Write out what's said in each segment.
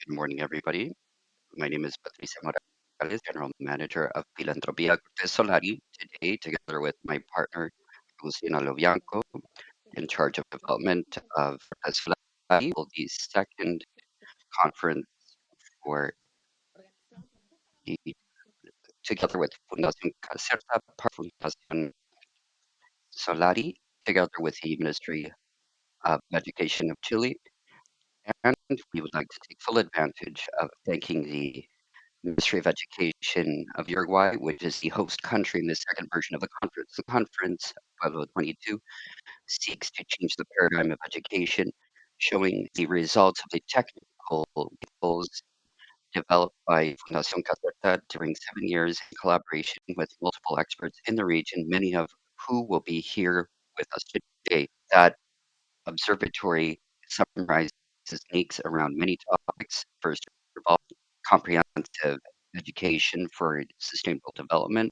Good morning, everybody. My name is Patricia Morales, General Manager of Filantropia Cortes Solari. Today, together with my partner, Lucina Lovianco, in charge of development of Cortes Solari, will the second conference for the, together with Fundación Caserta, Fundación Solari, together with the Ministry of Education of Chile. And we would like to take full advantage of thanking the Ministry of Education of Uruguay, which is the host country in the second version of the conference. The conference, Pueblo 22, seeks to change the paradigm of education, showing the results of the technical goals developed by Fundación Caserta during 7 years in collaboration with multiple experts in the region, many of who will be here with us today. That observatory summarizes techniques around many topics. First of all, comprehensive education for sustainable development,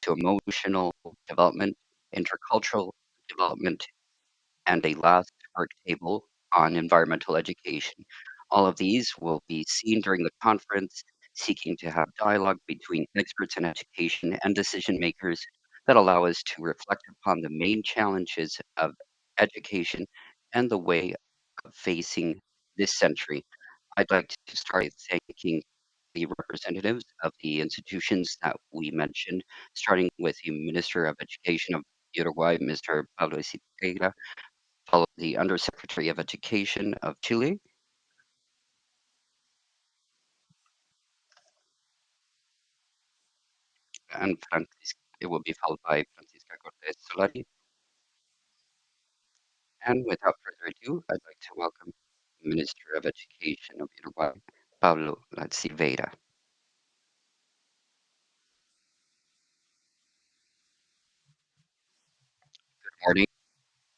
to emotional development, intercultural development, and a last art table on environmental education. All of these will be seen during the conference, seeking to have dialogue between experts in education and decision makers that allow us to reflect upon the main challenges of education and the way of facing this century. I'd like to start by thanking the representatives of the institutions that we mentioned, starting with the Minister of Education of Uruguay, Mr. Pablo Siqueira, followed the Undersecretary of Education of Chile, and it will be followed by Francisca Cortés Solari. And without further ado, I'd like to welcome the Minister of Education of Uruguay, Pablo Silveira. Good morning.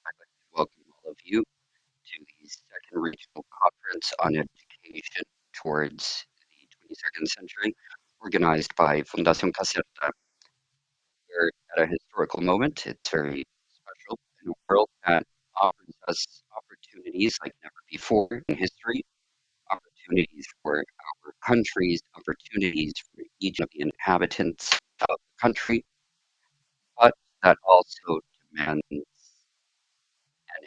I'd like to welcome all of you to the second regional conference on education towards the 22nd century, organized by Fundación Caserta. We're at a historical moment. It's very special in a world that offers us opportunities like never before in history, opportunities for our countries, opportunities for each of the inhabitants of the country, but that also demands and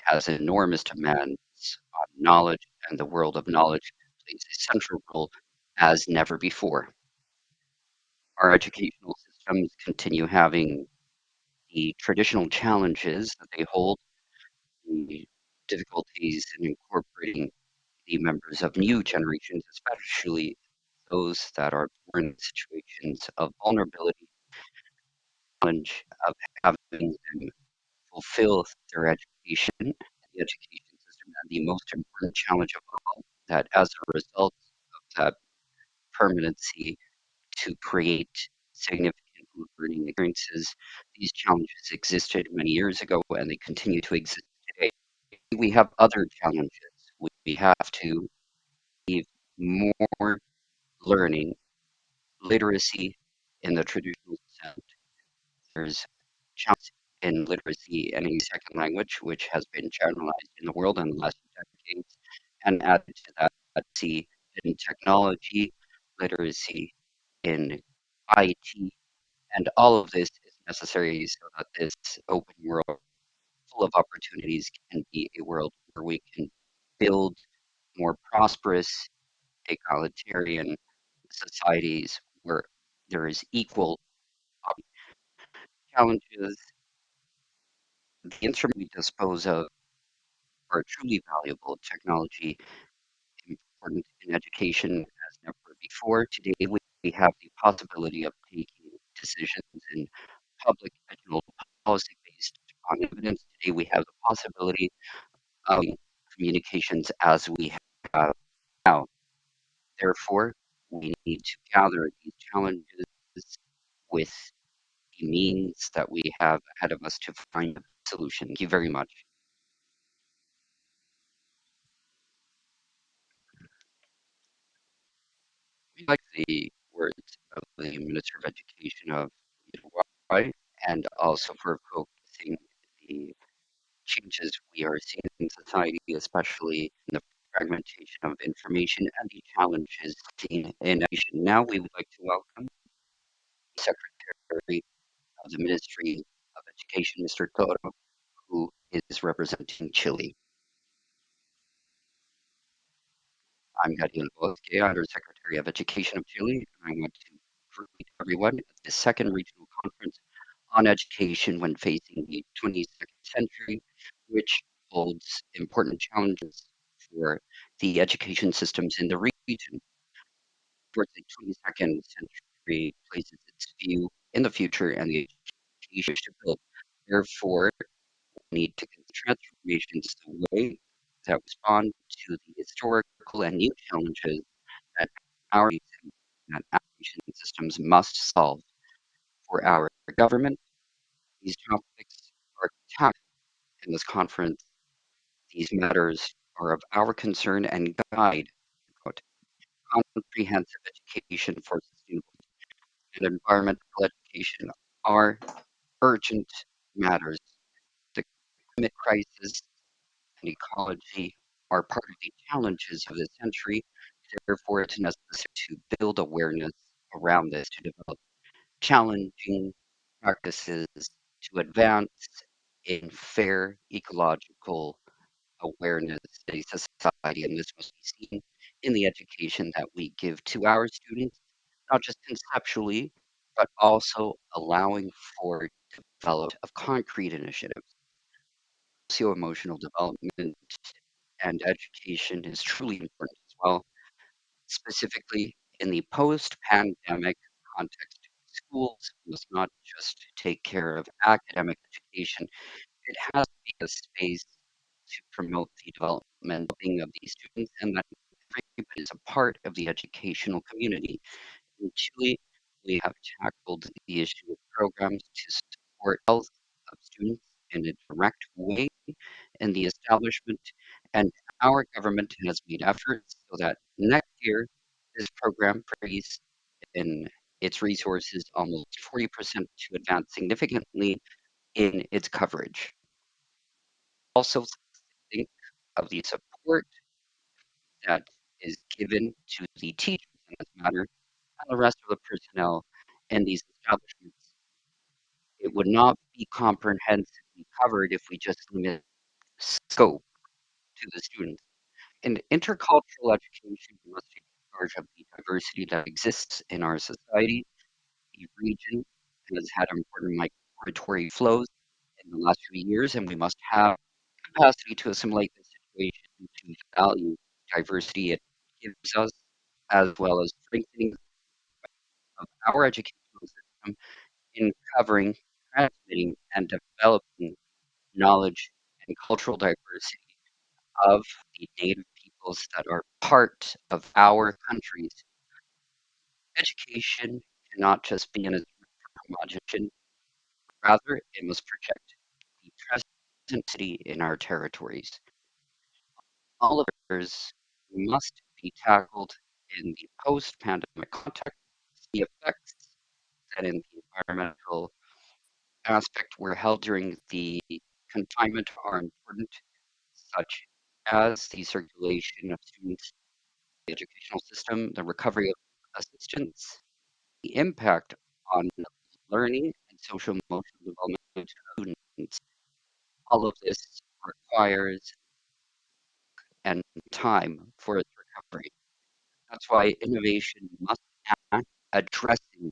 has enormous demands on knowledge, and the world of knowledge plays a central role as never before. Our educational systems continue having the traditional challenges that they hold, the difficulties in incorporating the members of new generations, especially those that are born in situations of vulnerability, challenge of having them fulfill their education, the education system, and the most important challenge of all, that as a result of that permanency to create significant learning experiences, these challenges existed many years ago and they continue to exist today. We have other challenges. We have to achieve more learning, literacy in the traditional sense. There's challenge in literacy in a second language, which has been generalized in the world in the last decades, and added to that, literacy in technology, literacy in IT, and all of this is necessary so that this open world full of opportunities can be a world where we can build more prosperous, egalitarian societies where there is equal challenges. The instrument we dispose of are truly valuable. Technology important in education as never before. Today, we have the possibility of taking decisions in public educational policy based on evidence. Today, we have the possibility of communications as we have now. Therefore, we need to gather these challenges with the means that we have ahead of us to find a solution. Thank you very much. We like the words of the Minister of Education of Uruguay and also for focusing the changes we are seeing in society, especially in the fragmentation of information and the challenges seen in education. Now we would like to welcome the Secretary of the Ministry of Education, Mr. Toro, who is representing Chile. I'm Gabriel Bosque, Under Secretary of Education of Chile, and I want to greet everyone at the second regional conference on education when facing the 22nd century, which holds important challenges for the education systems in the region. Towards the 22nd century places its view in the future and the education to build. Therefore, we need to consider transformations the way that respond to the historical and new challenges that our that education systems must solve for our government. These topics are tackled in this conference. These matters are of our concern and guide quote, comprehensive education for sustainable and environmental education are urgent matters. The climate crisis and ecology are part of the challenges of the century. Therefore, it's necessary to build awareness around this to develop challenging practices to advance in fair ecological awareness in a society, and this must be seen in the education that we give to our students, not just conceptually, but also allowing for development of concrete initiatives. Socio-emotional development and education is truly important as well, specifically in the post-pandemic context. Schools must not just take care of academic education, it has to be a space to promote the development being of these students and that everybody is a part of the educational community. In Chile, we have tackled the issue of programs to support health of students in a direct way in the establishment, and our government has made efforts so that next year this program praised in its resources almost 40% to advance significantly in its coverage. Also think of the support that is given to the teachers in this matter and the rest of the personnel in these establishments. It would not be comprehensively covered if we just limit scope to the students. In intercultural education, we must take charge of the diversity that exists in our society. The region has had important migratory flows in the last few years, and we must have capacity to assimilate this situation to value diversity it gives us, as well as strengthening of our educational system in covering, transmitting, and developing knowledge and cultural diversity of the native peoples that are part of our countries. Education cannot just be an instrument for homogenization, rather, it must protect the present city in our territories. All of others must be tackled in the post-pandemic context. The effects that in the environmental aspect were held during the confinement are important, such as the circulation of students, the educational system, the recovery of assistance, the impact on learning and social emotional development of students. All of this requires and time for its recovery. That's why innovation must act addressing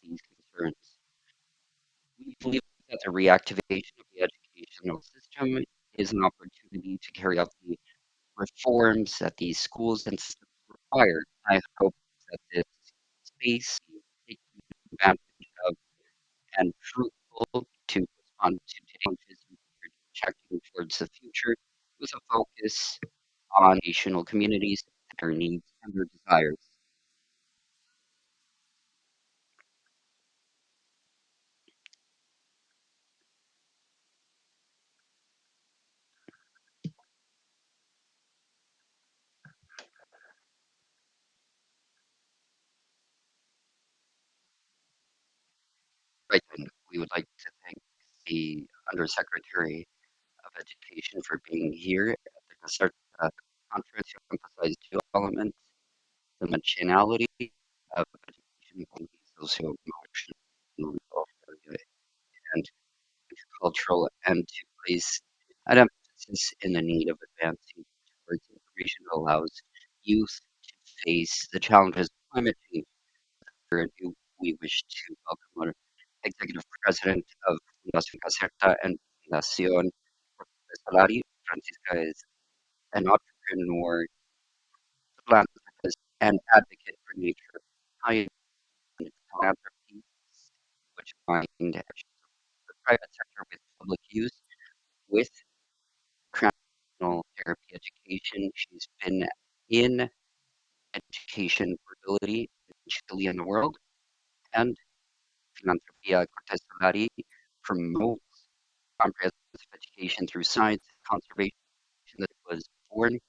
these concerns. We believe that the reactivation of the educational system is an opportunity to carry out the reforms that these schools and systems require. I hope that this space is taken advantage of and fruitful to respond to today's challenges and projecting towards the future with a focus on national communities, their needs, and their desires. Right, and we would like to thank the Undersecretary of Education for being here at the start. conference emphasized two elements: the dimensionality of education on the socio-emotional area and cultural, and to place an emphasis in the need of advancing towards integration that allows youth to face the challenges of climate change. Currently, we wish to welcome our Executive President of Fundación Caserta and Fundación Solari. Francisca is an entrepreneur, philanthropist, and advocate for nature, high philanthropy, which combined the private sector with public use, with transitional therapy education. She's been in education portability in Chile and the world, and Filantropia Cortes Solari promotes comprehensive education through science and conservation that was born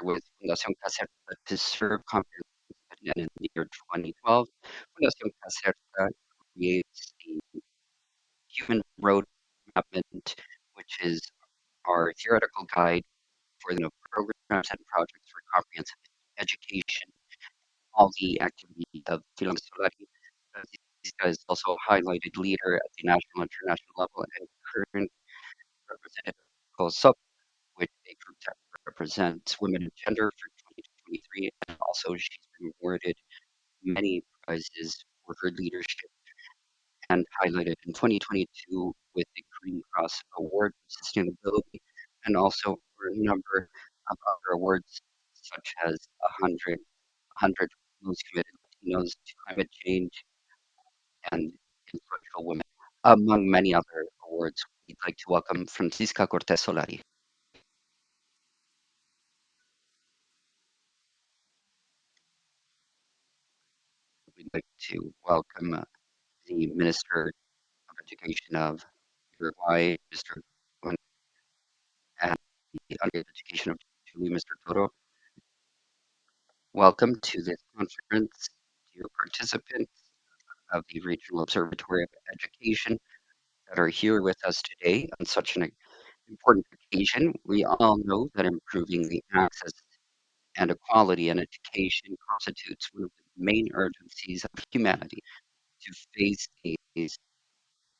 with Fundación Caserta to serve comprehensive and in the year 2012, Fundación Caserta creates the Human Road Mappement, which is our theoretical guide for the programs and projects for comprehensive education. All the activity of Filang Solari. Francisca is also a highlighted leader at the national and international level and current representative of COSOP, which a group that represents women and gender for 2023. And also, she's been awarded many prizes for her leadership and highlighted in 2022 with the Green Cross Award for Sustainability, and also for a number of other awards, such as 100 most committed Latinos to climate change and influential women, among many other awards. We'd like to welcome Francisca Cortés Solari. We'd like to welcome the Minister of Education of Uruguay, Mr. Juan, and the Undergraduate Education of Chile, Mr. Toro. Welcome to this conference, dear participants of the Regional Observatory of Education that are here with us today on such an important occasion. We all know that improving the access and equality in education constitutes one of the main urgencies of humanity to face these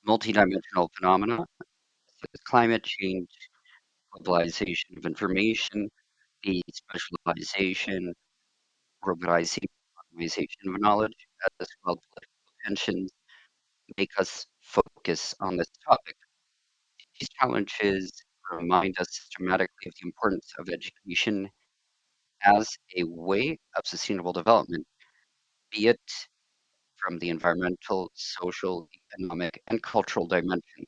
multidimensional phenomena such as climate change, globalization of information, the specialization, globalization, organization of knowledge, as well as political tensions make us focus on this topic. These challenges remind us systematically of the importance of education as a way of sustainable development, be it from the environmental, social, economic, and cultural dimensions.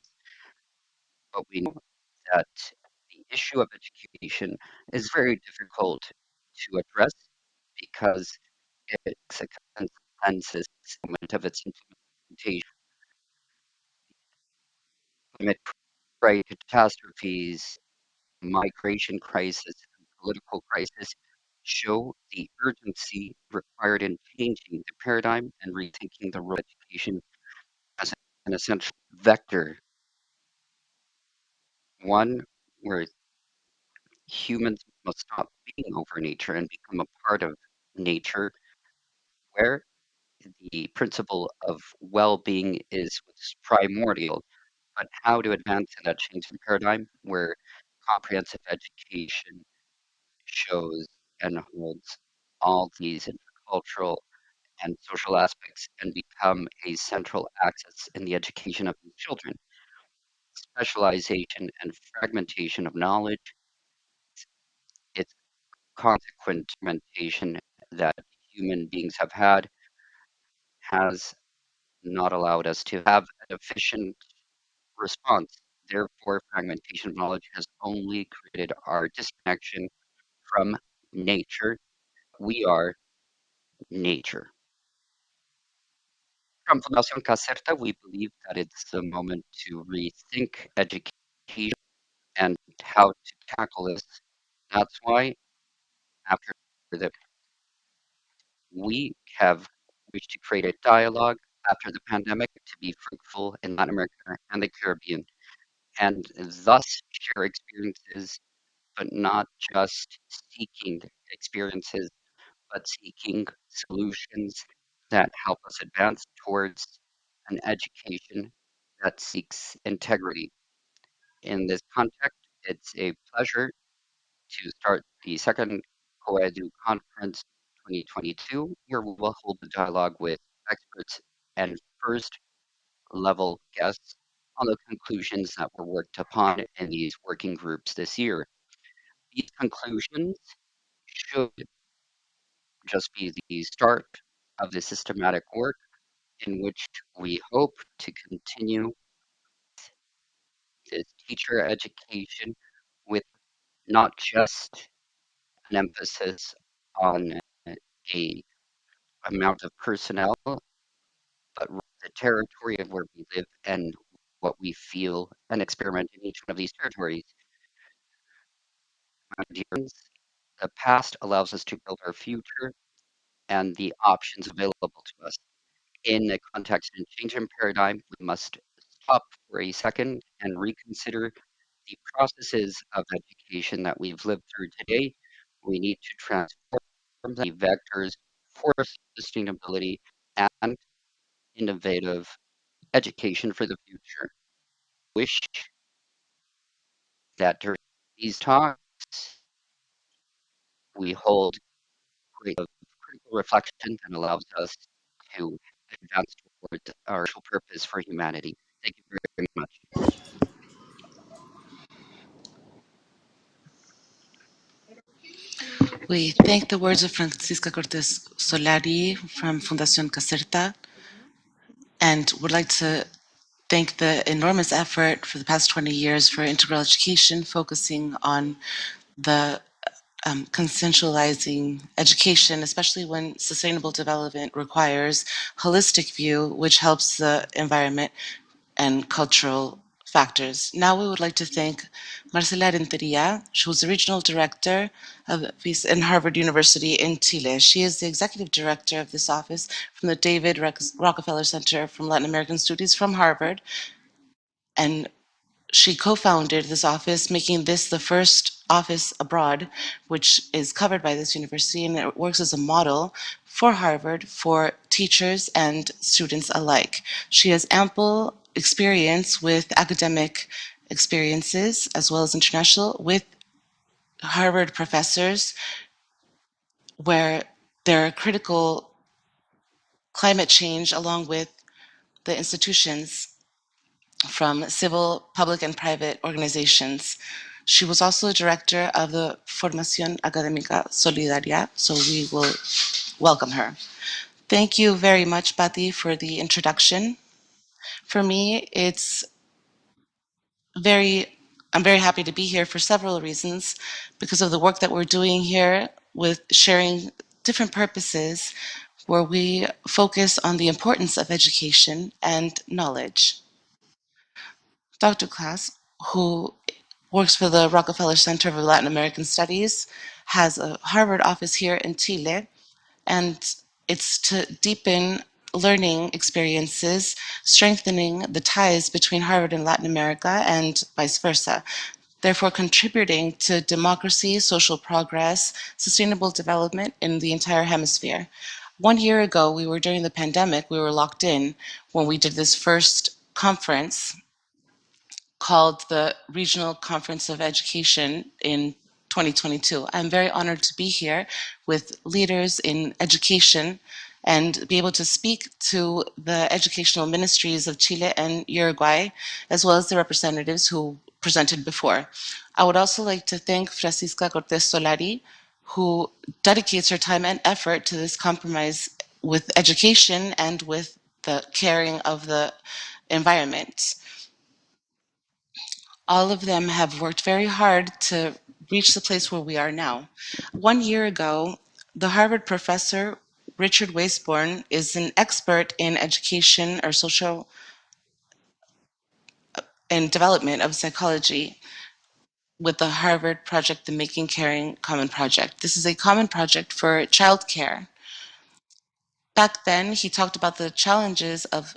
But we know that the issue of education is very difficult to address because it's a consensus element of its implementation. Climate catastrophes, migration crisis, and political crisis show the urgency required in changing the paradigm and rethinking the role of education as an essential vector, one where humans must stop being over nature and become a part of nature, where the principle of well-being is what's primordial, but how to advance in that changing paradigm where comprehensive education shows and holds all these intercultural and social aspects and become a central axis in the education of these children. Specialization and fragmentation of knowledge, its consequent fragmentation that human beings have had, has not allowed us to have an efficient response. Therefore, fragmentation of knowledge has only created our disconnection from nature. We are nature. From Fundación Caserta, we believe that it's the moment to rethink education and how to tackle this. That's why, after that, we have wished to create a dialogue after the pandemic to be fruitful in Latin America and the Caribbean, and thus share experiences but not just seeking experiences, but seeking solutions that help us advance towards an education that seeks integrity. In this context, it's a pleasure to start the second Coedu Conference 2022, where we will hold a dialogue with experts and first level guests on the conclusions that were worked upon in these working groups this year. These conclusions should just be the start of the systematic work in which we hope to continue this teacher education with not just an emphasis on a amount of personnel, but the territory of where we live and what we feel and experiment in each one of these territories. My dear friends, the past allows us to build our future and the options available to us. In a context and change in paradigm, we must stop for a second and reconsider the processes of education that we've lived through today. We need to transform the vectors for sustainability and innovative education for the future. Wish that during these talks, we hold great of critical reflection that allows us to advance towards our social purpose for humanity. Thank you very much. We thank the words of Francisca Cortés Solari from Fundación Caserta and would like to thank the enormous effort for the past 20 years for integral education, focusing on the consensualizing education, especially when sustainable development requires holistic view, which helps the environment and cultural factors. Now we would like to thank Marcela Renteria, who's the regional director of peace in Harvard University in Chile. She is the executive director of this office from the David Rockefeller Center for Latin American Studies from Harvard, and she co-founded this office, making this the first office abroad, which is covered by this university, and it works as a model for Harvard for teachers and students alike. She has ample experience with academic experiences as well as international with Harvard professors, where there are critical climate change along with the institutions from civil, public, and private organizations. She was also a director of the Formación Académica Solidaria, so we will welcome her. Thank you very much, Patti, for the introduction. For me, very, I'm very happy to be here for several reasons because of the work that we're doing here with sharing different purposes where we focus on the importance of education and knowledge. Dr. Klaas, who works for the Rockefeller Center for Latin American Studies, has a Harvard office here in Chile, and it's to deepen learning experiences, strengthening the ties between Harvard and Latin America and vice versa, therefore contributing to democracy, social progress, sustainable development in the entire hemisphere. 1 year ago, we were during the pandemic, we were locked in when we did this first conference called the Regional Conference of Education in 2022. I'm very honored to be here with leaders in education and be able to speak to the educational ministries of Chile and Uruguay, as well as the representatives who presented before. I would also like to thank Francisca Cortés Solari, who dedicates her time and effort to this compromise with education and with the caring of the environment. All of them have worked very hard to reach the place where we are now. 1 year ago, the Harvard professor Richard Waceborn is an expert in education or social and development of psychology with the Harvard project, the Making Caring Common Project. This is a common project for childcare. Back then, he talked about the challenges of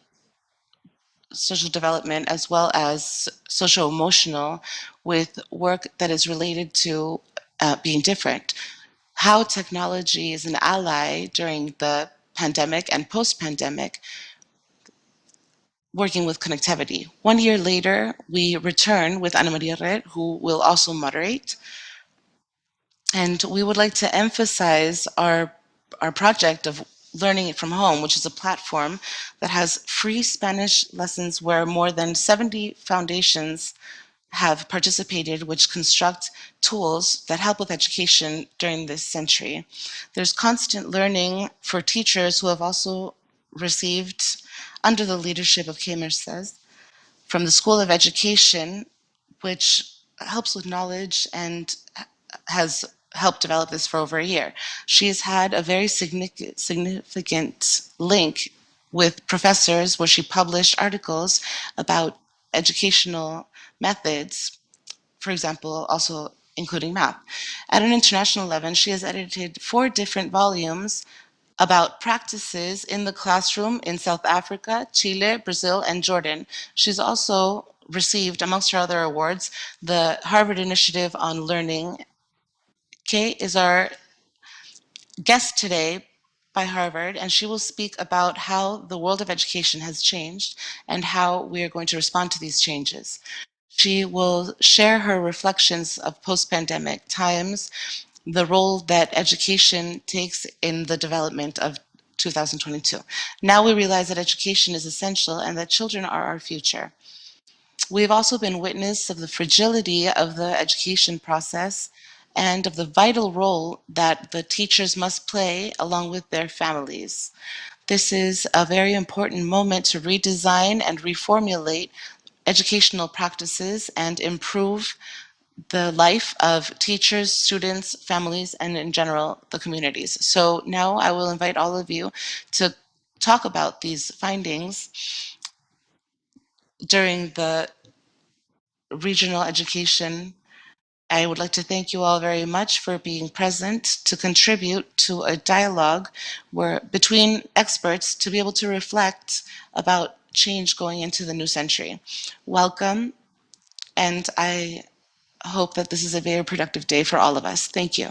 social development as well as social emotional with work that is related to being different. How technology is an ally during the pandemic and post pandemic, working with connectivity. 1 year later, we return with Ana Maria Red, who will also moderate. And we would like to emphasize our project of Learning It From Home, which is a platform that has free Spanish lessons where more than 70 foundations have participated, which construct tools that help with education during this century. There's constant learning for teachers who have also received, under the leadership of Kay Merces, from the School of Education, which helps with knowledge and has helped develop this for over a year. She has had a very significant link with professors where she published articles about educational methods, for example, also including math. At an international level, she has edited 4 different volumes about practices in the classroom in South Africa, Chile, Brazil, and Jordan. She's also received, amongst her other awards, the Harvard Initiative on Learning. Kay is our guest today by Harvard, and she will speak about how the world of education has changed and how we are going to respond to these changes. She will share her reflections of post pandemic times, the role that education takes in the development of 2022. Now we realize that education is essential and that children are our future. We've also been witness of the fragility of the education process and of the vital role that the teachers must play along with their families. This is a very important moment to redesign and reformulate educational practices and improve the life of teachers, students, families, and in general, the communities. So now I will invite all of you to talk about these findings during the regional education. I would like to thank you all very much for being present to contribute to a dialogue where between experts to be able to reflect about change going into the new century. Welcome, and I hope that this is a very productive day for all of us. Thank you.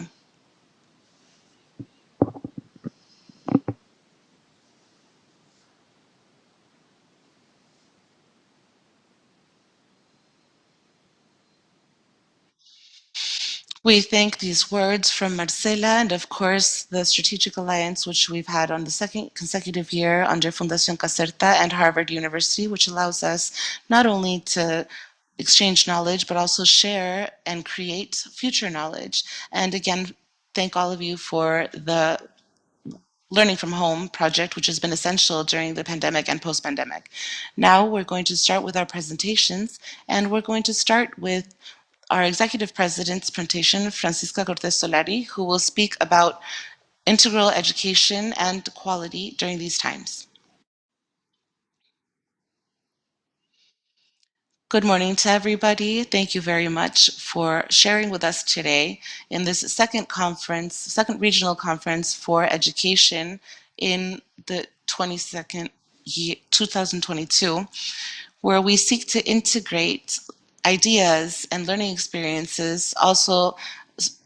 We thank these words from Marcela and, of course, the strategic alliance which we've had on the second consecutive year under Fundación Caserta and Harvard University, which allows us not only to exchange knowledge, but also share and create future knowledge. And again, thank all of you for the Learning from Home project, which has been essential during the pandemic and post pandemic. Now we're going to start with our presentations, and we're going to start with our executive president's presentation, Francisca Cortez Solari, who will speak about integral education and quality during these times. Good morning to everybody. Thank you very much for sharing with us today in this second regional conference for education in the 22nd year, 2022, where we seek to integrate ideas and learning experiences, also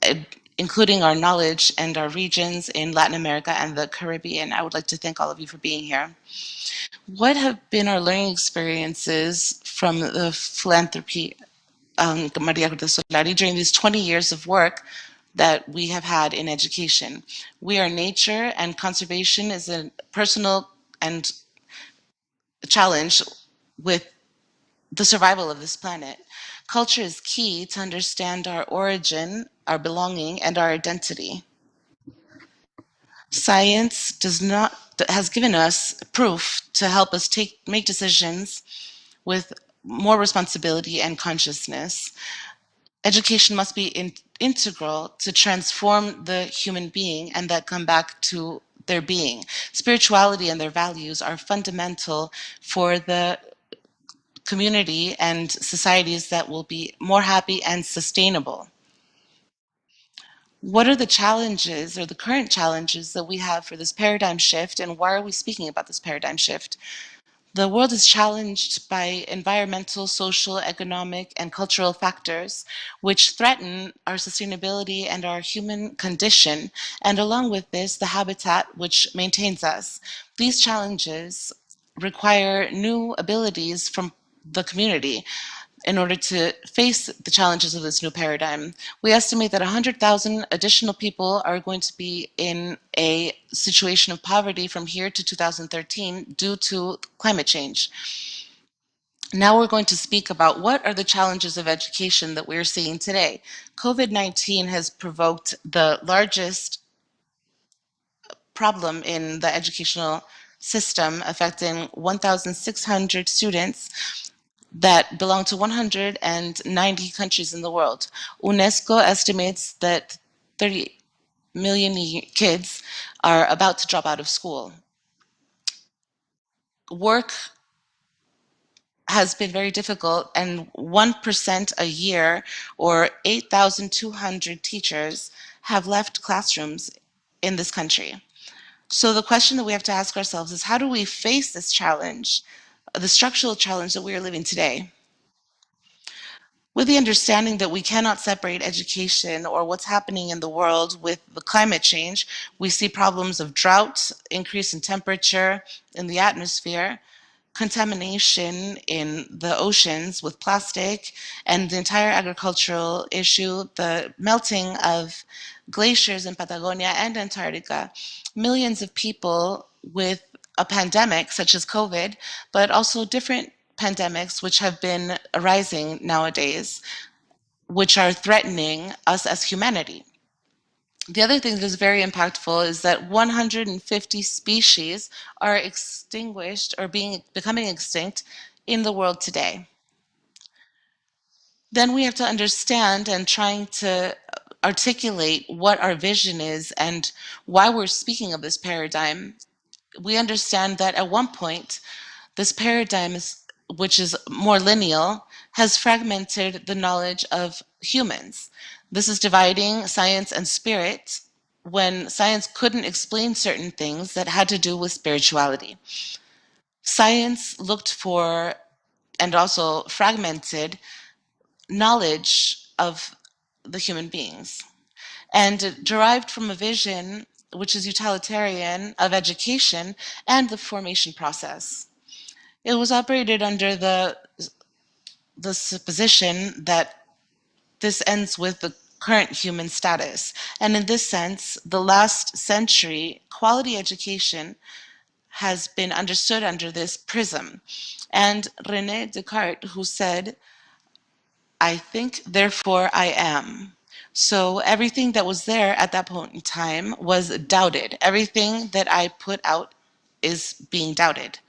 uh, including our knowledge and our regions in Latin America and the Caribbean. I would like to thank all of you for being here. What have been our learning experiences from the philanthropy Maria Cortez Solari during these 20 years of work that we have had in education? We are nature, and conservation is a personal and challenge with the survival of this planet. Culture is key to understand our origin, our belonging, and our identity. Science has given us proof to help us make decisions with more responsibility and consciousness. Education must be integral to transform the human being and that come back to their being. Spirituality and their values are fundamental for the community and societies that will be more happy and sustainable. What are the challenges or the current challenges that we have for this paradigm shift, and why are we speaking about this paradigm shift? The world is challenged by environmental, social, economic, and cultural factors which threaten our sustainability and our human condition, and along with this, the habitat which maintains us. These challenges require new abilities from the community in order to face the challenges of this new paradigm. We estimate that 100,000 additional people are going to be in a situation of poverty from here to 2013 due to climate change. Now we're going to speak about what are the challenges of education that we're seeing today. COVID-19 has provoked the largest problem in the educational system, affecting 1,600 students that belong to 190 countries in the world. UNESCO estimates that 30 million kids are about to drop out of school. Work has been very difficult, and 1% a year, or 8,200 teachers, have left classrooms in this country. So the question that we have to ask ourselves is, how do we face this challenge, the structural challenge that we are living today? With the understanding that we cannot separate education or what's happening in the world with the climate change, we see problems of drought, increase in temperature in the atmosphere, contamination in the oceans with plastic, and the entire agricultural issue, the melting of glaciers in Patagonia and Antarctica, millions of people with a pandemic such as COVID, but also different pandemics which have been arising nowadays, which are threatening us as humanity. The other thing that is very impactful is that 150 species are extinguished or becoming extinct in the world today. Then we have to understand and trying to articulate what our vision is and why we're speaking of this paradigm. We understand that at one point, this paradigm, which is more lineal, has fragmented the knowledge of humans. This is dividing science and spirit when science couldn't explain certain things that had to do with spirituality. Science looked for and also fragmented knowledge of the human beings and derived from a vision which is utilitarian of education and the formation process. It was operated under the supposition that this ends with the current human status. And in this sense, the last century, quality education has been understood under this prism. And René Descartes, who said, I think, therefore I am. So everything that was there at that point in time was doubted. Everything that I put out is being doubted.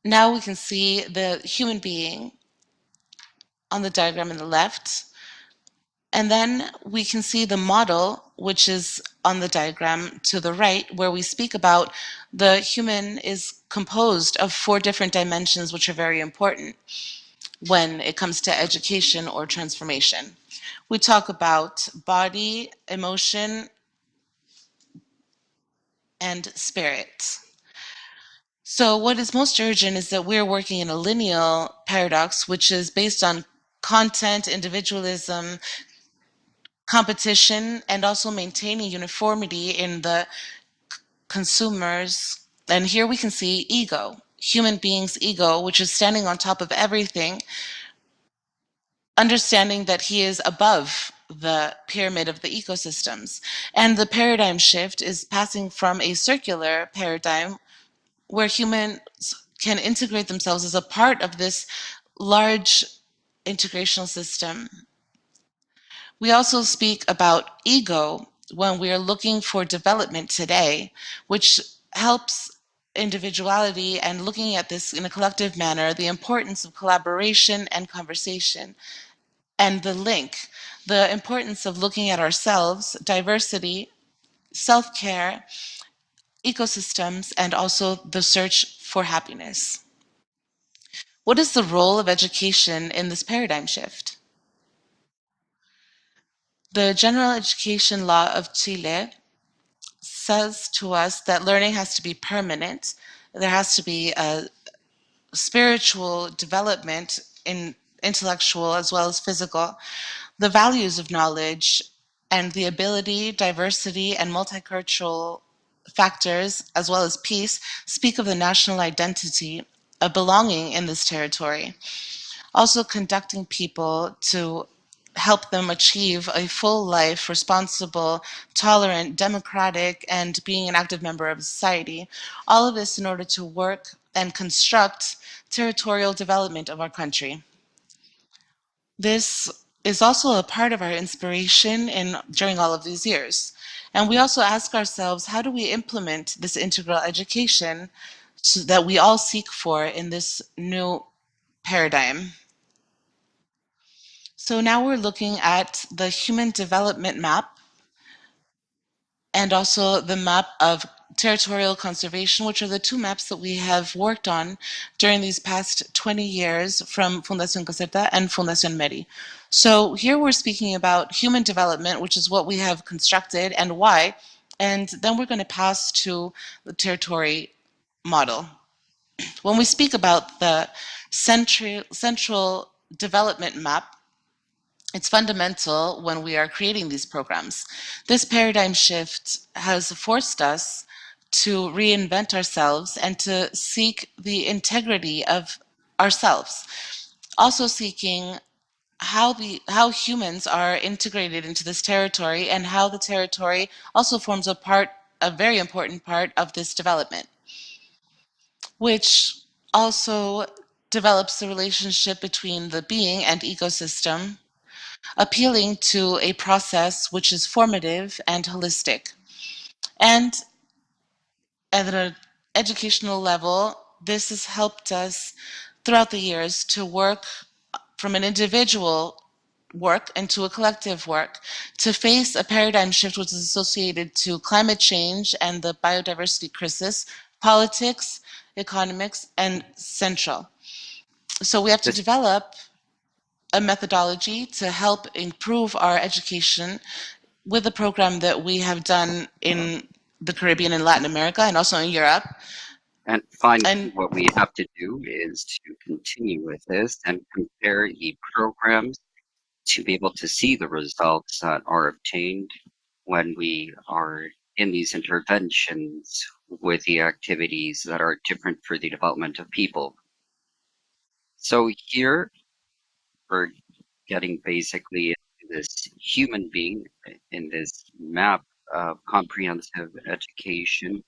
Now we can see the human being on the diagram on the left, and then we can see the model, which is on the diagram to the right, where we speak about the human is composed of four different dimensions, which are very important when it comes to education or transformation. We talk about body, emotion, and spirit. So, what is most urgent is that we're working in a lineal paradox, which is based on content, individualism, competition, and also maintaining uniformity in the consumers. And here we can see ego, human beings' ego, which is standing on top of everything, understanding that he is above the pyramid of the ecosystems. And the paradigm shift is passing from a circular paradigm where humans can integrate themselves as a part of this large integrational system. We also speak about ego when we are looking for development today, which helps individuality and looking at this in a collective manner, the importance of collaboration and conversation, and the link, the importance of looking at ourselves, diversity, self care, ecosystems, and also the search for happiness. What is the role of education in this paradigm shift? The General Education Law of Chile says to us that learning has to be permanent, There has to be a spiritual development in intellectual as well as physical. The values of knowledge and the ability, diversity, and multicultural factors, as well as peace, speak of the national identity of belonging in this territory. Also, conducting people to help them achieve a full life, responsible, tolerant, democratic, and being an active member of society. All of this in order to work and construct territorial development of our country. This is also a part of our inspiration in during all of these years. And we also ask ourselves, how do we implement this integral education so that we all seek for in this new paradigm? So now we're looking at the human development map and also the map of territorial conservation, which are the two maps that we have worked on during these past 20 years from Fundación Caserta and Fundación Meri. So here we're speaking about human development, which is what we have constructed and why. And then we're going to pass to the territory model. When we speak about the central development map, it's fundamental when we are creating these programs. This paradigm shift has forced us to reinvent ourselves and to seek the integrity of ourselves. Also seeking how humans are integrated into this territory and how the territory also forms a very important part of this development, which also develops the relationship between the being and ecosystem, appealing to a process which is formative and holistic. And at an educational level, this has helped us throughout the years to work from an individual work into a collective work to face a paradigm shift which is associated to climate change and the biodiversity crisis, politics, economics, and central. So we have to This develop a methodology to help improve our education with the program that we have done in the Caribbean and Latin America and also in Europe. and finally, And what we have to do is to continue with this and compare the programs to be able to see the results that are obtained when we are in these interventions with the activities that are different for the development of people. So here we're getting basically into this human being in this map of comprehensive education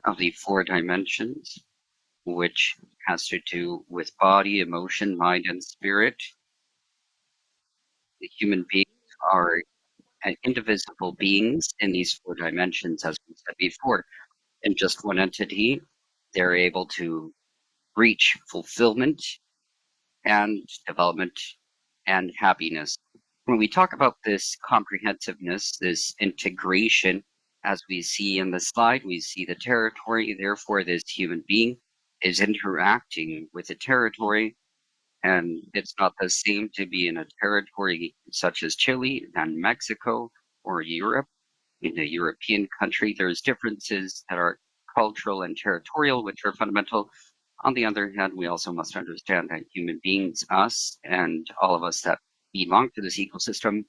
of the four dimensions, which has to do with body, emotion, mind, and spirit. The human beings are indivisible beings in these four dimensions, as we said before. In just one entity, they're able to reach fulfillment and development and happiness. When we talk about this comprehensiveness, this integration, as we see in the slide, we see the territory. Therefore, this human being is interacting with the territory. And it's not the same to be in a territory such as Chile and Mexico or Europe. In a European country, there's differences that are cultural and territorial, which are fundamental. On the other hand, we also must understand that human beings, us, and all of us that belong to this ecosystem,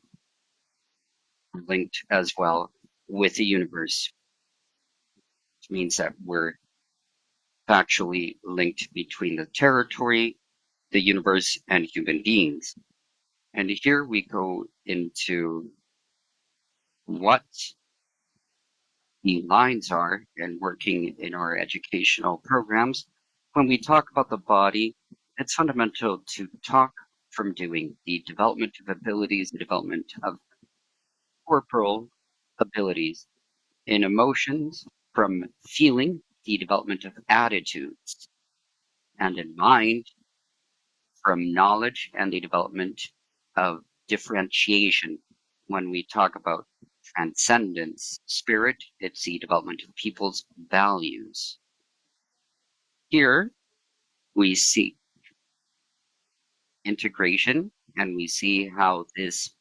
are linked as well with the universe, which means that we're factually linked between the territory, the universe, and human beings. And here we go into what the lines are and working in our educational programs. When we talk about the body, it's fundamental to talk from doing, the development of abilities, the development of corporal abilities, in emotions from feeling, the development of attitudes, and in mind from knowledge and the development of differentiation. When we talk about transcendence, spirit, it's the development of people's values. Here we see integration and we see how this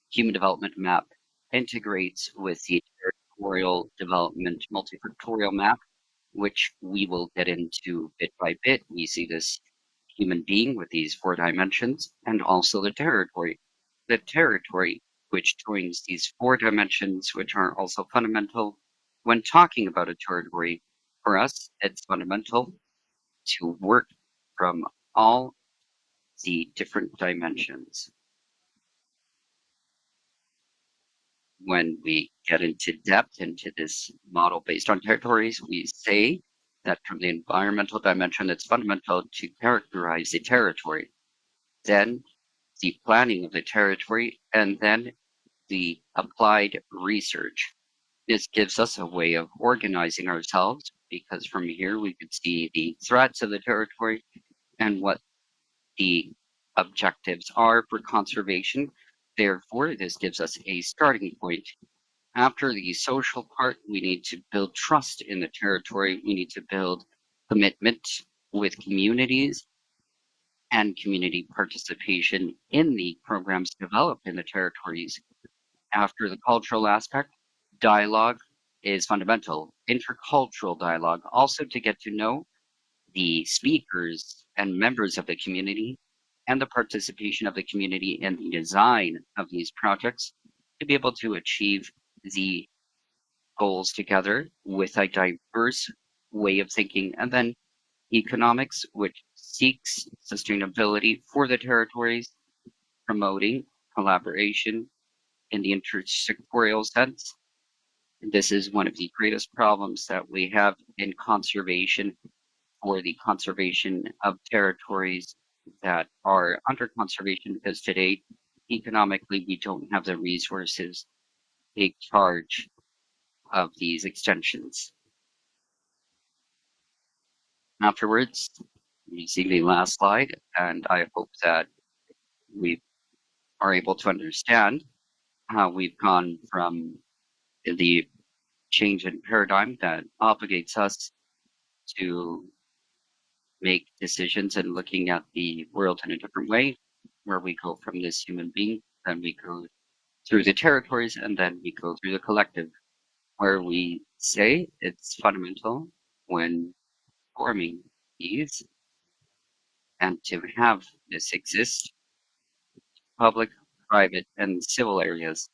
human development map integrates with the territorial development multifactorial map. which we will get into bit by bit. We see this human being with these four dimensions, and also the territory. The territory, which joins these four dimensions, which are also fundamental. When talking about a territory, for us, it's fundamental to work from all the different dimensions. When we get into depth into this model based on territories, we say that from the environmental dimension, it's fundamental to characterize the territory, then the planning of the territory, and then the applied research. This gives us a way of organizing ourselves because from here we could see the threats of the territory and what the objectives are for conservation. Therefore, this gives us a starting point. After the social part, we need to build trust in the territory. We need to build commitment with communities and community participation in the programs developed in the territories. After the cultural aspect, dialogue is fundamental. Intercultural dialogue, also to get to know the speakers and members of the community and the participation of the community in the design of these projects to be able to achieve the goals together with a diverse way of thinking. And then economics, which seeks sustainability for the territories, promoting collaboration in the intersectorial sense. This is one of the greatest problems that we have in conservation for the conservation of territories that are under conservation because today, economically, we don't have the resources to take charge of these extensions. Afterwards, you see the last slide, and I hope that we are able to understand how we've gone from the change in paradigm that obligates us to make decisions and looking at the world in a different way, where we go from this human being, then we go through the territories, and then we go through the collective, where we say it's fundamental when forming these and to have this exist, public, private, and civil areas.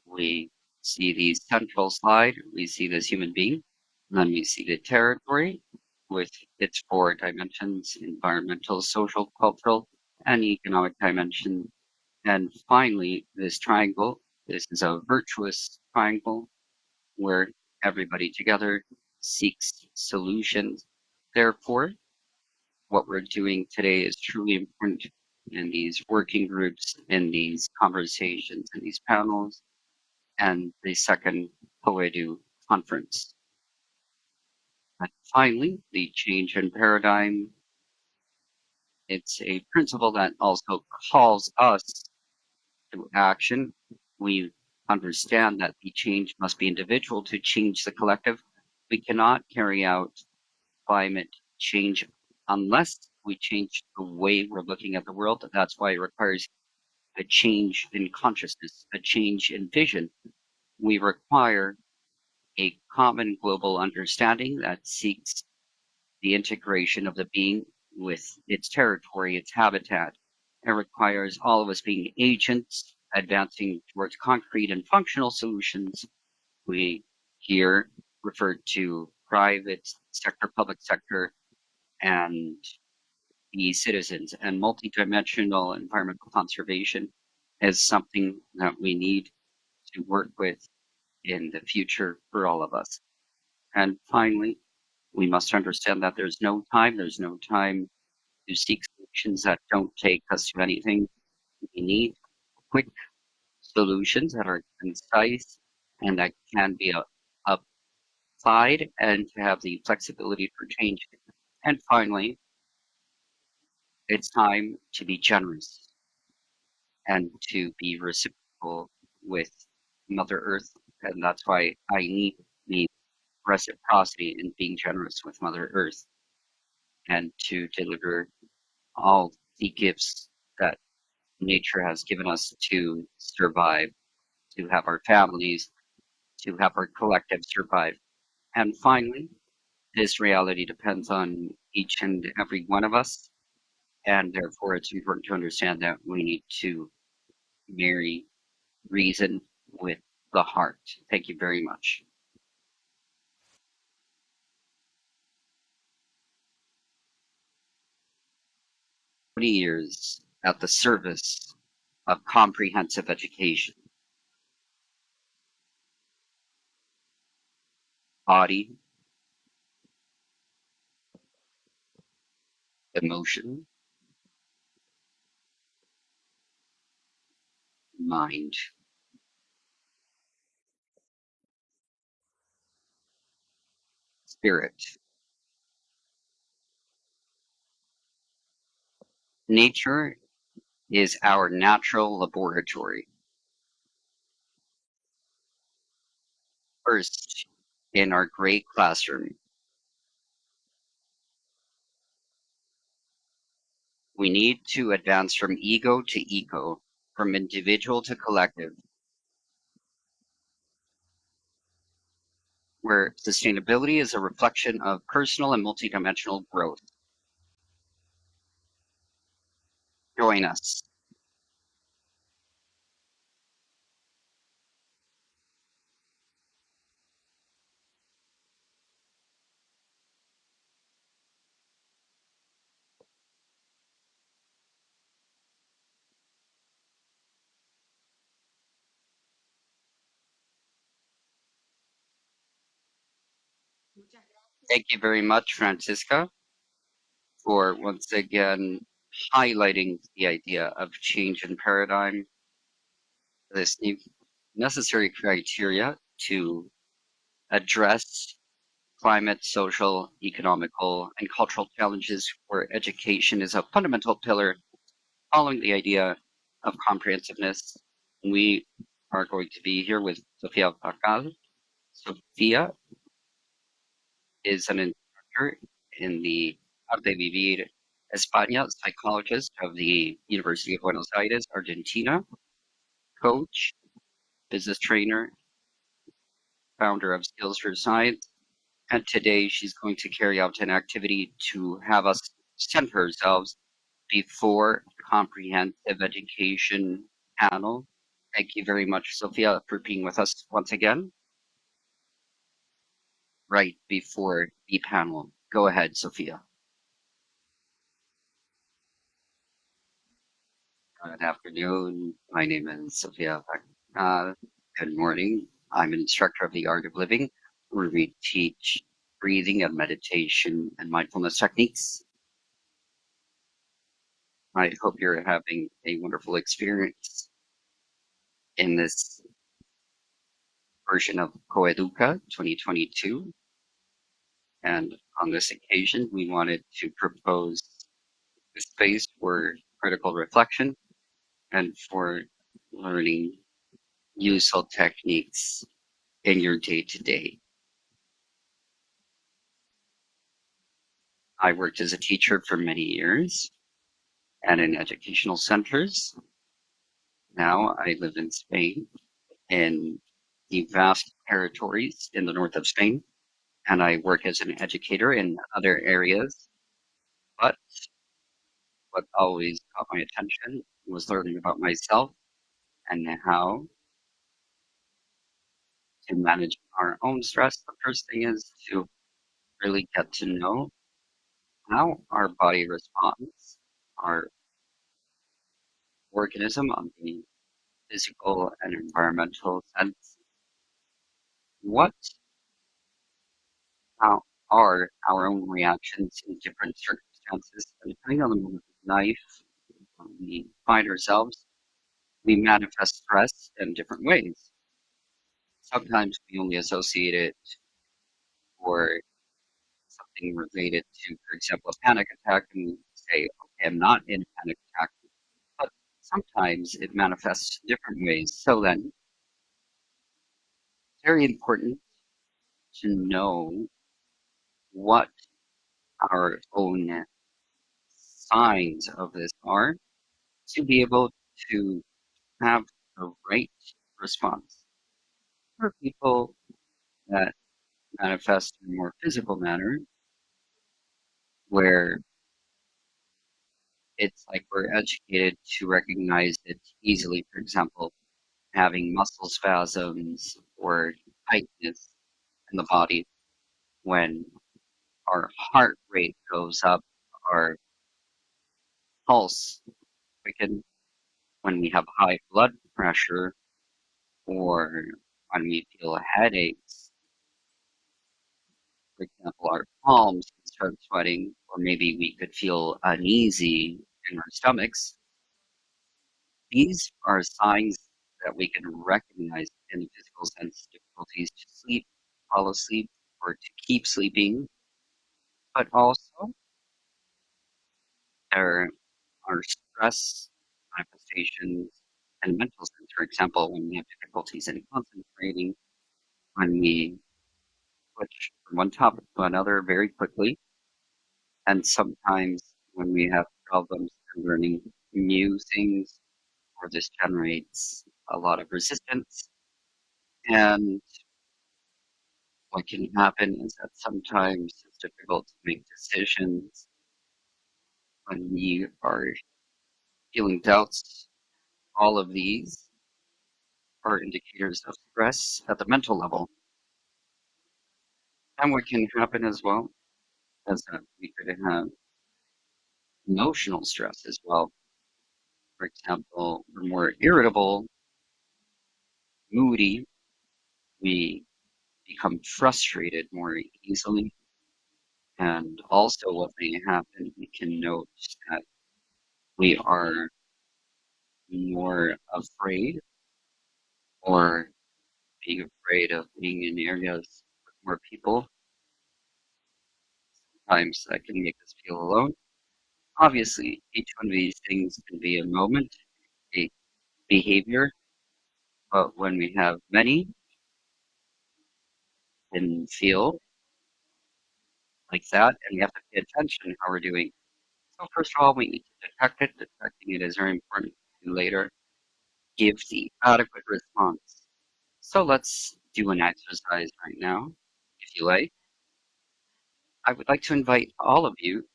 We see the central slide, we see this human being, and then we see the territory with its four dimensions, environmental, social, cultural, and economic dimension. And finally, this triangle, this is a virtuous triangle where everybody together seeks solutions. Therefore, what we're doing today is truly important in these working groups, in these conversations, in these panels, and the second Coedu conference. And finally, the change in paradigm. It's a principle that also calls us to action. We understand that the change must be individual to change the collective. We cannot carry out climate change unless we change the way we're looking at the world. That's why it requires a change in consciousness, a change in vision. We require a common global understanding that seeks the integration of the being with its territory, its habitat. It requires all of us being agents, advancing towards concrete and functional solutions. We here refer to private sector, public sector, and the citizens, and multidimensional environmental conservation is something that we need to work with in the future for all of us. And finally, we must understand that there's no time to seek solutions that don't take us to anything. We need quick solutions that are concise and that can be applied and to have the flexibility for change. And finally, it's time to be generous and to be reciprocal with Mother Earth. And that's why I need reciprocity in being generous with Mother Earth and to deliver all the gifts that nature has given us to survive, to have our families, to have our collective survive. And finally, This reality depends on each and every one of us, and therefore it's important to understand that we need to marry reason with the heart. Thank you very much. 20 years at the service of comprehensive education, body, emotion, mind, spirit. Nature is our natural laboratory. First, in our great classroom, we need to advance from ego to eco, from individual to collective, where sustainability is a reflection of personal and multidimensional growth. Join us. Thank you very much, Francisca, for once again highlighting the idea of change in paradigm, this new necessary criteria to address climate, social, economical, and cultural challenges where education is a fundamental pillar following the idea of comprehensiveness. We are going to be here with Sofia Pacal. Sofia is an instructor in the Arte de Vivir España, psychologist of the University of Buenos Aires, Argentina, coach, business trainer, founder of Skills for Science, and today she's going to carry out an activity to have us center ourselves before comprehensive education panel. Thank you very much, Sophia, for being with us once again, right before the panel. Go ahead, Sophia. Good afternoon. My name is Sophia. Good morning. I'm an instructor of the Art of Living, where we teach breathing and meditation and mindfulness techniques. I hope you're having a wonderful experience in this version of Coeduca 2022. And on this occasion, we wanted to propose a space for critical reflection and for learning useful techniques in your day to day. I worked as a teacher for many years and in educational centers. Now I live in Spain, in the vast territories in the north of Spain, and I work as an educator in other areas. But what always caught my attention was learning about myself and how to manage our own stress. The first thing is to really get to know how our body responds, our organism on the physical and environmental sense. What how are our own reactions in different circumstances? And depending on the moment of life we find ourselves, we manifest stress in different ways. Sometimes we only associate it for something related to, for example, a panic attack, and we say, okay, I'm not in a panic attack. But sometimes it manifests different ways. So then, it's very important to know what our own signs of this are to be able to have the right response. For people that manifest in a more physical manner where it's like we're educated to recognize it easily. For example, having muscle spasms or tightness in the body when our heart rate goes up, our pulse quicken, when we have high blood pressure, or when we feel headaches. For example, our palms can start sweating, or maybe we could feel uneasy in our stomachs. These are signs that we can recognize in the physical sense, difficulties to sleep, fall asleep, or to keep sleeping, but also there are stress manifestations and mental sense. For example, when we have difficulties in concentrating, when we switch from one topic to another very quickly, and sometimes when we have problems in learning new things, or this generates a lot of resistance. And what can happen is that sometimes it's difficult to make decisions when we are feeling doubts. All of these are indicators of stress at the mental level. And what can happen as well is that we could have emotional stress as well. For example, we're more irritable, moody, we become frustrated more easily. And also, what may happen, we can note that we are more afraid or being afraid of being in areas with more people. Sometimes that can make us feel alone. Obviously, each one of these things can be a moment, a behavior, but when we have many, can feel like that, and we have to pay attention how we're doing. So first of all, we need to detect it. Detecting it is very important to later give the adequate response. So let's do an exercise right now, if you like. I would like to invite all of you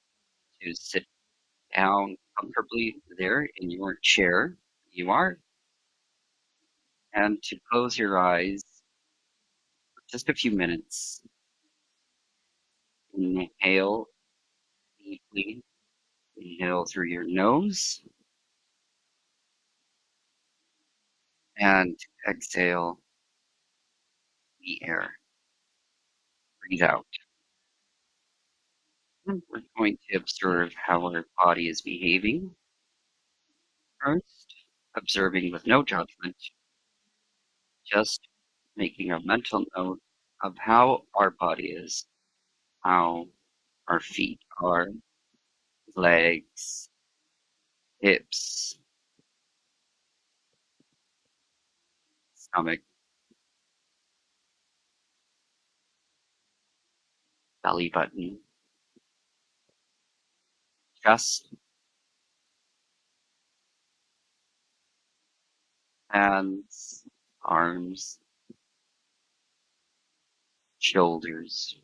to sit down comfortably there in your chair you are, and to close your eyes for just a few minutes. Inhale deeply. Inhale through your nose and exhale the air. Breathe out. And we're going to observe how our body is behaving first, observing with no judgment, just making a mental note of how our body is, how our feet are, legs, hips, stomach, belly button, chest, hands, arms, shoulders,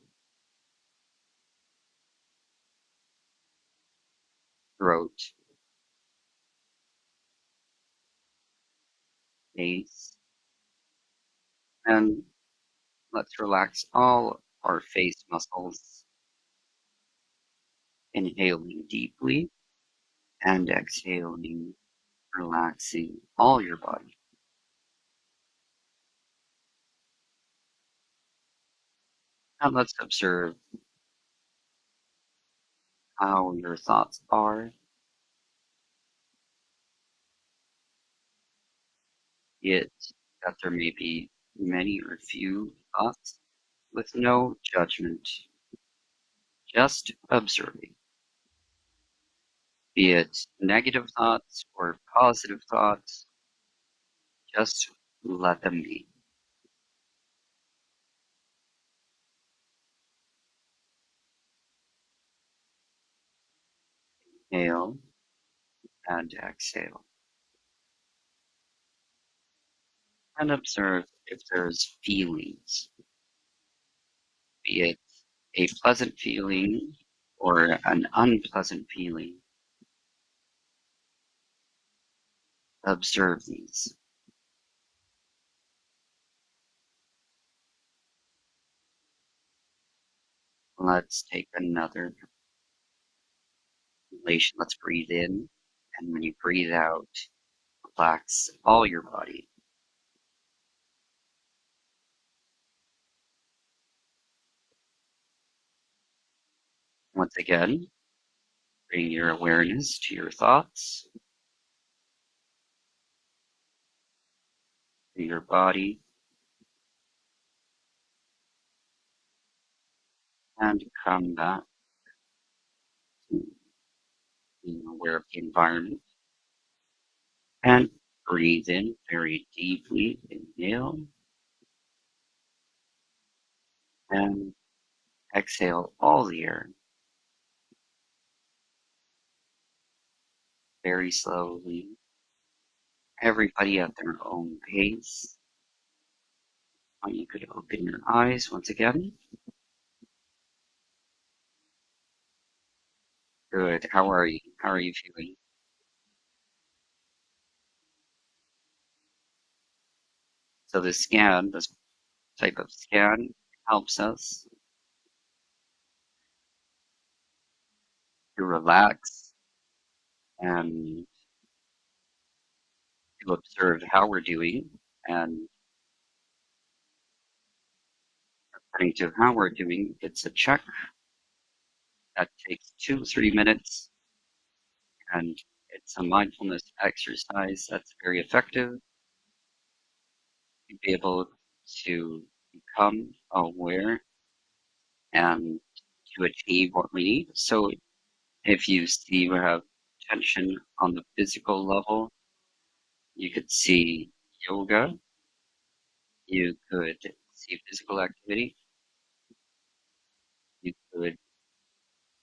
throat, face, and let's relax all our face muscles, inhaling deeply and exhaling, relaxing all your body. And let's observe how your thoughts are, yet that there may be many or few thoughts with no judgment, just observing, be it negative thoughts or positive thoughts, just let them be. Inhale and exhale, and observe if there's feelings, be it a pleasant feeling or an unpleasant feeling. Observe these. Let's take another inhalation. Let's breathe in. And when you breathe out, relax all your body. Once again, bring your awareness to your thoughts, to your body, and come back to being aware of the environment. And breathe in very deeply. Inhale and exhale all the air very slowly. Everybody at their own pace. You could open your eyes once again. Good. How are you? How are you feeling? So this type of scan helps us to relax and to observe how we're doing. And according to how we're doing, it's a check that takes 2 3 minutes, and it's a mindfulness exercise that's very effective to be able to become aware and to achieve what we need. So if you see we have tension on the physical level, you could see yoga, you could see physical activity, you could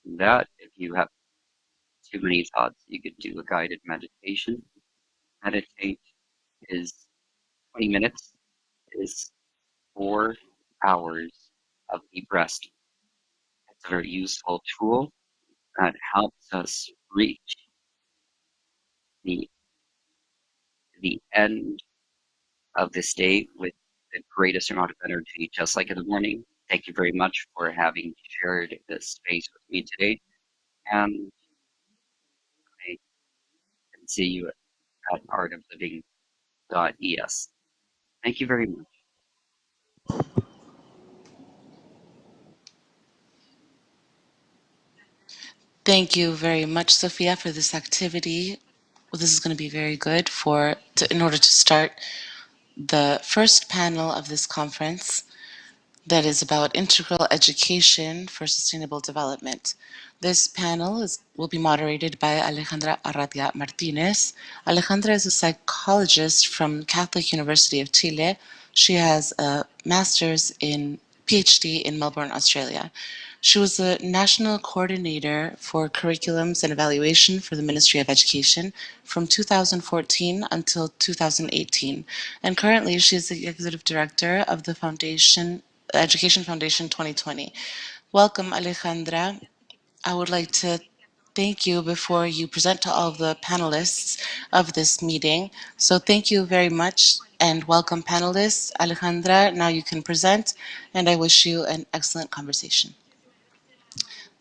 do that. If you have too many thoughts, you could do a guided meditation. Meditate is 20 minutes, is 4 hours of deep rest. It's a very useful tool that helps us reach the the end of this day with the greatest amount of energy, just like in the morning. Thank you very much for having shared this space with me today, and I can see you at artofliving.es. Thank you very much. Thank you very much, Sophia, for this activity. Well, this is going to be very good in order to start the first panel of this conference that is about integral education for sustainable development. This panel will be moderated by Alejandra Arratia Martinez. Alejandra is a psychologist from Catholic University of Chile. She has a master's in PhD in Melbourne, Australia. She was the national coordinator for curriculums and evaluation for the Ministry of Education from 2014 until 2018. And currently, she is the executive director of the Education Foundation 2020. Welcome, Alejandra. I would like to thank you before you present to all of the panelists of this meeting. So thank you very much and welcome, panelists. Alejandra, now you can present, and I wish you an excellent conversation.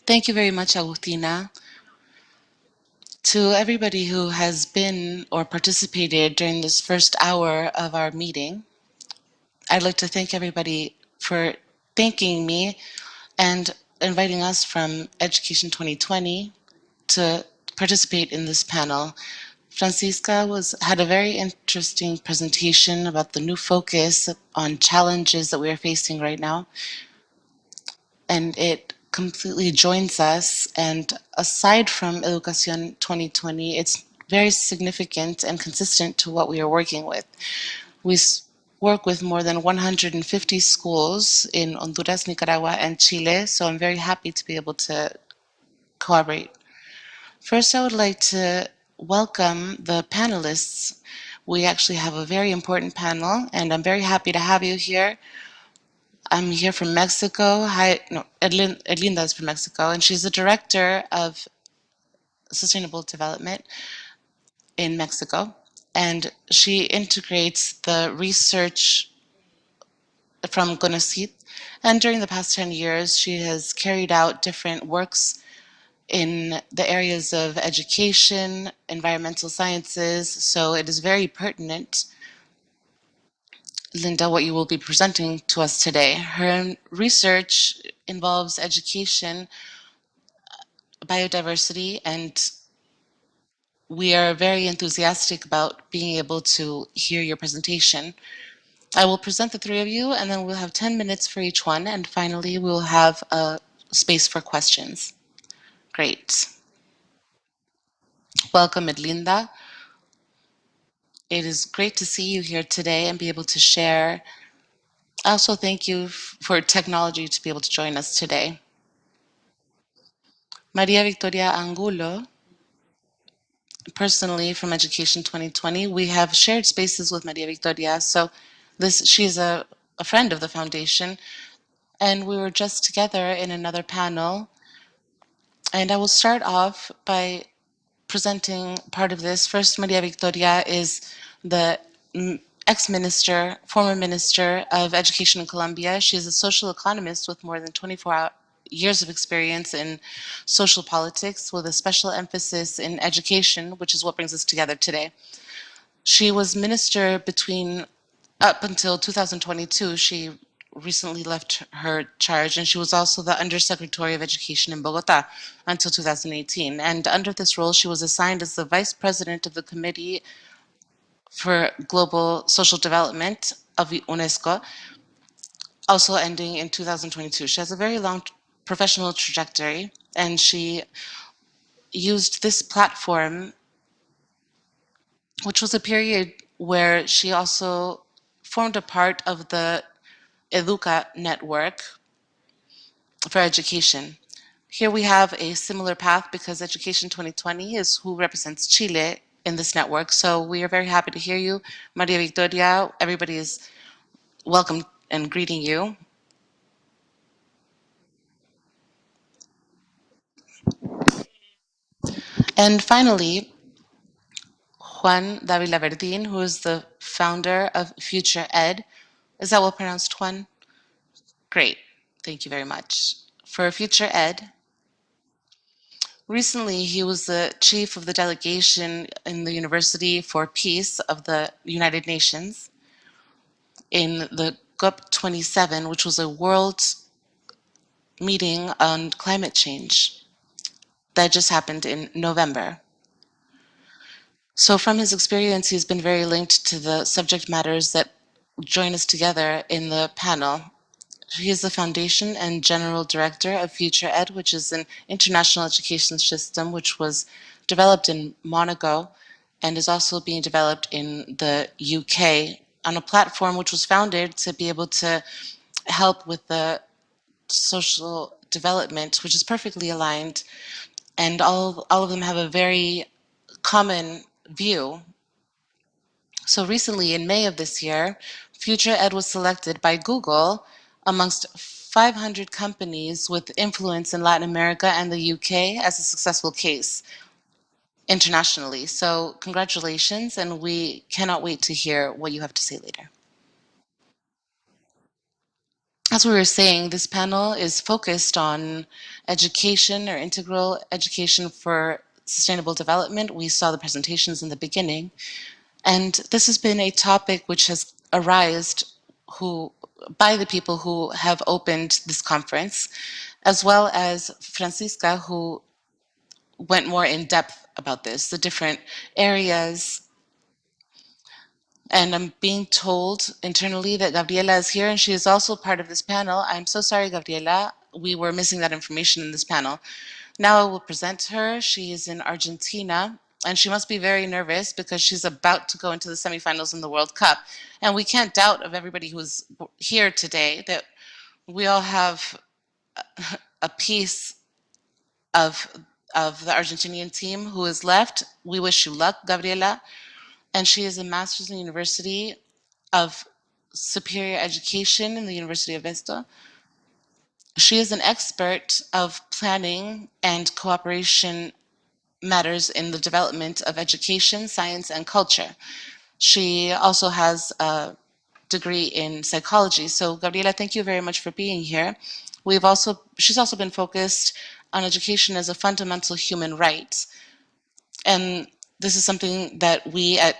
Thank you very much, Agustina. To everybody who has been or participated during this first hour of our meeting, I'd like to thank everybody for thanking me and inviting us from Education 2020 to participate in this panel. Francisca had a very interesting presentation about the new focus on challenges that we are facing right now, and it completely joins us. And aside from Educación 2020, it's very significant and consistent to what we are working with. We work with more than 150 schools in Honduras, Nicaragua, and Chile, so I'm very happy to be able to collaborate. First, I would like to welcome the panelists. We actually have a very important panel, and I'm very happy to have you here. I'm here from Mexico. Hi, no, Edlinda is from Mexico, and she's the director of sustainable development in Mexico. And she integrates the research from CONACYT. And during the past 10 years, she has carried out different works in the areas of education, environmental sciences. So it is very pertinent, Linda, what you will be presenting to us today. Her research involves education, biodiversity, and we are very enthusiastic about being able to hear your presentation. I will present the three of you, and then we'll have 10 minutes for each one, and finally we'll have a space for questions. Great. Welcome, Edlinda. It is great to see you here today and be able to share. Also, thank you for technology to be able to join us today. Maria Victoria Angulo, personally from Education 2020, we have shared spaces with Maria Victoria. So she's a friend of the foundation, and we were just together in another panel. And I will start off by presenting part of this. First, Maria Victoria is the ex-minister, former minister of education in Colombia. She is a social economist with more than 24 years of experience in social politics with a special emphasis in education, which is what brings us together today. She was minister between up until 2022. She recently left her charge, and she was also the Undersecretary of Education in Bogota until 2018. And under this role, she was assigned as the Vice President of the Committee for Global Social Development of UNESCO, also ending in 2022. She has a very long professional trajectory, and she used this platform, which was a period where she also formed a part of the Educa network for education. Here we have a similar path because Education 2020 is who represents Chile in this network. So we are very happy to hear you, Maria Victoria. Everybody is welcome and greeting you. And finally, Juan Davila Verdin, who is the founder of Future Ed. Is that well pronounced, Juan? Great. Thank you very much. For Future Ed, recently he was the chief of the delegation in the University for Peace of the United Nations in the COP27, which was a world meeting on climate change that just happened in November. So, from his experience, he's been very linked to the subject matters that join us together in the panel. He is the foundation and general director of Future Ed, which is an international education system which was developed in Monaco and is also being developed in the UK on a platform which was founded to be able to help with the social development, which is perfectly aligned, and all of them have a very common view. So recently, in May of this year, Future Ed was selected by Google amongst 500 companies with influence in Latin America and the UK as a successful case internationally. So congratulations, and we cannot wait to hear what you have to say later. As we were saying, this panel is focused on education or integral education for sustainable development. We saw the presentations in the beginning, and this has been a topic which has arisen by the people who have opened this conference, as well as Francisca, who went more in depth about this, the different areas. And I'm being told internally that Gabriela is here and she is also part of this panel. I'm so sorry, Gabriela. We were missing that information in this panel. Now I will present her. She is in Argentina and she must be very nervous because she's about to go into the semifinals in the World Cup. And we can't doubt of everybody who's here today that we all have a piece of the Argentinian team who is left. We wish you luck, Gabriela. And she is a master's in the University of superior education in the University of Esto. She is an expert of planning and cooperation matters in the development of education, science, and culture. She also has a degree in psychology. So, Gabriela, thank you very much for being here. She's also been focused on education as a fundamental human right. And this is something that we at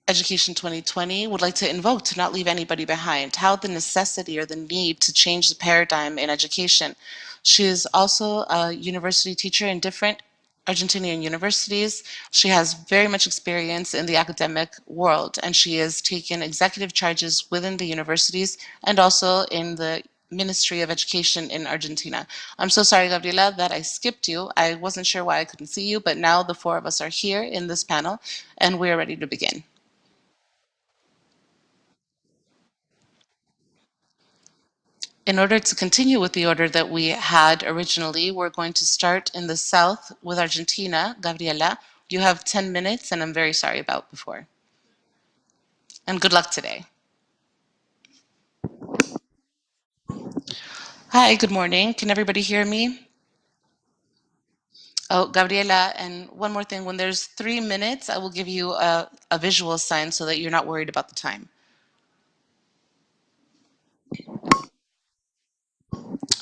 Education 2020 would like to invoke to not leave anybody behind, how the necessity or the need to change the paradigm in education. She is also a university teacher in different Argentinian universities. She has very much experience in the academic world, and she has taken executive charges within the universities and also in the Ministry of Education in Argentina. I'm so sorry, Gabriela, that I skipped you. I wasn't sure why I couldn't see you, but now the four of us are here in this panel, and we are ready to begin. In order to continue with the order that we had originally, we're going to start in the south with Argentina. Gabriela, you have 10 minutes, and I'm very sorry about before. And good luck today. Hi, good morning. Can everybody hear me? Oh, Gabriela, and one more thing. When there's 3 minutes, I will give you a visual sign so that you're not worried about the time.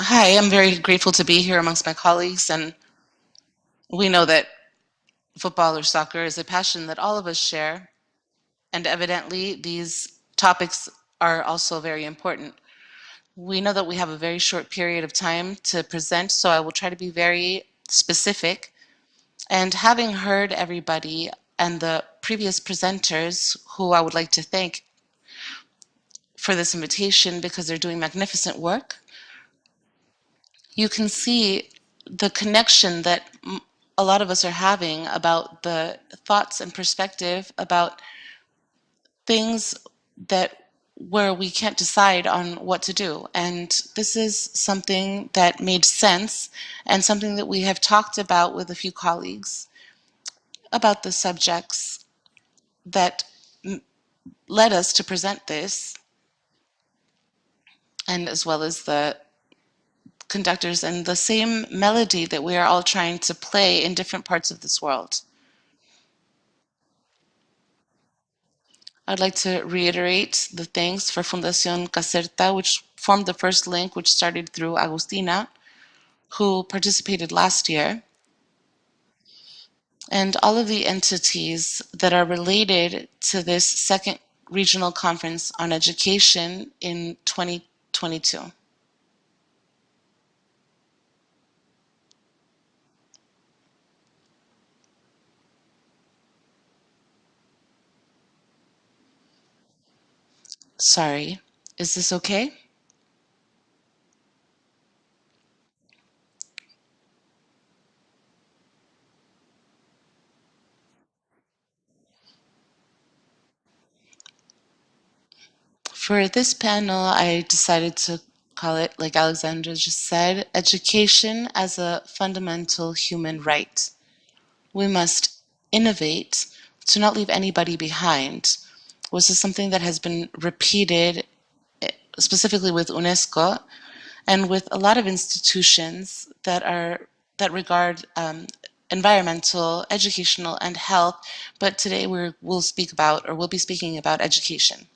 Hi, I'm very grateful to be here amongst my colleagues, and we know that football or soccer is a passion that all of us share. And evidently, these topics are also very important. We know that we have a very short period of time to present, so I will try to be very specific. And having heard everybody and the previous presenters, who I would like to thank for this invitation because they're doing magnificent work, you can see the connection that a lot of us are having about the thoughts and perspective about things that where we can't decide on what to do. And this is something that made sense and something that we have talked about with a few colleagues about the subjects that led us to present this, and as well as the conductors and the same melody that we are all trying to play in different parts of this world. I'd like to reiterate the thanks for Fundación Caserta, which formed the first link, which started through Agustina, who participated last year, and all of the entities that are related to this second regional conference on education in 2022. Sorry, is this okay? For this panel, I decided to call it, like Alexandra just said, education as a fundamental human right. We must innovate to not leave anybody behind. This is something that has been repeated specifically with UNESCO and with a lot of institutions that regard environmental, educational, and health. But today we'll be speaking about education.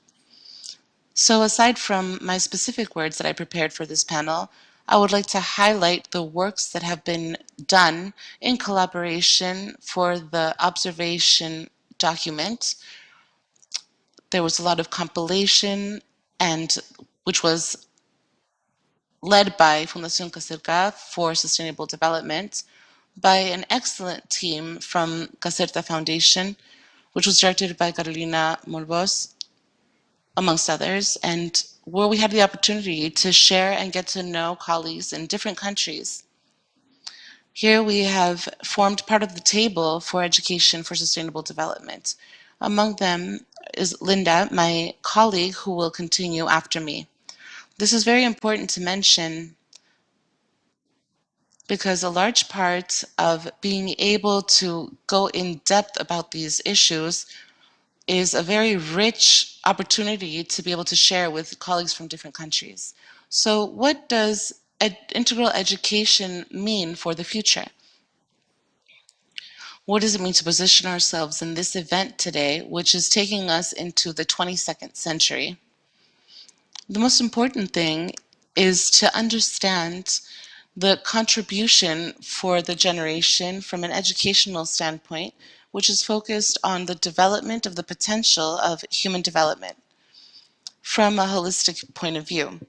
So aside from my specific words that I prepared for this panel, I would like to highlight the works that have been done in collaboration for the observation document. There was a lot of compilation and which was led by Fundación Caserta for Sustainable Development by an excellent team from Caserta Foundation, which was directed by Carolina Morbos, amongst others, and where we had the opportunity to share and get to know colleagues in different countries. Here we have formed part of the table for education for sustainable development. Among them is Linda, my colleague, who will continue after me. This is very important to mention because a large part of being able to go in depth about these issues is a very rich opportunity to be able to share with colleagues from different countries. So, what does integral education mean for the future? What does it mean to position ourselves in this event today, which is taking us into the 22nd century? The most important thing is to understand the contribution for the generation from an educational standpoint, which is focused on the development of the potential of human development from a holistic point of view.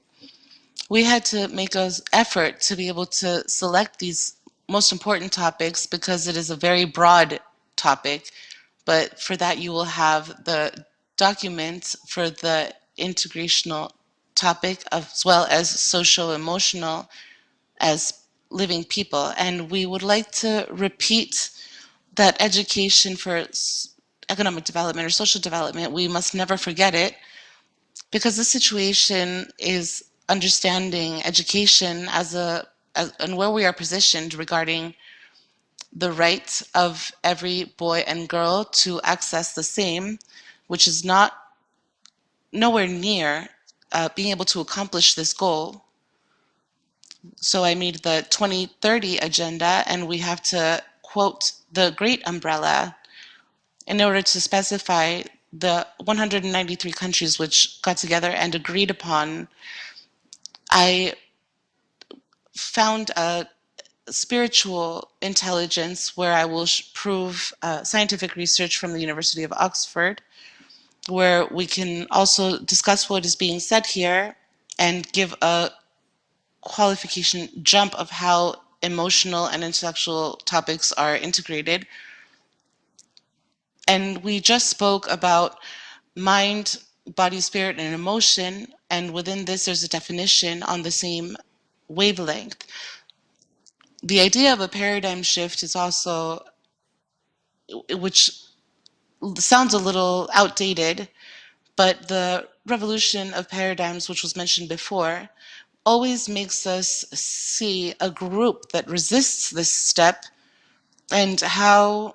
We had to make an effort to be able to select these most important topics because it is a very broad topic, but for that you will have the documents for the integrational topic as well as social emotional as living people. And we would like to repeat that education for economic development or social development, we must never forget it because this situation is understanding education and where we are positioned regarding the right of every boy and girl to access the same, which is not nowhere near being able to accomplish this goal. So I made the 2030 agenda, and we have to quote the Great Umbrella in order to specify the 193 countries which got together and agreed upon. I found a spiritual intelligence where I will prove scientific research from the University of Oxford, where we can also discuss what is being said here and give a qualification jump of how emotional and intellectual topics are integrated. And we just spoke about mind, body, spirit, and emotion. And within this, there's a definition on the same wavelength. The idea of a paradigm shift is also, which sounds a little outdated, but the revolution of paradigms, which was mentioned before, always makes us see a group that resists this step and how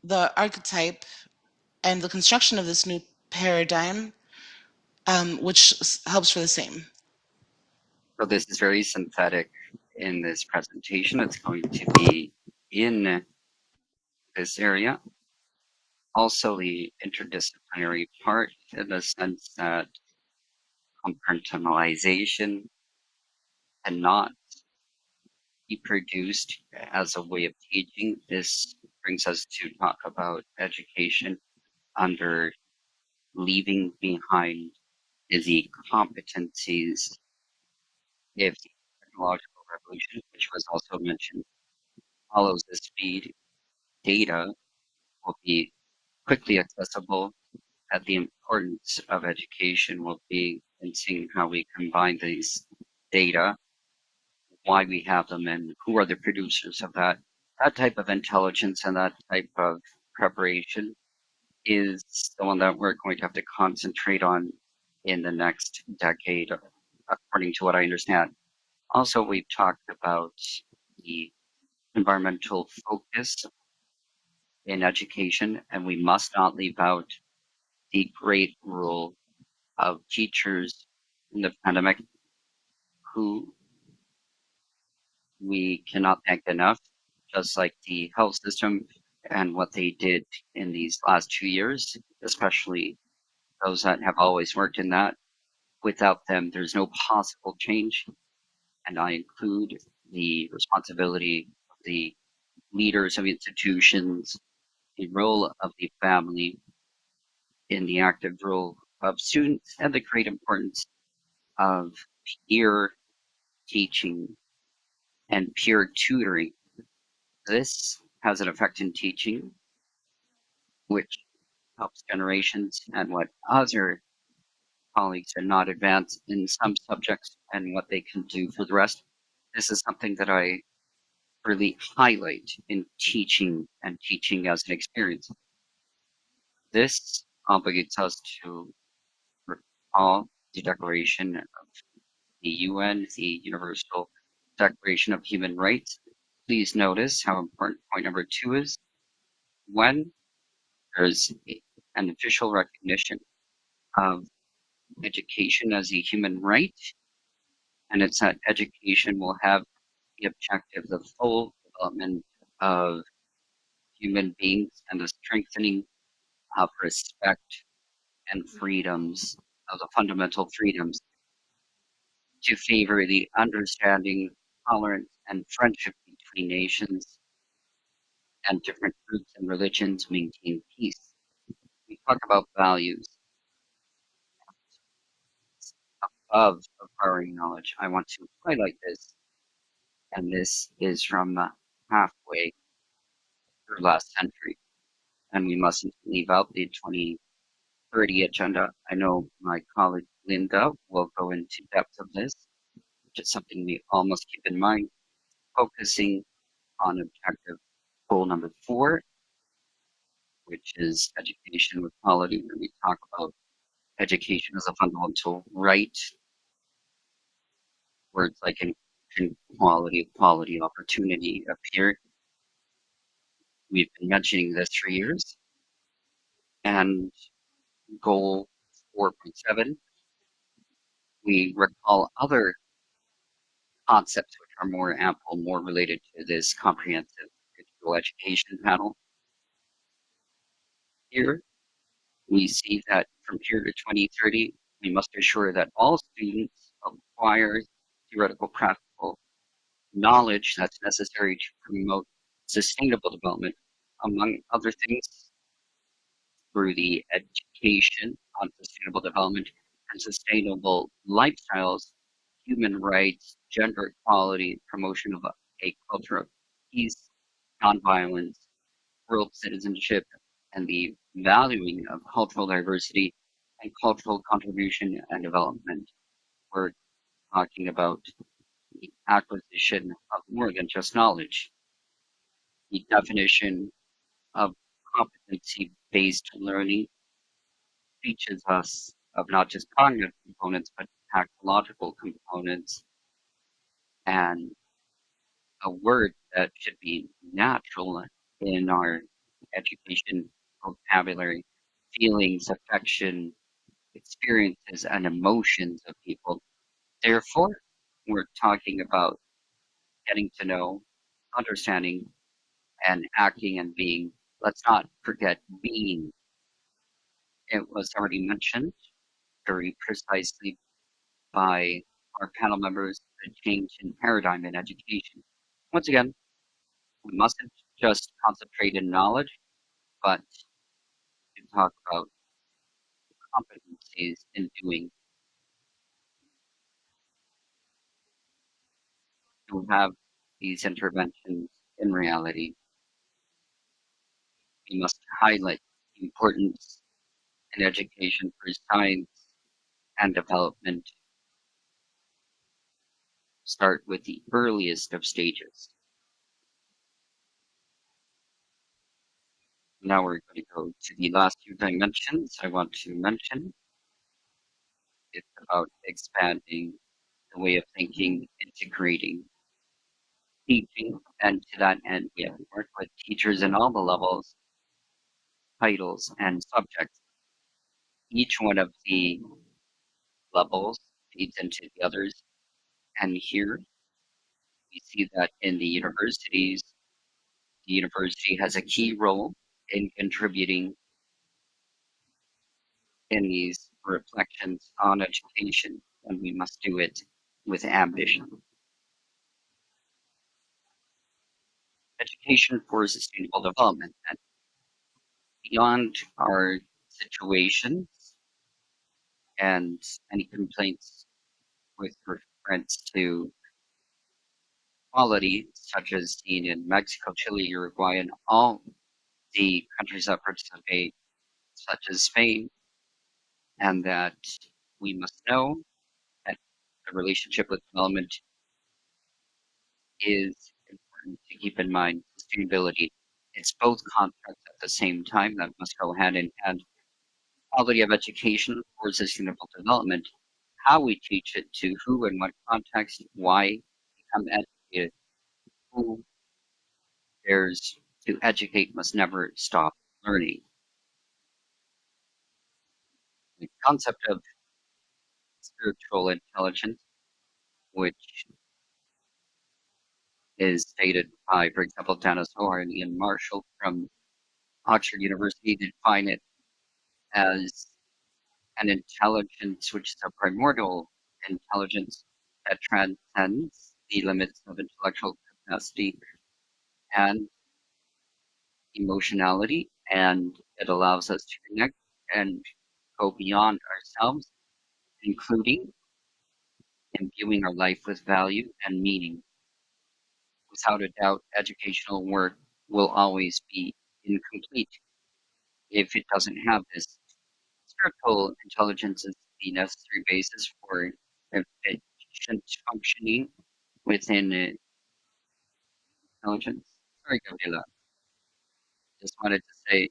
the archetype and the construction of this new paradigm, which helps for the same. So this is very synthetic in this presentation. It's going to be in this area. Also the interdisciplinary part in the sense that compartmentalization cannot be produced as a way of teaching. This brings us to talk about education under leaving behind the competencies if the technological revolution, which was also mentioned, follows the speed, data will be quickly accessible, that the importance of education will be in seeing how we combine these data, why we have them, and who are the producers of that. That type of intelligence and that type of preparation is the one that we're going to have to concentrate on in the next decade, according to what I understand. Also, we've talked about the environmental focus in education, and we must not leave out the great role of teachers in the pandemic who we cannot thank enough, just like the health system and what they did in these last 2 years, especially those that have always worked in that. Without them, there's no possible change. And I include the responsibility of the leaders of institutions, the role of the family in the active role of students, and the great importance of peer teaching and peer tutoring. This has an effect in teaching, which helps generations and what other colleagues are not advanced in some subjects and what they can do for the rest. This is something that I really highlight in teaching and teaching as an experience. This obligates us to recall the Declaration of the UN, the Universal Declaration of Human Rights. Please notice how important point number 2 is. When there's and official recognition of education as a human right, and it's that education will have the objective of full development of human beings and the strengthening of respect and freedoms, of the fundamental freedoms, to favor the understanding, tolerance, and friendship between nations and different groups and religions, maintain peace. We talk about values of acquiring knowledge. I want to highlight this, and this is from halfway through last century, and we mustn't leave out the 2030 agenda. I know my colleague Linda will go into depth of this, which is something we all must keep in mind, focusing on objective goal number 4, which is education with quality, where we talk about education as a fundamental right, words like inclusion, quality, opportunity appear. We've been mentioning this for years. And goal 4.7, we recall other concepts which are more ample, more related to this comprehensive digital education panel. Here, we see that from here to 2030, we must assure that all students acquire theoretical practical knowledge that's necessary to promote sustainable development, among other things, through the education on sustainable development and sustainable lifestyles, human rights, gender equality, promotion of a culture of peace, nonviolence, world citizenship, and the valuing of cultural diversity and cultural contribution and development. We're talking about the acquisition of more than just knowledge, the definition of competency-based learning teaches us of not just cognitive components, but technological components, and a word that should be natural in our education vocabulary, feelings, affection, experiences, and emotions of people. Therefore, we're talking about getting to know, understanding, and acting and being. Let's not forget being. It was already mentioned very precisely by our panel members, the change in paradigm in education. Once again, we mustn't just concentrate in knowledge, but to talk about competencies in doing. To have these interventions in reality, we must highlight the importance in education for science and development. Start with the earliest of stages. Now we're going to go to the last few dimensions I want to mention. It's about expanding the way of thinking, integrating teaching, and to that end, we have worked with teachers in all the levels, titles, and subjects. Each one of the levels feeds into the others, and here we see that in the university has a key role in contributing in these reflections on education, and we must do it with ambition. Education for sustainable development, and beyond our situations and any complaints with reference to quality, such as seen in Mexico, Chile, Uruguay, and all the countries that participate, such as Spain, and that we must know that the relationship with development is important to keep in mind. Sustainability, it's both concepts at the same time that must go hand in hand. Quality of education for sustainable development, how we teach it, to who and what context, why become educated, who cares to educate must never stop learning. The concept of spiritual intelligence, which is stated by, for example, Dennis Hoare and Ian Marshall from Oxford University, they define it as an intelligence which is a primordial intelligence that transcends the limits of intellectual capacity and emotionality, and it allows us to connect and go beyond ourselves, including imbuing our life with value and meaning. Without a doubt, educational work will always be incomplete if it doesn't have this. Spiritual intelligence is the necessary basis for efficient functioning within intelligence. Sorry, Gabriela. Just wanted to say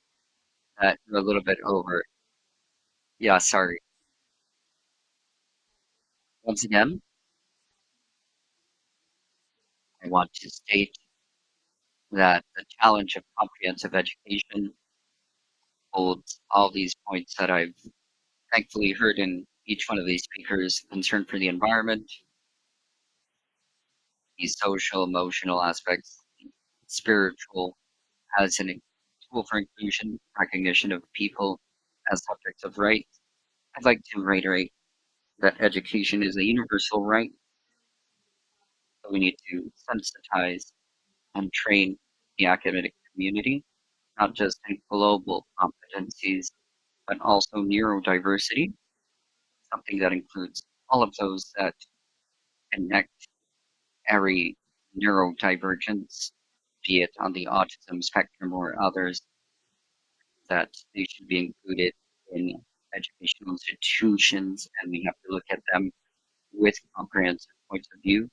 that you're a little bit over. Yeah, sorry. Once again, I want to state that the challenge of comprehensive education holds all these points that I've thankfully heard in each one of these speakers: concern for the environment, the social, emotional aspects, the spiritual as a tool for inclusion, recognition of people as subjects of rights. I'd like to reiterate that education is a universal right, so we need to sensitize and train the academic community, not just in global competencies, but also neurodiversity, something that includes all of those that connect every neurodivergence, be it on the autism spectrum or others, that they should be included in educational institutions, and we have to look at them with comprehensive points of view.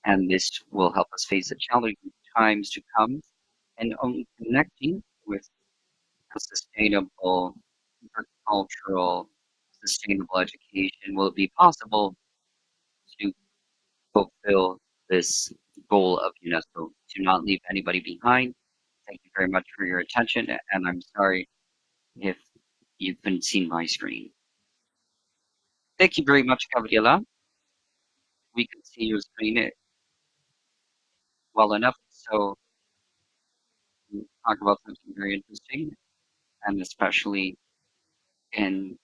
And this will help us face the challenging times to come, and only connecting with a sustainable, cultural, sustainable education will it be possible to fulfill this goal of UNESCO to not leave anybody behind. Thank you very much for your attention, and I'm sorry if you've been seeing my screen. Thank you very much, Gabriela. We can see your screen well enough, so we talk about something very interesting, and especially in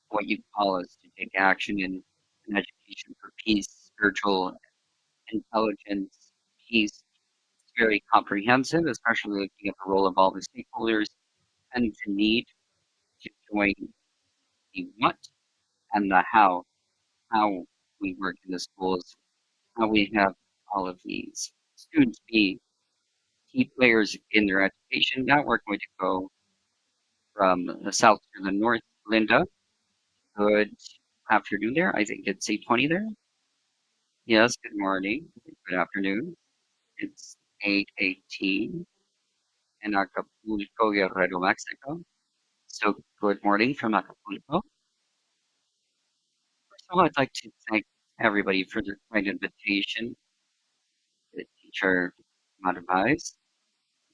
what you call us to take action in education for peace, spiritual intelligence, peace. It's very comprehensive, especially looking at the role of all the stakeholders and the need to join the what and the how we work in the schools, how we have all of these students be key players in their education. Now we're going to go from the south to the north. Linda, good afternoon there. I think it's 8:20 there. Yes, good morning. Good afternoon. It's 8:18 in Acapulco, Guerrero, Mexico. So good morning from Acapulco. First of all, I'd like to thank everybody for their kind invitation. The teacher Marvais,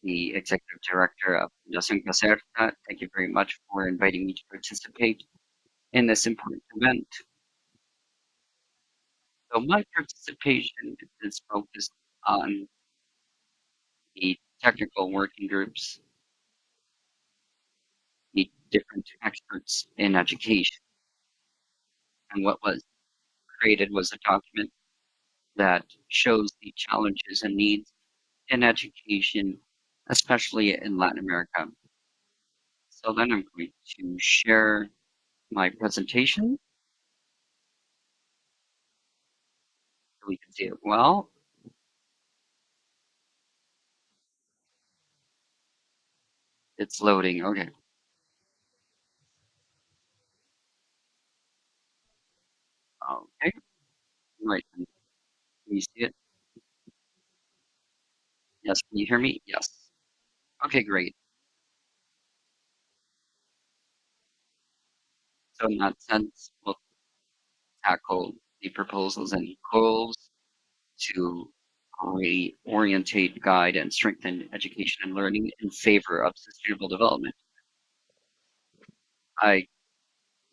the executive director of Fundación Caserta. Thank you very much for inviting me to participate in this important event. So my participation is focused on the technical working groups, the different experts in education. And what was created was a document that shows the challenges and needs in education, especially in Latin America. So then I'm going to share my presentation so we can see it well. It's loading. Okay. Okay. Right. Can you see it? Yes. Can you hear me? Yes. Okay, great. So in that sense, we'll tackle the proposals and goals to reorientate, guide, and strengthen education and learning in favor of sustainable development. I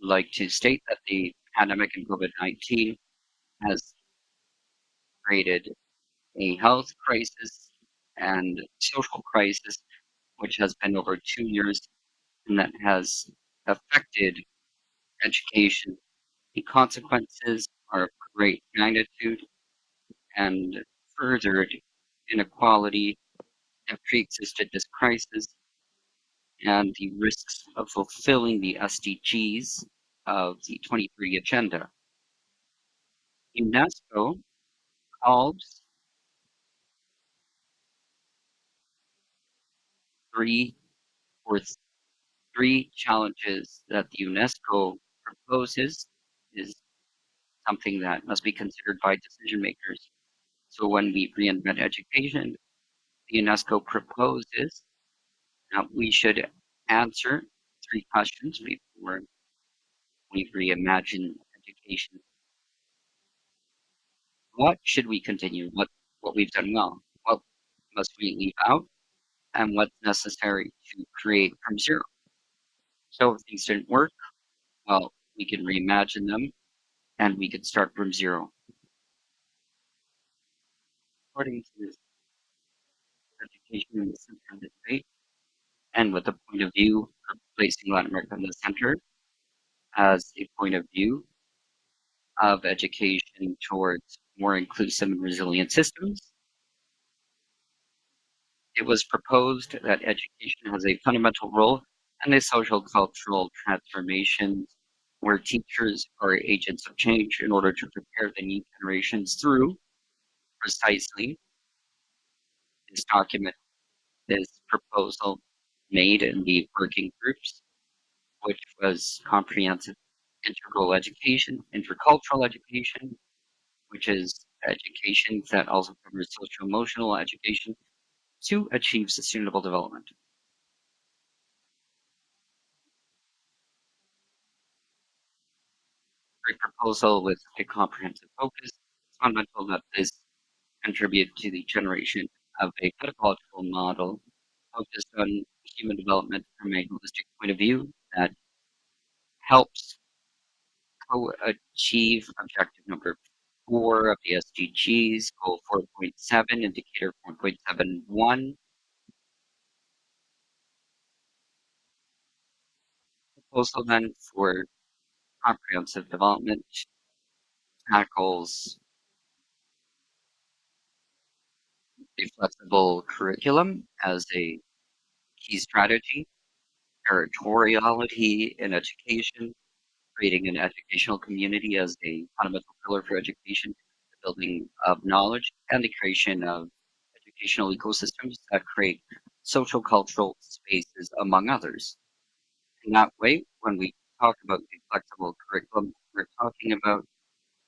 like to state that the pandemic in COVID-19 has created a health crisis and social crisis, which has been over 2 years, and that has affected education. The consequences are of great magnitude and furthered inequality that pre-existed this crisis and the risks of fulfilling the SDGs of the 23 agenda. UNESCO calls three or three challenges that the UNESCO proposes is something that must be considered by decision makers. So when we reinvent education, the UNESCO proposes that we should answer three questions before we reimagine education. What should we continue? What we've done well? What must we leave out? And what's necessary to create from zero? So if things didn't work, well, we can reimagine them and we could start from zero. According to this education in the center of the debate, and with the point of view of placing Latin America in the center as a point of view of education towards more inclusive and resilient systems, it was proposed that education has a fundamental role in the social cultural transformations where teachers are agents of change in order to prepare the new generations through precisely this document, this proposal made in the working groups, which was comprehensive integral education, intercultural education, which is education that also covers social emotional education to achieve sustainable development. Great proposal with a comprehensive focus. It's fundamental that this contribute to the generation of a pedagogical model focused on human development from a holistic point of view that helps co-achieve objective number 4 of the SDGs, goal 4.7, indicator 4.71. Proposal then for comprehensive development tackles a flexible curriculum as a key strategy, territoriality in education, creating an educational community as a fundamental pillar for education, the building of knowledge, and the creation of educational ecosystems that create social cultural spaces, among others. In that way, when we talk about the flexible curriculum, we're talking about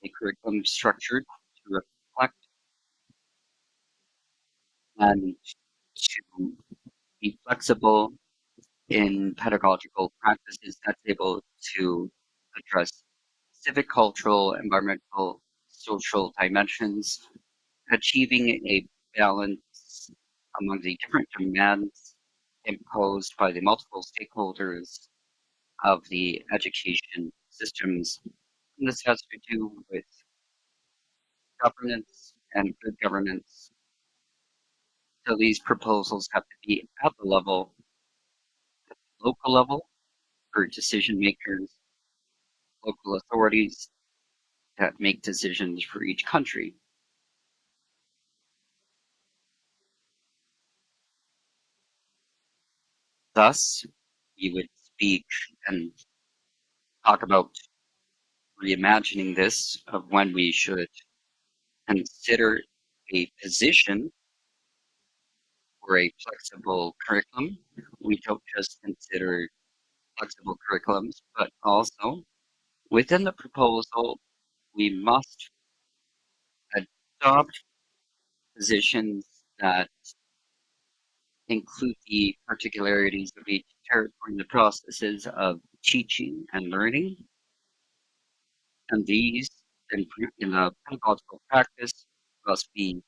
a curriculum structured to reflect and to be flexible in pedagogical practices that's able to address civic, cultural, environmental, social dimensions, achieving a balance among the different demands imposed by the multiple stakeholders of the education systems. And this has to do with governance and good governance. So these proposals have to be at the level, local level, for decision makers, local authorities that make decisions for each country. Thus, we would speak and talk about reimagining this of when we should consider a position for a flexible curriculum. We don't just consider flexible curriculums, but also within the proposal, we must adopt positions that include the particularities of each territory in the processes of teaching and learning. And these, in the pedagogical practice, must be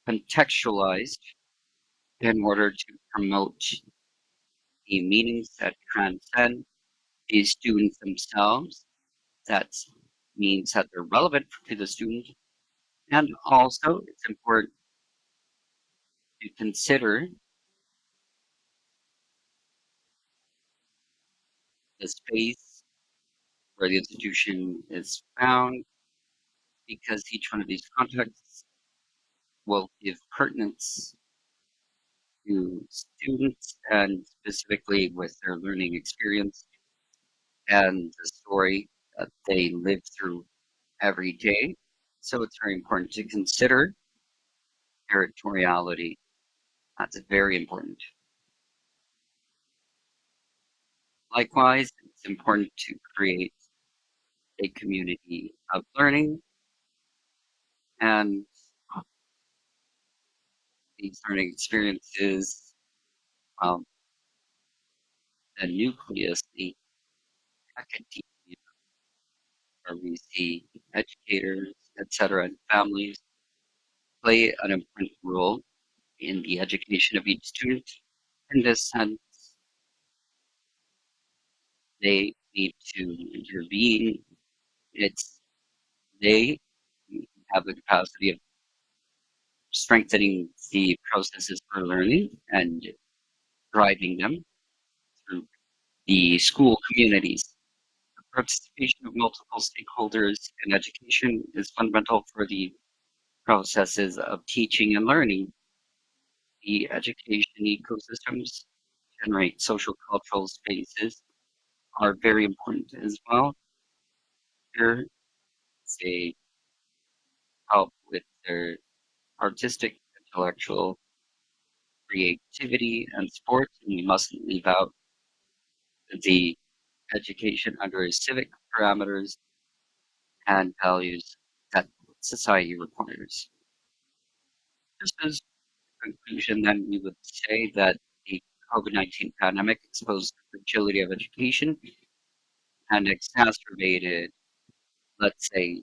contextualized in order to promote the meanings that transcend the students themselves. That means that they're relevant to the student. And also, it's important to consider the space where the institution is found, because each one of these contexts will give pertinence to students and specifically with their learning experience and the story that they live through every day. So it's very important to consider territoriality. That's very important. Likewise, it's important to create a community of learning, and these learning experiences, um, the nucleus, the academia, where we see educators, etc., and families play an important role in the education of each student. In this sense, they need to intervene. It's they have the capacity of strengthening the processes for learning and driving them through the school communities. The participation of multiple stakeholders in education is fundamental for the processes of teaching and learning. The education ecosystems generate social cultural spaces are very important as well. Here, they help with their artistic, intellectual creativity and sports, and we mustn't leave out the education under civic parameters and values that society requires. Just as a conclusion, then we would say that the COVID-19 pandemic exposed the fragility of education and exacerbated, let's say,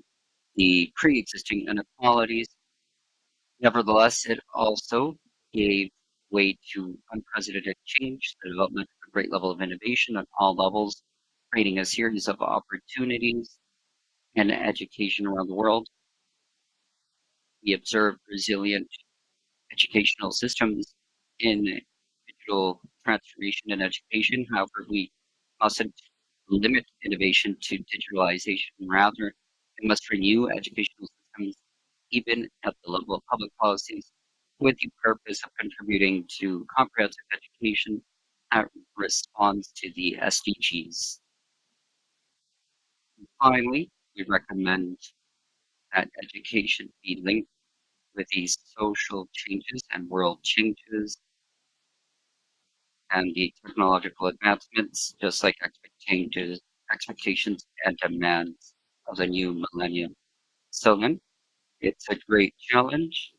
the pre-existing inequalities. Nevertheless, it also gave way to unprecedented change, the development of a great level of innovation at all levels, creating a series of opportunities in education around the world. We observed resilient educational systems in digital transformation and education. However, we mustn't limit innovation to digitalization. Rather, we must renew educational systems even at the level of public policies with the purpose of contributing to comprehensive education that responds to the SDGs. Finally, we recommend that education be linked with these social changes and world changes and the technological advancements, just like expectations and demands of the new millennium. So then, it's a great challenge,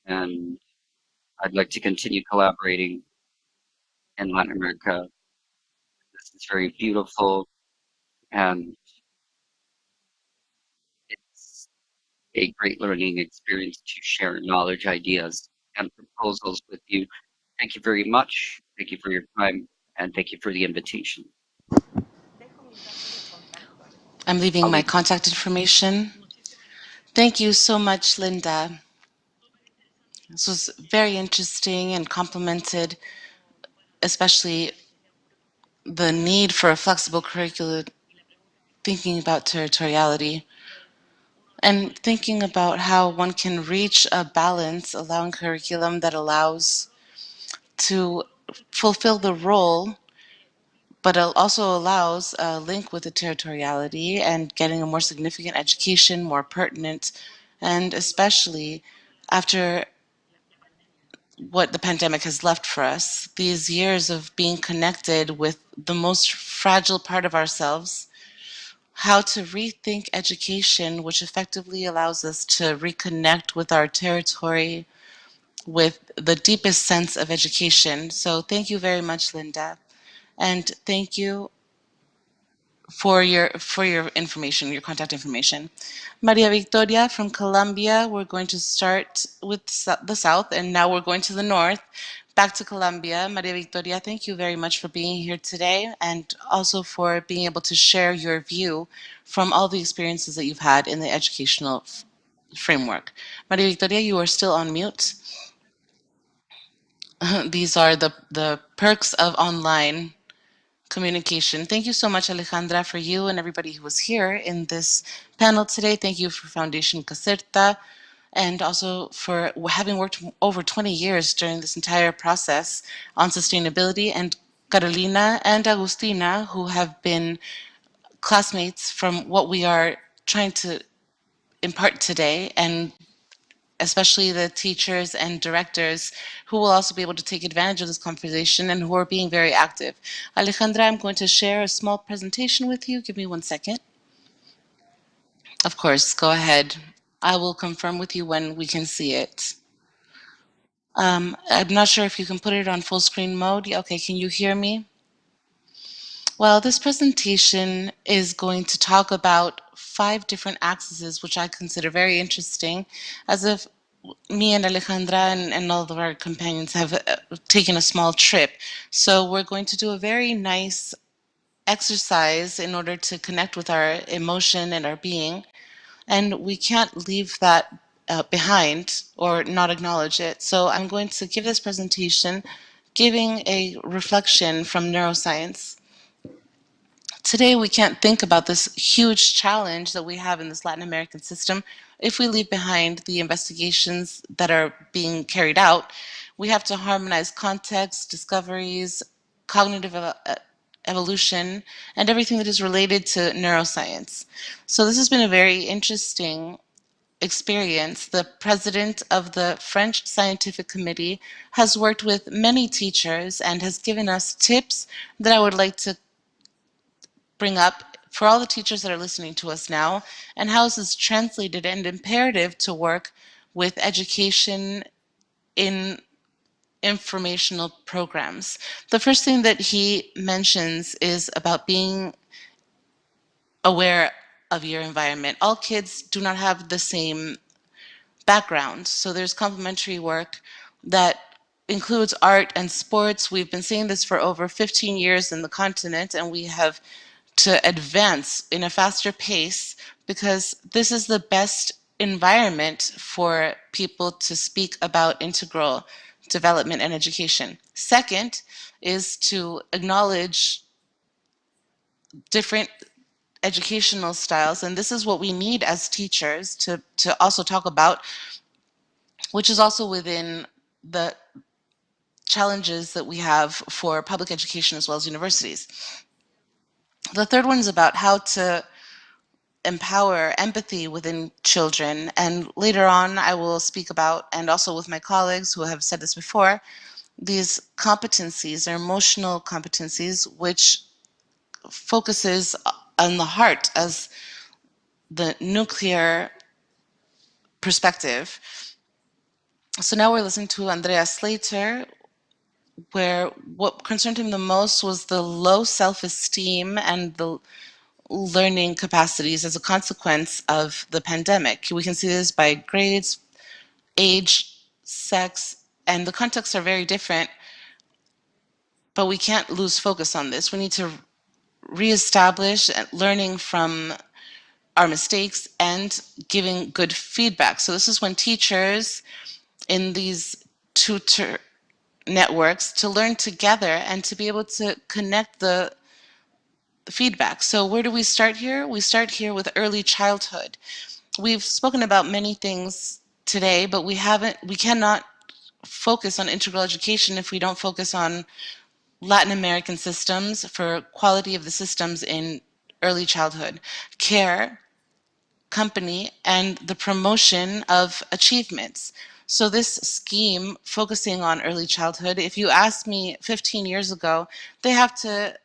and I'd like to continue collaborating in Latin America. This is very beautiful, and it's a great learning experience to share knowledge, ideas, and proposals with you. Thank you very much. Thank you for your time, and thank you for the invitation. I'm leaving I'll my leave. contact information. Thank you so much, Linda. This was very interesting and complemented, especially the need for a flexible curriculum, thinking about territoriality and thinking about how one can reach a balance, allowing curriculum that allows to fulfill the role, but it also allows a link with the territoriality and getting a more significant education, more pertinent, and especially after what the pandemic has left for us, these years of being connected with the most fragile part of ourselves, how to rethink education, which effectively allows us to reconnect with our territory, with the deepest sense of education. So thank you very much, Linda. And thank you for your information, your contact information. Maria Victoria from Colombia, we're going to start with the south and now we're going to the north. back to Colombia. Maria Victoria, thank you very much for being here today and also for being able to share your view from all the experiences that you've had in the educational framework. Maria Victoria, you are still on mute. These are the perks of online communication. Thank you so much, Alejandra, for you and everybody who was here in this panel today. Thank you for Foundation Caserta and also for having worked over 20 years during this entire process on sustainability, and Carolina and Agustina, who have been classmates from what we are trying to impart today, and especially the teachers and directors who will also be able to take advantage of this conversation and who are being very active. Alejandra, I'm going to share a small presentation with you. Give me 1 second. Of course, go ahead. I will confirm with you when we can see it. I'm not sure if you can put it on full screen mode. Yeah, okay, can you hear me? Well, this presentation is going to talk about 5 different axes, which I consider very interesting, as if me and Alejandra and all of our companions have taken a small trip. So we're going to do a very nice exercise in order to connect with our emotion and our being. And we can't leave that behind or not acknowledge it. So I'm going to give this presentation giving a reflection from neuroscience. Today, we can't think about this huge challenge that we have in this Latin American system if we leave behind the investigations that are being carried out. We have to harmonize context, discoveries, cognitive evolution, and everything that is related to neuroscience. So this has been a very interesting experience. The president of the French Scientific Committee has worked with many teachers and has given us tips that I would like to bring up for all the teachers that are listening to us now, and how this is translated and imperative to work with education in informational programs. The first thing that he mentions is about being aware of your environment. All kids do not have the same background, so there's complementary work that includes art and sports. We've been seeing this for over 15 years in the continent, and we have to advance in a faster pace because this is the best environment for people to speak about integral development and education. Second is to acknowledge different educational styles, and this is what we need as teachers to also talk about, which is also within the challenges that we have for public education as well as universities. The third one is about how to empower empathy within children. And later on, I will speak about, and also with my colleagues who have said this before, these competencies or emotional competencies, which focuses on the heart as the nuclear perspective. So now we're listening to Andrea Slater, where what concerned him the most was the low self-esteem and the learning capacities as a consequence of the pandemic. We can see this by grades, age, sex, and the contexts are very different, but we can't lose focus on this. We need to reestablish learning from our mistakes and giving good feedback. So this is when teachers in these tutor networks to learn together and to be able to connect the feedback. So where do we start here? We start here with early childhood. We've spoken about many things today, but we cannot focus on integral education if we don't focus on Latin American systems for quality of the systems in early childhood, care, company, and the promotion of achievements. So this scheme focusing on early childhood, if you asked me 15 years ago, they have to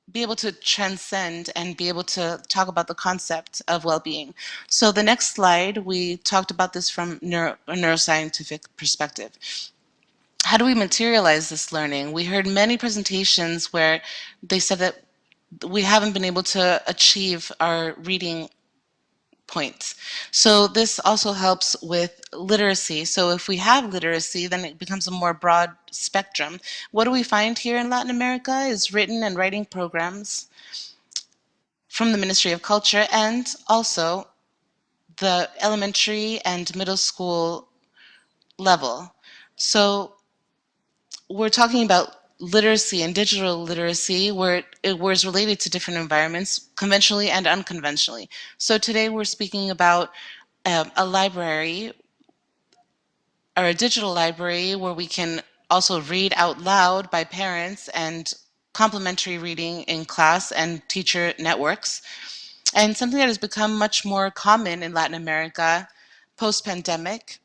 be able to transcend and be able to talk about the concept of well-being. So the next slide, we talked about this from a neuroscientific perspective. How do we materialize this learning? We heard many presentations where they said that we haven't been able to achieve our reading point. So this also helps with literacy. So if we have literacy, then it becomes a more broad spectrum. What do we find here in Latin America is written and writing programs from the Ministry of Culture and also the elementary and middle school level. So we're talking about literacy and digital literacy where it was related to different environments, conventionally and unconventionally. So today we're speaking about a library or a digital library where we can also read out loud by parents and complementary reading in class and teacher networks. And something that has become much more common in Latin America post pandemic.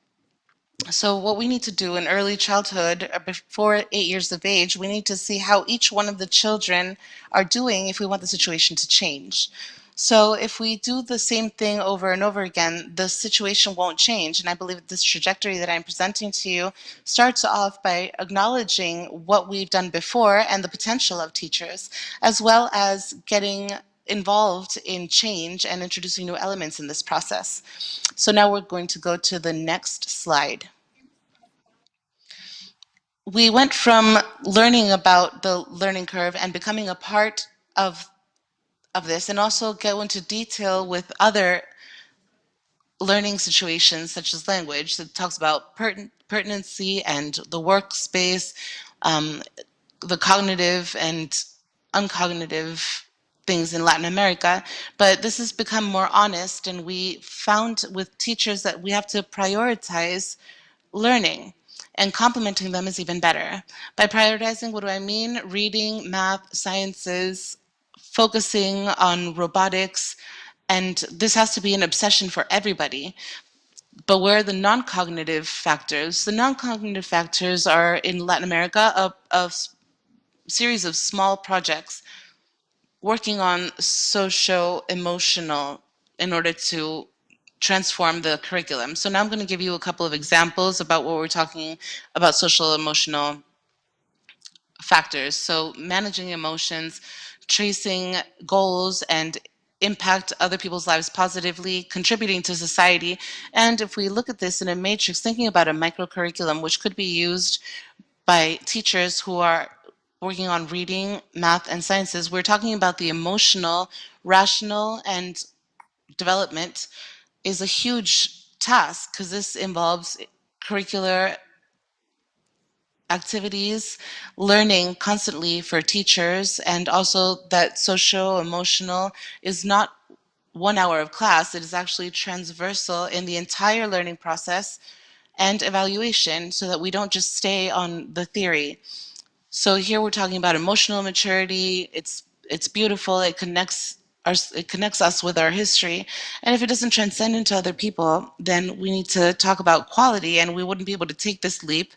So, what we need to do in early childhood, before 8 years of age, we need to see how each one of the children are doing if we want the situation to change. So, if we do the same thing over and over again, the situation won't change. And I believe that this trajectory that I'm presenting to you starts off by acknowledging what we've done before and the potential of teachers, as well as getting involved in change and introducing new elements in this process. So now we're going to go to the next slide. We went from learning about the learning curve and becoming a part of of this and also go into detail with other learning situations such as language that talks about pertinency and the workspace, um, the cognitive and uncognitive things in Latin America. But this has become more honest, and we found with teachers that we have to prioritize learning, and complementing them is even better. By prioritizing, what do I mean? Reading, math, sciences, focusing on robotics, and this has to be an obsession for everybody. But where are the non cognitive factors? The non cognitive factors are in Latin America a series of small projects working on socio emotional in order to transform the curriculum. So now I'm going to give you a couple of examples about what we're talking about social emotional factors. So managing emotions, tracing goals and impact other people's lives positively, contributing to society. And if we look at this in a matrix, thinking about a microcurriculum, which could be used by teachers who are working on reading, math, and sciences, we're talking about the emotional, rational, and development is a huge task because this involves curricular activities, learning constantly for teachers, and also that social emotional is not 1 hour of class, it is actually transversal in the entire learning process and evaluation so that we don't just stay on the theory. So here we're talking about emotional maturity. It's beautiful. It connects us with our history. And if it doesn't transcend into other people, then we need to talk about quality, and we wouldn't be able to take this leap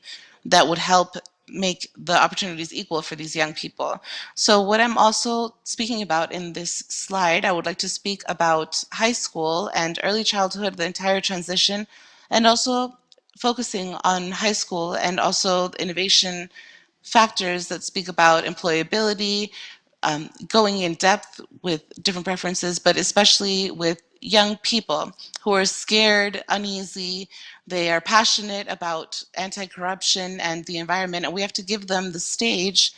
that would help make the opportunities equal for these young people. So what I'm also speaking about in this slide, I would like to speak about high school and early childhood, the entire transition, and also focusing on high school and also innovation factors that speak about employability, going in depth with different preferences, but especially with young people who are scared, uneasy, they are passionate about anti-corruption and the environment, and we have to give them the stage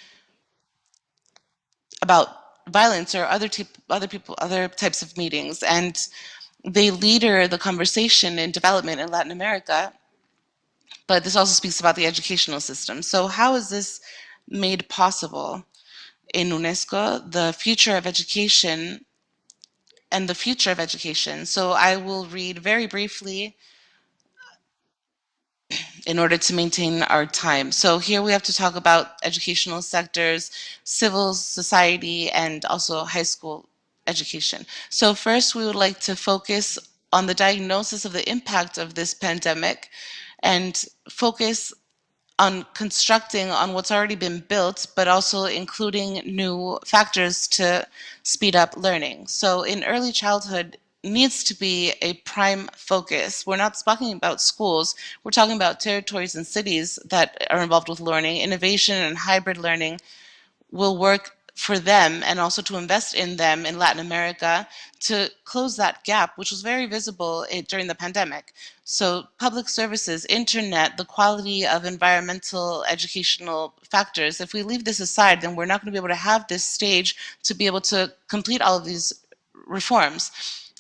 about violence or other types of meetings, and they leader the conversation in development in Latin America. But this also speaks about the educational system. So how is this made possible? In UNESCO, the future of education and the future of education. So I will read very briefly in order to maintain our time. So here we have to talk about educational sectors, civil society, and also high school education. So first, we would like to focus on the diagnosis of the impact of this pandemic and focus on constructing on what's already been built, but also including new factors to speed up learning. So in early childhood needs to be a prime focus. We're not talking about schools, we're talking about territories and cities that are involved with learning. Innovation and hybrid learning will work for them and also to invest in them in Latin America to close that gap, which was very visible during the pandemic. So, public services, internet, the quality of environmental educational factors, if we leave this aside, then we're not going to be able to have this stage to be able to complete all of these reforms.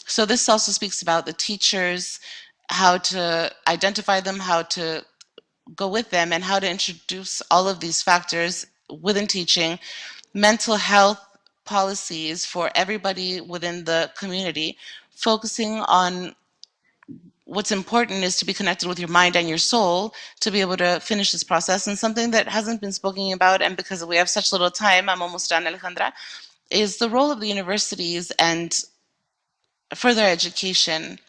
So, this also speaks about the teachers, how to identify them, how to go with them, and how to introduce all of these factors within teaching, mental health policies for everybody within the community, focusing on what's important is to be connected with your mind and your soul to be able to finish this process. And something that hasn't been spoken about, and because we have such little time, I'm almost done, Alejandra, is the role of the universities and further education.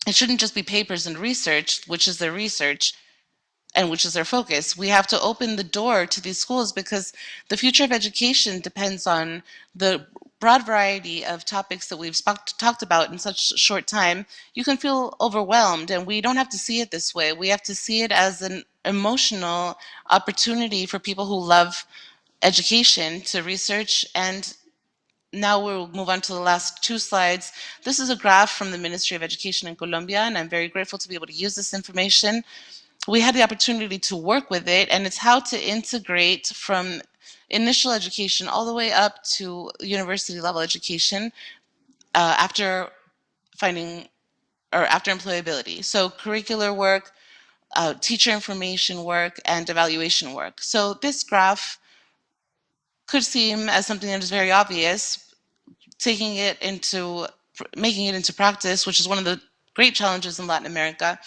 It shouldn't just be papers and research, which is their research and which is their focus. We have to open the door to these schools because the future of education depends on the broad variety of topics that we've talked about in such short time. You can feel overwhelmed, and we don't have to see it this way. We have to see it as an emotional opportunity for people who love education to research. And now we'll move on to the last two slides. This is a graph from the Ministry of Education in Colombia, and I'm very grateful to be able to use this information. We had the opportunity to work with it, and it's how to integrate from initial education all the way up to university level education after finding or after employability. So curricular work, teacher information work, and evaluation work. So this graph could seem as something that is very obvious, taking it into making it into practice, which is one of the great challenges in Latin America,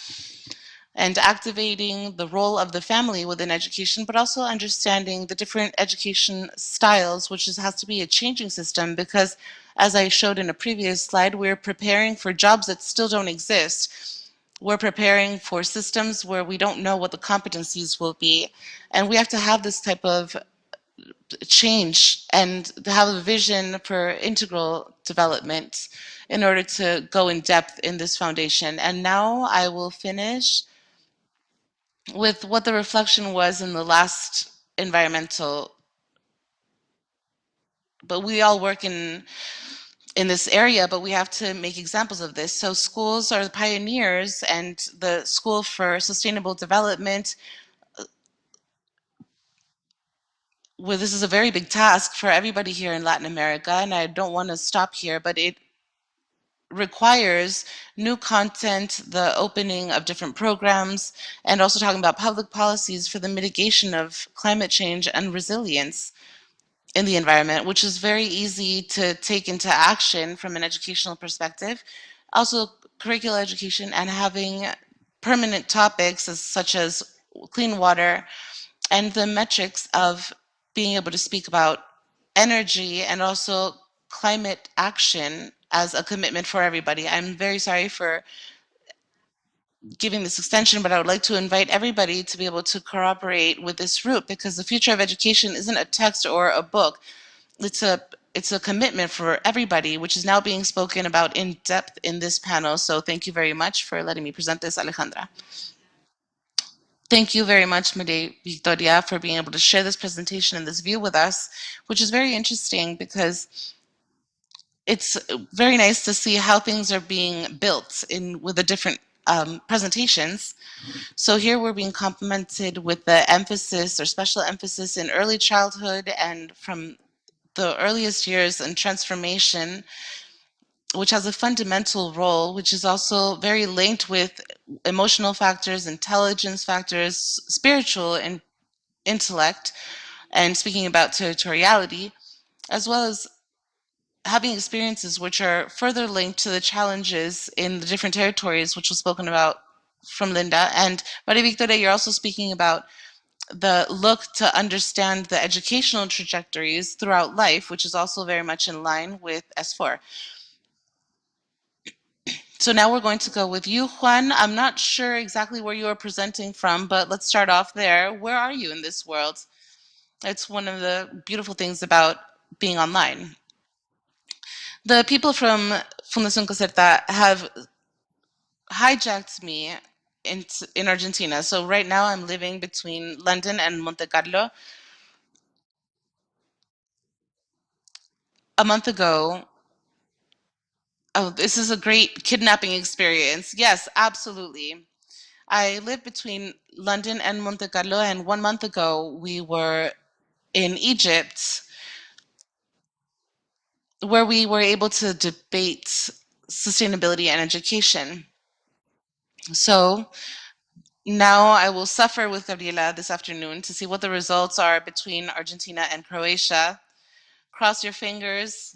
and activating the role of the family within education, but also understanding the different education styles, which has to be a changing system because, as I showed in a previous slide, we're preparing for jobs that still don't exist. We're preparing for systems where we don't know what the competencies will be. And we have to have this type of change and to have a vision for integral development in order to go in depth in this foundation. And now I will finish with what the reflection was in the last environmental, but we all work in this area, but we have to make examples of this. So schools are the pioneers, and the School for Sustainable Development, well, this is a very big task for everybody here in Latin America, and I don't want to stop here, but it requires new content, the opening of different programs, and also talking about public policies for the mitigation of climate change and resilience in the environment, which is very easy to take into action from an educational perspective. Also, curricular education and having permanent topics such as clean water and the metrics of being able to speak about energy and also climate action as a commitment for everybody. I'm very sorry for giving this extension, but I would like to invite everybody to be able to cooperate with this route because the future of education isn't a text or a book. It's a commitment for everybody, which is now being spoken about in depth in this panel. So thank you very much for letting me present this, Alejandra. Thank you very much, Maria Victoria, for being able to share this presentation and this view with us, which is very interesting because it's very nice to see how things are being built in with the different presentations. So here we're being complemented with the emphasis or special emphasis in early childhood and from the earliest years and transformation, which has a fundamental role, which is also very linked with emotional factors, intelligence factors, spiritual and intellect, and speaking about territoriality, as well as having experiences which are further linked to the challenges in the different territories, which was spoken about from Linda. And Maria Victoria, you're also speaking about the look to understand the educational trajectories throughout life, which is also very much in line with S4. So now we're going to go with you, Juan. I'm not sure exactly where you are presenting from, but let's start off there. Where are you in this world? It's one of the beautiful things about being online. The people from Fundación Caserta have hijacked me in Argentina. So right now I'm living between London and Monte Carlo. a month ago, oh, this is a great kidnapping experience. Yes, absolutely. I live between London and Monte Carlo, and 1 month ago we were in Egypt, where we were able to debate sustainability and education. So now I will suffer with Gabriela this afternoon to see what the results are between Argentina and Croatia. Cross your fingers.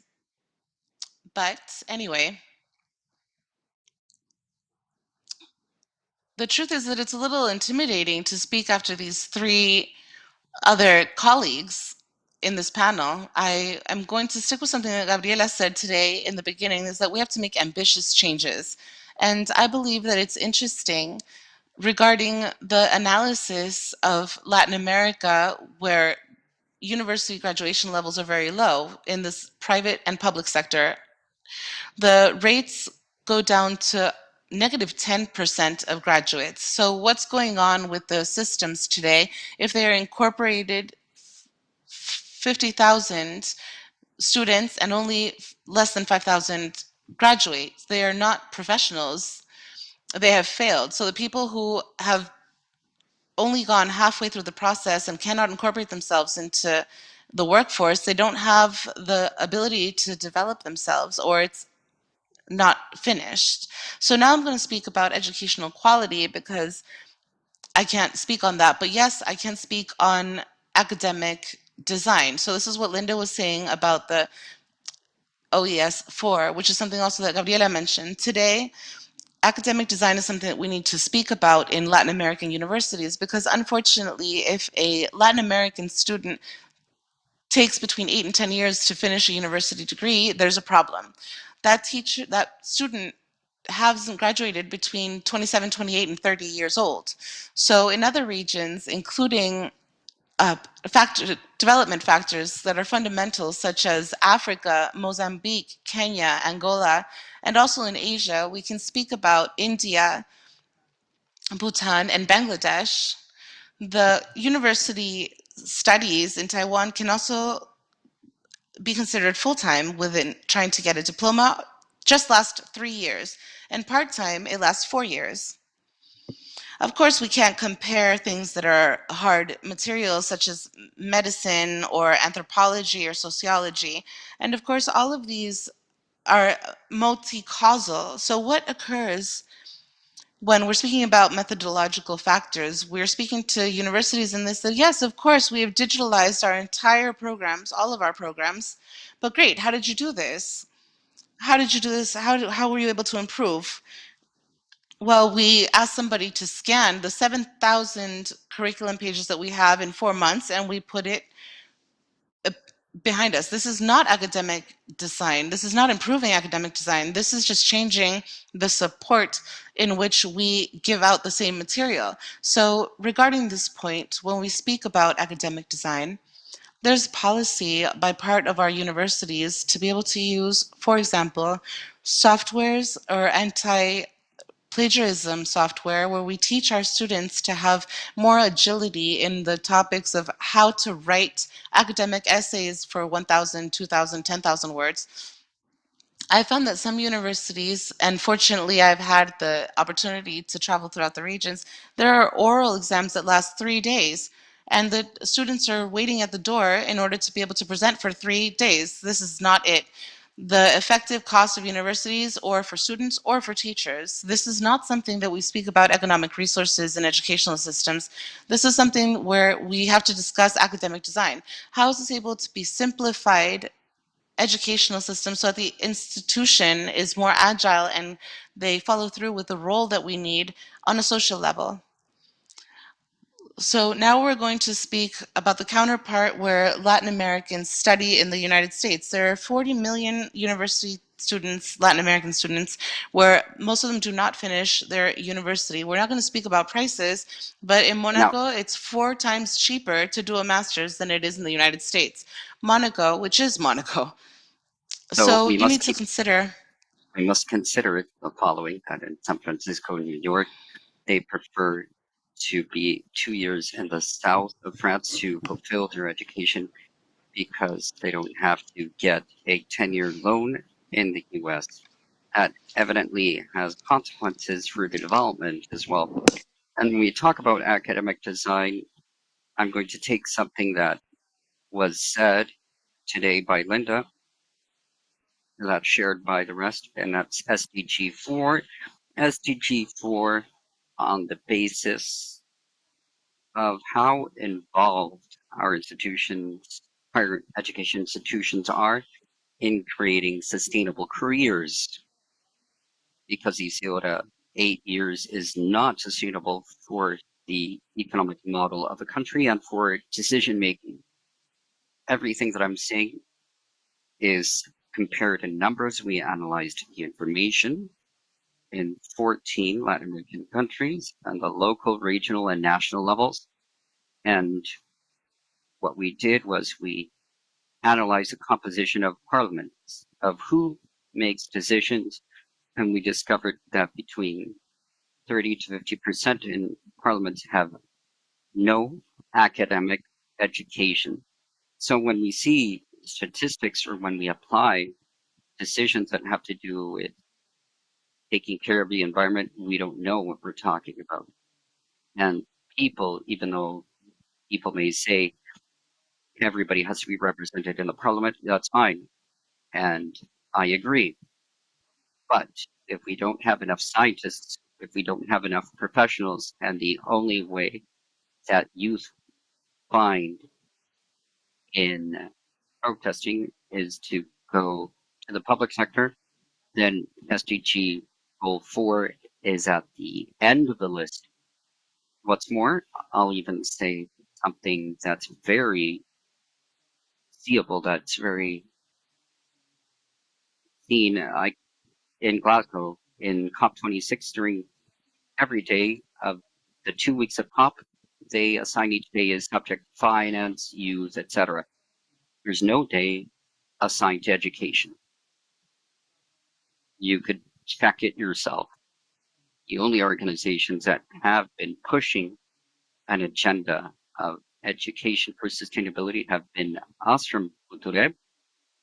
But anyway, the truth is that it's a little intimidating to speak after these three other colleagues in this panel. I am going to stick with something that Gabriela said today in the beginning, is that we have to make ambitious changes. And I believe that it's interesting regarding the analysis of Latin America, where university graduation levels are very low in this private and public sector. The rates go down to -10% of graduates. So, what's going on with the systems today? If they are incorporated 50,000 students and only less than 5,000 graduates, they are not professionals. They have failed. So, the people who have only gone halfway through the process and cannot incorporate themselves into the workforce, they don't have the ability to develop themselves, or it's not finished. So now I'm going to speak about educational quality because I can't speak on that. But yes, I can speak on academic design. So this is what Linda was saying about the OES 4, which is something also that Gabriela mentioned. Today, academic design is something that we need to speak about in Latin American universities because unfortunately, if a Latin American student takes between 8 and 10 years to finish a university degree, there's a problem. That student hasn't graduated between 27, 28, and 30 years old. So in other regions, including development factors that are fundamental, such as Africa, Mozambique, Kenya, Angola, and also in Asia, we can speak about India, Bhutan, and Bangladesh. The university studies in Taiwan can also be considered full time within trying to get a diploma, just last 3 years, and part time, it lasts 4 years. Of course, we can't compare things that are hard materials such as medicine or anthropology or sociology. And of course, all of these are multi causal. So, what occurs when we're speaking about methodological factors? We're speaking to universities and they said, yes, of course, we have digitalized our entire programs, all of our programs. But great, how did you do this? How did you do this? How were you able to improve? Well, we asked somebody to scan the 7,000 curriculum pages that we have in 4 months, and we put it uh, behind us. This is not academic design. This is not improving academic design. This is just changing the support in which we give out the same material. So, regarding this point, when we speak about academic design, there's policy by part of our universities to be able to use, for example, softwares or anti plagiarism software where we teach our students to have more agility in the topics of how to write academic essays for 1,000, 2,000, 10,000 words. I found that some universities, and fortunately, I've had the opportunity to travel throughout the regions, there are oral exams that last 3 days, and the students are waiting at the door in order to be able to present for 3 days. This is not it. The effective cost of universities, or for students, or for teachers. This is not something that we speak about economic resources in educational systems. This is something where we have to discuss academic design. How is this able to be simplified educational system so that the institution is more agile and they follow through with the role that we need on a social level? So now we're going to speak about the counterpart where Latin Americans study in the United States. There are 40 million university students, Latin American students, where most of them do not finish their university. We're not going to speak about prices, but in Now, Monaco, it's 4 times cheaper to do a master's than it is in the United States. Monaco, which is Monaco. so So you need to consider. we must consider the following: that in San Francisco, New York, they prefer to be 2 years in the south of France to fulfill their education because they don't have to get a 10-year loan in the US. That evidently has consequences for the development as well. And when we talk about academic design, I'm going to take something that was said today by Linda, that's shared by the rest, and that's SDG 4. SDG 4, on the basis of how involved our institutions, higher education institutions are in creating sustainable careers, because Isidora, 8 years is not sustainable for the economic model of a country and for decision making. Everything that I'm saying is compared in numbers. We analyzed the information in 14 Latin American countries and the local, regional, and national levels. And what we did was we analyzed the composition of parliaments, of who makes decisions, and we discovered that between 30 to 50% in parliaments have no academic education. So when we see statistics or when we apply decisions that have to do with taking care of the environment, we don't know what we're talking about. And people, even though people may say everybody has to be represented in the parliament, that's fine. And I agree. But if we don't have enough scientists, if we don't have enough professionals, and the only way that youth find in protesting is to go to the public sector, then SDG Goal 4 is at the end of the list. What's more, I'll even say something that's very seeable, that's very seen in Glasgow in COP26 during every day of the 2 weeks of COP. They assign each day as subject finance, youth, etc. There's no day assigned to education. You could check it yourself. The only organizations that have been pushing an agenda of education for sustainability have been us from Future,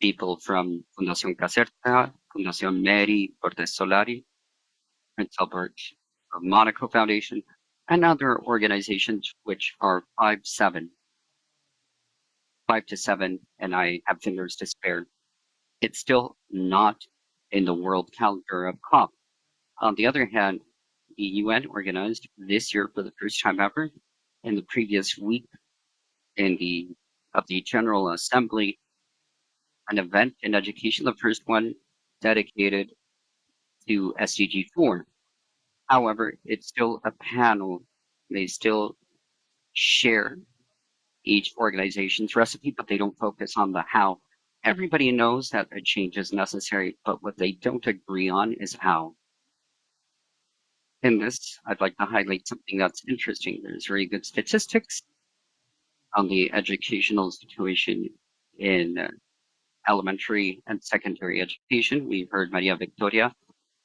people from Fundación Caserta, Fundación Mary Cortes Solari, Prince Albert of Monaco Foundation, and other organizations which are 5 to 7, and I have fingers to spare. It's still not in the world calendar of COP. On the other hand, the UN organized this year for the first time ever, in the previous week in the General Assembly, an event in education, the first one dedicated to SDG 4. However, it's still a panel. They still share each organization's recipe, but they don't focus on the how. Everybody knows that a change is necessary, but what they don't agree on is how. In this, I'd like to highlight something that's interesting. There's very good statistics on the educational situation in elementary and secondary education. We've heard Maria Victoria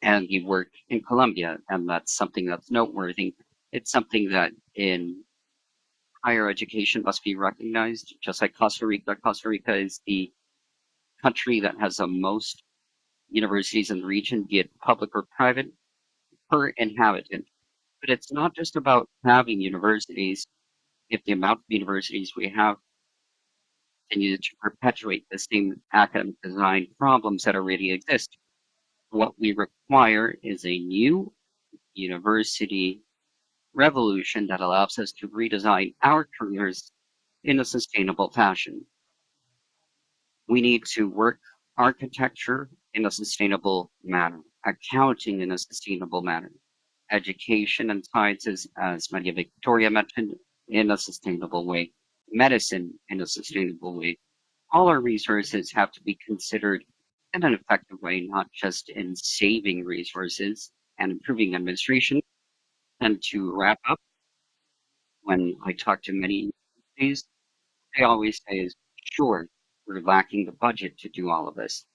and the work in Colombia, and that's something that's noteworthy. It's something that in higher education must be recognized, just like Costa Rica. Costa Rica is the country that has the most universities in the region, be it public or private, per inhabitant. But it's not just about having universities. If the amount of universities we have continue to perpetuate the same academic design problems that already exist, what we require is a new university revolution that allows us to redesign our careers in a sustainable fashion. We need to work architecture in a sustainable manner, accounting in a sustainable manner, education and sciences, as Maria Victoria mentioned, in a sustainable way, medicine in a sustainable way. All our resources have to be considered in an effective way, not just in saving resources and improving administration. And to wrap up, when I talk to many universities, they always say is, sure, we're lacking the budget to do all of this.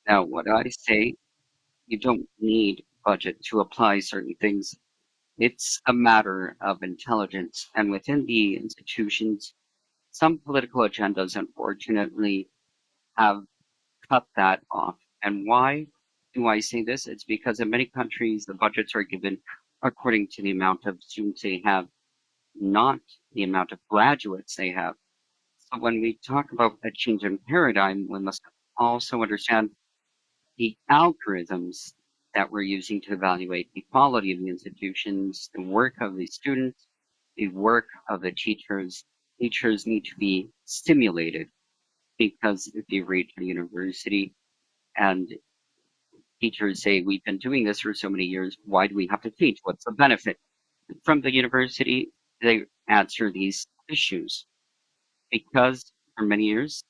Now, what I say, you don't need budget to apply certain things. It's a matter of intelligence. And within the institutions, Some political agendas, unfortunately, have cut that off. And why do I say this? It's because in many countries, the budgets are given according to the amount of students they have, not the amount of graduates they have. So when we talk about a change in paradigm, we must also understand the algorithms that we're using to evaluate the quality of the institutions, the work of the students, the work of the teachers. Teachers need to be stimulated because if you read a university and teachers say, we've been doing this for so many years, why do we have to teach? What's the benefit? From the university, they answer these issues because for many years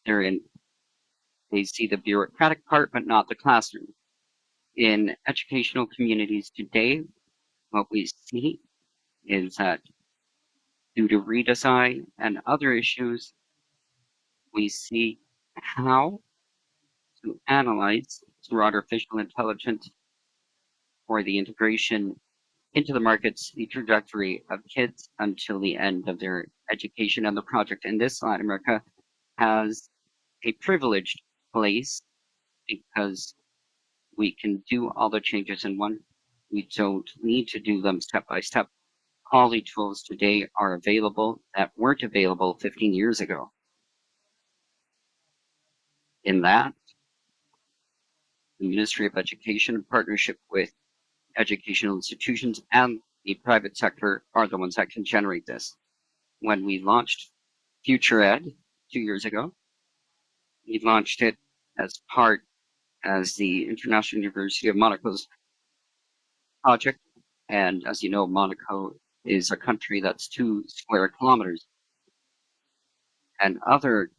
they're in, they see the bureaucratic part, but not the classroom. In educational communities today, what we see is that due to redesign and other issues, we see how to analyze through artificial intelligence for the integration into the markets the trajectory of kids until the end of their education. And the project in this Latin America has a privileged place because we can do all the changes in one. We don't need to do them step by step. All the tools today are available that weren't available 15 years ago. In that, the Ministry of Education, in partnership with educational institutions and the private sector, are the ones that can generate this. When we launched Future Ed 2 years ago, we launched it as part as the International University of Monaco's project. And as you know, Monaco is a country that's 2 square kilometers. And other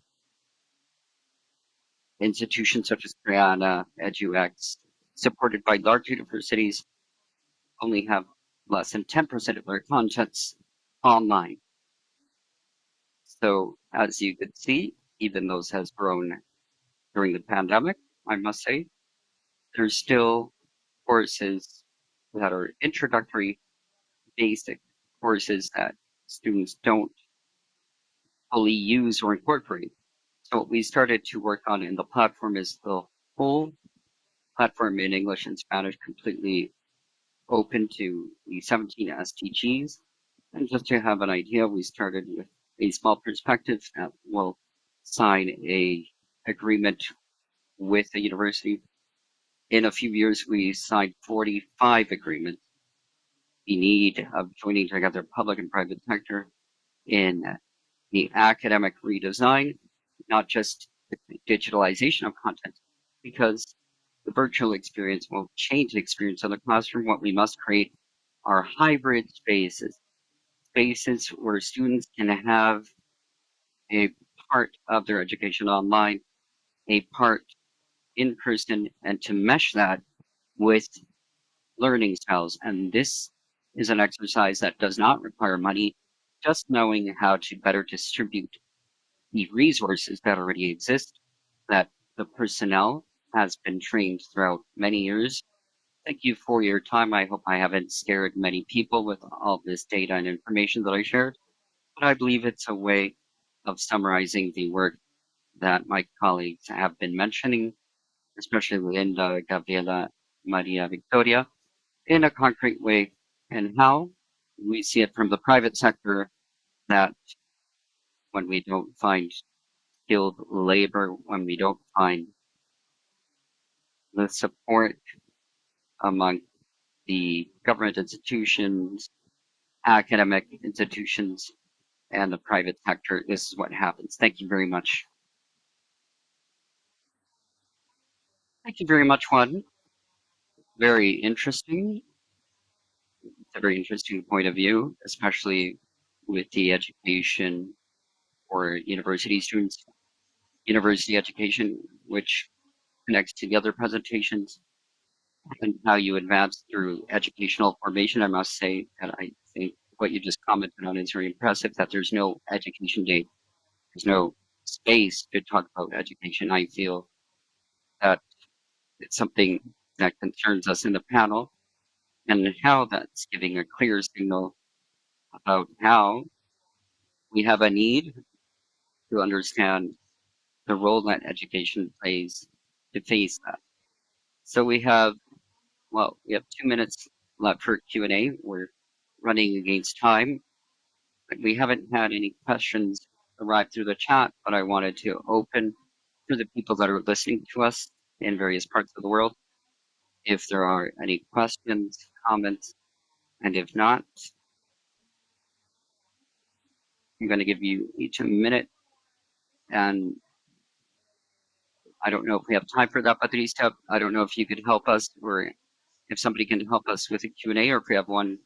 institutions such as Creana, EduX, supported by large universities, only have less than 10% of their contents online. So as you could see, even those has grown during the pandemic, I must say, there's still courses that are introductory, basic courses that students don't fully use or incorporate. So what we started to work on in the platform is the whole platform in English and Spanish completely open to the 17 SDGs. And just to have an idea, we started with a small perspective that will sign a agreement with the university. In a few years, we signed 45 agreements. The need of joining together public and private sector in the academic redesign, not just the digitalization of content, because the virtual experience will change the experience of the classroom. What we must create are hybrid spaces, spaces where students can have a part of their education online, a part in person, and to mesh that with learning styles. And this is an exercise that does not require money, just knowing how to better distribute the resources that already exist, that the personnel has been trained throughout many years. Thank you for your time. I hope I haven't scared many people with all this data and information that I shared, but I believe it's a way of summarizing the work that my colleagues have been mentioning, especially Linda, Gabriela, Maria Victoria, in a concrete way, and how we see it from the private sector that when we don't find skilled labor, when we don't find the support among the government institutions, academic institutions, and the private sector, this is what happens. Thank you very much. Thank you very much, Juan. Very interesting. It's a very interesting point of view, especially with the education for university students, university education, which connects to the other presentations and how you advance through educational formation. I must say that I think what you just commented on is very impressive, that there's no education day. There's no space to talk about education. I feel that it's something that concerns us in the panel and how that's giving a clear signal about how we have a need to understand the role that education plays to face that. So we have 2 minutes left for Q&A. We're running against time. We haven't had any questions arrive through the chat, but I wanted to open to the people that are listening to us in various parts of the world. If there are any questions, comments, and if not, I'm going to give you each a minute. And I don't know if we have time for that, Patricia. I don't know if you could help us or if somebody can help us with a Q&A or if we have 1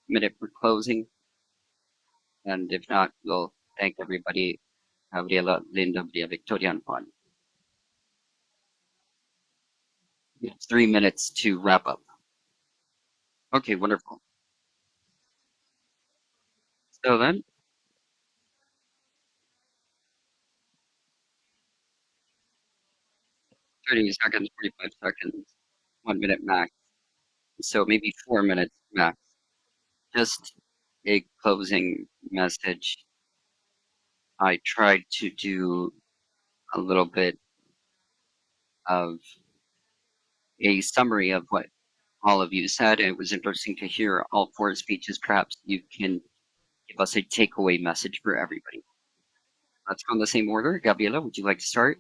minute for closing. And if not, we'll thank everybody. Gabriela, Linda, Maria Victoria, and Juan. It's 3 minutes to wrap up. Okay, wonderful. So then, 30 seconds, 45 seconds, 1 minute max. So maybe 4 minutes max. Just a closing message. I tried to do a little bit of a summary of what all of you said. It was interesting to hear all four speeches. Perhaps you can give us a takeaway message for everybody. Let's go in the same order. Gabriela, would you like to start?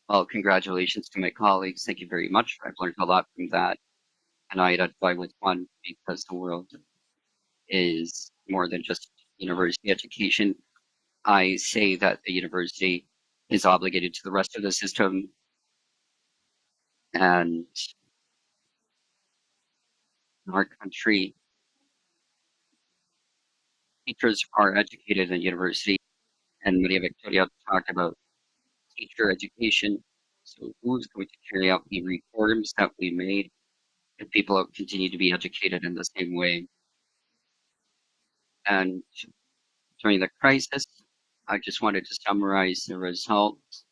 Well, congratulations to my colleagues. Thank you very much. I've learned a lot from that. And I identify with one because the world is more than just university education. I say that the university is obligated to the rest of the system, and in our country, teachers are educated in university. And Maria Victoria talked about teacher education. So who's going to carry out the reforms that we made if people continue to be educated in the same way? And during the crisis, I just wanted to summarize the results,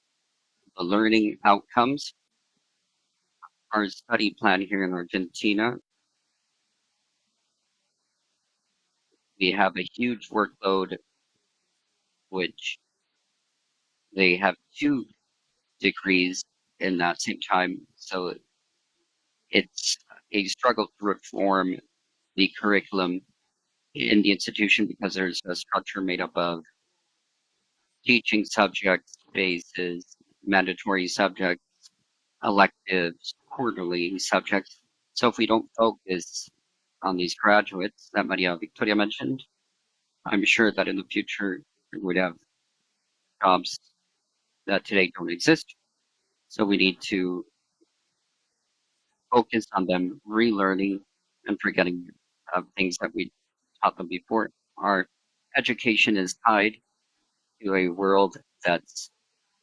the learning outcomes. Our study plan here in Argentina, we have a huge workload, which they have 2 degrees in that same time. So it's a struggle to reform the curriculum in the institution because there's a structure made up of teaching subjects, bases, mandatory subjects, electives, quarterly subjects. So if we don't focus on these graduates that Maria Victoria mentioned, I'm sure that in the future we would have jobs that today don't exist. So we need to focus on them relearning and forgetting things that we taught them before. Our education is tied to a world that's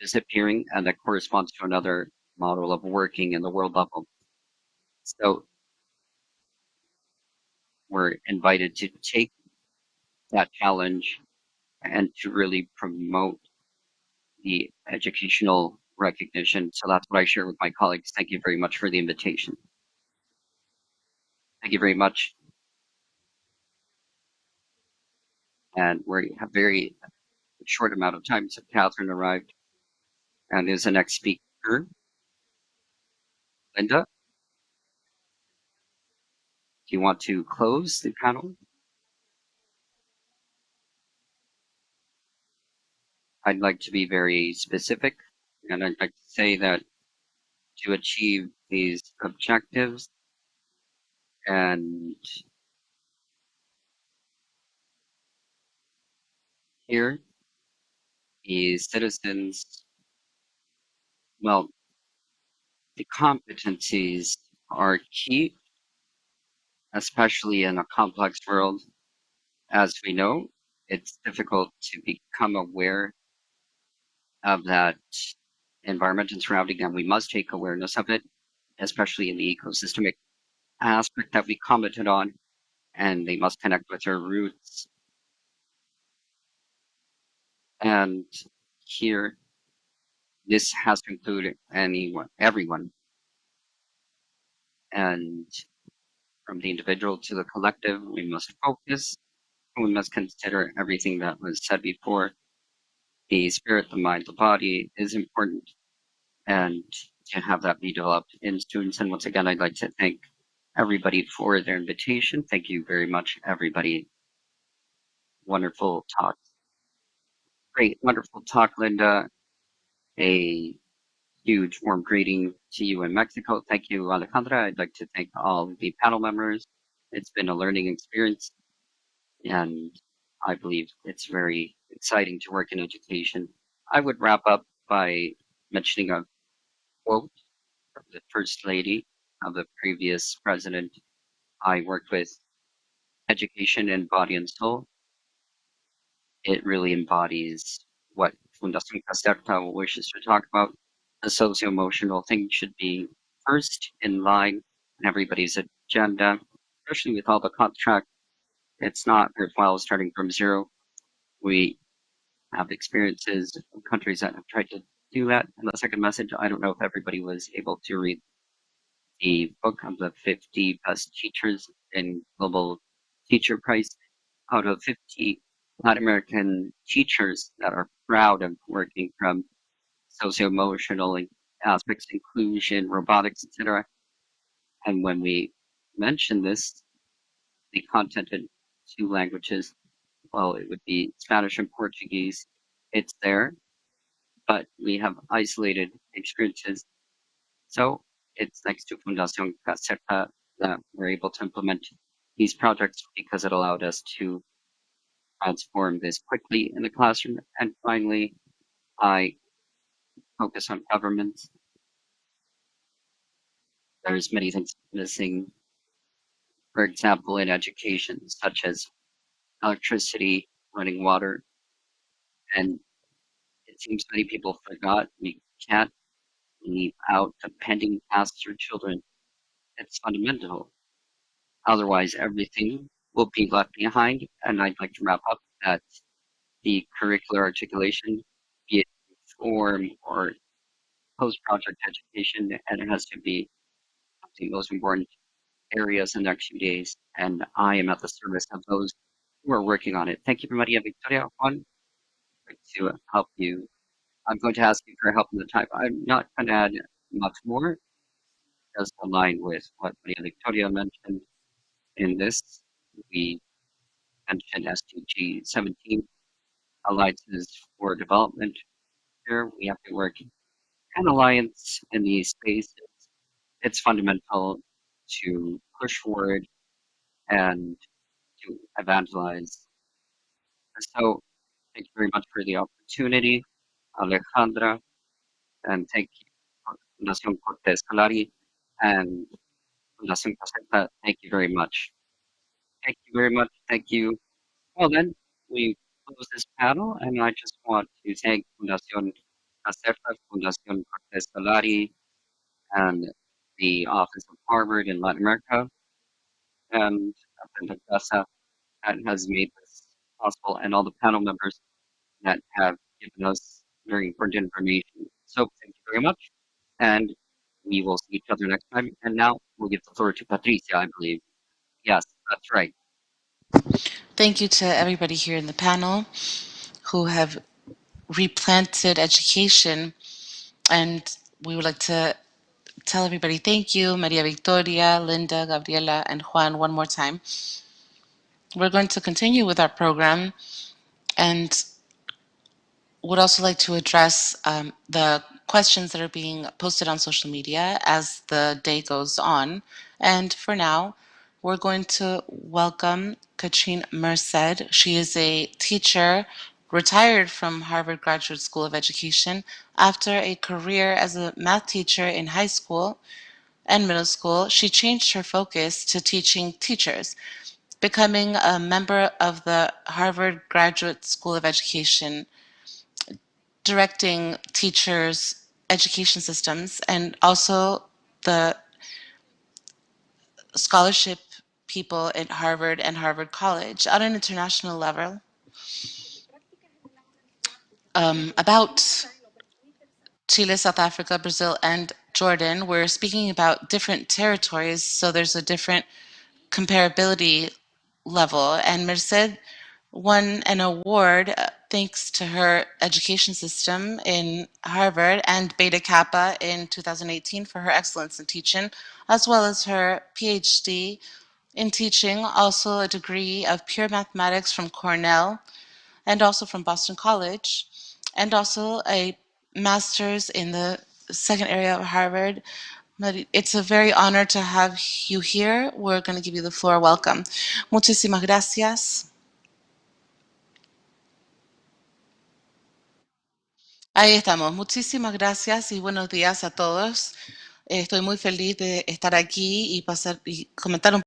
disappearing and that corresponds to another model of working in the world level. So we're invited to take that challenge and to really promote the educational recognition. So that's what I share with my colleagues. Thank you very much for the invitation. Thank you very much. And we have very short amount of time. So Catherine arrived and is the next speaker. Linda, do you want to close the panel? I'd like to be very specific, and I'd like to say that to achieve these objectives and here, the citizens, well, the competencies are key, especially in a complex world. As we know, it's difficult to become aware of that environment and surrounding, and we must take awareness of it, especially in the ecosystemic aspect that we commented on, and they must connect with their roots. And here, this has to include anyone, everyone, and from the individual to the collective, we must focus. we must consider everything that was said before. The spirit, the mind, the body is important, and to have that be developed in students. And once again, I'd like to thank everybody for their invitation. Thank you very much, everybody. Wonderful talk. Great, wonderful talk, Linda. A huge warm greeting to you in Mexico. Thank you, Alejandra. I'd like to thank all the panel members. It's been a learning experience, and I believe it's very exciting to work in education. I would wrap up by mentioning a quote from the First Lady of the previous president. I worked with education in body and soul. It really embodies what Fundación Caserta wishes to talk about. The socio-emotional thing should be first in line in everybody's agenda, especially with all the contract. It's not worthwhile starting from zero. We have experiences of countries that have tried to do that. And the second message, I don't know if everybody was able to read the book of the 50 best teachers in Global Teacher Prize. Out of 50 Latin American teachers that are proud of working from socio-emotional aspects, inclusion, robotics, etc. And when we mention this, the content in two languages, well, it would be Spanish and Portuguese. It's there, but we have isolated experiences. So it's thanks to Fundación Caserta that we're able to implement these projects because it allowed us to transform this quickly in the classroom. And finally, I focus on governments. There's many things missing, for example, in education, such as electricity, running water, and it seems many people forgot we can't leave out the pending tasks for children. It's fundamental. Otherwise, everything will be left behind. And I'd like to wrap up that the curricular articulation, be it form or post-project education, and it has to be the most important areas in the next few days. And I am at the service of those who are working on it. Thank you, Maria Victoria. Juan, to help you. I'm going to ask you for help in the time. I'm not going to add much more, just align with what Maria Victoria mentioned in this. We mentioned SDG 17, alliances for development. Here we have to work in alliance in these spaces. It's fundamental to push forward and to evangelize. So thank you very much for the opportunity, Alejandra, and thank you, Fundación Cortés Salari and Fundación Caseta. Thank you very much. Thank you very much. Thank you. Well, then we close this panel, and I just want to thank Fundación Caserta, Fundación Cortés Salari, and the Office of Harvard in Latin America, and Casa that has made this possible, and all the panel members that have given us very important information. So thank you very much, and we will see each other next time. And now we'll give the floor to Patricia, I believe. Yes, that's right. Thank you to everybody here in the panel who have replanted education. And we would like to tell everybody thank you, Maria Victoria, Linda, Gabriela, and Juan, one more time. We're going to continue with our program and would also like to address the questions that are being posted on social media as the day goes on. And for now, we're going to welcome Katrine Merced. She is a teacher retired from Harvard Graduate School of Education after a career as a math teacher in high school and middle school. She changed her focus to teaching teachers, becoming a member of the Harvard Graduate School of Education, directing teachers' education systems, and also the scholarship people at Harvard and Harvard College. On an international level, about Chile, South Africa, Brazil, and Jordan, we're speaking about different territories, so there's a different comparability level. And Merced won an award thanks to her education system in Harvard and Beta Kappa in 2018 for her excellence in teaching, as well as her PhD in teaching, also a degree of pure mathematics from Cornell and also from Boston College, and also a master's in the second area of Harvard. It's a very honor to have you here. We're going to give you the floor. Welcome. Muchísimas gracias. Ahí estamos. Muchísimas gracias y buenos días a todos. Estoy muy feliz de estar aquí y pasar y comentar un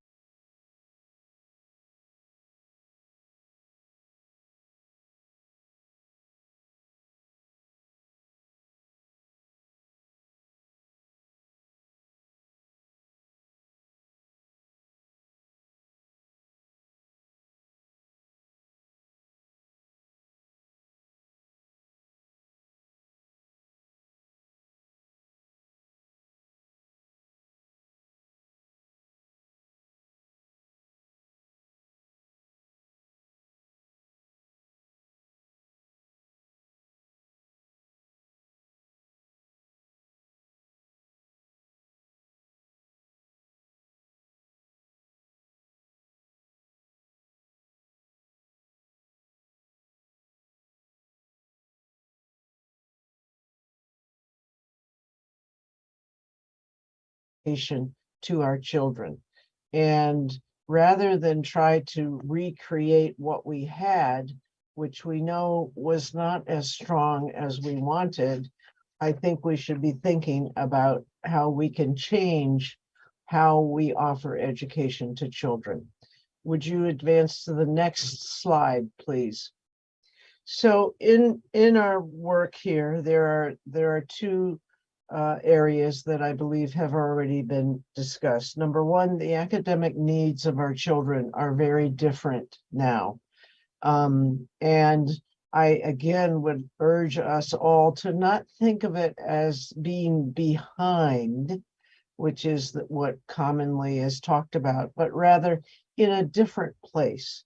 to our children. And rather than try to recreate what we had, which we know was not as strong as we wanted, I think we should be thinking about how we can change how we offer education to children. Would you advance to the next slide, please? So in our work here, there are two areas that I believe have already been discussed. Number one, the academic needs of our children are very different now. And I again would urge us all to not think of it as being behind, which is what commonly is talked about, but rather in a different place.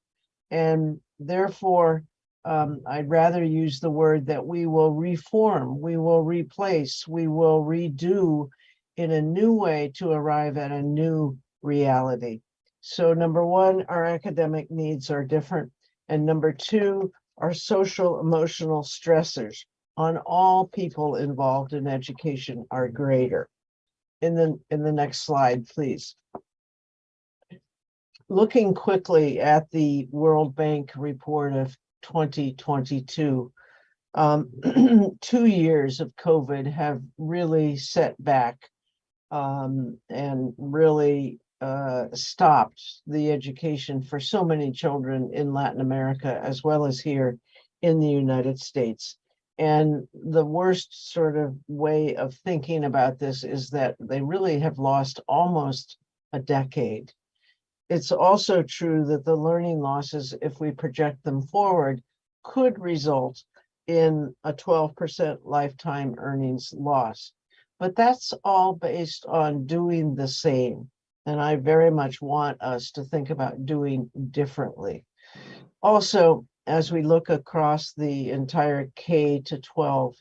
And therefore, I'd rather use the word that we will reform, we will replace, we will redo in a new way to arrive at a new reality. So number one, our academic needs are different. And number two, our social emotional stressors on all people involved in education are greater. In the next slide, please. Looking quickly at the World Bank report of 2022, 2 years of COVID have really set back and really stopped the education for so many children in Latin America, as well as here in the United States. And the worst sort of way of thinking about this is that they really have lost almost a decade. It's also true that the learning losses, if we project them forward, could result in a 12% lifetime earnings loss. But that's all based on doing the same. And I very much want us to think about doing differently. Also, as we look across the entire K to 12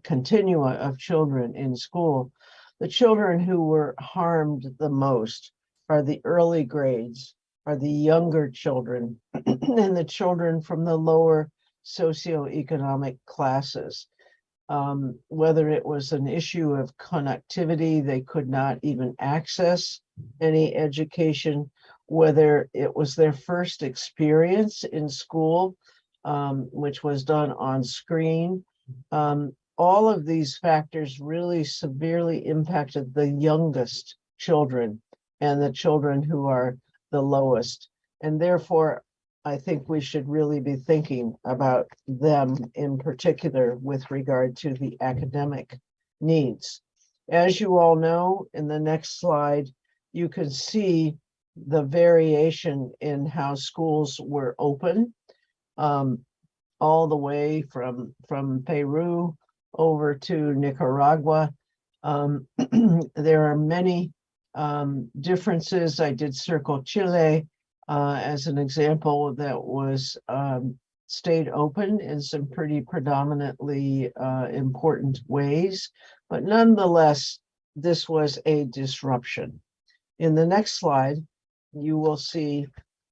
continua of children in school, the children who were harmed the most are the early grades, are the younger children, and the children from the lower socioeconomic classes. Whether it was an issue of connectivity, they could not even access any education, whether it was their first experience in school, which was done on screen. All of these factors really severely impacted the youngest children and the children who are the lowest. And therefore, I think we should really be thinking about them in particular with regard to the academic needs. As you all know, in the next slide, you can see the variation in how schools were open, all the way from Peru over to Nicaragua. There are many differences. I did circle Chile. as an example, that was stayed open in some pretty predominantly important ways, but nonetheless, this was a disruption. In the next slide, you will see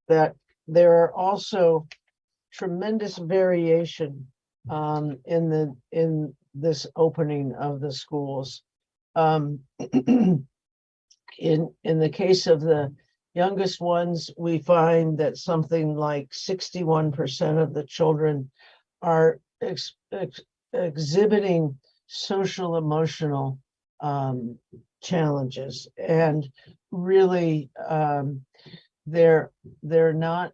that there are also tremendous variation in this opening of the schools. In the case of the youngest ones, we find that something like 61% of the children are exhibiting social emotional challenges, and really they're not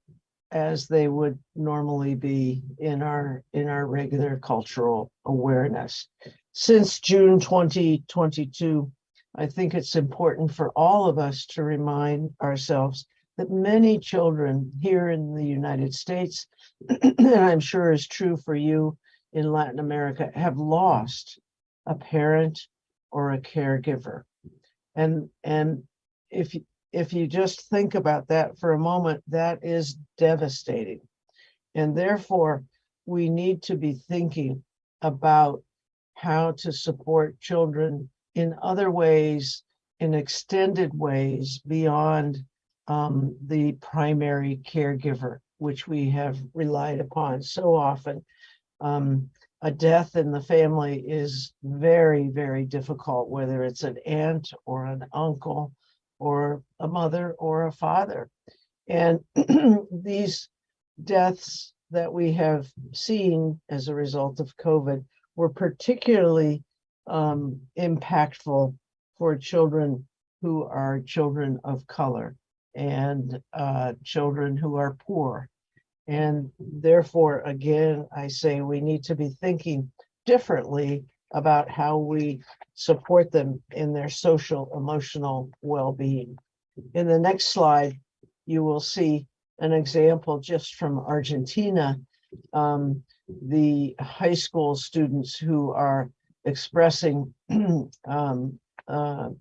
as they would normally be in our regular cultural awareness. Since June 2022, I think it's important for all of us to remind ourselves that many children here in the United States, and I'm sure is true for you in Latin America, have lost a parent or a caregiver. And if you just think about that for a moment, that is devastating. And therefore, we need to be thinking about how to support children in other ways, in extended ways beyond the primary caregiver, which we have relied upon so often. A death in the family is very, very difficult, whether it's an aunt or an uncle or a mother or a father. And these deaths that we have seen as a result of COVID were particularly impactful for children who are children of color and children who are poor. And therefore, again, I say we need to be thinking differently about how we support them in their social emotional well-being. In the next slide, you will see an example just from Argentina, the high school students who are expressing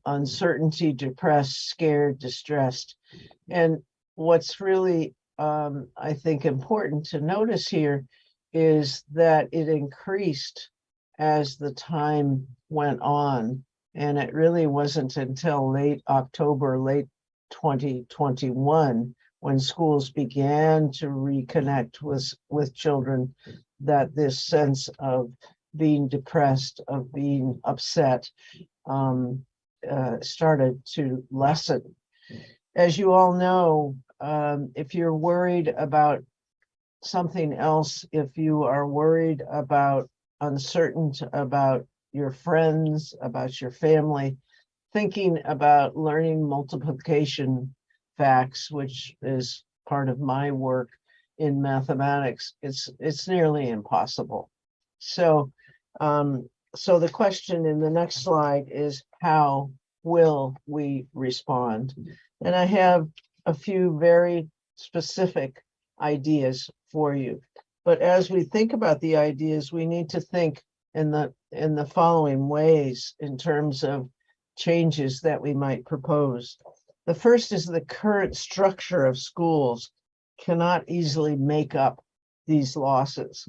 uncertainty, depressed, scared, distressed. And what's really, I think, important to notice here is that it increased as the time went on. And it really wasn't until late October, late 2021, when schools began to reconnect with children, that this sense of being depressed, of being upset, started to lessen. As you all know, if you're worried about something else, if you are worried about, uncertain about your friends, about your family, thinking about learning multiplication facts, which is part of my work in mathematics, it's nearly impossible. So, so the question in the next slide is, how will we respond? And I have a few very specific ideas for you. But as we think about the ideas, we need to think in the following ways in terms of changes that we might propose. The first is the current structure of schools cannot easily make up these losses.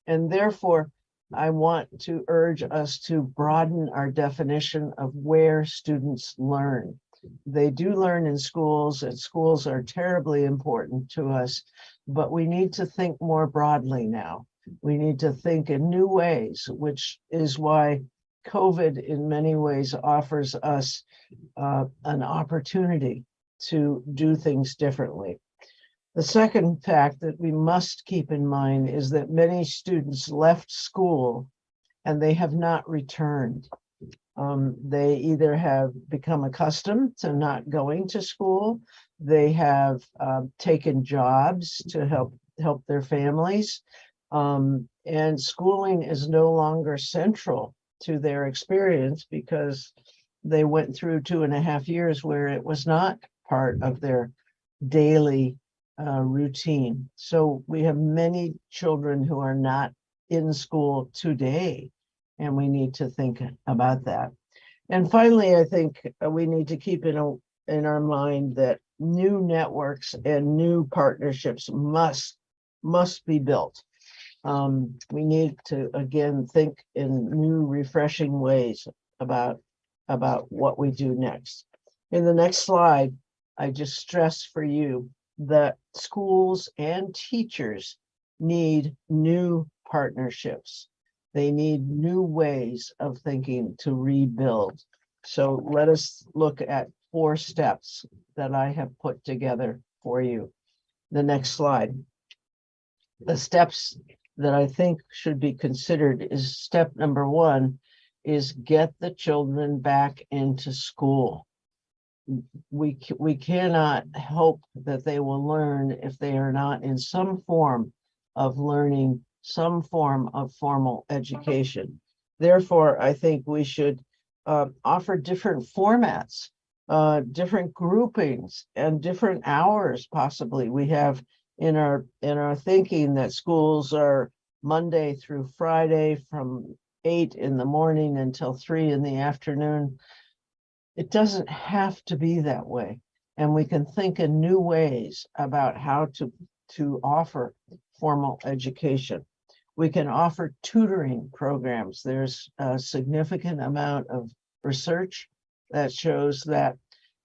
And therefore, I want to urge us to broaden our definition of where students learn. They do learn in schools, and schools are terribly important to us, but we need to think more broadly now. We need to think in new ways, which is why COVID in many ways offers us an opportunity to do things differently. The second fact that we must keep in mind is that many students left school and they have not returned. They either have become accustomed to not going to school, they have taken jobs to help their families, and schooling is no longer central to their experience because they went through 2.5 years where it was not part of their daily routine. So we have many children who are not in school today, and we need to think about that. And finally, I think we need to keep in our mind that new networks and new partnerships must be built. We need to again think in new, refreshing ways about what we do next. In the next slide, I just stress for you that schools and teachers need new partnerships. They need new ways of thinking to rebuild. So let us look at 4 steps that I have put together for you. The next slide. The steps that I think should be considered is step number 1 is get the children back into school. We cannot hope that they will learn if they are not in some form of learning, some form of formal education. Therefore, I think we should offer different formats, different groupings, and different hours. Possibly, we have in our thinking that schools are Monday through Friday from 8 in the morning until 3 in the afternoon. It doesn't have to be that way. And we can think in new ways about how to offer formal education. We can offer tutoring programs. There's a significant amount of research that shows that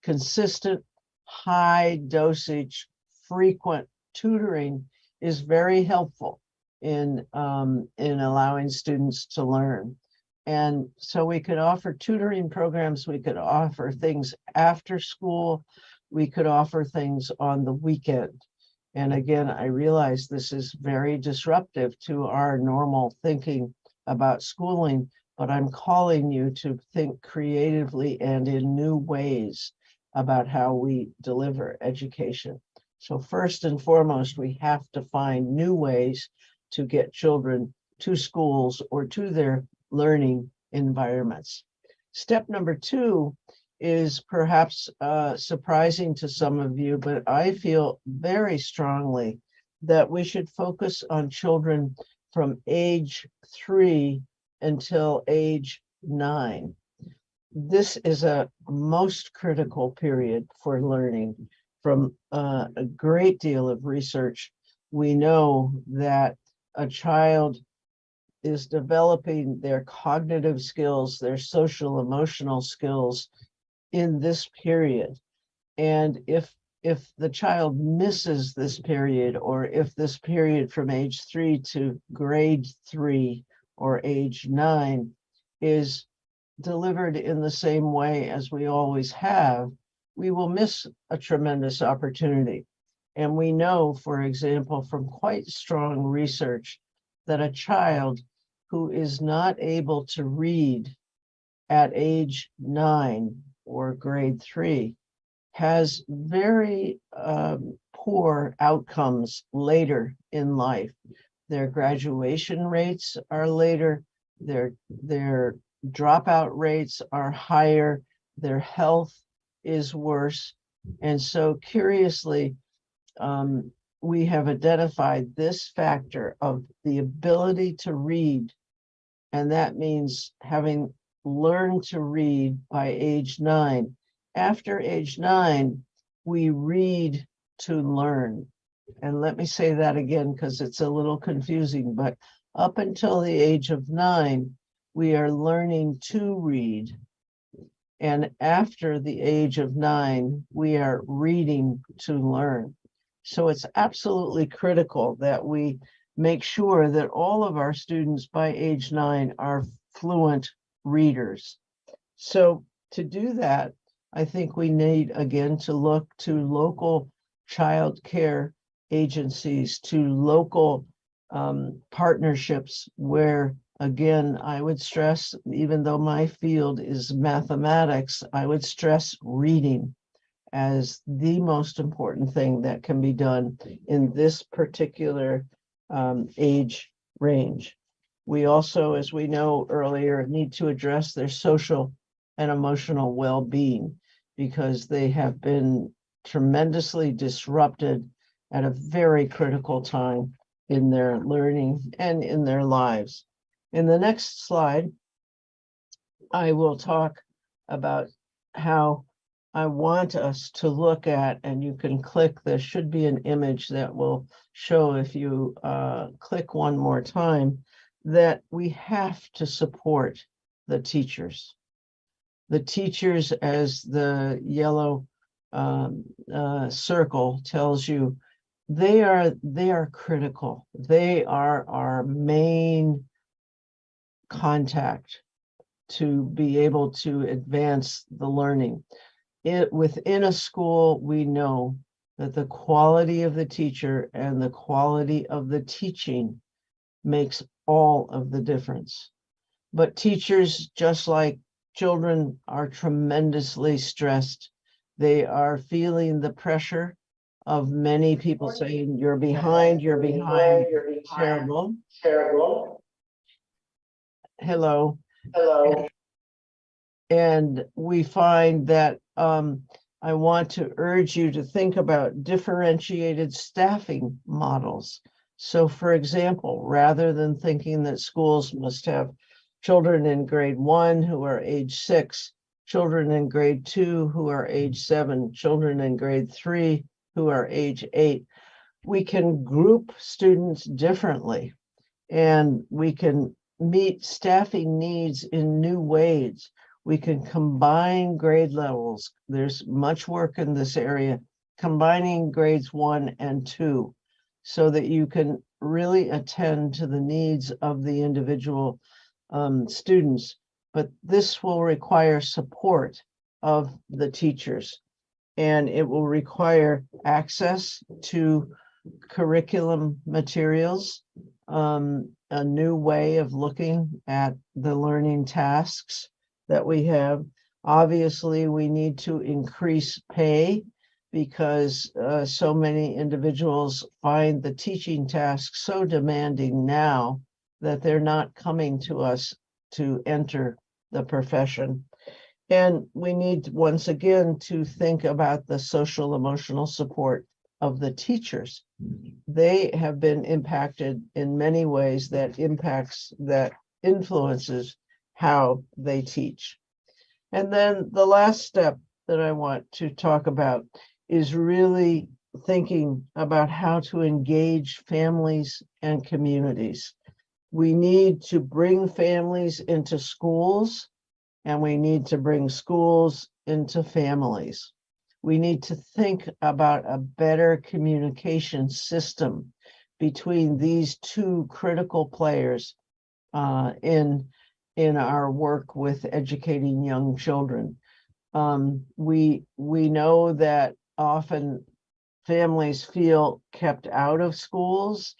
consistent, high dosage, frequent tutoring is very helpful in allowing students to learn. And so we could offer tutoring programs, we could offer things after school, we could offer things on the weekend. And again, I realize this is very disruptive to our normal thinking about schooling, but I'm calling you to think creatively and in new ways about how we deliver education. So first and foremost, we have to find new ways to get children to schools or to their learning environments. Step number 2 is perhaps surprising to some of you, but I feel very strongly that we should focus on children from age 3 until age 9. This is a most critical period for learning. From a great deal of research, we know that a child is developing their cognitive skills, their social emotional skills in this period. And if the child misses this period, or if this period from age 3 to grade 3 or age 9 is delivered in the same way as we always have, we will miss a tremendous opportunity. And we know, for example, from quite strong research, that a child who is not able to read at age 9 or grade 3 has very poor outcomes later in life. Their graduation rates are later, their dropout rates are higher, their health is worse. And so curiously, we have identified this factor of the ability to read, and that means having learned to read by age 9. After age 9, we read to learn. And let me say that again, because it's a little confusing, but up until the age of 9, we are learning to read. And after the age of 9, we are reading to learn. So it's absolutely critical that we make sure that all of our students by age 9 are fluent readers. So to do that, I think we need again to look to local child care agencies, to local partnerships where, again, I would stress, even though my field is mathematics, I would stress reading as the most important thing that can be done in this particular age range. We also, as we know earlier, need to address their social and emotional well-being, because they have been tremendously disrupted at a very critical time in their learning and in their lives. In the next slide, I will talk about how I want us to look at, and you can click, there should be an image that will show if you click one more time, that we have to support the teachers. The teachers, as the yellow circle tells you, they are critical. They are our main contact to be able to advance the learning. Within a school, we know that the quality of the teacher and the quality of the teaching makes all of the difference. But teachers, just like children, are tremendously stressed. They are feeling the pressure of many people saying, you're behind, you're behind, terrible. Hello. And we find that I want to urge you to think about differentiated staffing models. So for example, rather than thinking that schools must have children in grade 1 who are age 6, children in grade 2 who are age 7, children in grade 3 who are age 8, we can group students differently, and we can meet staffing needs in new ways. We can combine grade levels. There's much work in this area, combining grades 1 and 2, so that you can really attend to the needs of the individual students. But this will require support of the teachers, and it will require access to curriculum materials, a new way of looking at the learning tasks that we have. Obviously, we need to increase pay because so many individuals find the teaching task so demanding now that they're not coming to us to enter the profession. And we need, once again, to think about the social emotional support of the teachers. They have been impacted in many ways that influences how they teach. And then the last step that I want to talk about is really thinking about how to engage families and communities. We need to bring families into schools, and we need to bring schools into families. We need to think about a better communication system between these two critical players in our work with educating young children. We know that often families feel kept out of schools,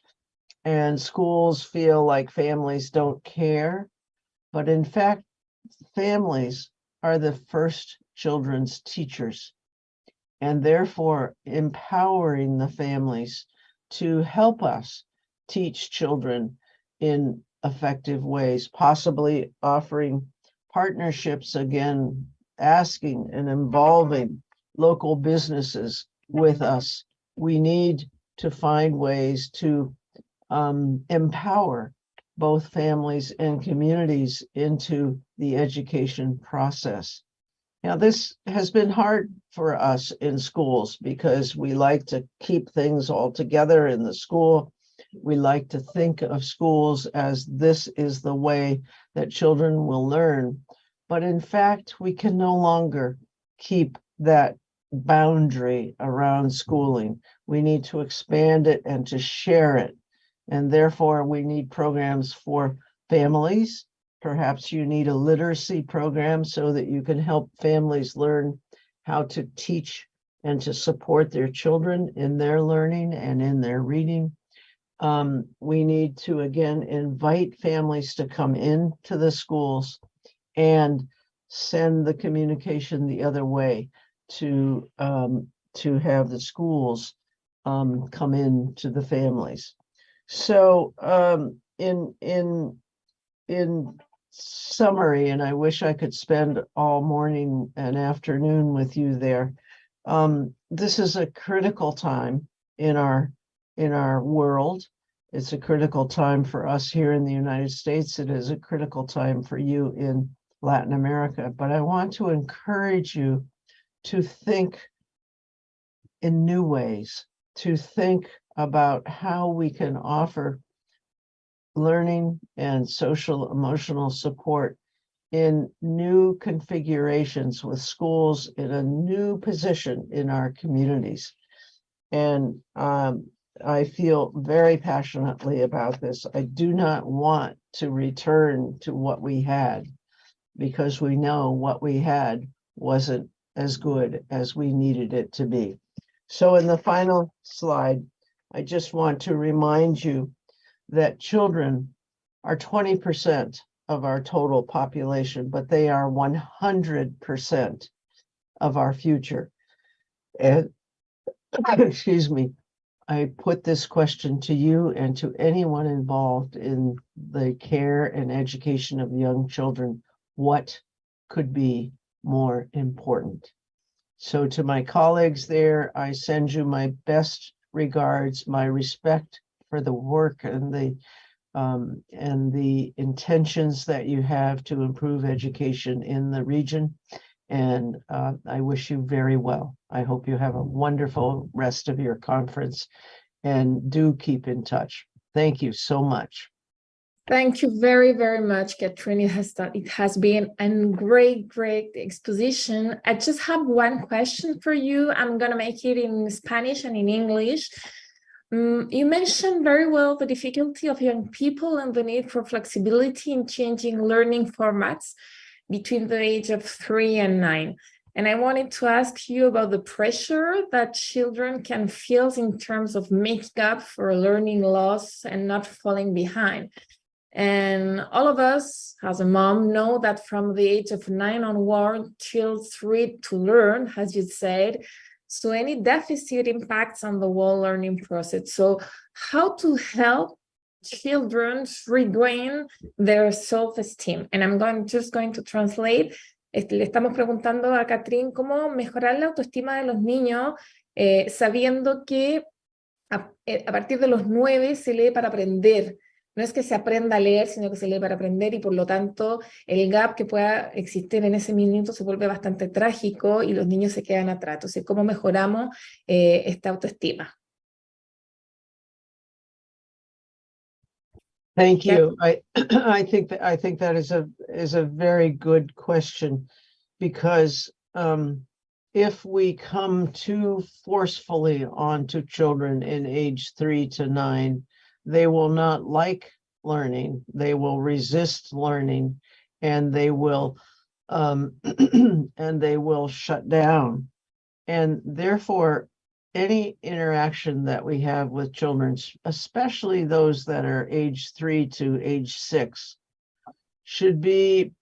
and schools feel like families don't care. But in fact, families are the first children's teachers, and therefore empowering the families to help us teach children in effective ways, possibly offering partnerships, again, asking and involving local businesses with us. We need to find ways to empower both families and communities into the education process. Now, this has been hard for us in schools because we like to keep things all together in the school. We like to think of schools as this is the way that children will learn. But in fact, we can no longer keep that boundary around schooling. We need to expand it and to share it. And therefore, we need programs for families. Perhaps you need a literacy program so that you can help families learn how to teach and to support their children in their learning and in their reading. We need to, again, invite families to come into the schools and send the communication the other way to have the schools come in to the families. So in summary, and I wish I could spend all morning and afternoon with you there, this is a critical time in our world. It's a critical time for us here in the United States. It is a critical time for you in Latin America. But I want to encourage you to think in new ways, to think about how we can offer learning and social emotional support in new configurations with schools in a new position in our communities. And I feel very passionately about this. I do not want to return to what we had, because we know what we had wasn't as good as we needed it to be. So in the final slide, I just want to remind you that children are 20% of our total population, but they are 100% of our future. And excuse me, I put this question to you and to anyone involved in the care and education of young children. What could be more important? So to my colleagues there, I send you my best regards, my respect for the work and the intentions that you have to improve education in the region. And I wish you very well. I hope you have a wonderful rest of your conference, and do keep in touch. Thank you so much. Thank you very, very much, Catherine. It has been a great exposition. I just have one question for you. I'm going to make it in Spanish and in English. You mentioned very well the difficulty of young people and the need for flexibility in changing learning formats between the age of 3 and 9. And I wanted to ask you about the pressure that children can feel in terms of making up for learning loss and not falling behind. And all of us, as a mom, know that from the age of 9 onward, children read to learn, as you said. So any deficit impacts on the whole learning process. So how to help children regain their self-esteem? And I'm just going to translate. Le estamos preguntando a Catherine cómo mejorar la autoestima de los niños, sabiendo que a partir de los 9 se lee para aprender. No es que se aprenda a leer, sino que se lee para aprender, y por lo tanto el gap que pueda existir en ese minuto se vuelve bastante trágico y los niños se quedan atrás. Entonces, ¿cómo mejoramos esta autoestima? Thank you. I think that is a very good question, because if we come too forcefully onto children in age 3 to 9, they will not like learning, they will resist learning, and they will and they will shut down. And therefore, any interaction that we have with children, especially those that are age 3 to age 6, should be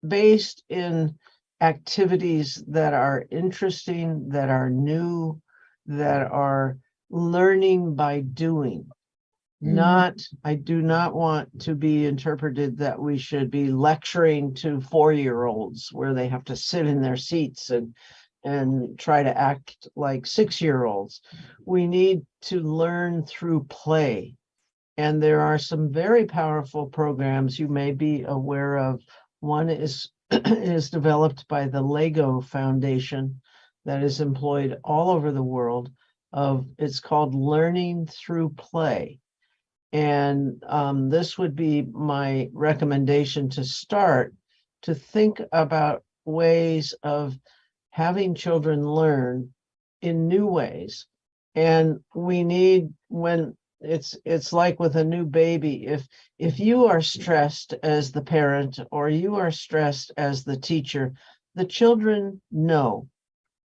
based in activities that are interesting, that are new, that are learning by doing. I do not want to be interpreted that we should be lecturing to 4-year-olds where they have to sit in their seats and try to act like 6-year-olds. We need to learn through play. And there are some very powerful programs you may be aware of. One is developed by the Lego Foundation that is employed all over the world. It's called Learning Through Play. And this would be my recommendation to start, to think about ways of having children learn in new ways. And we need, when it's like with a new baby, if you are stressed as the parent or you are stressed as the teacher, the children know,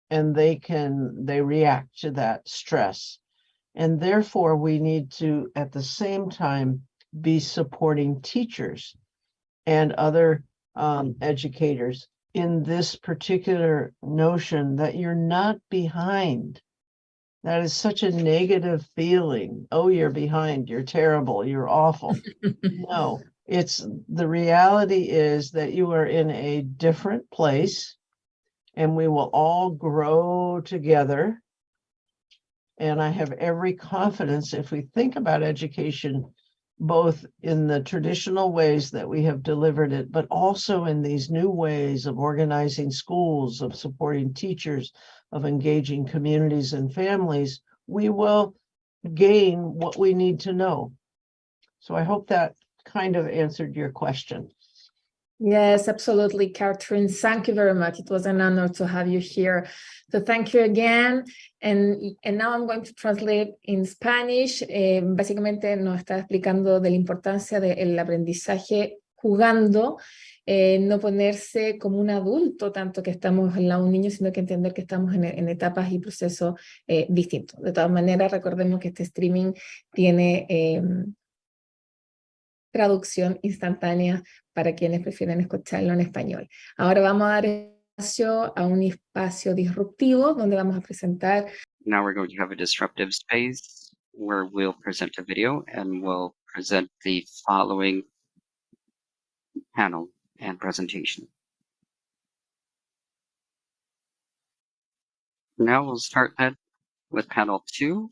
and they react to that stress. And therefore, we need to, at the same time, be supporting teachers and other educators in this particular notion that you're not behind. That is such a negative feeling. Oh, you're behind, you're terrible, you're awful. No, the reality is that you are in a different place, and we will all grow together. And I have every confidence, if we think about education both in the traditional ways that we have delivered it, but also in these new ways of organizing schools, of supporting teachers, of engaging communities and families, we will gain what we need to know. So I hope that kind of answered your question. Yes, absolutely, Catherine. Thank you very much. It was an honor to have you here. So thank you again. And now I'm going to translate in Spanish. Básicamente nos está explicando de la importancia del aprendizaje jugando, no ponerse como un adulto, tanto que estamos al lado de un niño, sino que entender que estamos en etapas y procesos distintos. De todas maneras, recordemos que este streaming tiene traducción instantánea para quienes prefieren escucharlo en español. Ahora vamos a dar espacio a un espacio disruptivo donde vamos a presentar. Now we're going to have a disruptive space where we'll present a video and we'll present the following panel and presentation. Now we'll start that with panel 2,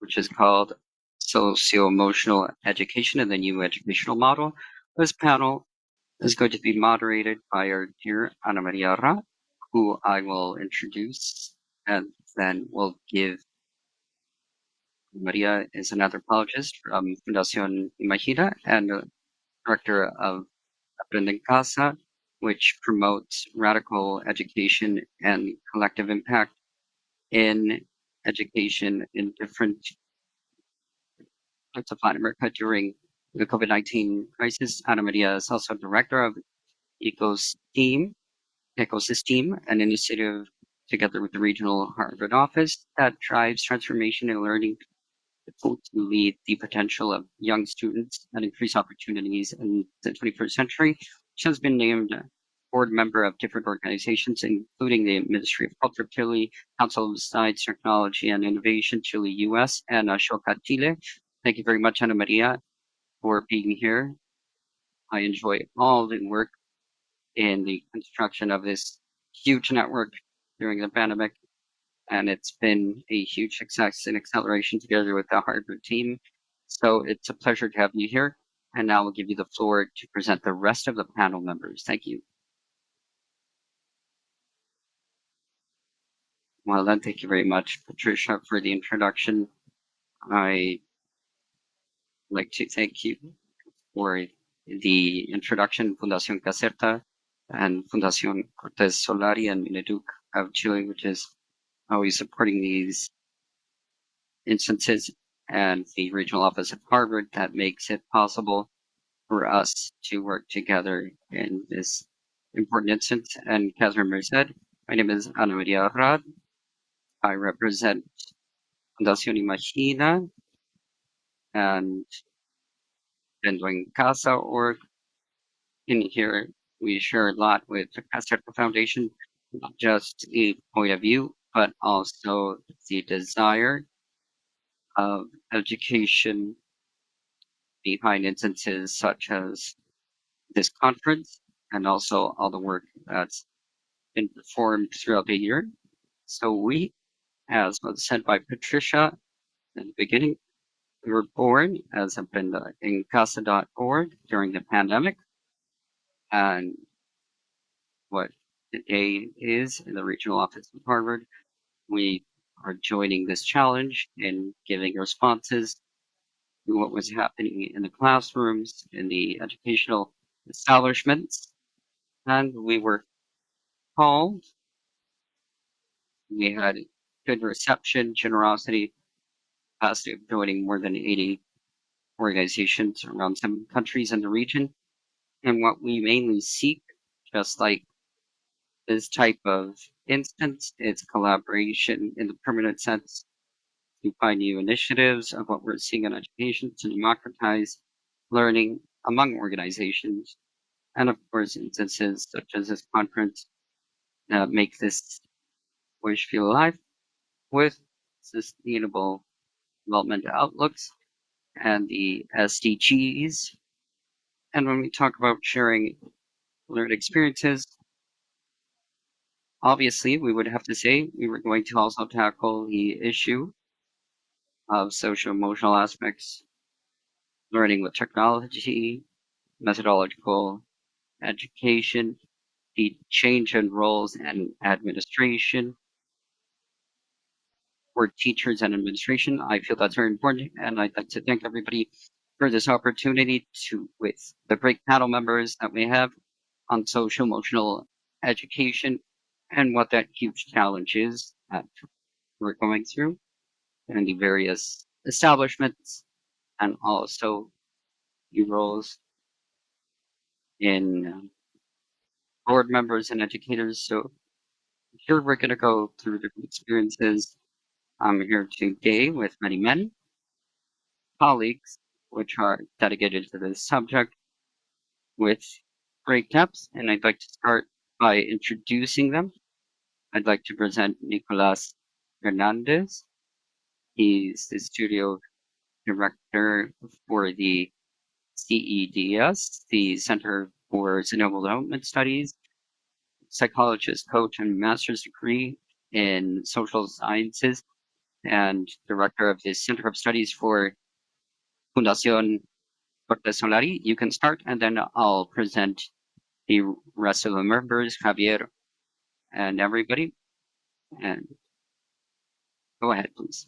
which is called Socio-Emotional Education and the New Educational Model. This panel is going to be moderated by our dear Ana Maria Ra, who I will introduce, and then we'll give. Maria is an anthropologist from Fundación Imagina and a director of Aprende en Casa, which promotes radical education and collective impact in education in different parts of Latin America during the COVID-19 crisis. Ana Maria is also director of Ecosystem, an initiative together with the regional Harvard office that drives transformation in learning to lead the potential of young students and increase opportunities in the 21st century. She has been named board member of different organizations, including the Ministry of Culture Chile, Council of Science, Technology, and Innovation Chile, US, and Ashoka Chile. Thank you very much, Ana Maria, for being here. I enjoy all the work in the construction of this huge network during the pandemic, and it's been a huge success and acceleration together with the Harvard team. So it's a pleasure to have you here. And now we'll give you the floor to present the rest of the panel members. Thank you. Well then, thank you very much, Patricia, for the introduction. I'd like to thank you for the introduction, Fundación Caserta and Fundación Cortés Solari and Mineduc of Chile, which is always supporting these instances, and the regional office of Harvard that makes it possible for us to work together in this important instance. And Catherine Merced, my name is Ana Maria Rad. I represent Fundación Imagina and Vendo en Casa org. In here, we share a lot with the Caserta Foundation, not just the point of view, but also the desire of education behind instances such as this conference and also all the work that's been performed throughout the year. So we, as was said by Patricia in the beginning, we were born as in casa.org during the pandemic, and what today is in the regional office of Harvard, we are joining this challenge in giving responses to what was happening in the classrooms, in the educational establishments, and we were called. We had good reception, generosity, capacity of joining more than 80 organizations around 7 countries in the region. And what we mainly seek, just like this type of instance, is collaboration in the permanent sense to find new initiatives of what we're seeing in education to democratize learning among organizations. And of course, instances such as this conference make this wish feel alive with sustainable development outlooks and the SDGs. And when we talk about sharing learned experiences, obviously we would have to say we were going to also tackle the issue of social emotional aspects learning with technology, methodological education, the change in roles and administration for teachers and administration. I feel that's very important, and I'd like to thank everybody for this opportunity to with the great panel members that we have on social emotional education and what that huge challenge is that we're going through in the various establishments and also the roles in board members and educators. So here we're going to go through different experiences. I'm here today with many men, colleagues, which are dedicated to this subject with great depth. And I'd like to start by introducing them. I'd like to present Nicolas Hernandez. He's the studio director for the CEDS, the Center for Sustainable Development Studies, psychologist, coach, and master's degree in social sciences, and director of the Center of Studies for Fundación Cortes Solari. You can start, and then I'll present the rest of the members, Javier and everybody. And go ahead, please.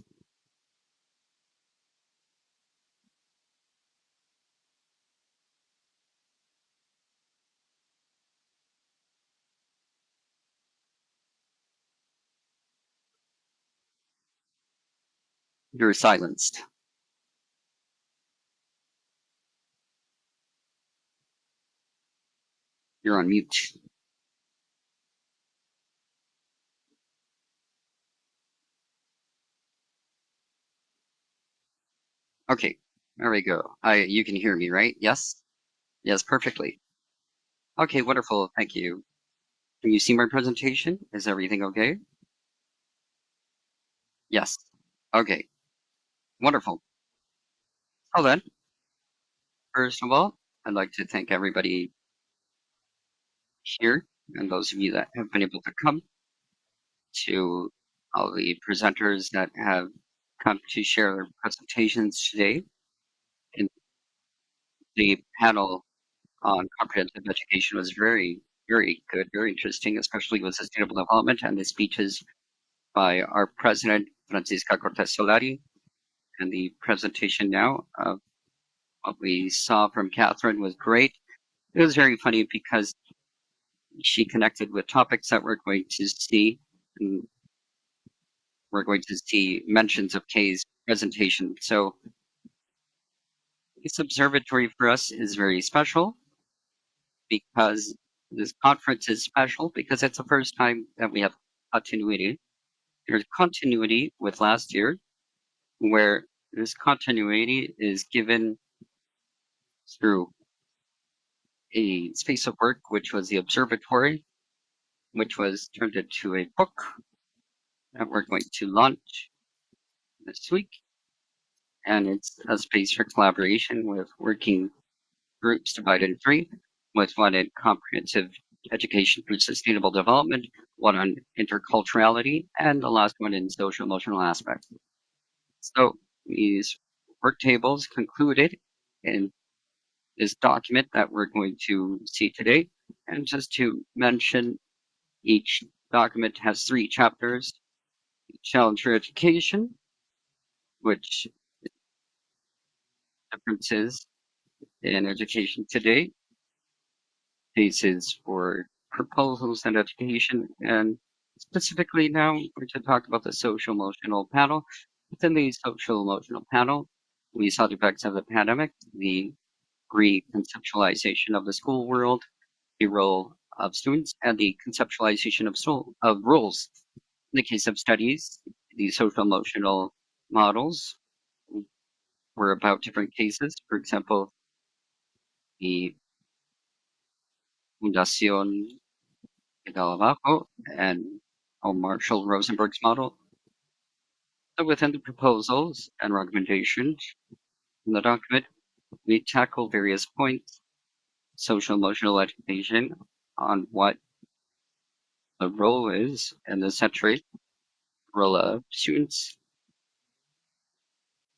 You're silenced. You're on mute. Okay, there we go. You can hear me, right? Yes? Yes, perfectly. Okay, wonderful. Thank you. Can you see my presentation? Is everything okay? Yes. Okay, wonderful. Well then, first of all, I'd like to thank everybody here and those of you that have been able to come, to all the presenters that have come to share their presentations today. And the panel on comprehensive education was very, very good, very interesting, especially with sustainable development and the speeches by our president, Francisca Cortés Solari, and the presentation now of what we saw from Catherine was great. It was very funny because she connected with topics that we're going to see, and we're going to see mentions of Kay's presentation. So this observatory for us is very special because this conference is special because it's the first time that we have continuity. There's continuity with last year, where this continuity is given through a space of work, which was the observatory, which was turned into a book that we're going to launch this week. And it's a space for collaboration with working groups divided in three, with one in comprehensive education for sustainable development, one on interculturality, and the last one in social emotional aspects. So these work tables concluded in this document that we're going to see today. And just to mention, each document has 3 chapters. Challenge for education, which differences in education today, cases for proposals and education, and specifically now we're going to talk about the social emotional panel. Within the social emotional panel, we saw the effects of the pandemic, the reconceptualization of the school world, the role of students, and the conceptualization of roles. In the case of studies, the social emotional models were about different cases. For example, the Fundación Abajo and Marshall Rosenberg's model. So within the proposals and recommendations in the document, we tackle various points, social emotional education, on what the role is and the century role of students,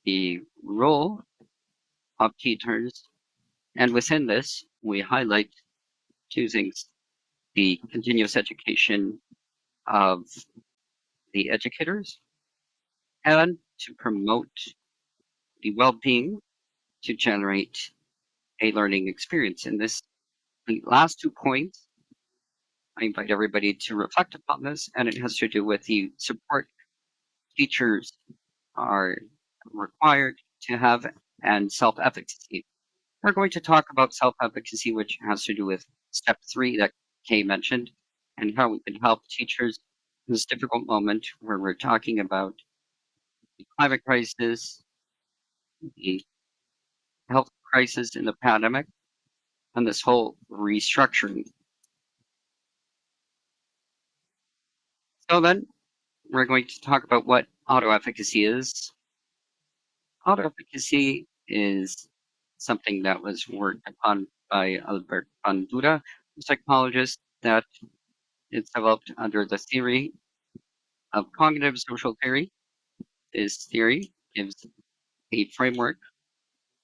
the role of teachers. And within this, we highlight two things: the continuous education of the educators and to promote the well-being to generate a learning experience. In this, the last 2 points, I invite everybody to reflect upon this, and it has to do with the support teachers are required to have and self-efficacy. We're going to talk about self-efficacy, which has to do with step 3 that Kay mentioned, and how we can help teachers in this difficult moment where we're talking about the climate crisis, the health crisis in the pandemic, and this whole restructuring. So then we're going to talk about what auto-efficacy is. Auto-efficacy is something that was worked upon by Albert Bandura, a psychologist that is developed under the theory of cognitive social theory. This theory gives a framework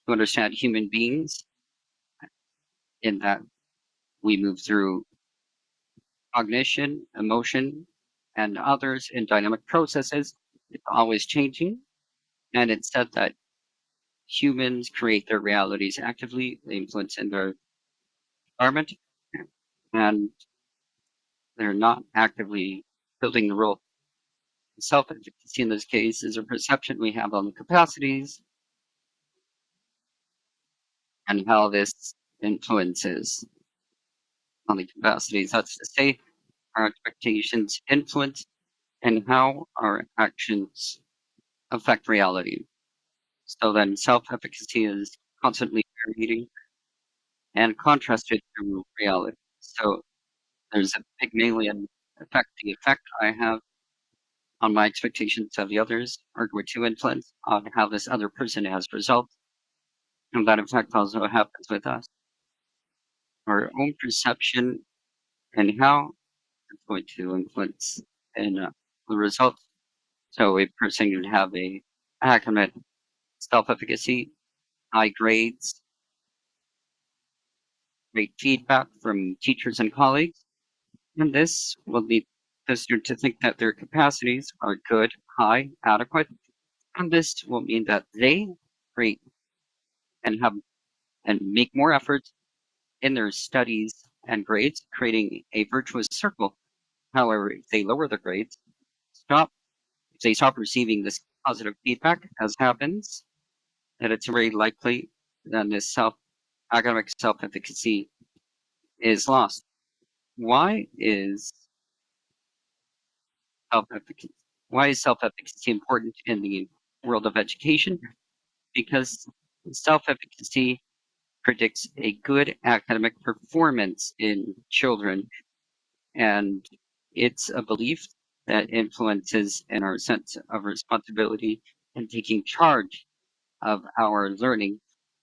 to understand human beings in that we move through cognition, emotion, and others in dynamic processes. It's always changing. And it said that humans create their realities actively, they influence in their environment, and they're not actively building the role. Self efficacy in this case is a perception we have on the capacities and how this influences on the capacities. That's to say, our expectations influence and how our actions affect reality. So then self efficacy is constantly varying and contrasted to reality. So there's a Pygmalion effect. The effect I have on my expectations of the others are going to influence on how this other person has results. And that effect also happens with us. Our own perception and how it's going to influence in the results. So a person would have a academic self-efficacy, high grades, great feedback from teachers and colleagues, and this will lead the student to think that their capacities are good, high, adequate, and this will mean that they create and have and make more efforts in their studies and grades, creating a virtuous circle. However, if they lower their grades, stop if they stop receiving this positive feedback, as happens, that it's very likely that this academic self-efficacy is lost. Why is self-efficacy why is self-efficacy important in the world of education? Because self-efficacy predicts a good academic performance in children, and it's a belief that influences in our sense of responsibility and taking charge of our learning.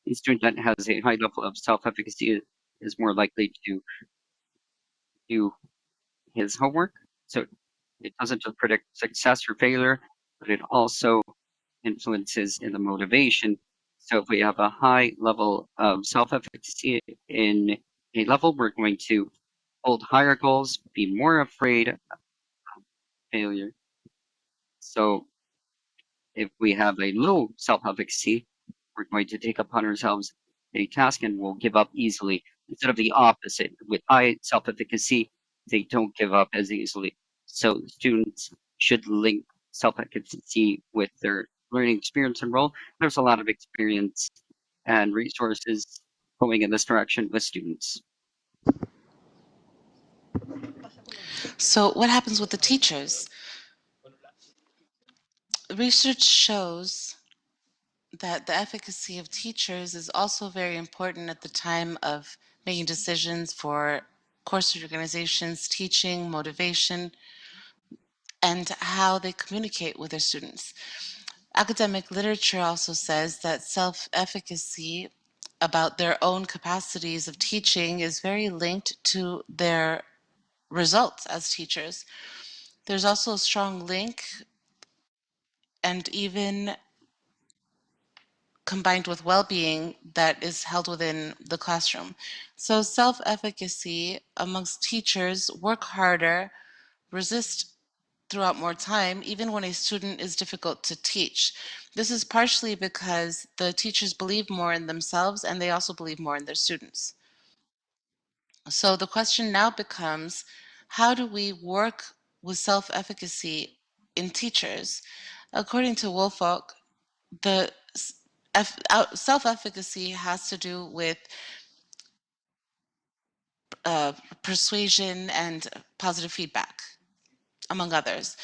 A student that has a high level of self-efficacy is more likely to do his homework. So it doesn't just predict success or failure, but it also influences in the motivation. So if we have a high level of self-efficacy in a level, we're going to hold higher goals, be more afraid of failure. So if we have a low self-efficacy, we're going to take upon ourselves a task and we'll give up easily instead of the opposite. With high self-efficacy, they don't give up as easily. So students should link self-efficacy with their learning experience and role. There's a lot of experience and resources going in this direction with students. So, what happens with the teachers? Research shows that the efficacy of teachers is also very important at the time of making decisions for course organizations, teaching, motivation, and how they communicate with their students. Academic literature also says that self efficacy about their own capacities of teaching is very linked to their results as teachers. There's also a strong link and even combined with well-being that is held within the classroom. So self-efficacy amongst teachers: work harder, resist throughout more time, even when a student is difficult to teach. This is partially because the teachers believe more in themselves and they also believe more in their students. So the question now becomes, how do we work with self-efficacy in teachers? According to Woolfolk, the self-efficacy has to do with persuasion and positive feedback, among others.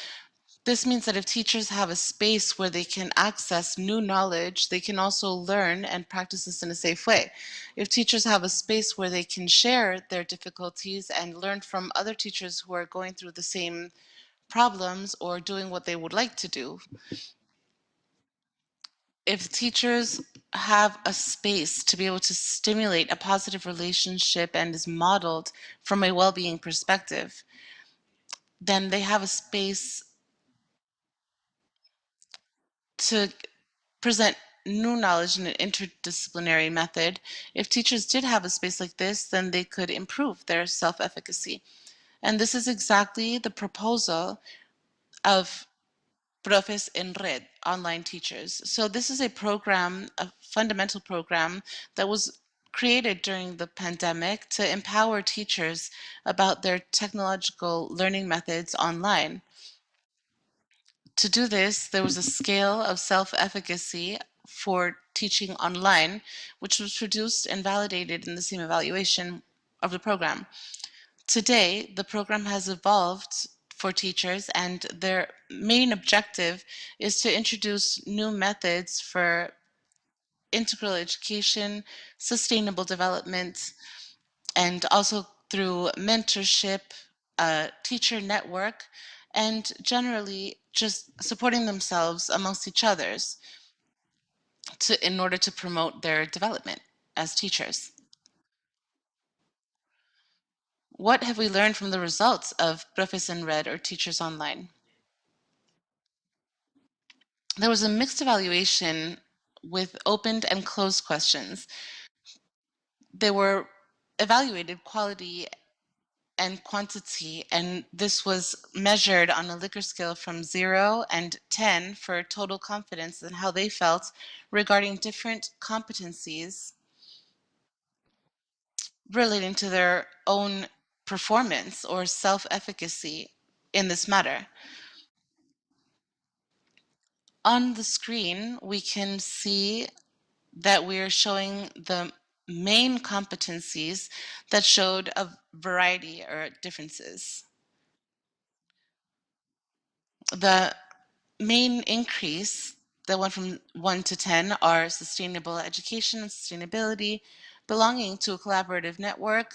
This means that if teachers have a space where they can access new knowledge, they can also learn and practice this in a safe way. If teachers have a space where they can share their difficulties and learn from other teachers who are going through the same problems or doing what they would like to do, if teachers have a space to be able to stimulate a positive relationship and is modeled from a well-being perspective, then they have a space to present new knowledge in an interdisciplinary method. If teachers did have a space like this, then they could improve their self-efficacy. And this is exactly the proposal of Profes en Red, online teachers. So this is a program, a fundamental program that was created during the pandemic to empower teachers about their technological learning methods online. To do this, there was a scale of self-efficacy for teaching online, which was produced and validated in the same evaluation of the program. Today, the program has evolved for teachers, and their main objective is to introduce new methods for integral education, sustainable development, and also through mentorship, teacher network, and generally just supporting themselves amongst each others in order to promote their development as teachers. What have we learned from the results of Profes en Red, or Teachers Online? There was a mixed evaluation with opened and closed questions. They were evaluated quality and quantity, and this was measured on a Likert scale from 0 and 10 for total confidence and how they felt regarding different competencies relating to their own performance or self-efficacy in this matter. On the screen, we can see that we're showing the main competencies that showed a variety or differences. The main increase that went from 1 to 10 are sustainable education and sustainability, belonging to a collaborative network,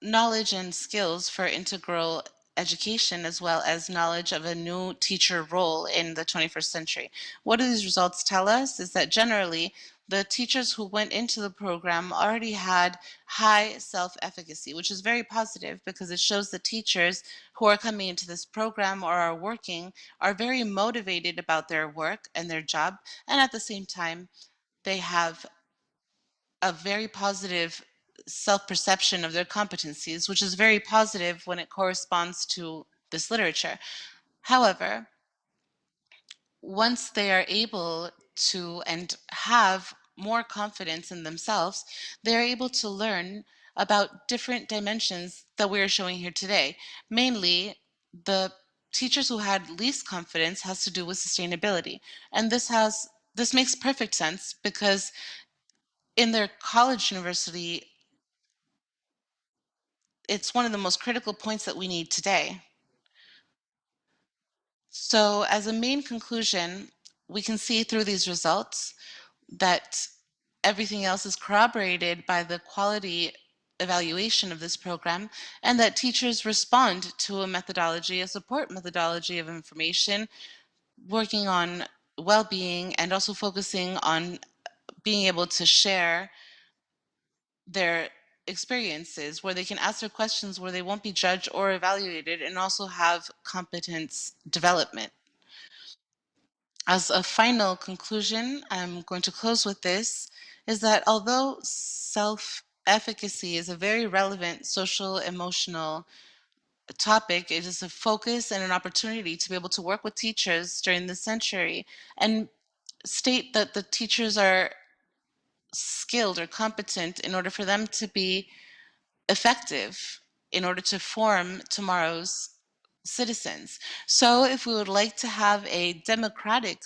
knowledge and skills for integral education, as well as knowledge of a new teacher role in the 21st century. What do these results tell us is that generally the teachers who went into the program already had high self-efficacy, which is very positive because it shows that teachers who are coming into this program or are working are very motivated about their work and their job, and at the same time they have a very positive self-perception of their competencies, which is very positive when it corresponds to this literature. However, once they are able to and have more confidence in themselves, they're able to learn about different dimensions that we are showing here today. Mainly, the teachers who had least confidence has to do with sustainability. And this makes perfect sense because in their college university, it's one of the most critical points that we need today. So as a main conclusion, we can see through these results that everything else is corroborated by the quality evaluation of this program, and that teachers respond to a methodology, a support methodology of information, working on well-being and also focusing on being able to share their experiences, where they can ask their questions, where they won't be judged or evaluated, and also have competence development. As a final conclusion, I'm going to close with this, is that although self-efficacy is a very relevant social emotional topic, it is a focus and an opportunity to be able to work with teachers during this century and state that the teachers are skilled or competent in order for them to be effective, in order to form tomorrow's citizens. So if we would like to have a democratic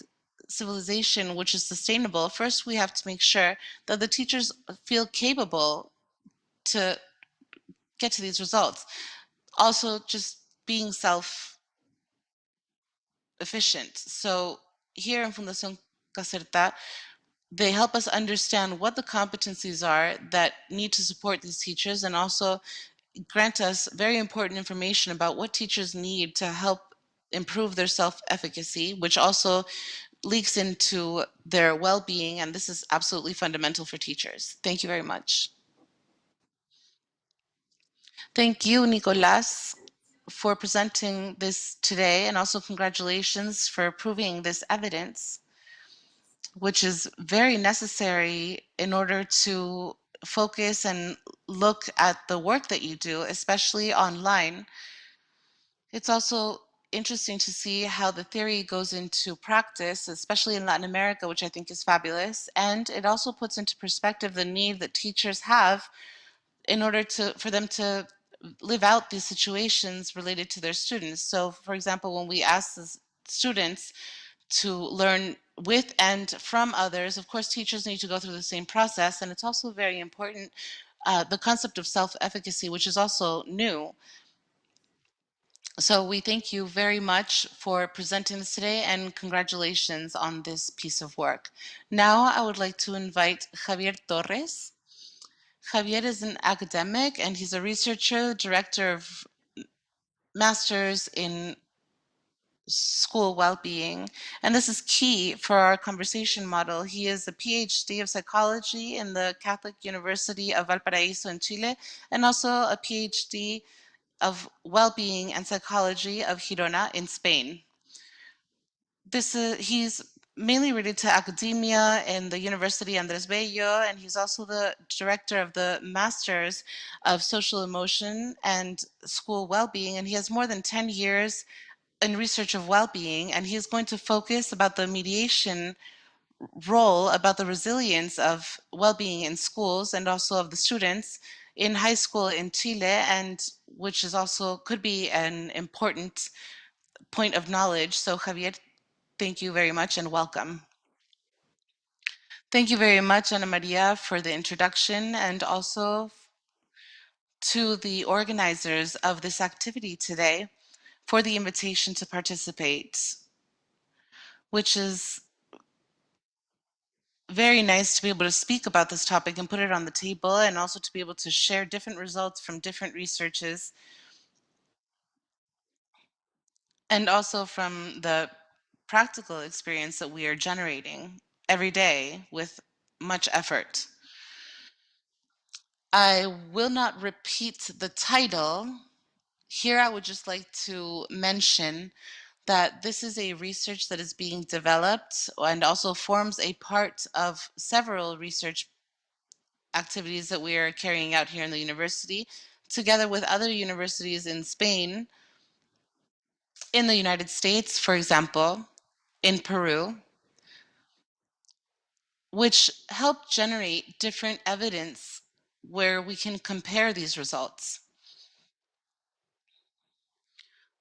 civilization which is sustainable, first we have to make sure that the teachers feel capable to get to these results. Also, just being self efficient. So here in Fundación Caserta, they help us understand what the competencies are that need to support these teachers, and also grant us very important information about what teachers need to help improve their self-efficacy, which also leaks into their well-being, and this is absolutely fundamental for teachers. Thank you very much. Thank you, Nicolas, for presenting this today, and also congratulations for proving this evidence, which is very necessary in order to focus and look at the work that you do, especially online. It's also interesting to see how the theory goes into practice, especially in Latin America, which I think is fabulous. And it also puts into perspective the need that teachers have in order for them to live out these situations related to their students. So, for example, when we ask the students to learn with and from others, of course, teachers need to go through the same process. And it's also very important, the concept of self-efficacy, which is also new. So we thank you very much for presenting this today, and congratulations on this piece of work. Now I would like to invite Javier Torres. Javier is an academic and he's a researcher, director of Masters in School Wellbeing. And this is key for our conversation model. He is a PhD of psychology in the Catholic University of Valparaiso in Chile, and also a PhD of well-being and psychology of Girona in Spain. He's mainly related to academia in the University Andrés Bello, and he's also the director of the Masters of Social Emotion and School Wellbeing, and he has more than 10 years in research of well-being, and he's going to focus about the mediation role, about the resilience of well-being in schools and also of the students in high school in Chile, and which is also could be an important point of knowledge. So Javier, thank you very much and welcome. Thank you very much, Ana Maria, for the introduction, and also to the organizers of this activity today for the invitation to participate, which is very nice to be able to speak about this topic and put it on the table, and also to be able to share different results from different researches, and also from the practical experience that we are generating every day with much effort. I will not repeat the title. Here I would just like to mention that this is a research that is being developed and also forms a part of several research activities that we are carrying out here in the university, together with other universities in Spain, in the United States, for example, in Peru, which help generate different evidence where we can compare these results.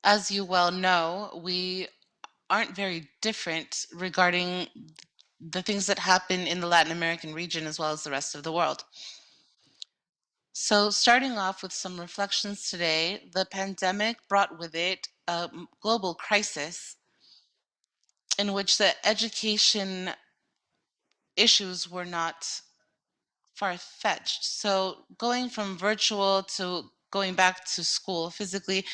As you well know, we aren't very different regarding the things that happen in the Latin American region as well as the rest of the world. So starting off with some reflections today, the pandemic brought with it a global crisis in which the education issues were not far-fetched. So going from virtual to going back to school physically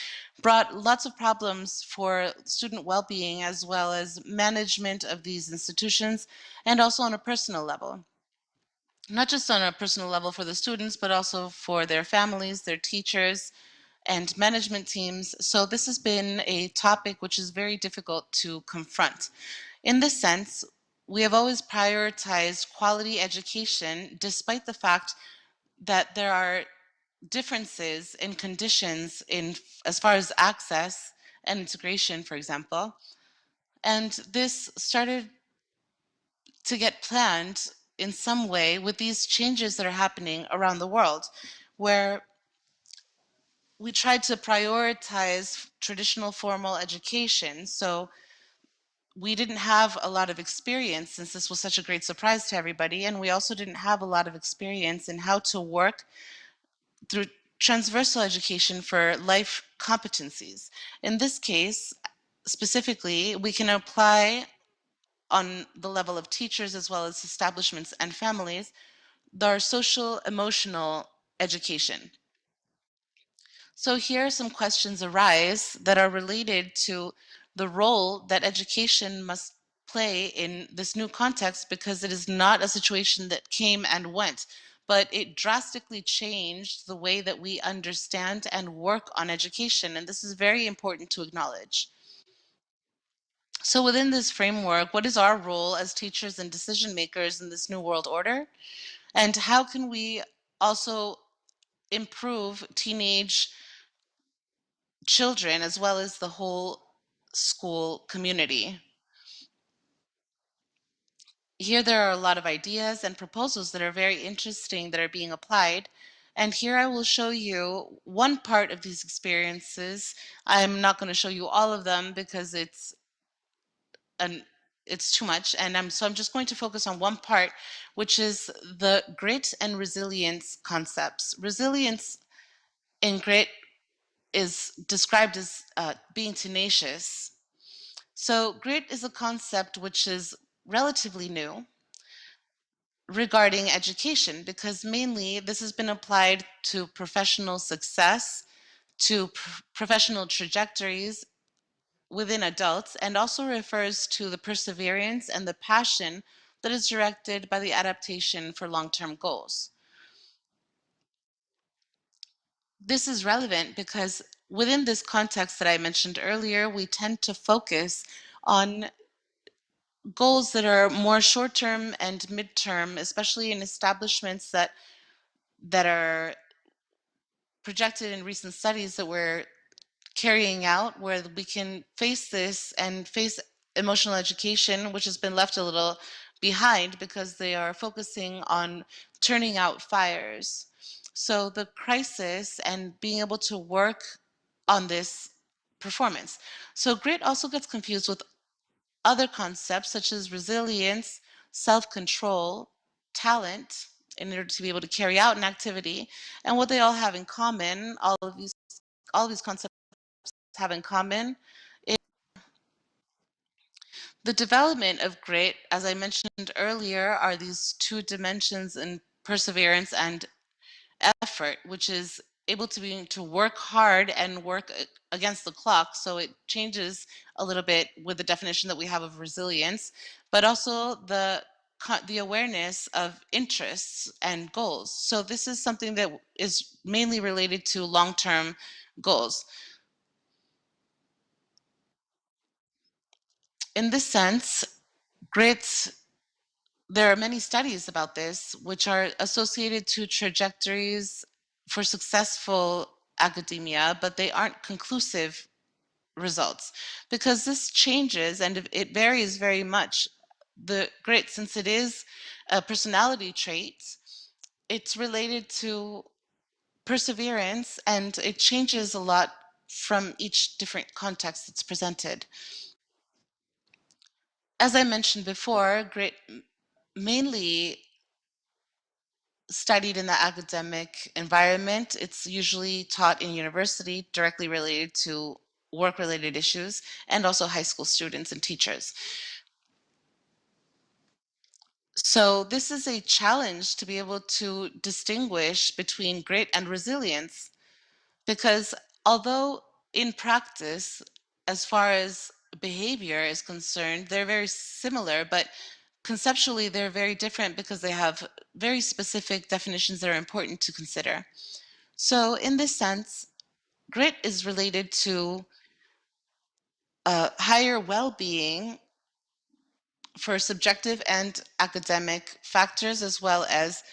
brought lots of problems for student well-being as well as management of these institutions, and also on a personal level. Not just on a personal level for the students, but also for their families, their teachers, and management teams. So this has been a topic which is very difficult to confront. In this sense, we have always prioritized quality education despite the fact that there are differences in conditions in as far as access and integration, for example. And this started to get planned in some way with these changes that are happening around the world, where we tried to prioritize traditional formal education. So we didn't have a lot of experience, since this was such a great surprise to everybody. And we also didn't have a lot of experience in how to work through transversal education for life competencies. In this case, specifically, we can apply on the level of teachers as well as establishments and families, our social emotional education. So here some questions arise that are related to the role that education must play in this new context, because it is not a situation that came and went, but it drastically changed the way that we understand and work on education. And this is very important to acknowledge. So within this framework, what is our role as teachers and decision makers in this new world order? And how can we also improve teenage children as well as the whole school community? Here there are a lot of ideas and proposals that are very interesting that are being applied. And here I will show you one part of these experiences. I'm not going to show you all of them because an it's too much, and I'm just going to focus on one part, which is the grit and resilience concepts. Resilience in grit is described as being tenacious. So grit is a concept which is relatively new regarding education, because mainly this has been applied to professional success, to professional trajectories within adults, and also refers to the perseverance and the passion that is directed by the adaptation for long-term goals. This is relevant because within this context that I mentioned earlier, we tend to focus on goals that are more short-term and mid-term, especially in establishments that are projected in recent studies that we're carrying out, where we can face this and face emotional education, which has been left a little behind because they are focusing on turning out fires. So the crisis and being able to work on this performance. So grit also gets confused with other concepts such as resilience, self-control, talent, in order to be able to carry out an activity. And what they all have in common, all of these concepts have in common, is the development of grit. As I mentioned earlier, are these two dimensions in perseverance and effort, which is able to be to work hard and work against the clock. So it changes a little bit with the definition that we have of resilience, but also the awareness of interests and goals. So this is something that is mainly related to long-term goals. In this sense, grit, there are many studies about this which are associated to trajectories for successful academia, but they aren't conclusive results, because this changes and it varies very much. The grit, since it is a personality trait, it's related to perseverance, and it changes a lot from each different context it's presented. As I mentioned before, grit mainly studied in the academic environment. It's usually taught in university, directly related to work-related issues, and also high school students and teachers. So this is a challenge to be able to distinguish between grit and resilience, because although in practice, as far as behavior is concerned, they're very similar, but conceptually they're very different because they have very specific definitions that are important to consider. So in this sense, grit is related to higher well-being for subjective and academic factors, as well as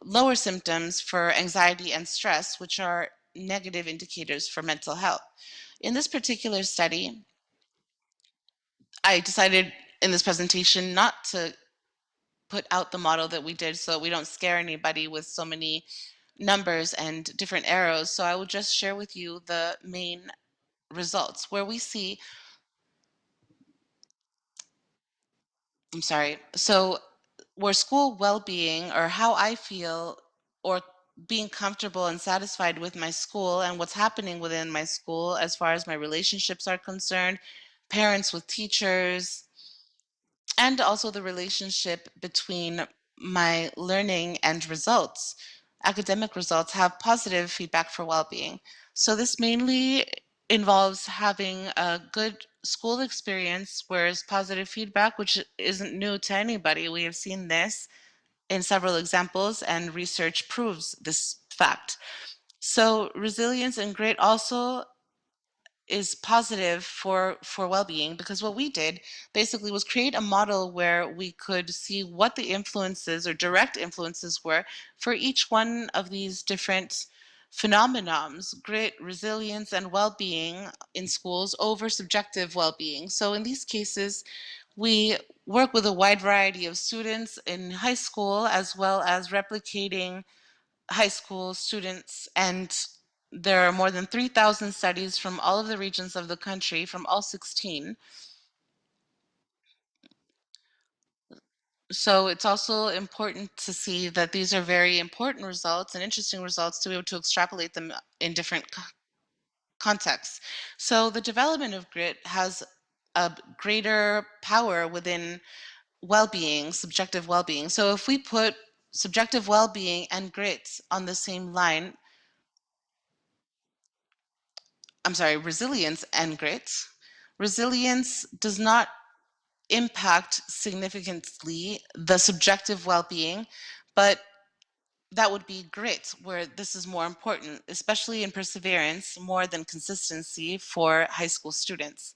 lower symptoms for anxiety and stress, which are negative indicators for mental health. In this particular study, I decided in this presentation not to put out the model that we did so we don't scare anybody with so many numbers and different arrows. So I will just share with you the main results where we see, so where school well-being, or how I feel, or being comfortable and satisfied with my school and what's happening within my school as far as my relationships are concerned, parents with teachers, and also the relationship between my learning and results. Academic results have positive feedback for well-being. So this mainly involves having a good school experience, whereas positive feedback, which isn't new to anybody. We have seen this in several examples, and research proves this fact. So resilience and grit also is positive for well-being, because what we did basically was create a model where we could see what the influences or direct influences were for each one of these different phenomenons: grit, resilience, and well-being in schools over subjective well-being. So in these cases, we work with a wide variety of students in high school, as well as replicating high school students, and there are more than 3,000 studies from all of the regions of the country, from all 16. So it's also important to see that these are very important results and interesting results to be able to extrapolate them in different contexts. So the development of grit has a greater power within well-being, subjective well-being. So if we put subjective well-being and grit on the same line, resilience and grit. Resilience does not impact significantly the subjective well-being, but that would be grit, where this is more important, especially in perseverance, more than consistency for high school students.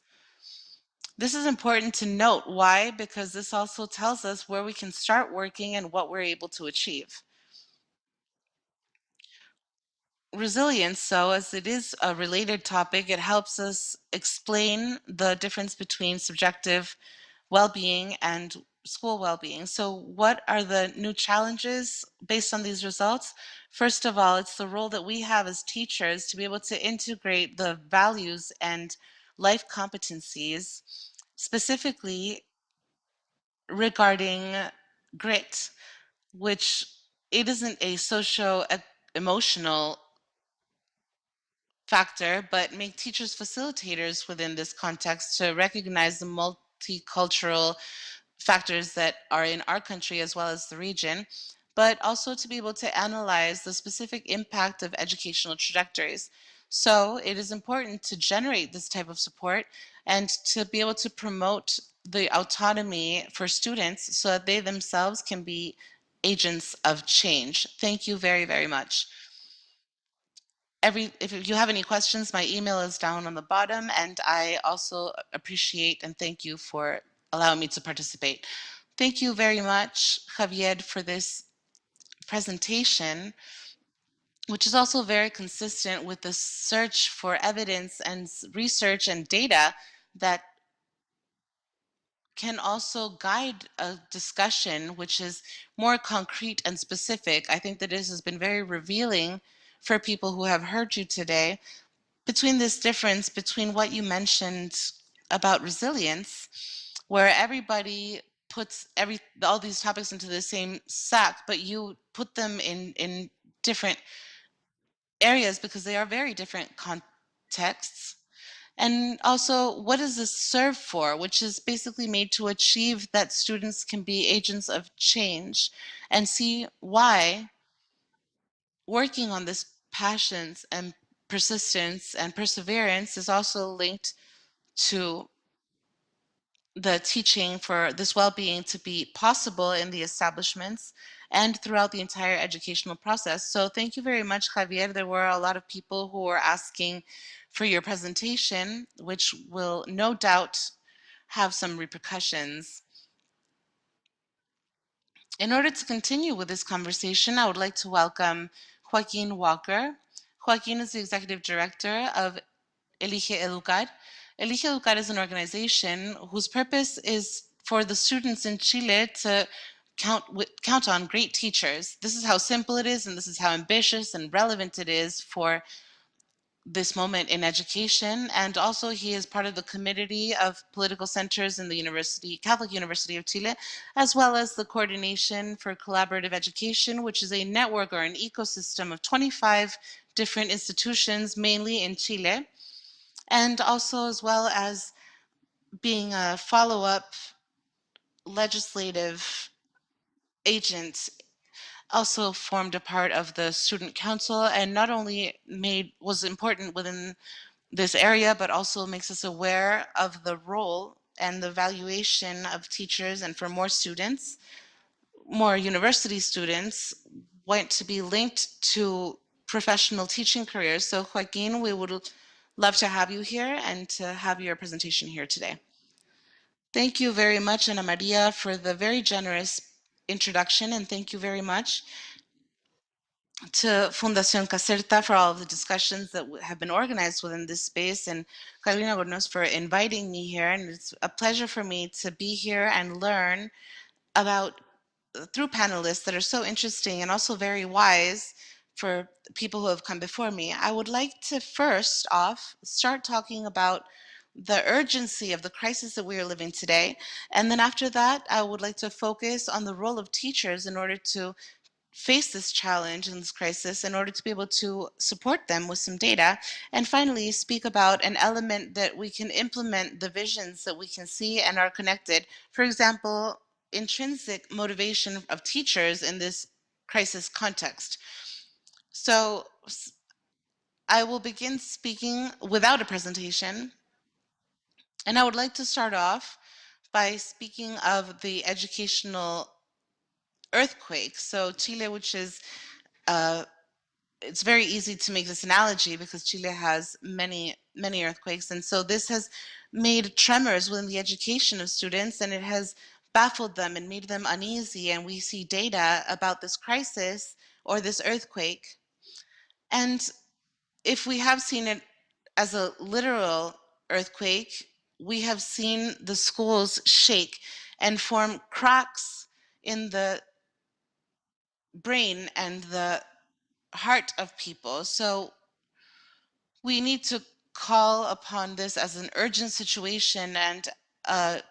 This is important to note. Why? Because this also tells us where we can start working and what we're able to achieve. Resilience, so as it is a related topic, it helps us explain the difference between subjective well-being and school well-being. So what are the new challenges based on these results? First of all, it's the role that we have as teachers to be able to integrate the values and life competencies, specifically regarding grit, which it isn't a socio-emotional factor, but make teachers facilitators within this context to recognize the multicultural factors that are in our country as well as the region, but also to be able to analyze the specific impact of educational trajectories. So it is important to generate this type of support and to be able to promote the autonomy for students so that they themselves can be agents of change. Thank you very, very much. If you have any questions, my email is down on the bottom, and I also appreciate and thank you for allowing me to participate. Thank you very much, Javier, for this presentation, which is also very consistent with the search for evidence and research and data that can also guide a discussion which is more concrete and specific. I think that this has been very revealing for people who have heard you today, between this difference between what you mentioned about resilience, where everybody puts all these topics into the same sack, but you put them in different areas because they are very different contexts. And also, what does this serve for? Which is basically made to achieve that students can be agents of change, and see why working on this passions and persistence and perseverance is also linked to the teaching for this well-being to be possible in the establishments and throughout the entire educational process. So thank you very much, Javier. There were a lot of people who were asking for your presentation, which will no doubt have some repercussions In order to continue with this conversation, I would like to welcome Joaquin Walker. Joaquin is the executive director of Elige Educar. Elige Educar is an organization whose purpose is for the students in Chile to count on great teachers. This is how simple it is, and this is how ambitious and relevant it is for this moment in education. And also he is part of the committee of political centers in the Catholic University of Chile, as well as the coordination for collaborative education, which is a network or an ecosystem of 25 different institutions, mainly in Chile, and also as well as being a follow-up legislative agent, also formed a part of the student council, and not only was important within this area, but also makes us aware of the role and the valuation of teachers, and for more students, more university students want to be linked to professional teaching careers. So Joaquin, we would love to have you here and to have your presentation here today. Thank you very much, Ana Maria, for the very generous introduction, and thank you very much to Fundación Caserta for all of the discussions that have been organized within this space, and Carolina Gornos for inviting me here. And it's a pleasure for me to be here and learn about, through panelists that are so interesting and also very wise for people who have come before me. I would like to first off start talking about the urgency of the crisis that we are living today. And then after that, I would like to focus on the role of teachers in order to face this challenge and this crisis, in order to be able to support them with some data. And finally, speak about an element that we can implement the visions that we can see and are connected. For example, intrinsic motivation of teachers in this crisis context. So I will begin speaking without a presentation. And I would like to start off by speaking of the educational earthquake. So Chile, which is it's very easy to make this analogy because Chile has many earthquakes, and so this has made tremors within the education of students, and it has baffled them and made them uneasy. And we see data about this crisis or this earthquake, and if we have seen it as a literal earthquake, we have seen the schools shake and form cracks in the brain and the heart of people. So we need to call upon this as an urgent situation and a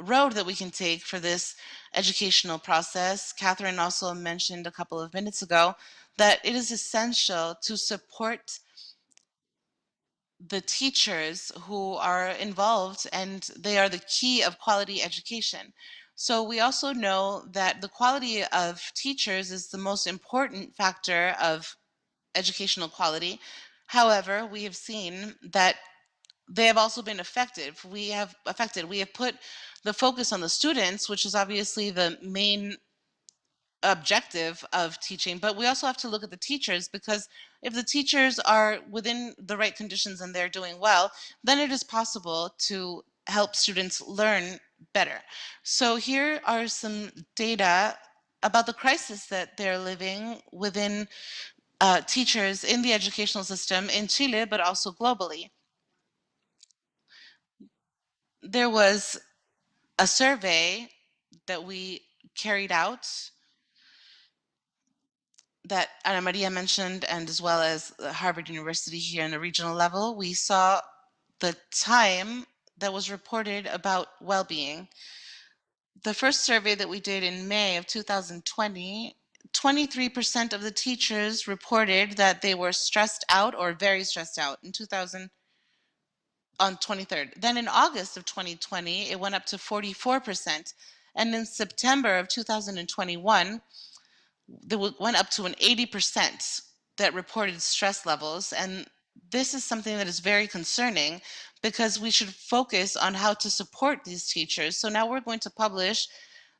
road that we can take for this educational process. Catherine also mentioned a couple of minutes ago that it is essential to support the teachers who are involved, and they are the key of quality education. So we also know that the quality of teachers is the most important factor of educational quality. However, we have seen that they have also been affected. We have put the focus on the students, which is obviously the main objective of teaching, but we also have to look at the teachers, because if the teachers are within the right conditions and they're doing well, then it is possible to help students learn better. So here are some data about the crisis that they're living within teachers in the educational system in Chile, but also globally. There was a survey that we carried out that Ana Maria mentioned, and as well as Harvard University here in the regional level. We saw the time that was reported about well-being. The first survey that we did in May of 2020, 23% of the teachers reported that they were stressed out or very stressed out on 23rd. Then in August of 2020, it went up to 44%. And in September of 2021, they went up to an 80% that reported stress levels. And this is something that is very concerning, because we should focus on how to support these teachers. So now we're going to publish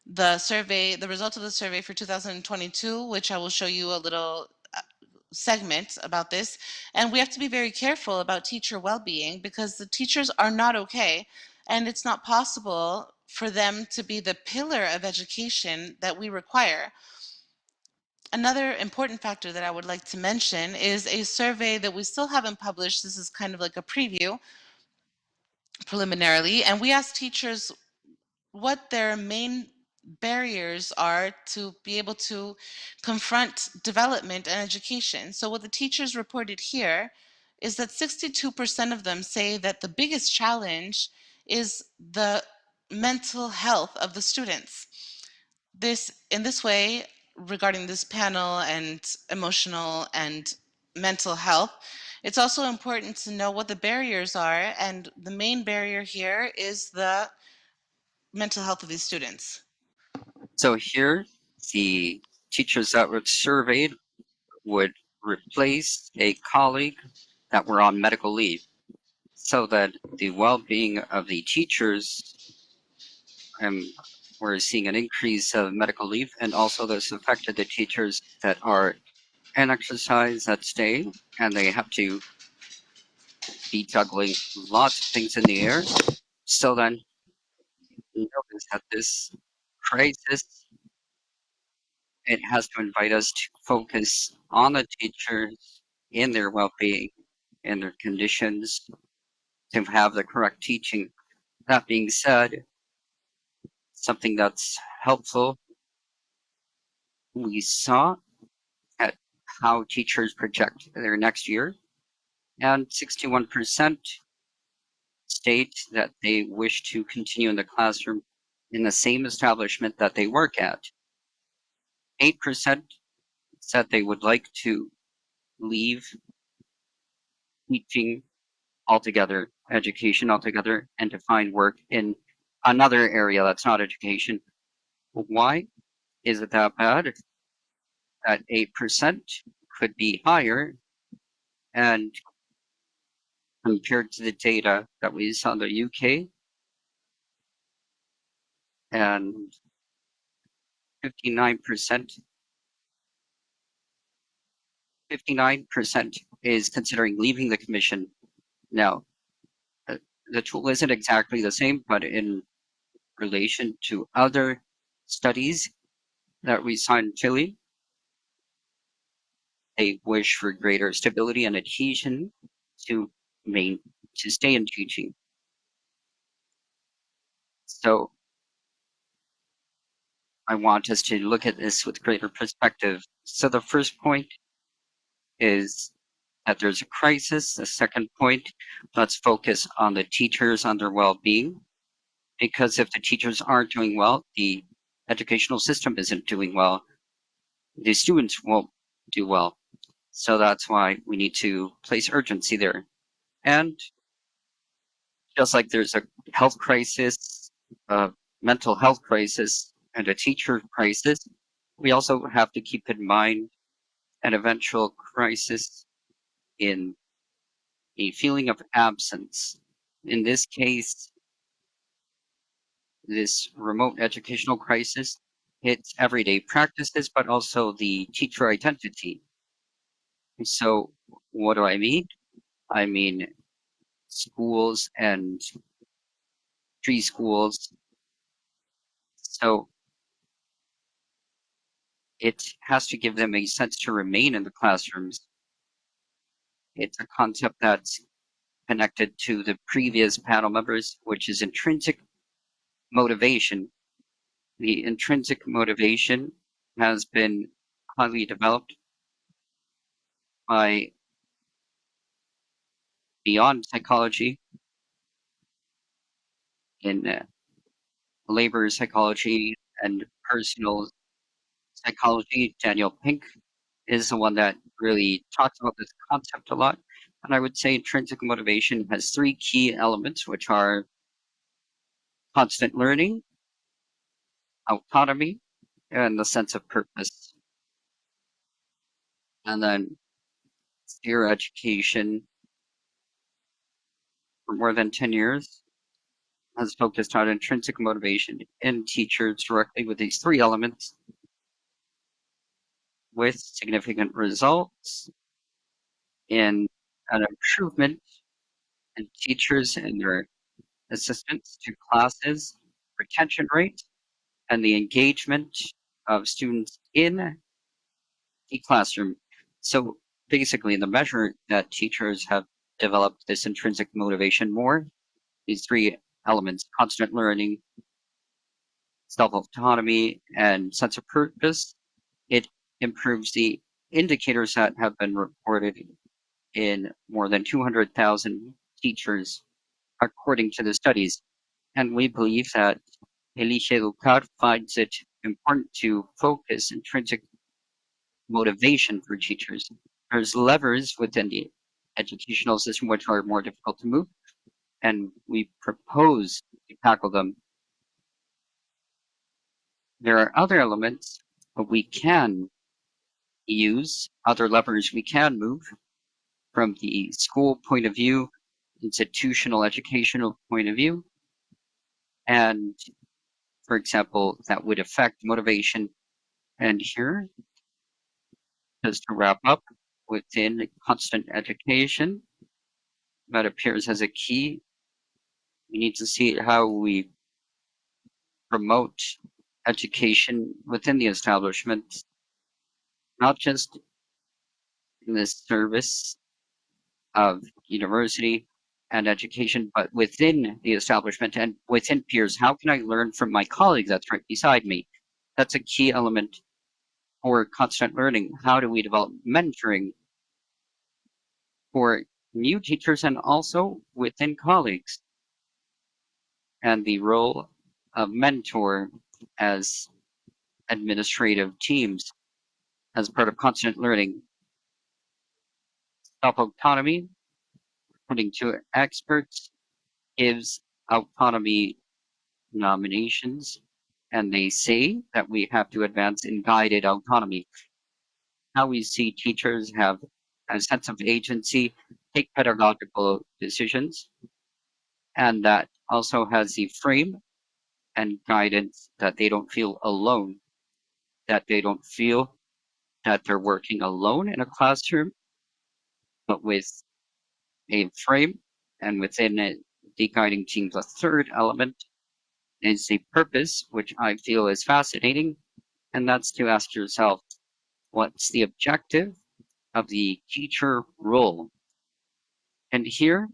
the survey, the results of the survey for 2022, which I will show you a little segment about this. And we have to be very careful about teacher well-being, because the teachers are not okay, and it's not possible for them to be the pillar of education that we require. Another important factor that I would like to mention is a survey that we still haven't published. This is kind of like a preview preliminarily, and we asked teachers what their main barriers are to be able to confront development and education. So what the teachers reported here is that 62% of them say that the biggest challenge is the mental health of the students. In this way, regarding this panel and emotional and mental health, it's also important to know what the barriers are, and the main barrier here is the mental health of these students. So here, the teachers that were surveyed would replace a colleague that were on medical leave, so that the well-being of the teachers, we're seeing an increase of medical leave, and also this affected the teachers that are in exercise that stay, and they have to be juggling lots of things in the air. So then you notice that this crisis, it has to invite us to focus on the teachers in their well-being, in their conditions, to have the correct teaching. That being said, something that's helpful, we saw at how teachers project their next year, and 61% state that they wish to continue in the classroom in the same establishment that they work at. 8% said they would like to leave teaching altogether, education altogether, and to find work in another area that's not education. Why is it that bad? That 8% could be higher, and compared to the data that we saw in the UK, and 59%, 59% is considering leaving the commission. Now, uh, the tool isn't exactly the same, but in relation to other studies that we saw in Chile, they wish for greater stability and adhesion to main to stay in teaching. So I want us to look at this with greater perspective. So the first point is that there's a crisis. The second point, let's focus on the teachers, on their well-being, because if the teachers aren't doing well, the educational system isn't doing well. The students won't do well. So that's why we need to place urgency there. And just like there's a health crisis, a mental health crisis, and a teacher crisis, we also have to keep in mind an eventual crisis in a feeling of absence. In this case, this remote educational crisis hits everyday practices, but also the teacher identity. So, what do I mean? I mean schools and preschools. So, it has to give them a sense to remain in the classrooms. It's a concept that's connected to the previous panel members, which is intrinsic motivation. The intrinsic motivation has been highly developed by beyond psychology in labor psychology and personal psychology. Daniel Pink is the one that really talks about this concept a lot. And I would say intrinsic motivation has three key elements, which are constant learning, autonomy, and the sense of purpose. And then Sphere education for more than 10 years has focused on intrinsic motivation in teachers directly with these three elements with significant results in an improvement in teachers and their assistants to classes retention rate and the engagement of students in the classroom. So basically, the measure that teachers have developed this intrinsic motivation more, these three elements: constant learning, self-autonomy, and sense of purpose. It improves the indicators that have been reported in more than 200,000 teachers, according to the studies. And we believe that Elige Educar finds it important to focus intrinsic motivation for teachers. There's levers within the educational system which are more difficult to move, and we propose to tackle them. There are other elements that we can use, other levers we can move from the school point of view, institutional educational point of view, and for example, that would affect motivation. And here, just to wrap up, within constant education, that appears as a key. We need to see how we promote education within the establishment, not just in the service of university and education, but within the establishment and within peers. How can I learn from my colleague that's right beside me? That's a key element for constant learning. How do we develop mentoring for new teachers and also within colleagues? And the role of mentor as administrative teams as part of constant learning. Self-autonomy, according to experts, gives autonomy nominations, and they say that we have to advance in guided autonomy. How we see teachers have a sense of agency, take pedagogical decisions, and that also has the frame and guidance that they don't feel alone, that they don't feel that they're working alone in a classroom, but with a frame and within it, the guiding team's a third element is the purpose, which I feel is fascinating, and that's to ask yourself, what's the objective of the teacher role? And here,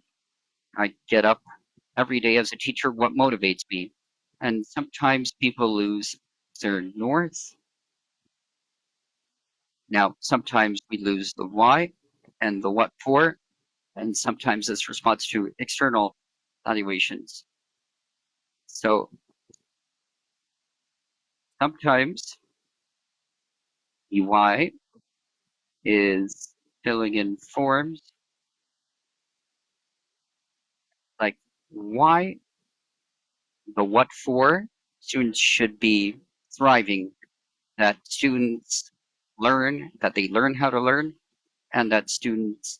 I get up every day as a teacher, what motivates me? And sometimes people lose their north. Now, sometimes we lose the why and the what for, and sometimes this responds to external evaluations. So sometimes the why is filling in forms like why, the what for. Students should be thriving, that students learn, that they learn how to learn, and that students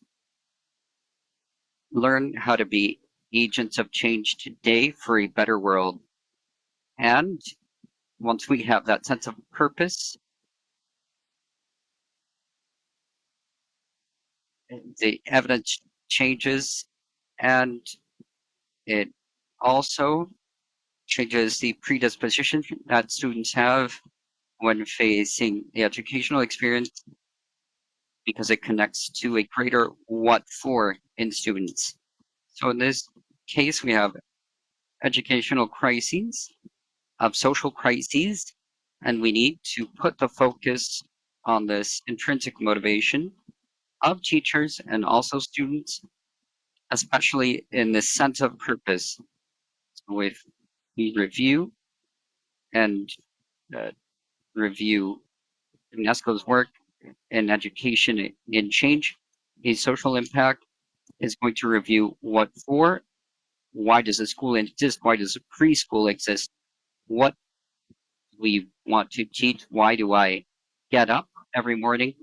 learn how to be agents of change today for a better world. And once we have that sense of purpose, the evidence changes, and it also changes the predisposition that students have when facing the educational experience because it connects to a greater what for in students. So in this case, we have educational crises, of social crises, and we need to put the focus on this intrinsic motivation of teachers and also students, especially in the sense of purpose. So if we review and uh, review UNESCO's work in education in change, a social impact is going to review what for, why does a school exist, why does a preschool exist, what we want to teach, why do I get up every morning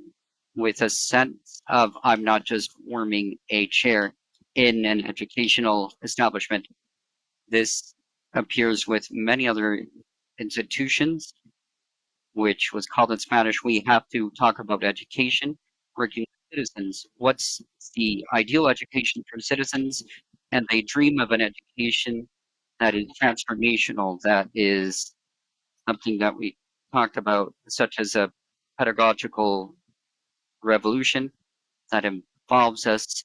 with a sense of I'm not just warming a chair in an educational establishment. This appears with many other institutions, which was called in Spanish, we have to talk about education, working with citizens. What's the ideal education for citizens? And they dream of an education that is transformational, that is something that we talked about, such as a pedagogical revolution that involves us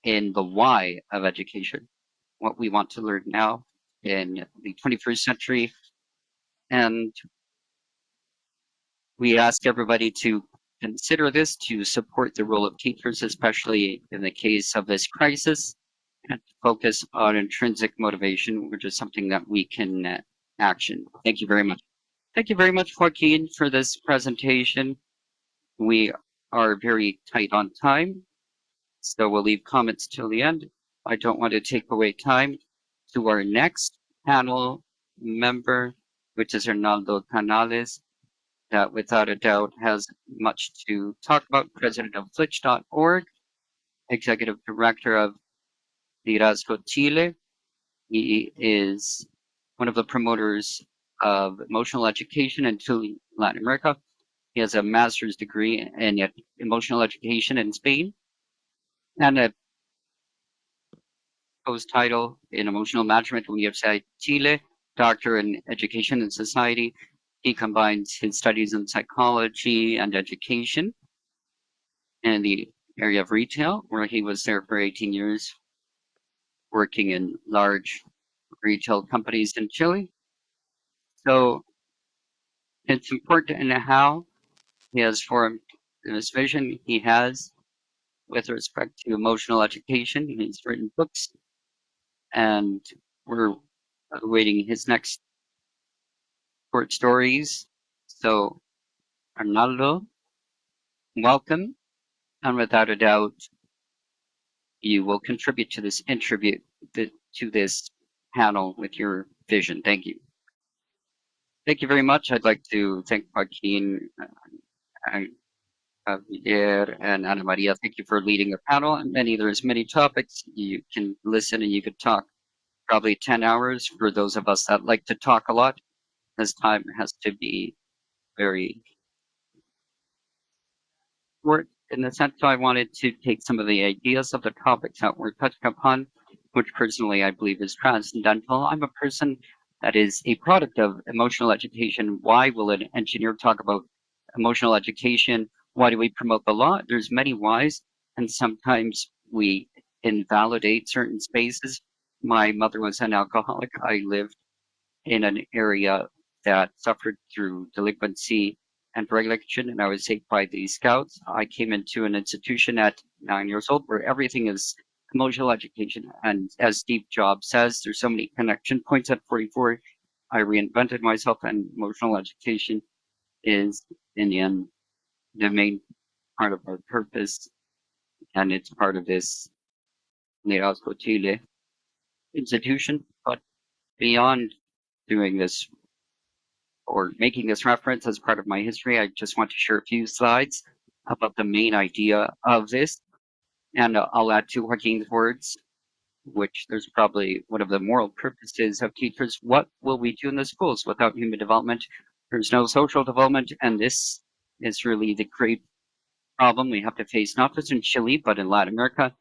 in the why of education, what we want to learn now in the 21st century. And we ask everybody to consider this, to support the role of teachers, especially in the case of this crisis, and to focus on intrinsic motivation, which is something that we can action. Thank you very much. Thank you very much, Joaquin, for this presentation. We are very tight on time, so we'll leave comments till the end. I don't want to take away time to our next panel member, which is Hernando Canales, that without a doubt has much to talk about. President of Flitch.org, Executive Director of Liderazgo Chile. He is one of the promoters of emotional education in Chile, Latin America. He has a master's degree in emotional education in Spain and a post title in emotional management from Universidad Chile, doctor in education and society. He combines his studies in psychology and education in the area of retail, where he was there for 18 years, working in large retail companies in Chile. So it's important in how he has formed this vision he has with respect to emotional education. He's written books, and we're awaiting his next short stories. So, Arnaldo, welcome, and without a doubt, you will contribute to this to this panel with your vision. Thank you. Thank you very much. I'd like to thank Joaquin, and Javier, and Ana Maria. Thank you for leading the panel. And there's many topics you can listen and you could talk probably 10 hours for those of us that like to talk a lot. This time has to be very short in the sense I wanted to take some of the ideas of the topics that we're touching upon, which personally I believe is transcendental. I'm a person that is a product of emotional education. Why will an engineer talk about emotional education? Why do we promote the law? There's many whys, and sometimes we invalidate certain spaces. My mother was an alcoholic. I lived in an area that suffered through delinquency and drug addiction, and I was saved by the scouts. I came into an institution at 9 years old where everything is emotional education. And as Steve Jobs says, there's so many connection points at 44. I reinvented myself, and emotional education is, in the end, the main part of our purpose, and it's part of this Liderazgo Chile institution. But beyond doing this or making this reference as part of my history, I just want to share a few slides about the main idea of this. And I'll add to Joaquin's words, which there's probably one of the moral purposes of teachers. What will we do in the schools without human development? There's no social development, and this is really the great problem we have to face, not just in Chile, but in Latin America.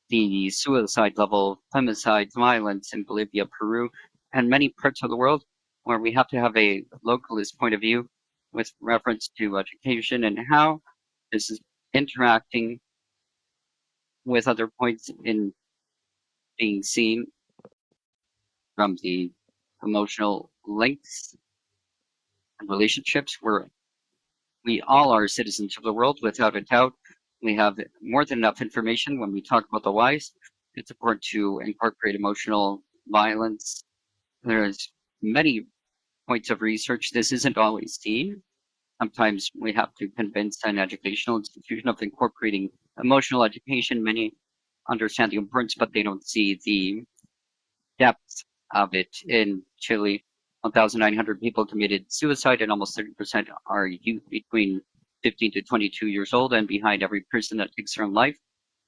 The suicide level, femicide, violence in Bolivia, Peru, and many parts of the world, where we have to have a localist point of view with reference to education and how this is interacting with other points in being seen from the emotional links and relationships where we all are citizens of the world without a doubt. We have more than enough information when we talk about the whys. It's important to incorporate emotional violence. There's many points of research. This isn't always seen. Sometimes we have to convince an educational institution of incorporating emotional education. Many understand the importance, but they don't see the depth of it. In Chile, 1,900 people committed suicide, and almost 30% are youth between 15 to 22 years old. And behind every person that takes their own life,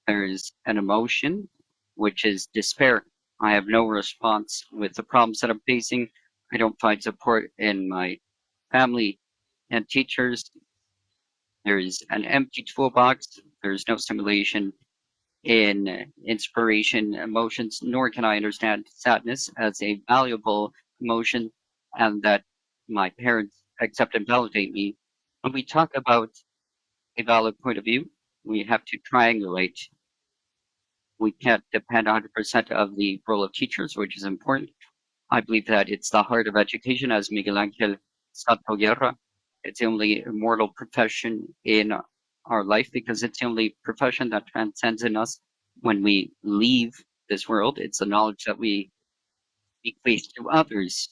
there is an emotion, which is despair. I have no response with the problems that I'm facing. I don't find support in my family and teachers. There is an empty toolbox. There's no stimulation in inspiration emotions, nor can I understand sadness as a valuable emotion and that my parents accept and validate me. When we talk about a valid point of view, we have to triangulate. We can't depend 100% of the role of teachers, which is important. I believe that it's the heart of education, as Miguel Angel Santo Guerra. It's the only immortal profession in our life because it's the only profession that transcends in us when we leave this world. It's the knowledge that we bequeath to others.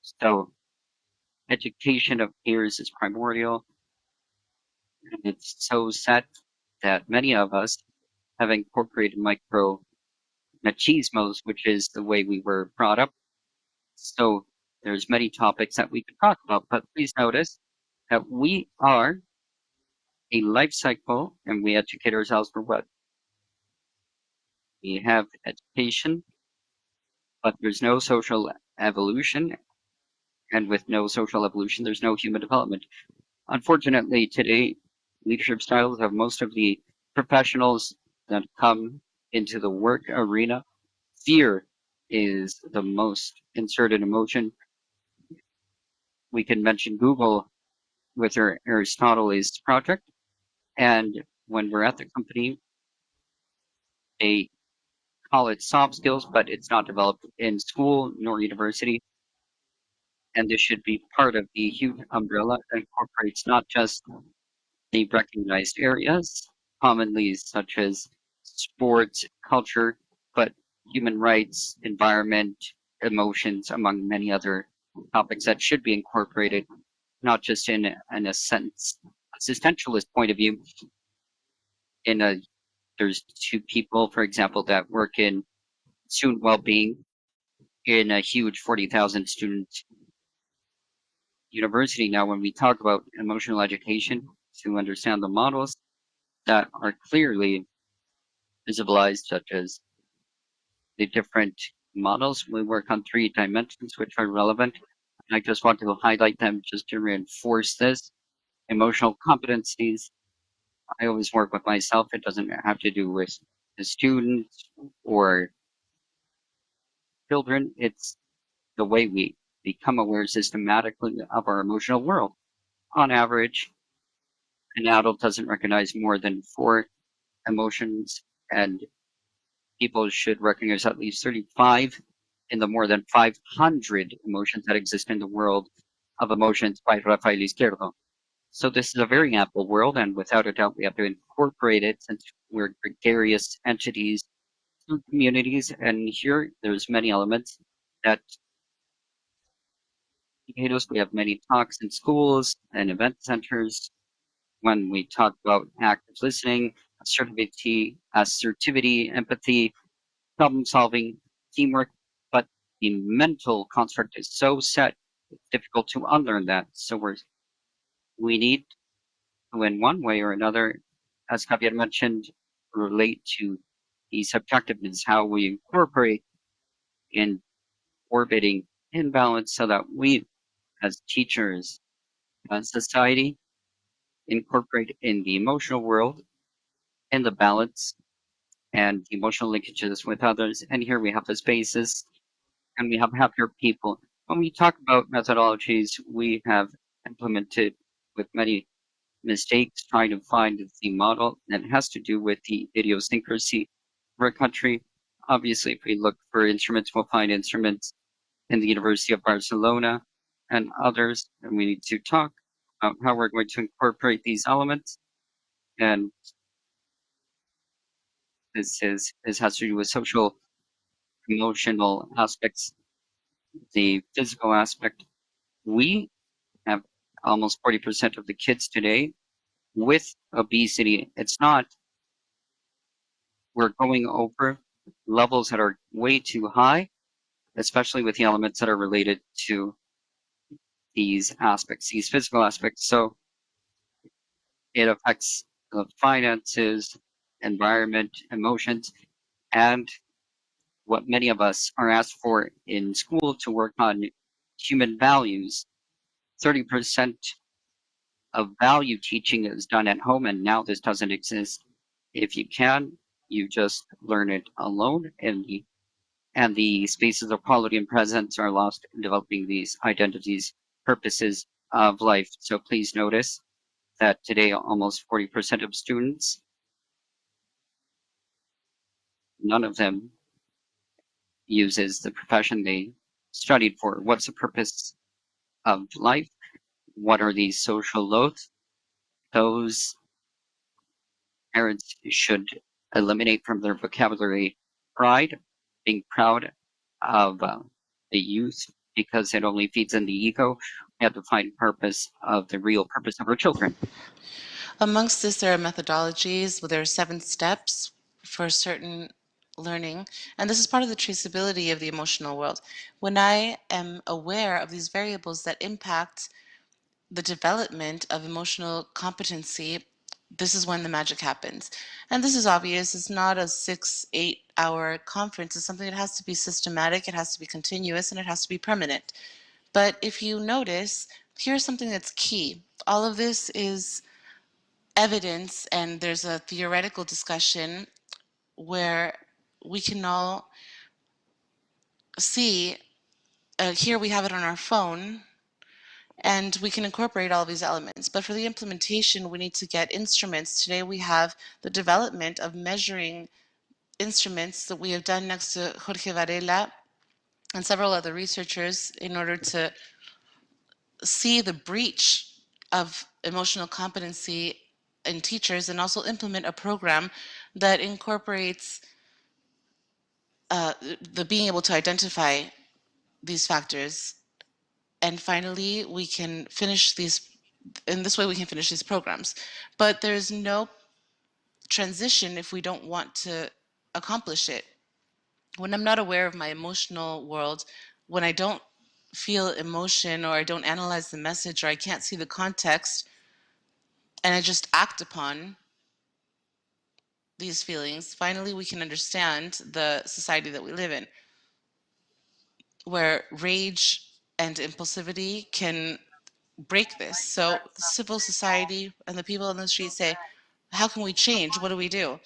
So education of peers is primordial, and it's so sad that many of us have incorporated micro machismos, which is the way we were brought up. So there's many topics that we could talk about, but please notice that we are a life cycle and we educate ourselves for what? We have education, but there's no social evolution. And with no social evolution, there's no human development. Unfortunately, today, leadership styles have most of the professionals that come into the work arena. Fear is the most inserted emotion. We can mention Google with their Aristotle's project. And when we're at the company, they call it soft skills, but it's not developed in school nor university. And this should be part of the huge umbrella that incorporates not just the recognized areas, commonly such as sports, culture, but human rights, environment, emotions, among many other topics that should be incorporated, not just in a sense existentialist point of view. In a there's two people, for example, that work in student well-being in a huge 40,000 student university. Now, when we talk about emotional education to understand the models that are clearly visibilized, such as the different models, we work on 3 dimensions which are relevant. I just want to highlight them just to reinforce this. Emotional competencies. I always work with myself. It doesn't have to do with the students or children. It's the way we become aware systematically of our emotional world. On average, an adult doesn't recognize more than 4 emotions, and people should recognize at least 35 in the more than 500 emotions that exist in the world of emotions by Rafael Izquierdo. So this is a very ample world, and without a doubt, we have to incorporate it since we're gregarious entities to communities. And here, there's many elements that educators. We have many talks in schools and event centers when we talk about active listening, assertivity, empathy, problem solving, teamwork. But the mental construct is so set, it's difficult to unlearn that. So we need to, in one way or another, as Javier mentioned, relate to the subjectiveness, how we incorporate in orbiting imbalance so that we, as teachers, as society, incorporate in the emotional world in the balance and the emotional linkages with others. And here we have the spaces and we have happier people. When we talk about methodologies, we have implemented with many mistakes trying to find the model that has to do with the idiosyncrasy of our country. Obviously, if we look for instruments, we'll find instruments in the University of Barcelona and others, and we need to talk about how we're going to incorporate these elements. And this has to do with social emotional aspects, the physical aspect. We have almost 40% of the kids today with obesity. It's not, we're going over levels that are way too high, especially with the elements that are related to these aspects, these physical aspects. So it affects the finances, environment, emotions, and what many of us are asked for in school to work on human values. 30% of value teaching is done at home, and now this doesn't exist. If you can, You just learn it alone, and the spaces of quality and presence are lost in developing these identities, purposes of life. So please notice that today almost 40% of students, none of them uses the profession they studied for. What's the purpose of life? What are these social loads? Those parents should eliminate from their vocabulary pride, being proud of the youth, because it only feeds in the ego. We have to find purpose of the real purpose of our children. Amongst this, there are methodologies where there are 7 steps for certain learning, and this is part of the traceability of the emotional world. When I am aware of these variables that impact the development of emotional competency, this is when the magic happens. And this is obvious. It's not a 6-8 hour conference. It's something that has to be systematic, it has to be continuous, and it has to be permanent. But if you notice, here's something that's key. All of this is evidence, and there's a theoretical discussion where we can all see, here we have it on our phone, and we can incorporate all these elements. But for the implementation, we need to get instruments. Today we have the development of measuring instruments that we have done next to Jorge Varela and several other researchers in order to see the breach of emotional competency in teachers, and also implement a program that incorporates the being able to identify these factors. And finally, we can finish these, in this way we can finish these programs. But there's no transition if we don't want to accomplish it. When I'm not aware of my emotional world, when I don't feel emotion, or I don't analyze the message, or I can't see the context, and I just act upon these feelings, finally we can understand the society that we live in, where rage and impulsivity can break this. So civil society and the people on the street say, how can we change? What do we do?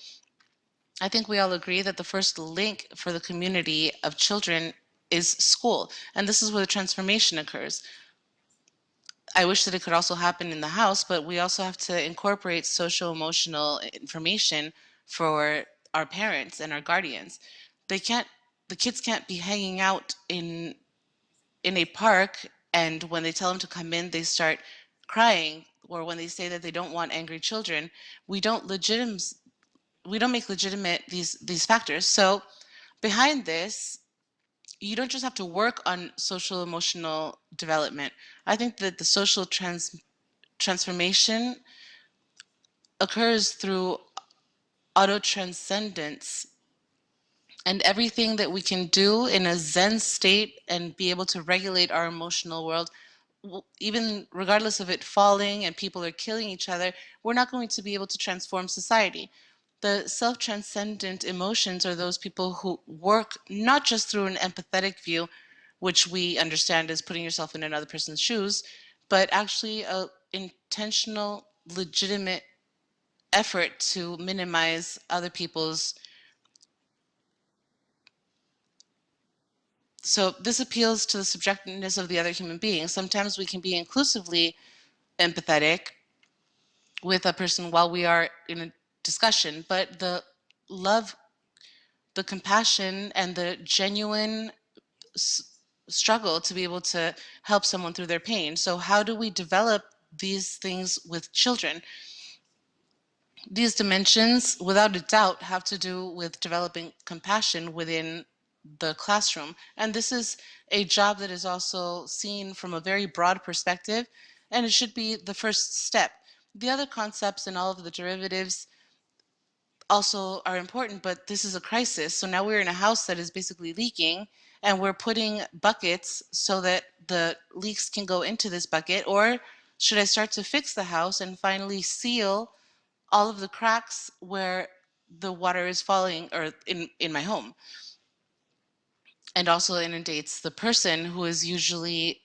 I think we all agree that the first link for the community of children is school. And this is where the transformation occurs. I wish that it could also happen in the house, but we also have to incorporate social emotional information for our parents and our guardians. They can't, the kids can't be hanging out in a park, and when they tell them to come in, they start crying, or when they say that they don't want angry children. We don't make legitimate these factors. So behind this, you don't just have to work on social emotional development. I think that the social transformation occurs through auto transcendence, and everything that we can do in a zen state and be able to regulate our emotional world, even regardless of it falling and people are killing each other, we're not going to be able to transform society. The self-transcendent emotions are those people who work not just through an empathetic view, which we understand as putting yourself in another person's shoes, but actually a intentional, legitimate effort to minimize other people's. So this appeals to the subjectiveness of the other human being. Sometimes we can be inclusively empathetic with a person while we are in a discussion, but the love, the compassion, and the genuine struggle to be able to help someone through their pain. So how do we develop these things with children? These dimensions, without a doubt, have to do with developing compassion within the classroom. And this is a job that is also seen from a very broad perspective, and it should be the first step. The other concepts and all of the derivatives also are important, but this is a crisis. So now we're in a house that is basically leaking, and we're putting buckets so that the leaks can go into this bucket. Or should I start to fix the house and finally seal all of the cracks where the water is falling, or in my home, and also inundates the person who is usually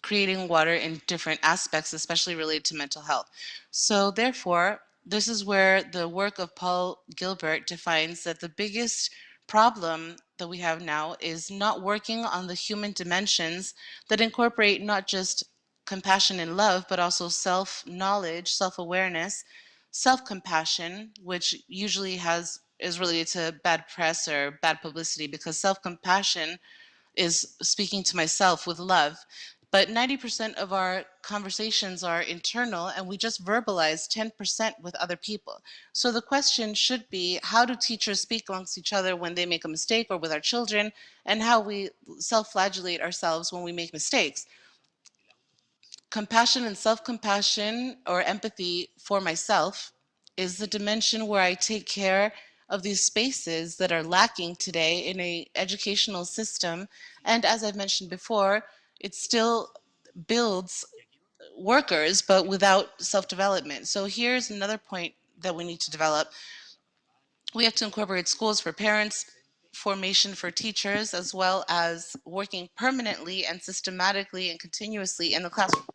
creating water in different aspects, especially related to mental health? So therefore, this is where the work of Paul Gilbert defines that the biggest problem that we have now is not working on the human dimensions that incorporate not just compassion and love, but also self knowledge, self awareness, self compassion, which usually is related to bad press or bad publicity, because self compassion is speaking to myself with love. But 90% of our conversations are internal, and we just verbalize 10% with other people. So the question should be, how do teachers speak amongst each other when they make a mistake, or with our children, and how we self flagellate ourselves when we make mistakes? Compassion and self compassion, or empathy for myself, is the dimension where I take care of these spaces that are lacking today in a educational system. And as I've mentioned before, it still builds workers, but without self development. So here's another point that we need to develop. We have to incorporate schools for parents, formation for teachers, as well as working permanently and systematically and continuously in the classroom.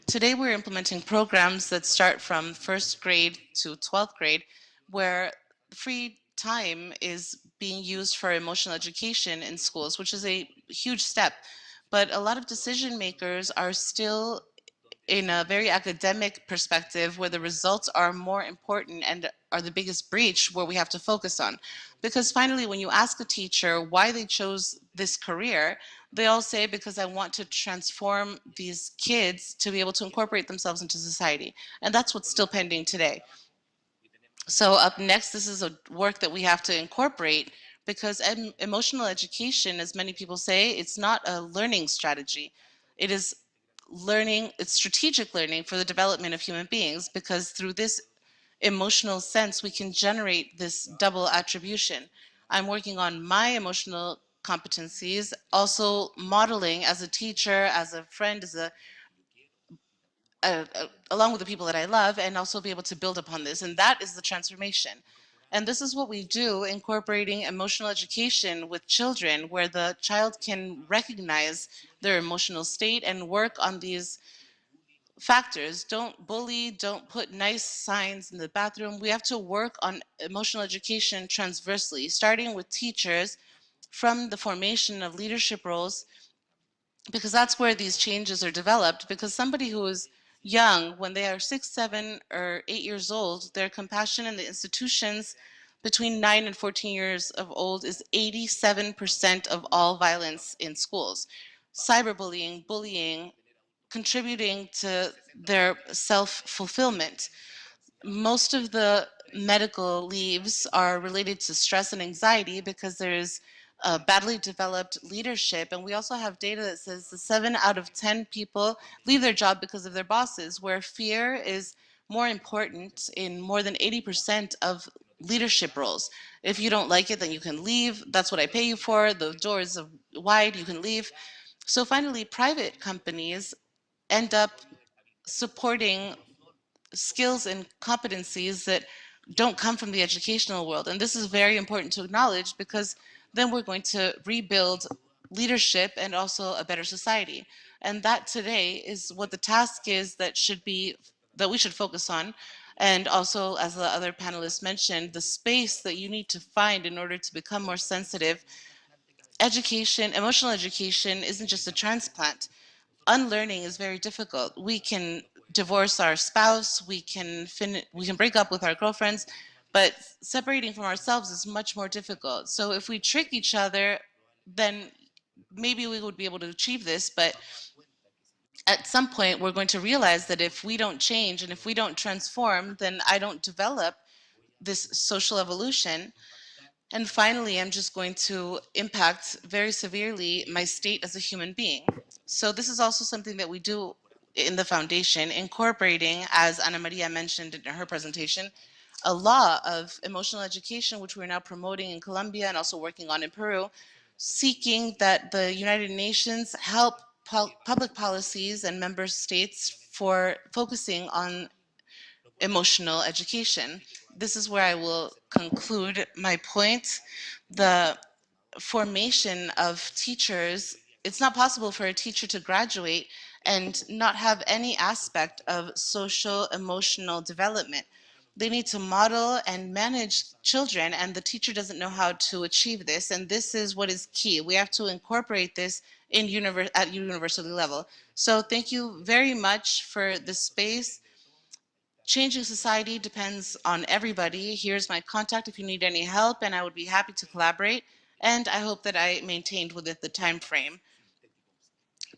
Today, we're implementing programs that start from first grade to 12th grade, where free time is being used for emotional education in schools, which is a huge step. But a lot of decision makers are still in a very academic perspective, where the results are more important and are the biggest breach, where we have to focus on. Because finally, when you ask a teacher why they chose this career, they all say, because I want to transform these kids to be able to incorporate themselves into society. And that's what's still pending today. So up next, this is a work that we have to incorporate, because emotional education, as many people say, it's not a learning strategy. It is learning, it's strategic learning for the development of human beings, because through this emotional sense, we can generate this double attribution. I'm working on my emotional competencies, also modeling as a teacher, as a friend, as along with the people that I love, and also be able to build upon this. And that is the transformation. And this is what we do, incorporating emotional education with children, where the child can recognize their emotional state and work on these factors. Don't bully, don't put nice signs in the bathroom. We have to work on emotional education transversely, starting with teachers from the formation of leadership roles, because that's where these changes are developed. Because somebody who is young, when they are 6, 7, or 8 years old, their compassion in the institutions between 9 and 14 years of old is 87% of all violence in schools. Cyberbullying, bullying, contributing to their self-fulfillment. Most of the medical leaves are related to stress and anxiety, because there's badly developed leadership. And we also have data that says that 7 out of 10 people leave their job because of their bosses, where fear is more important in more than 80% of leadership roles. If you don't like it, then you can leave. That's what I pay you for. The door is wide, you can leave. So finally, private companies end up supporting skills and competencies that don't come from the educational world. And this is very important to acknowledge, because then we're going to rebuild leadership and also a better society. And that today is what the task is that we should focus on. And also, as the other panelists mentioned, the space that you need to find in order to become more sensitive. Education, emotional education, isn't just a transplant. Unlearning is very difficult. We can divorce our spouse, we can break up with our girlfriends, but separating from ourselves is much more difficult. So if we trick each other, then maybe we would be able to achieve this. But at some point, we're going to realize that if we don't change and if we don't transform, then I don't develop this social evolution. And finally, I'm just going to impact very severely my state as a human being. So this is also something that we do in the foundation, incorporating, as Ana Maria mentioned in her presentation, a law of emotional education, which we're now promoting in Colombia and also working on in Peru, seeking that the United Nations help public policies and member states for focusing on emotional education. This is where I will conclude my point. The formation of teachers, it's not possible for a teacher to graduate and not have any aspect of social emotional development. They need to model and manage children, and the teacher doesn't know how to achieve this. And this is what is key. We have to incorporate this at university level. So thank you very much for the space. Changing society depends on everybody. Here's my contact if you need any help, and I would be happy to collaborate. And I hope that I maintained within the time frame,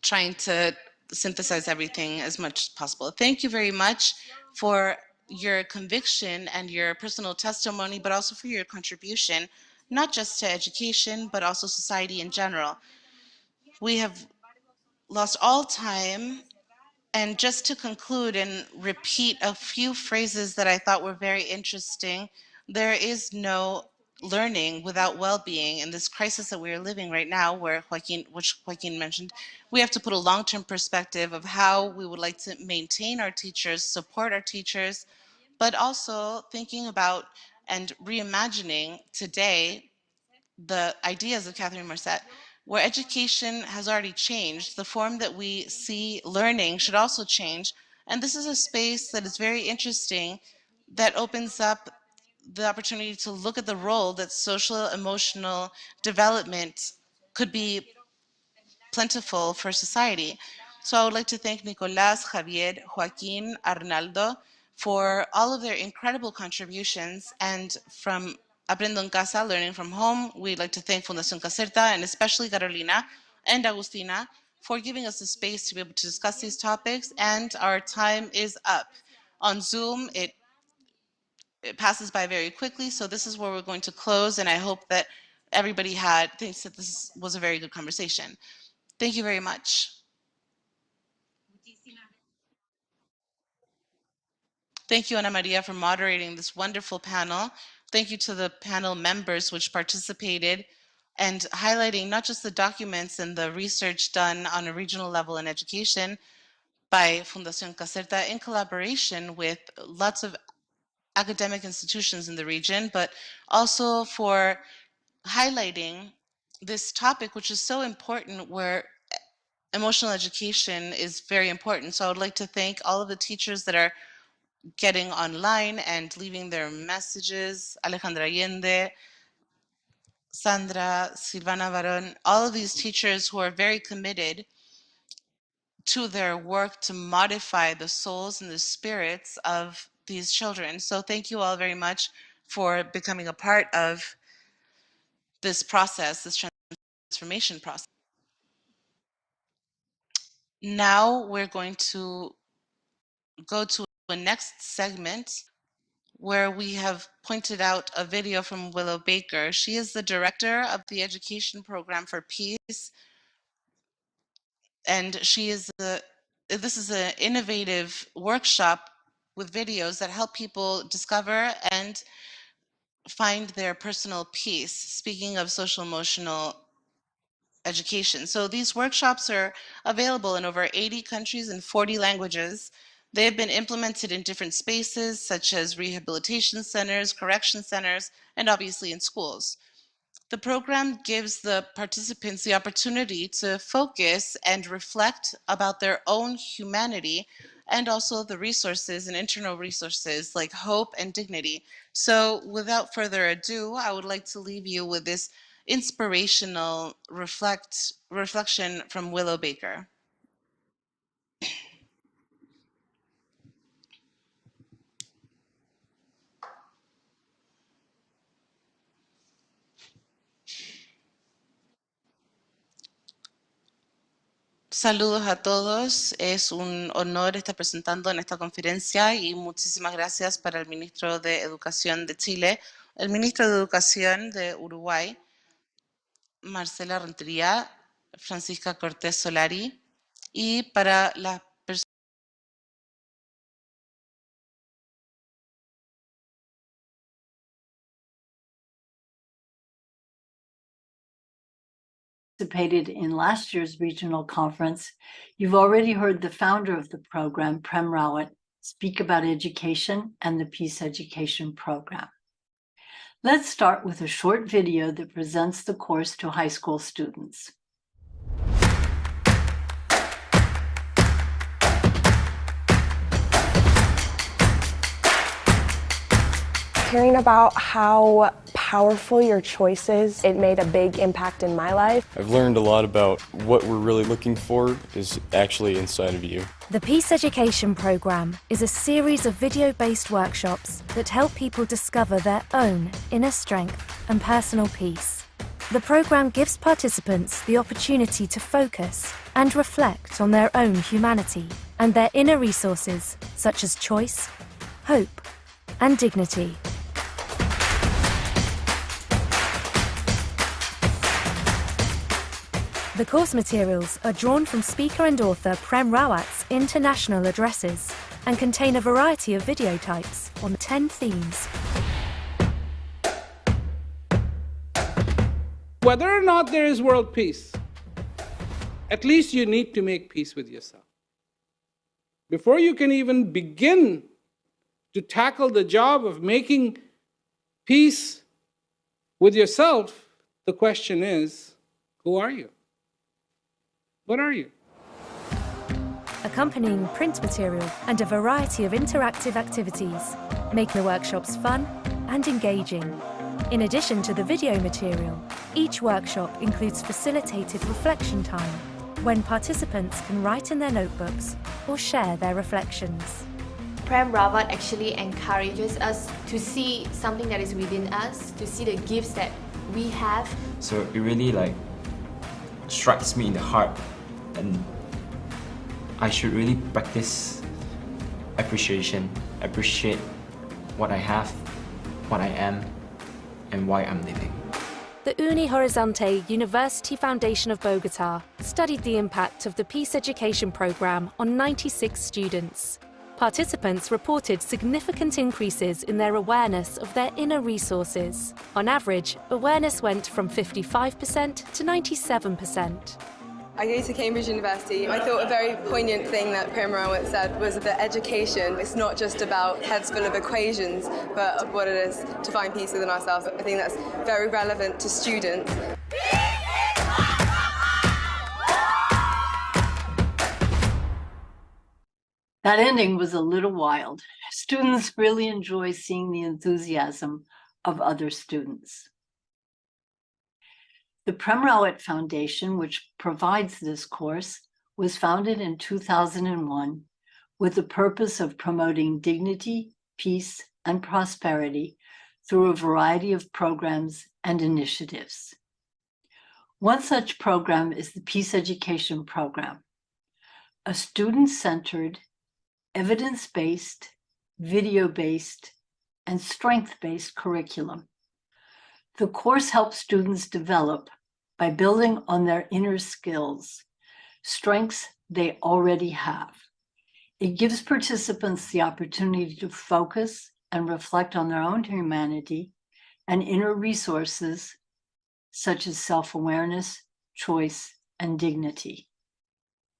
trying to synthesize everything as much as possible. Thank you very much for your conviction and your personal testimony, but also for your contribution, not just to education, but also society in general. We have lost all time. And just to conclude and repeat a few phrases that I thought were very interesting, there is no learning without well-being. In this crisis that we are living right now, which Joaquin mentioned, we have to put a long-term perspective of how we would like to maintain our teachers, support our teachers, but also thinking about and reimagining today the ideas of Catherine Marset, where education has already changed. The form that we see learning should also change. And this is a space that is very interesting, that opens up the opportunity to look at the role that social emotional development could be plentiful for society. So I would like to thank Nicolas, Javier, Joaquin, Arnaldo for all of their incredible contributions. And from Aprendo en Casa, Learning from Home, we'd like to thank Fundación Caserta and especially Carolina and Agustina for giving us the space to be able to discuss these topics. And our time is up. On Zoom, it passes by very quickly. So this is where we're going to close. And I hope that everybody thinks that this was a very good conversation. Thank you very much. Thank you, Ana Maria, for moderating this wonderful panel. Thank you to the panel members which participated and highlighting not just the documents and the research done on a regional level in education by Fundación Caserta in collaboration with lots of academic institutions in the region, but also for highlighting this topic, which is so important, where emotional education is very important. So I would like to thank all of the teachers that are getting online and leaving their messages, Alejandra Allende, Sandra, Silvana Varon, all of these teachers who are very committed to their work to modify the souls and the spirits of these children. So thank you all very much for becoming a part of this process, this transformation process. Now we're going to go to a next segment where we have pointed out a video from Willow Baker. She is the director of the Education Program for Peace, and this is an innovative workshop with videos that help people discover and find their personal peace, speaking of social emotional education. So these workshops are available in over 80 countries and 40 languages. They have been implemented in different spaces, such as rehabilitation centers, correction centers, and obviously in schools. The program gives the participants the opportunity to focus and reflect about their own humanity and also the resources and internal resources like hope and dignity. So without further ado, I would like to leave you with this inspirational reflection from Willow Baker. Saludos a todos, es un honor estar presentando en esta conferencia y muchísimas gracias para el ministro de Educación de Chile, el ministro de Educación de Uruguay, Marcela Rentería, Francisca Cortés Solari, y para las personas participated in last year's regional conference, you've already heard the founder of the program, Prem Rawat, speak about education and the Peace Education Program. Let's start with a short video that presents the course to high school students. hearing about how powerful your choice is. It made a big impact in my life. I've learned a lot about what we're really looking for is actually inside of you. The Peace Education Programme is a series of video-based workshops that help people discover their own inner strength and personal peace. The programme gives participants the opportunity to focus and reflect on their own humanity and their inner resources such as choice, hope, and dignity. The course materials are drawn from speaker and author Prem Rawat's international addresses and contain a variety of video types on 10 themes. Whether or not there is world peace, at least you need to make peace with yourself. Before you can even begin to tackle the job of making peace with yourself, the question is, who are you? What are you? Accompanying print material and a variety of interactive activities, making the workshops fun and engaging. In addition to the video material, each workshop includes facilitated reflection time, when participants can write in their notebooks or share their reflections. Prem Rawat actually encourages us to see something that is within us, to see the gifts that we have. So it really strikes me in the heart, and I should really practice appreciation, appreciate what I have, what I am, and why I'm living. The Uni Horizonte University Foundation of Bogota studied the impact of the Peace Education Programme on 96 students. Participants reported significant increases in their awareness of their inner resources. On average, awareness went from 55% to 97%. I go to Cambridge University. I thought a very poignant thing that Prem Rawat said was that education is not just about heads full of equations, but what it is to find peace within ourselves. I think that's very relevant to students. That ending was a little wild. Students really enjoy seeing the enthusiasm of other students. The Prem Rawat Foundation, which provides this course, was founded in 2001 with the purpose of promoting dignity, peace, and prosperity through a variety of programs and initiatives. One such program is the Peace Education Program, a student-centered, evidence-based, video-based, and strength-based curriculum. The course helps students develop by building on their inner skills, strengths they already have. It gives participants the opportunity to focus and reflect on their own humanity and inner resources such as self-awareness, choice, and dignity.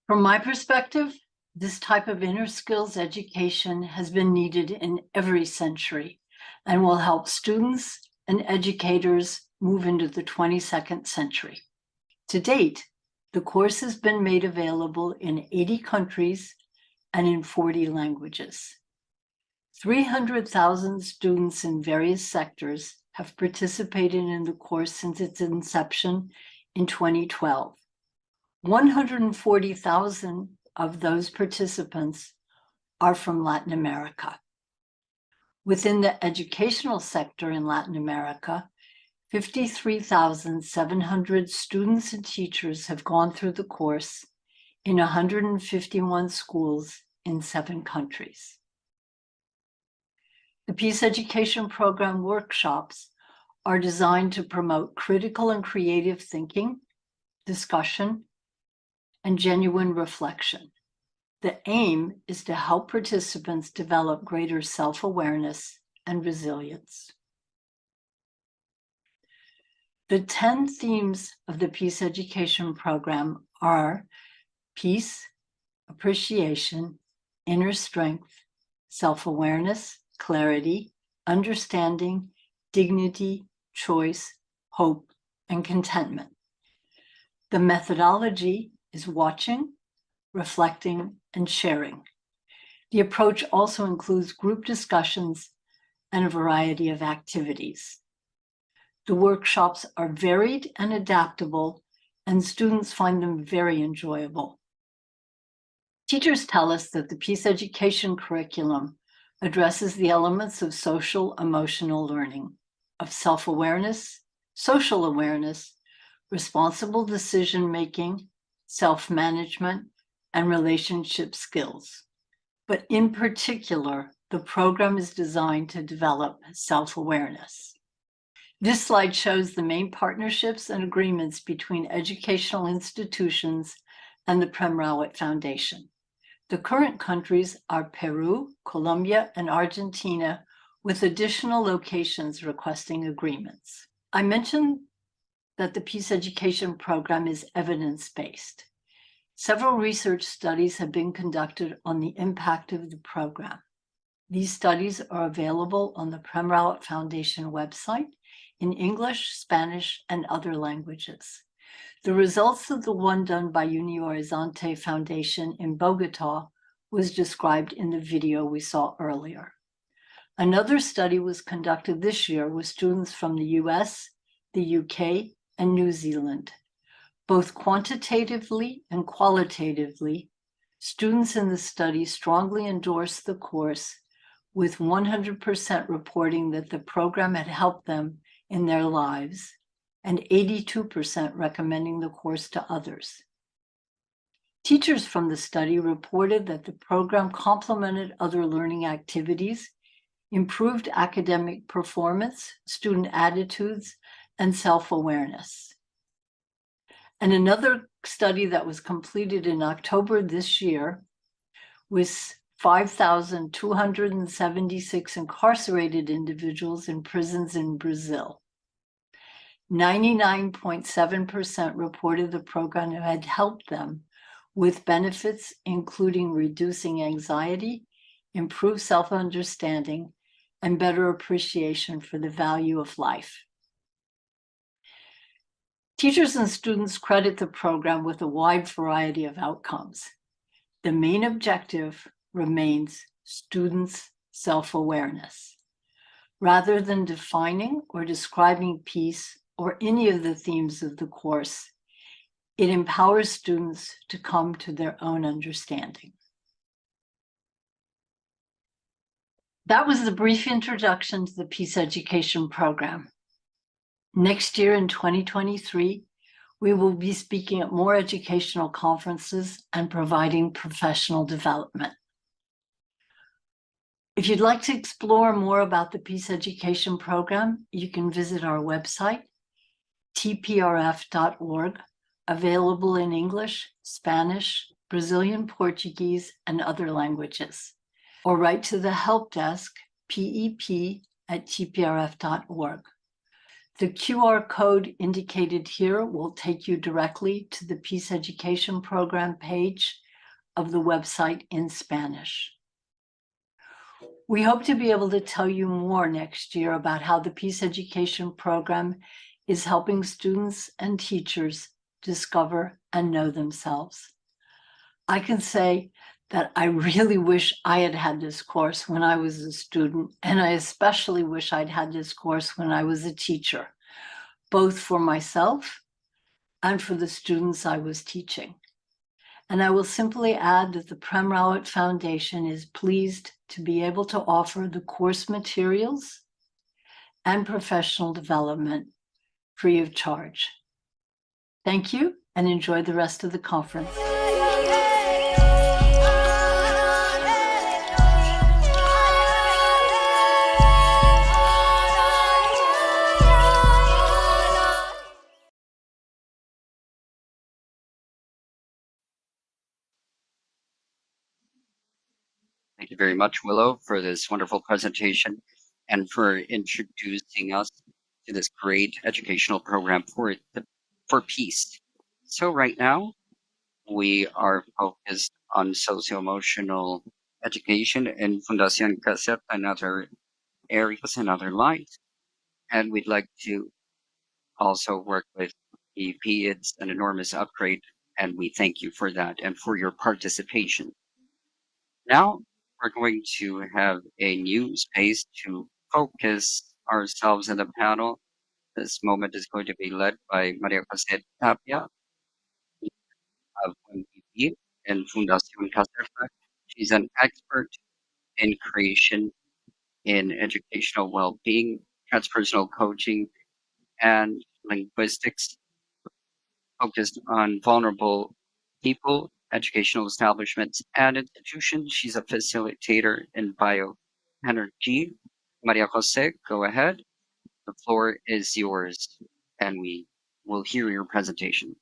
From my perspective, this type of inner skills education has been needed in every century and will help students and educators move into the 22nd century. To date, the course has been made available in 80 countries and in 40 languages. 300,000 students in various sectors have participated in the course since its inception in 2012. 140,000 of those participants are from Latin America. Within the educational sector in Latin America, 53,700 students and teachers have gone through the course in 151 schools in 7 countries. The Peace Education Program workshops are designed to promote critical and creative thinking, discussion, and genuine reflection. The aim is to help participants develop greater self-awareness and resilience. The 10 themes of the Peace Education Program are peace, appreciation, inner strength, self-awareness, clarity, understanding, dignity, choice, hope, and contentment. The methodology is watching, reflecting, and sharing. The approach also includes group discussions and a variety of activities. The workshops are varied and adaptable, and students find them very enjoyable. Teachers tell us that the Peace Education curriculum addresses the elements of social emotional learning, of self-awareness, social awareness, responsible decision-making, self-management, and relationship skills. But in particular, the program is designed to develop self-awareness. This slide shows the main partnerships and agreements between educational institutions and the Prem Rawat Foundation. The current countries are Peru, Colombia, and Argentina, with additional locations requesting agreements. I mentioned that the Peace Education program is evidence-based. Several research studies have been conducted on the impact of the program. These studies are available on the Prem Rawat Foundation website in English, Spanish, and other languages. The results of the one done by Uni Horizonte Foundation in Bogota was described in the video we saw earlier. Another study was conducted this year with students from the US, the UK, and New Zealand. Both quantitatively and qualitatively, students in the study strongly endorsed the course, with 100% reporting that the program had helped them in their lives, and 82% recommending the course to others. Teachers from the study reported that the program complemented other learning activities, improved academic performance, student attitudes, and self-awareness. And another study that was completed in October this year with 5,276 incarcerated individuals in prisons in Brazil. 99.7% reported the program had helped them with benefits including reducing anxiety, improved self-understanding, and better appreciation for the value of life. Teachers and students credit the program with a wide variety of outcomes. The main objective remains students' self-awareness. Rather than defining or describing peace or any of the themes of the course, it empowers students to come to their own understanding. That was the brief introduction to the Peace Education program. Next year in 2023, we will be speaking at more educational conferences and providing professional development. If you'd like to explore more about the Peace Education program, you can visit our website, tprf.org, available in English, Spanish, Brazilian Portuguese, and other languages, or write to the help desk, pep@tprf.org. The QR code indicated here will take you directly to the Peace Education program page of the website in Spanish. We hope to be able to tell you more next year about how the Peace Education program is helping students and teachers discover and know themselves. I can say that I really wish I had had this course when I was a student, and I especially wish I'd had this course when I was a teacher, both for myself and for the students I was teaching. And I will simply add that the Prem Rawat Foundation is pleased to be able to offer the course materials and professional development free of charge. Thank you, and enjoy the rest of the conference. Thank you very much, Willow, for this wonderful presentation and for introducing us to this great educational program for peace. So right now, we are focused on socio-emotional education in Fundación Cassette and other areas and other lines. And we'd like to also work with EP. It's an enormous upgrade, and we thank you for that and for your participation. Now, we're going to have a new space to focus ourselves in the panel. This moment is going to be led by Maria Jose Tapia of MPP and Fundación Caserta. She's an expert in creation, in educational well-being, transpersonal coaching, and linguistics, focused on vulnerable people, educational establishments, and institutions. She's a facilitator in bioenergy. Maria Jose, go ahead. The floor is yours, and we will hear your presentation.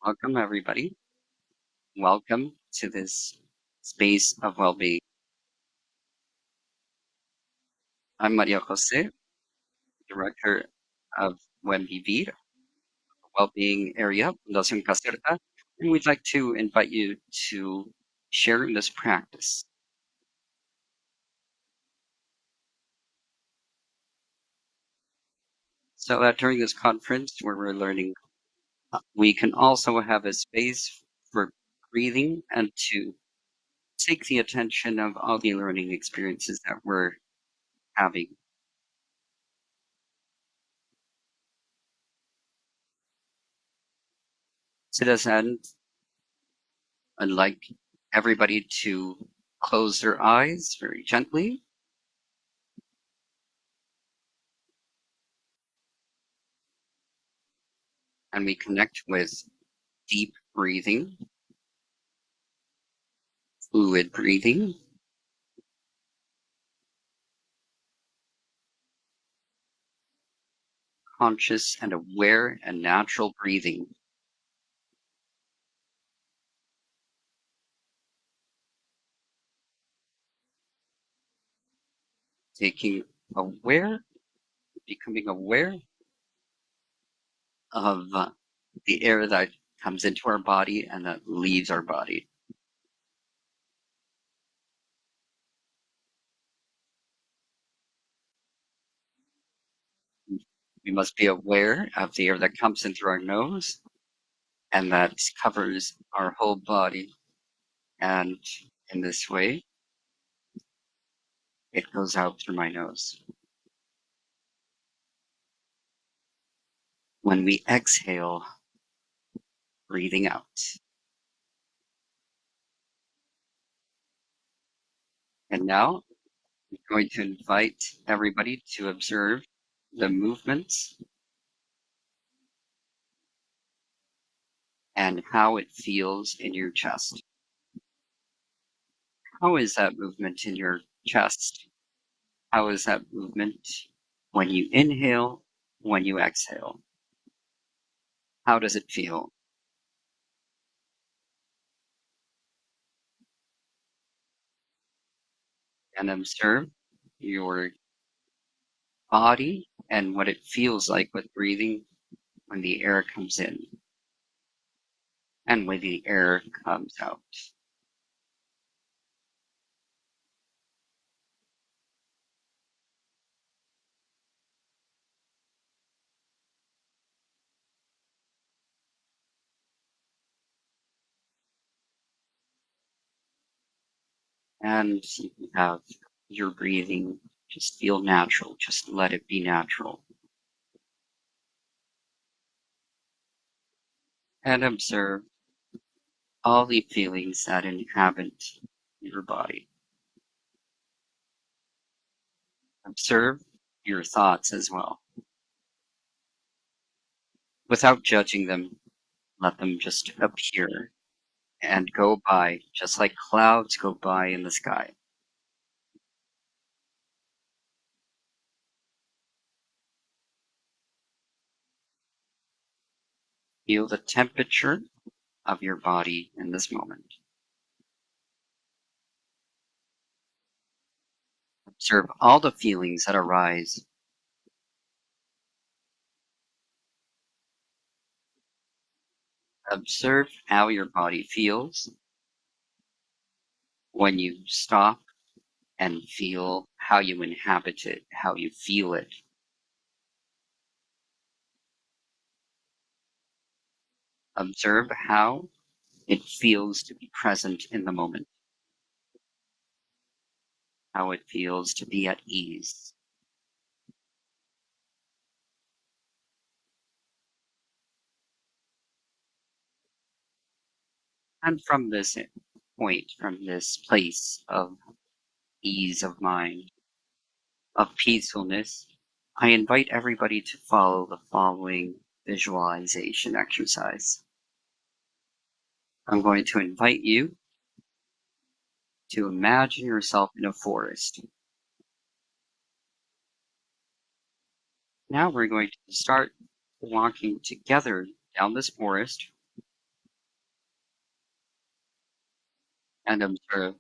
Welcome, everybody. Welcome to this space of well-being. I'm Maria Jose, Director of WebVivir, Well-Being Area, Fundación Caserta, and we'd like to invite you to share this practice. So that during this conference where we're learning, we can also have a space for breathing and to take the attention of all the learning experiences that we're having. To this end, I'd like everybody to close their eyes very gently. And we connect with deep breathing, fluid breathing, conscious and aware and natural breathing. Becoming aware of the air that comes into our body and that leaves our body. We must be aware of the air that comes in through our nose and that covers our whole body. And in this way, it goes out through my nose. When we exhale, breathing out. And now I'm going to invite everybody to observe the movements and how it feels in your chest. How is that movement in your chest? How is that movement when you inhale, when you exhale? How does it feel? And observe your body and what it feels like with breathing when the air comes in and when the air comes out. And you can have your breathing just feel natural, just let it be natural. And observe all the feelings that inhabit your body. Observe your thoughts as well. Without judging them, let them just appear and go by, just like clouds go by in the sky. Feel the temperature of your body in this moment. Observe all the feelings that arise. Observe how your body feels when you stop and feel how you inhabit it, how you feel it. Observe how it feels to be present in the moment, how it feels to be at ease. And from this point, from this place of ease of mind, of peacefulness, I invite everybody to follow the following visualization exercise. I'm going to invite you to imagine yourself in a forest. Now we're going to start walking together down this forest and observe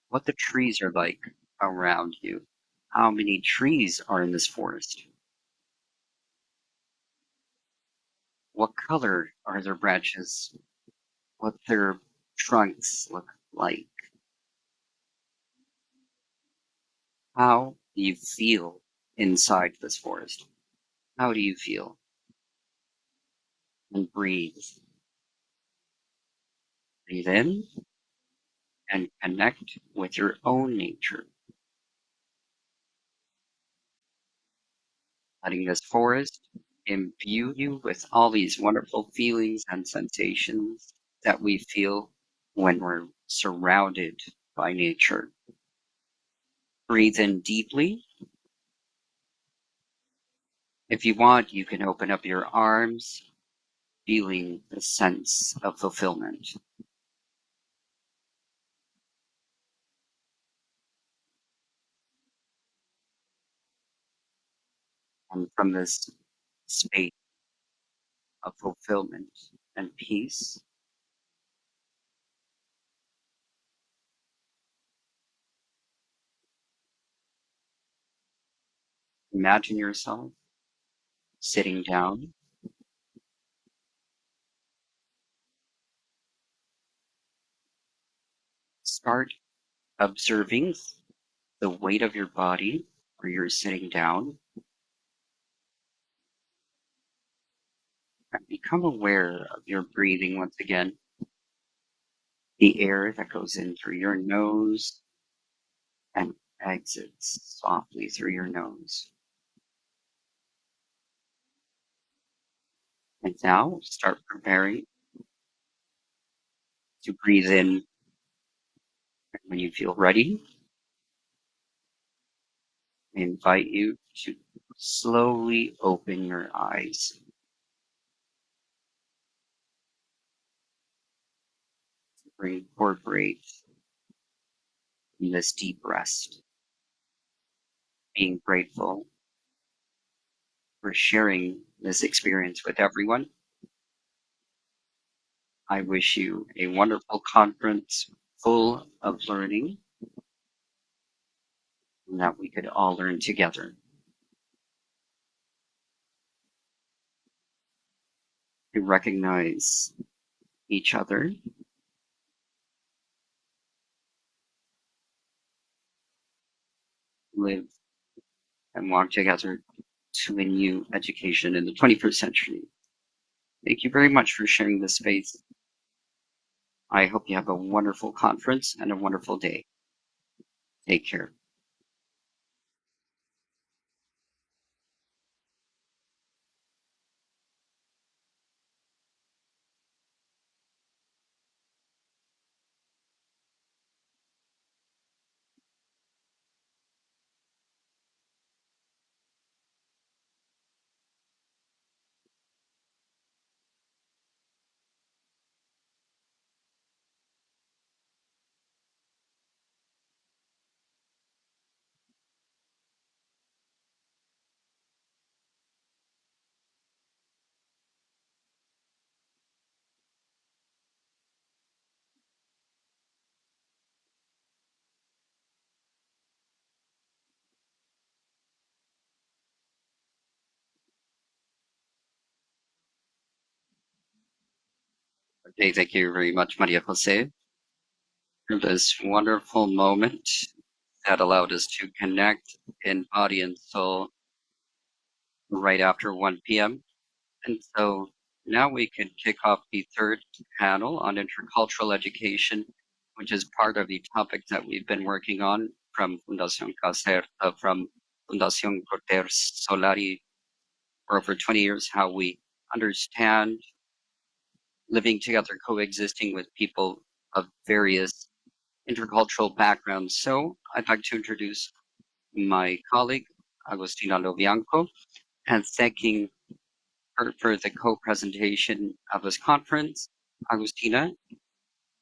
what the trees are like around you. How many trees are in this forest? What color are their branches? What their trunks look like? How do you feel inside this forest? How do you feel? And breathe. Breathe in and connect with your own nature. Letting this forest imbue you with all these wonderful feelings and sensations that we feel when we're surrounded by nature. Breathe in deeply. If you want, you can open up your arms, feeling the sense of fulfillment. And from this space of fulfillment and peace, imagine yourself sitting down. Start observing the weight of your body where you're sitting down and become aware of your breathing once again. The air that goes in through your nose and exits softly through your nose. And now start preparing to breathe in. And when you feel ready, I invite you to slowly open your eyes. Incorporate in this deep rest, being grateful for sharing this experience with everyone. I wish you a wonderful conference full of learning and that we could all learn together. To recognize each other, live and walk together to a new education in the 21st century. Thank you very much for sharing this space. I hope you have a wonderful conference and a wonderful day. Take care. Okay, thank you very much, Maria Jose, for this wonderful moment that allowed us to connect in body and soul right after 1 p.m. And so now we can kick off the third panel on intercultural education, which is part of the topic that we've been working on from Fundación Caserta, from Fundación Cortés Solari for over 20 years, how we understand living together, coexisting with people of various intercultural backgrounds. So I'd like to introduce my colleague, Agustina Lobianco, and thanking her for the co-presentation of this conference. Agustina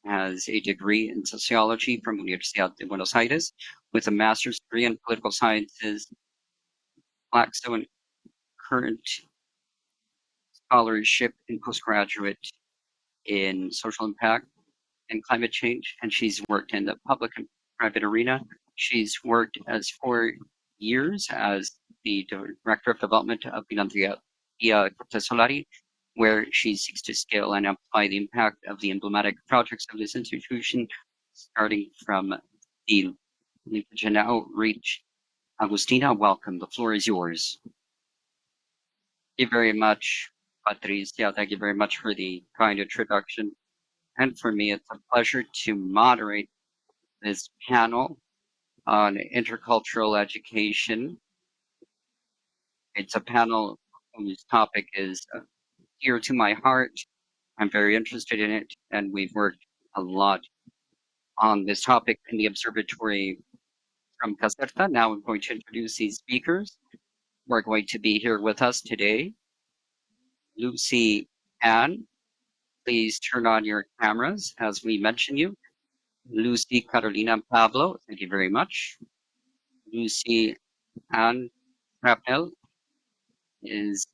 has a degree in sociology from Universidad de Buenos Aires with a master's degree in political sciences, Blackstone current scholarship in postgraduate in social impact and climate change, and she's worked in the public and private arena. She's worked as 4 years as the Director of Development of Philanthropia Cortés Solari, where she seeks to scale and amplify the impact of the emblematic projects of this institution, starting from the linkage outreach. Agustina, welcome. The floor is yours. Thank you very much, Patricia. Thank you very much for the kind introduction. And for me, it's a pleasure to moderate this panel on intercultural education. It's a panel whose topic is dear to my heart. I'm very interested in it, and we've worked a lot on this topic in the observatory from Caserta. Now I'm going to introduce these speakers who are going to be here with us today. Lucy Ann, please turn on your cameras as we mention you. Lucy, Carolina, and Pablo, thank you very much. Lucy Ann Rapnel is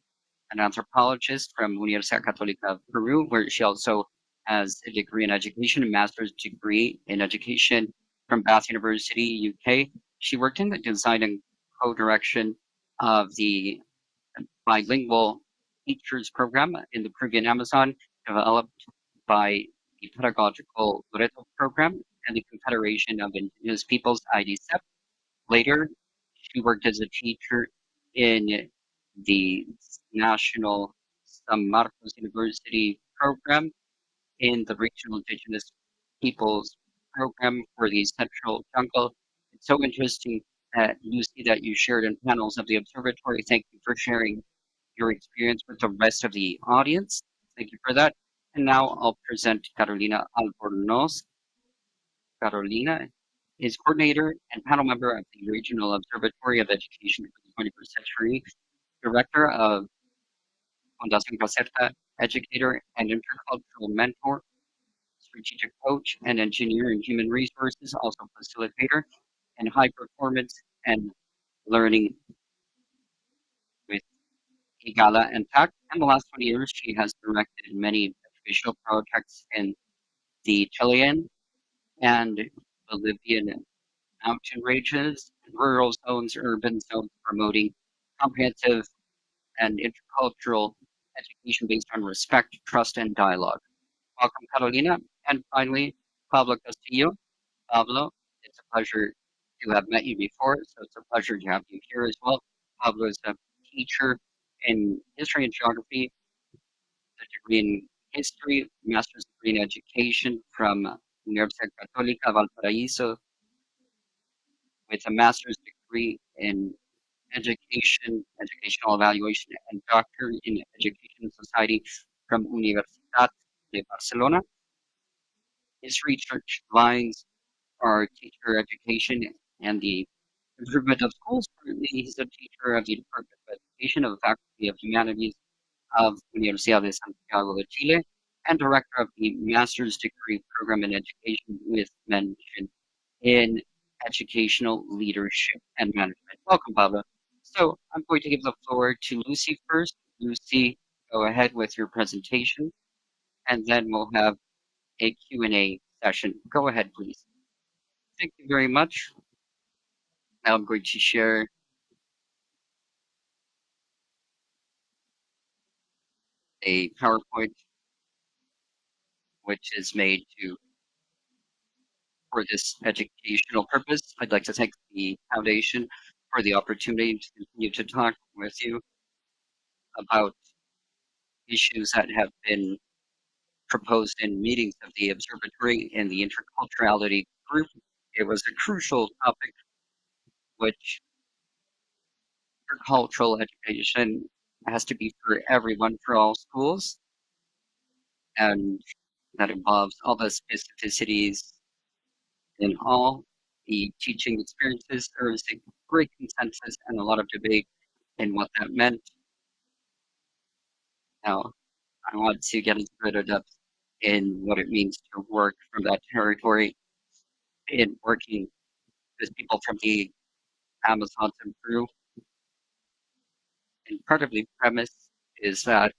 an anthropologist from Universidad Católica of Peru, where she also has a degree in education, a master's degree in education from Bath University, UK. She worked in the design and co-direction of the bilingual teachers program in the Peruvian Amazon, developed by the Pedagogical Loreto program and the Confederation of Indigenous Peoples, IDCEP. Later, she worked as a teacher in the National San Marcos University program in the Regional Indigenous Peoples program for the Central Jungle. It's so interesting, Lucy, that you shared in panels of the observatory. Thank you for sharing your experience with the rest of the audience. Thank you for that. And now I'll present Carolina Albornoz. Carolina is coordinator and panel member of the Regional Observatory of Education for the 21st Century, director of Fundación Caserta, educator and intercultural mentor, strategic coach and engineer in human resources, also facilitator and high performance and learning with Igala and TAC. In the last 20 years, she has directed many educational projects in the Chilean and Bolivian mountain ranges, rural zones, urban zones, promoting comprehensive and intercultural education based on respect, trust, and dialogue. Welcome, Carolina. And finally, Pablo Castillo. Pablo, it's a pleasure to have met you before, so it's a pleasure to have you here as well. Pablo is a teacher in history and geography, a degree in history, master's degree in education from Universidad Católica Valparaíso, with a master's degree in education, educational evaluation, and doctor in education society from Universitat de Barcelona. His research lines are teacher education and the improvement of schools. Currently, he's a teacher of the Department of Education of the Faculty of Humanities of Universidad de Santiago de Chile and director of the master's degree program in education with mention in educational leadership and management. Welcome, Pablo. So I'm going to give the floor to Lucy first. Lucy, go ahead with your presentation, and then we'll have a Q&A session. Go ahead, please. Thank you very much. Now I'm going to share a PowerPoint which is made for this educational purpose. I'd like to thank the foundation for the opportunity to continue to talk with you about issues that have been proposed in meetings of the observatory and the interculturality group. It was a crucial topic, which intercultural education has to be for everyone, for all schools, and that involves all the specificities in all the teaching experiences. There was a great consensus and a lot of debate in what that meant. Now, I want to get into greater depth in what it means to work from that territory in working with people from the Amazon and Peru. And part of the premise is that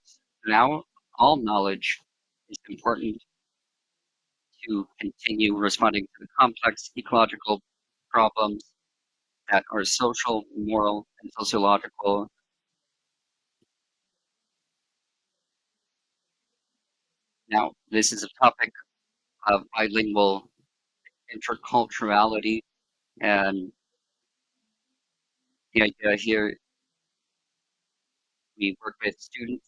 now all knowledge is important to continue responding to the complex ecological problems that are social, moral, and sociological. Now, this is a topic of bilingual interculturality, and the idea here, we work with students,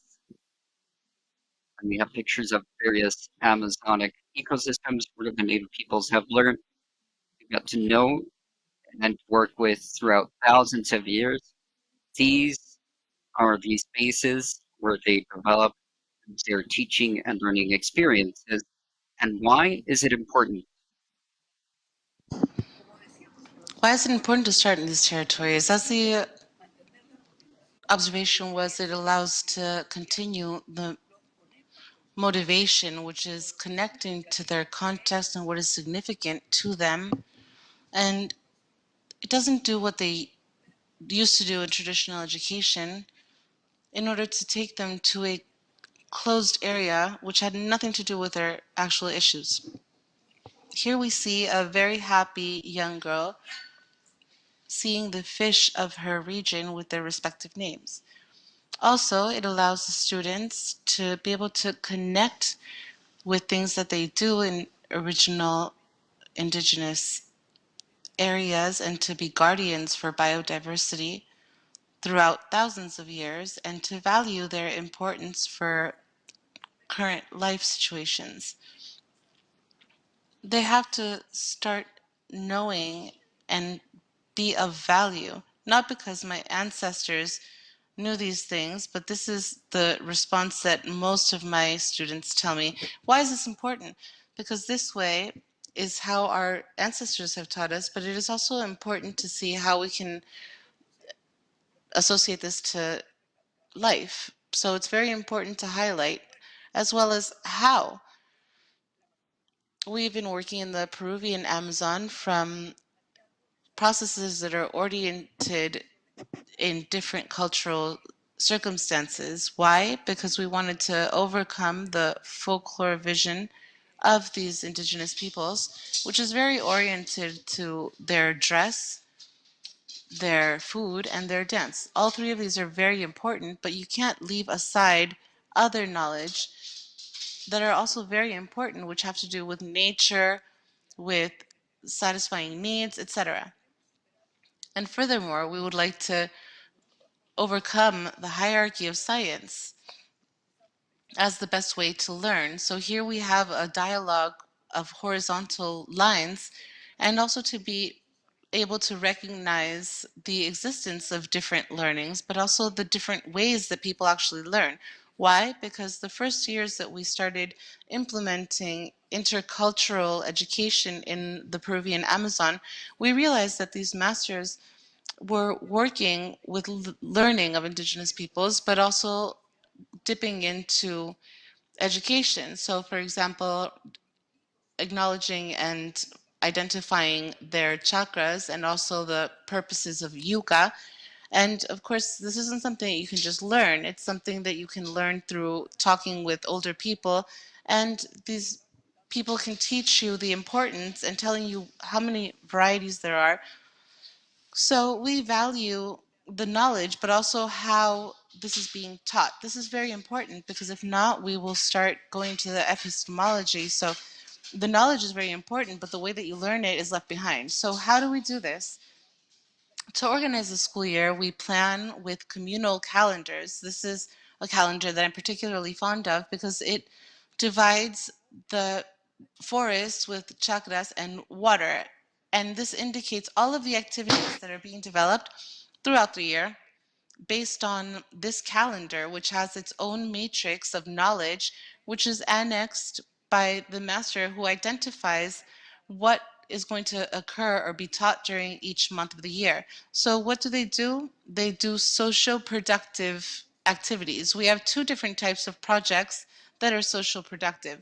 and we have pictures of various Amazonic ecosystems where the native peoples have learned, got to know, and work with throughout thousands of years. These are the spaces where they develop their teaching and learning experiences. And why is it important? Why is it important to start in these territories? As the observation was, it allows to continue the motivation, which is connecting to their context and what is significant to them. And it doesn't do what they used to do in traditional education in order to take them to a closed area which had nothing to do with their actual issues. Here we see a very happy young girl seeing the fish of her region with their respective names. Also, it allows the students to be able to connect with things that they do in original indigenous areas and to be guardians for biodiversity throughout thousands of years and to value their importance for current life situations. They have to start knowing and be of value, not because my ancestors knew these things, but this is the response that most of my students tell me. Why is this important? Because this way is how our ancestors have taught us, but it is also important to see how we can associate this to life. So it's very important to highlight, as well as how. We've been working in the Peruvian Amazon from processes that are oriented in different cultural circumstances. Why? Because we wanted to overcome the folklore vision of these indigenous peoples, which is very oriented to their dress, their food, and their dance. All three of these are very important, but you can't leave aside other knowledge that are also very important, which have to do with nature, with satisfying needs, etc. And furthermore, we would like to overcome the hierarchy of science as the best way to learn. So here we have a dialogue of horizontal lines and also to be able to recognize the existence of different learnings, but also the different ways that people actually learn. Why? Because the first years that we started implementing intercultural education in the Peruvian Amazon, we realized that these masters were working with learning of indigenous peoples, but also dipping into education. So, for example, acknowledging and identifying their chakras and also the purposes of yoga. And of course, this isn't something that you can just learn. It's something that you can learn through talking with older people. And these people can teach you the importance and telling you how many varieties there are. So we value the knowledge, but also how this is being taught. This is very important because if not, we will start going to the epistemology. So the knowledge is very important, but the way that you learn it is left behind. So how do we do this? To organize the school year, we plan with communal calendars. This is a calendar that I'm particularly fond of because it divides the forest with chakras and water. And this indicates all of the activities that are being developed throughout the year based on this calendar, which has its own matrix of knowledge, which is annexed by the master who identifies what is going to occur or be taught during each month of the year. So what do? They do social productive activities. We have two different types of projects that are social productive.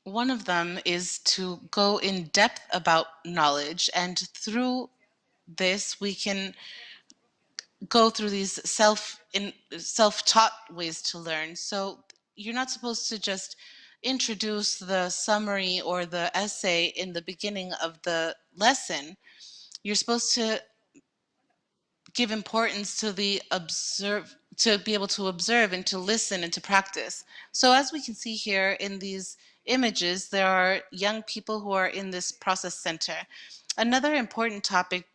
One of them is to go in depth about knowledge, and through this we can go through these self-taught ways to learn. So you're not supposed to just introduce the summary or the essay in the beginning of the lesson. You're supposed to give importance to to be able to observe and to listen and to practice. So as we can see here in these images, there are young people who are in this process center. Another important topic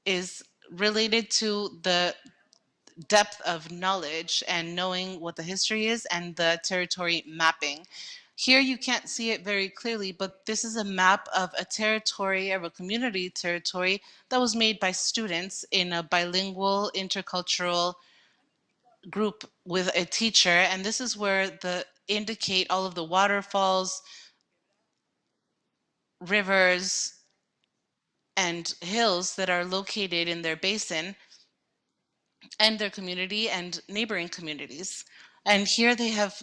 is related to the depth of knowledge and knowing what the history is and the territory mapping. Here you can't see it very clearly, but this is a map of a territory, of a community territory that was made by students in a bilingual intercultural group with a teacher. And this is where indicate all of the waterfalls, rivers, and hills that are located in their basin and their community and neighboring communities. And here they have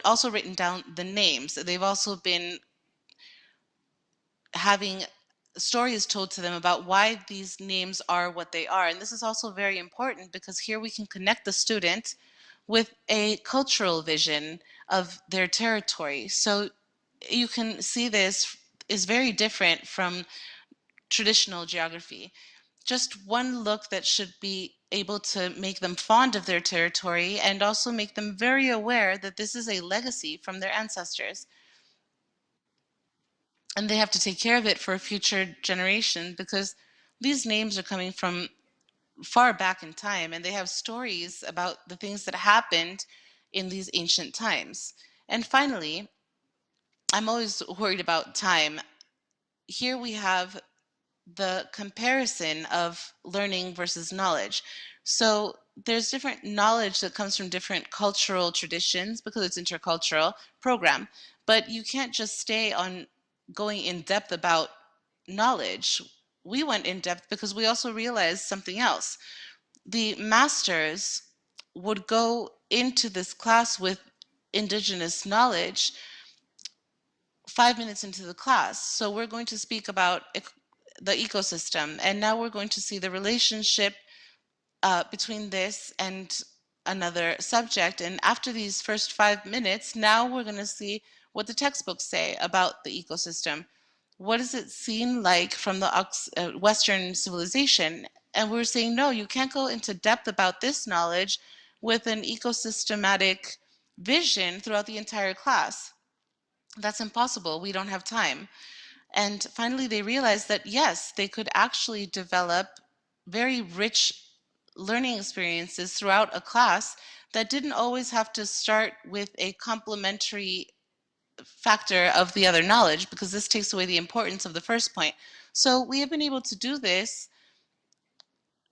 also written down the names. They've also been having stories told to them about why these names are what they are. And this is also very important because here we can connect the student with a cultural vision of their territory. So you can see this is very different from traditional geography. Just one look that should be able to make them fond of their territory and also make them very aware that this is a legacy from their ancestors. And they have to take care of it for a future generation because these names are coming from far back in time and they have stories about the things that happened in these ancient times. And finally, I'm always worried about time. Here we have the comparison of learning versus knowledge. So there's different knowledge that comes from different cultural traditions because it's intercultural program, but you can't just stay on going in depth about knowledge. We went in depth because we also realized something else. The masters would go into this class with indigenous knowledge 5 minutes into the class. So we're going to speak about the ecosystem. And now we're going to see the relationship between this and another subject. And after these first 5 minutes, now we're going to see what the textbooks say about the ecosystem. What does it seem like from the Western civilization? And we're saying, no, you can't go into depth about this knowledge with an ecosystematic vision throughout the entire class. That's impossible. We don't have time. And finally, they realized that yes, they could actually develop very rich learning experiences throughout a class that didn't always have to start with a complementary factor of the other knowledge, because this takes away the importance of the first point. So we have been able to do this,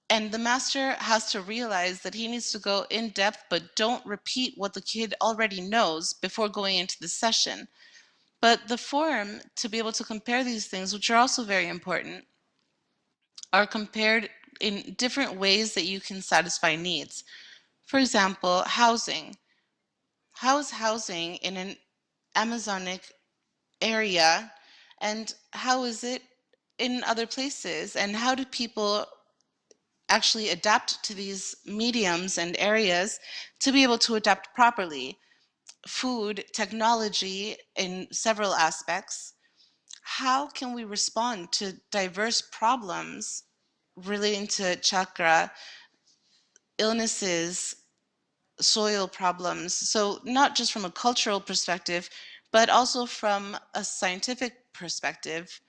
and the master has to realize that he needs to go in depth, but don't repeat what the kid already knows before going into the session. But the forum, to be able to compare these things, which are also very important, are compared in different ways that you can satisfy needs. For example, housing. How is housing in an Amazonic area, and how is it in other places? And how do people actually adapt to these mediums and areas to be able to adapt properly? Food, technology in several aspects. How can we respond to diverse problems relating to chakra, illnesses, soil problems? So not just from a cultural perspective, but also from a scientific perspective.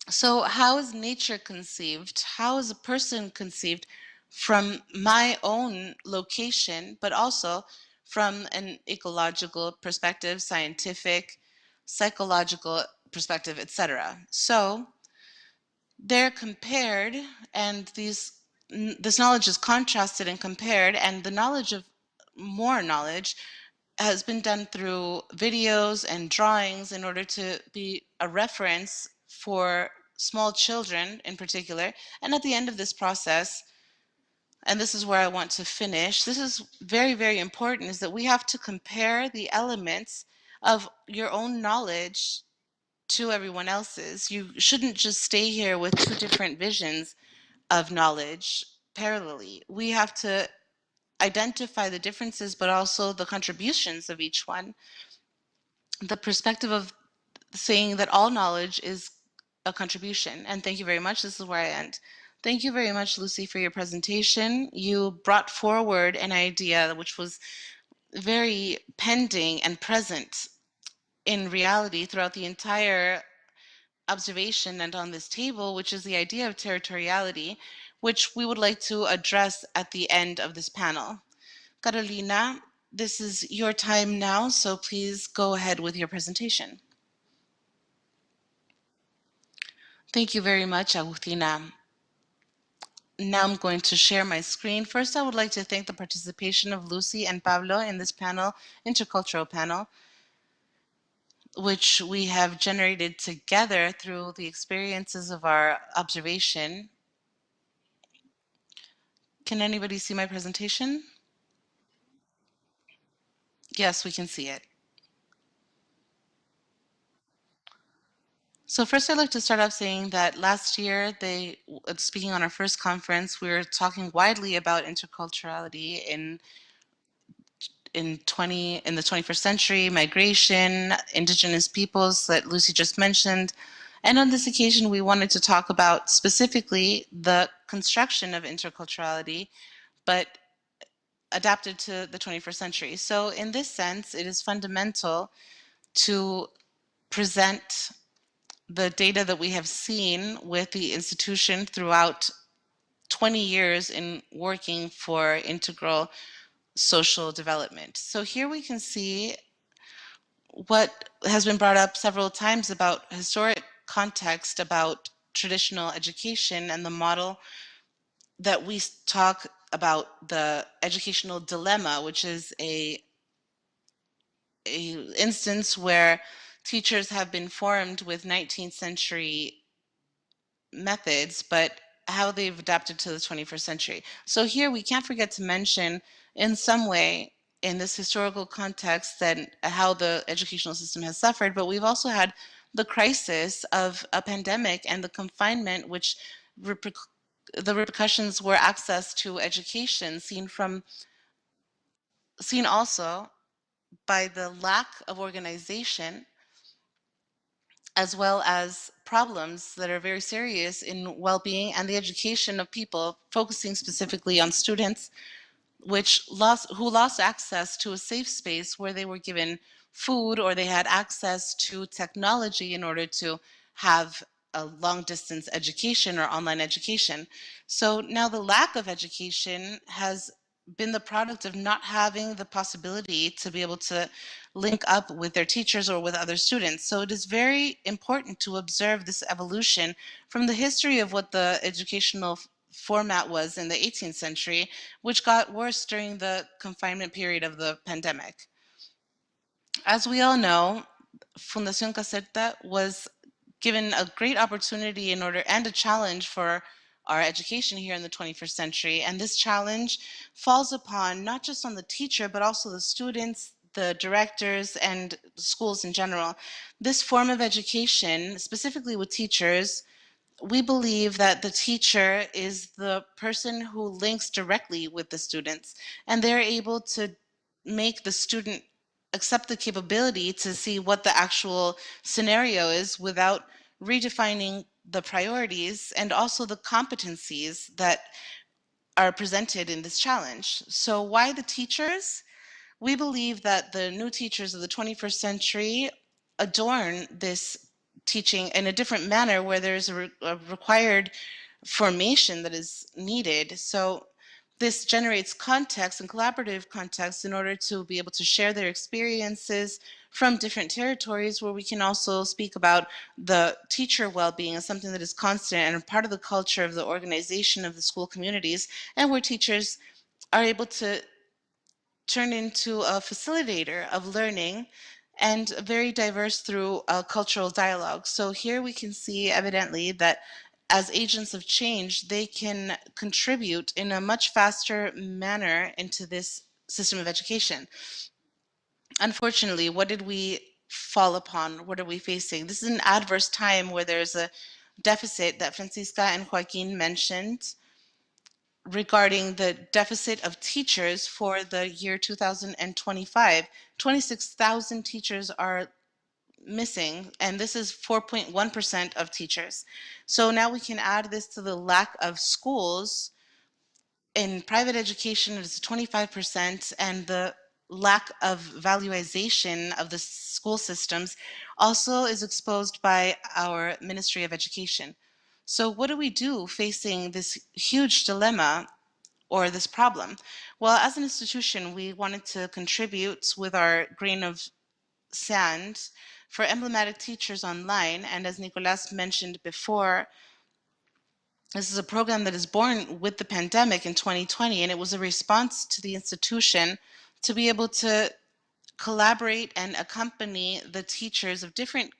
So how is nature conceived? How is a person conceived? from my own location, but also from an ecological perspective, scientific, psychological perspective, etc. So they're compared, and this knowledge is contrasted and compared, and the knowledge of more knowledge has been done through videos and drawings in order to be a reference for small children in particular. And at the end of this process, and this is where I want to finish, this is very, very important, is that we have to compare the elements of your own knowledge to everyone else's. You shouldn't just stay here with two different visions of knowledge parallelly. We have to identify the differences, but also the contributions of each one. The perspective of saying that all knowledge is a contribution. And thank you very much. This is where I end. Thank you very much, Lucy, for your presentation. You brought forward an idea which was very pending and present in reality throughout the entire observation and on this table, which is the idea of territoriality, which we would like to address at the end of this panel. Carolina, this is your time now, so please go ahead with your presentation. Thank you very much, Agustina. Now I'm going to share my screen. First, I would like to thank the participation of Lucy and Pablo in this panel, intercultural panel, which we have generated together through the experiences of our observation. Can anybody see my presentation? Yes, we can see it. So first, I'd like to start off saying that last year, speaking on our first conference, we were talking widely about interculturality in the 21st century, migration, indigenous peoples that Lucy just mentioned. And on this occasion, we wanted to talk about specifically the construction of interculturality, but adapted to the 21st century. So in this sense, it is fundamental to present the data that we have seen with the institution throughout 20 years in working for integral social development. So here we can see what has been brought up several times about historic context, about traditional education, and the model that we talk about, the educational dilemma, which is a instance where teachers have been formed with 19th century methods, but how they've adapted to the 21st century. So here we can't forget to mention in some way in this historical context that how the educational system has suffered, but we've also had the crisis of a pandemic and the confinement, which the repercussions were access to education, seen also by the lack of organization, as well as problems that are very serious in well-being and the education of people, focusing specifically on students who lost access to a safe space where they were given food, or they had access to technology in order to have a long distance education or online education. So now the lack of education has been the product of not having the possibility to be able to link up with their teachers or with other students. So it is very important to observe this evolution from the history of what the educational format was in the 18th century, which got worse during the confinement period of the pandemic. As we all know, Fundación Caserta was given a great opportunity and a challenge for our education here in the 21st century. And this challenge falls upon not just on the teacher, but also the students, the directors, and schools in general. This form of education, specifically with teachers, we believe that the teacher is the person who links directly with the students, and they're able to make the student accept the capability to see what the actual scenario is without redefining the priorities and also the competencies that are presented in this challenge. So why the teachers? We believe that the new teachers of the 21st century adorn this teaching in a different manner, where there's a required formation that is needed. So This generates context and collaborative context in order to be able to share their experiences from different territories, where we can also speak about the teacher well-being as something that is constant and a part of the culture of the organization of the school communities, and where teachers are able to turn into a facilitator of learning and very diverse through cultural dialogue. So here we can see evidently that as agents of change, they can contribute in a much faster manner into this system of education. Unfortunately, what did we fall upon? What are we facing? This is an adverse time where there's a deficit that Francisca and Joaquin mentioned regarding the deficit of teachers for the year 2025. 26,000 teachers are missing, and this is 4.1% of teachers. So now we can add this to the lack of schools. In private education, it is 25%, and the lack of valuation of the school systems also is exposed by our Ministry of Education. So what do we do facing this huge dilemma or this problem? Well, as an institution, we wanted to contribute with our grain of sand for emblematic teachers online. And as Nicolas mentioned before, this is a program that is born with the pandemic in 2020, and it was a response to the institution to be able to collaborate and accompany the teachers of different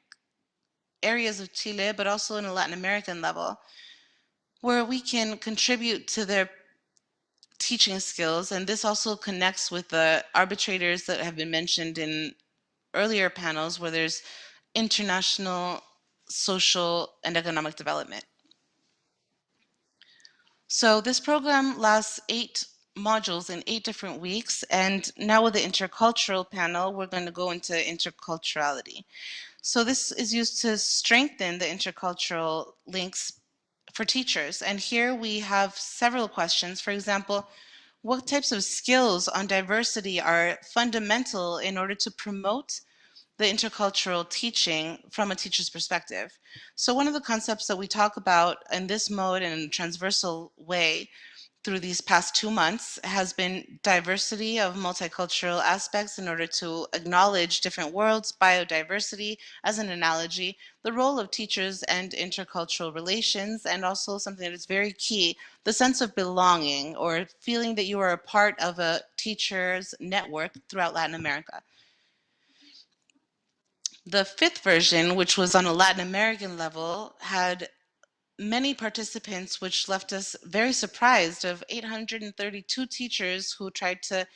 areas of Chile, but also in a Latin American level, where we can contribute to their teaching skills. And this also connects with the arbitrators that have been mentioned in earlier panels, where there's international social and economic development. So this program lasts 8 modules in 8 different weeks, and now with the intercultural panel, we're going to go into interculturality. So this is used to strengthen the intercultural links for teachers. And here we have several questions. For example, what types of skills on diversity are fundamental in order to promote the intercultural teaching from a teacher's perspective? So one of the concepts that we talk about in this mode and in a transversal way through these past 2 months has been diversity of multicultural aspects in order to acknowledge different worlds, biodiversity as an analogy, the role of teachers and intercultural relations, and also something that is very key, the sense of belonging or feeling that you are a part of a teacher's network throughout Latin America. The 5th version, which was on a Latin American level, had many participants, which left us very surprised. Of 832 teachers who tried to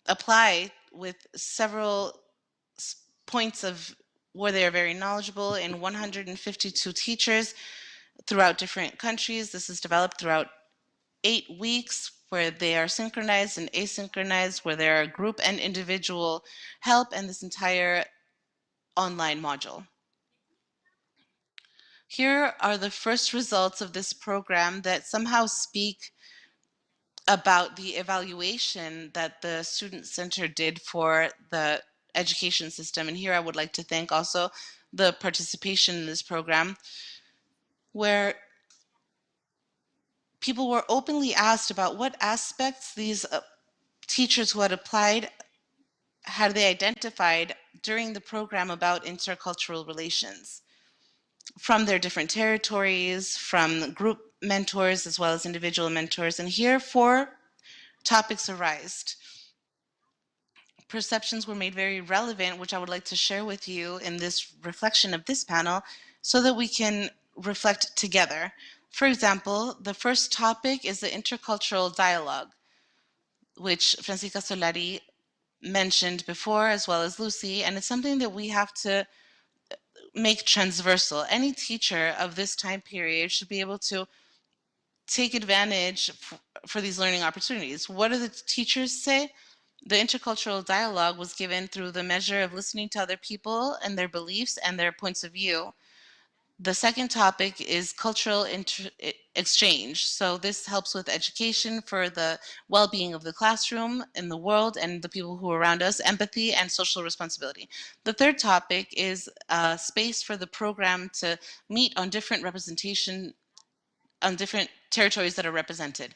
apply with several points of where they are very knowledgeable, in 152 teachers throughout different countries. This is developed throughout 8 weeks, where they are synchronized and asynchronized, where there are group and individual help, and this entire online module. Here are the first results of this program that somehow speak about the evaluation that the Student Center did for the education system. And here I would like to thank also the participation in this program, where people were openly asked about what aspects these teachers who had applied had they identified during the program about intercultural relations from their different territories, from group mentors as well as individual mentors. And here 4 topics arised. Perceptions were made very relevant, which I would like to share with you in this reflection of this panel so that we can reflect together. For example, the first topic is the intercultural dialogue, which Francisca Solari mentioned before, as well as Lucy, and it's something that we have to make transversal. Any teacher of this time period should be able to take advantage for these learning opportunities. What do the teachers say? The intercultural dialogue was given through the measure of listening to other people and their beliefs and their points of view. The second topic is cultural exchange. So this helps with education for the well-being of the classroom in the world and the people who are around us, empathy and social responsibility. The third topic is space for the program to meet on different representation, on different territories that are represented.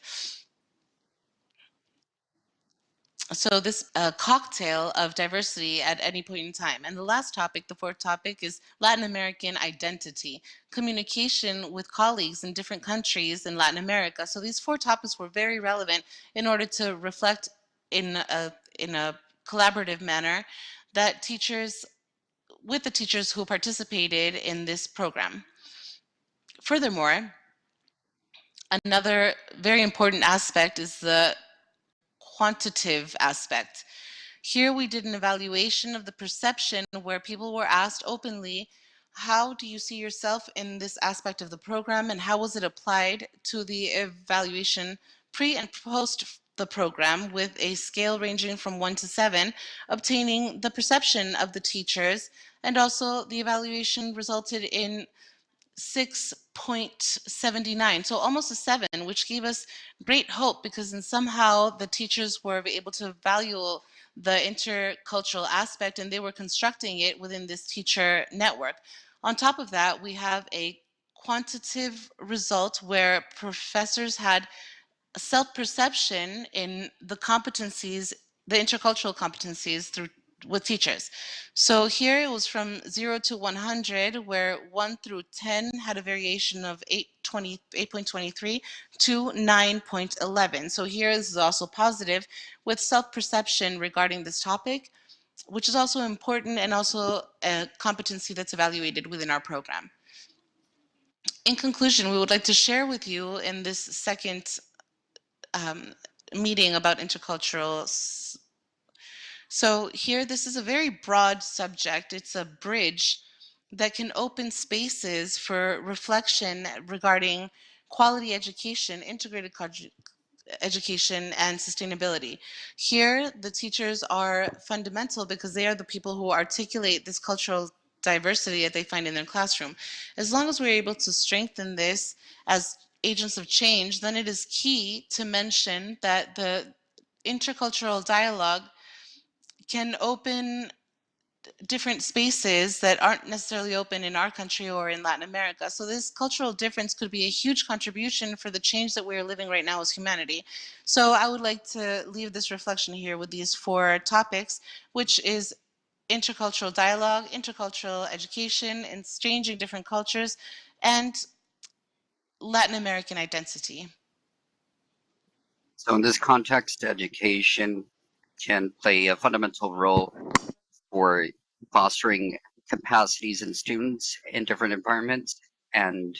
So this cocktail of diversity at any point in time. And the last topic, the fourth topic, is Latin American identity, communication with colleagues in different countries in Latin America. So these four topics were very relevant in order to reflect in a collaborative manner that teachers, with the teachers who participated in this program. Furthermore, another very important aspect is the quantitative aspect. Here we did an evaluation of the perception where people were asked openly, how do you see yourself in this aspect of the program, and how was it applied to the evaluation pre and post the program, with a scale ranging from 1 to 7, obtaining the perception of the teachers, and also the evaluation resulted in 6.79, so almost a 7, which gave us great hope, because then somehow the teachers were able to value the intercultural aspect, and they were constructing it within this teacher network. On top of that, we have a quantitative result where professors had self-perception in the competencies, the intercultural competencies through with teachers. So here it was from 0 to 100, where 1 through 10 had a variation of 8.23 to 9.11. So here is also positive, with self-perception regarding this topic, which is also important and also a competency that's evaluated within our program. In conclusion, we would like to share with you in this second meeting about intercultural. So here, this is a very broad subject. It's a bridge that can open spaces for reflection regarding quality education, integrated education, and sustainability. Here, the teachers are fundamental because they are the people who articulate this cultural diversity that they find in their classroom. As long as we're able to strengthen this as agents of change, then it is key to mention that the intercultural dialogue can open different spaces that aren't necessarily open in our country or in Latin America. So this cultural difference could be a huge contribution for the change that we're living right now as humanity. So I would like to leave this reflection here with these four topics, which is intercultural dialogue, intercultural education, exchanging different cultures, and Latin American identity. So in this context, education can play a fundamental role for fostering capacities in students in different environments and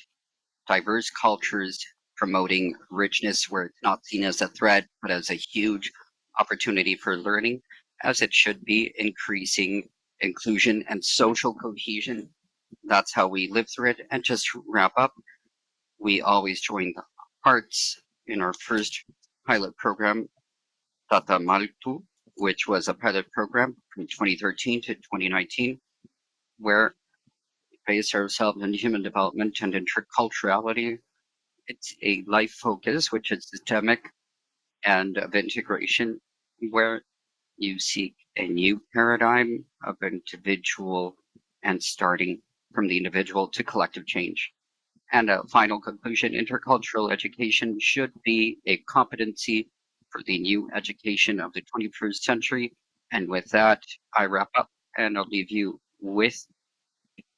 diverse cultures, promoting richness where it's not seen as a threat, but as a huge opportunity for learning, as it should be, increasing inclusion and social cohesion. That's how we live through it. And just to wrap up, we always join the hearts in our first pilot program, Tata Maltu, which was a pilot program from 2013 to 2019, where we based ourselves in human development and interculturality. It's a life focus, which is systemic and of integration, where you seek a new paradigm of individual and starting from the individual to collective change. And a final conclusion, intercultural education should be a competency for the new education of the 21st century. And with that, I wrap up, and I'll leave you with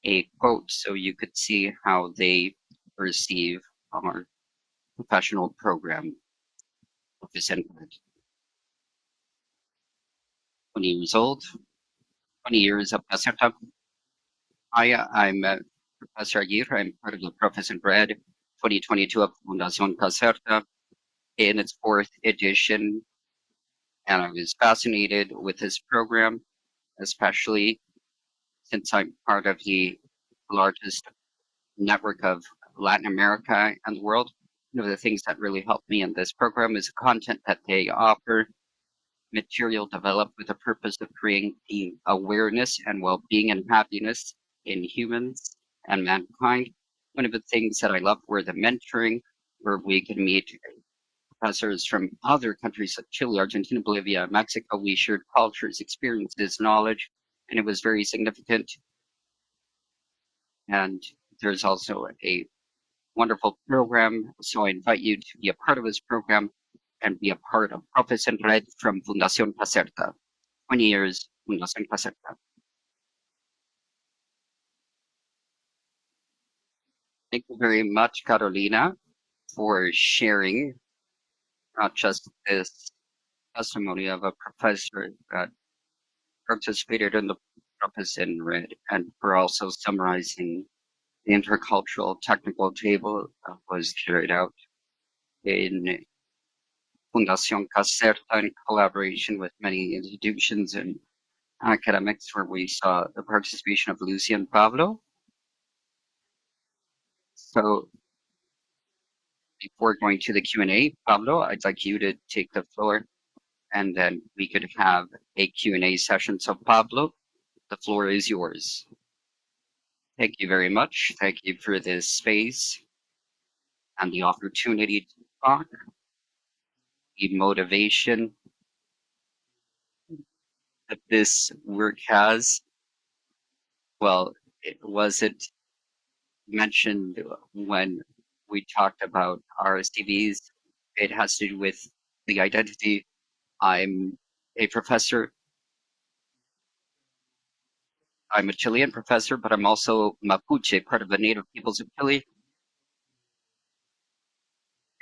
a quote so you could see how they perceive our professional program of this input. 20 years old, 20 years of Caserta. Hi, I'm Professor Aguirre. I'm part of the Professor Bread 2022 of Fundación Caserta in its fourth edition. And I was fascinated with this program, especially since I'm part of the largest network of Latin America and the world. One of the things that really helped me in this program is the content that they offer, material developed with the purpose of creating awareness and well-being and happiness in humans and mankind. One of the things that I loved were the mentoring, where we could meet professors from other countries like Chile, Argentina, Bolivia, Mexico. We shared cultures, experiences, knowledge, and it was very significant. And there's also a wonderful program, so I invite you to be a part of this program. and be a part of Profes en Red from Fundación Caserta. 20 years, Fundación Caserta. Thank you very much, Carolina, for sharing not just this testimony of a professor that participated in the Profes en Red, and for also summarizing the intercultural technical table that was carried out in Fundación Caserta in collaboration with many institutions and academics, where we saw the participation of Lucy and Pablo. So before going to the Q&A, Pablo, I'd like you to take the floor, and then we could have a Q&A session. So Pablo, the floor is yours. Thank you very much. Thank you for this space and the opportunity to talk, the motivation that this work has. Well, it wasn't mentioned when we talked about our CVs. It has to do with the identity. I'm a professor. I'm a Chilean professor, but I'm also Mapuche, part of the native peoples of Chile.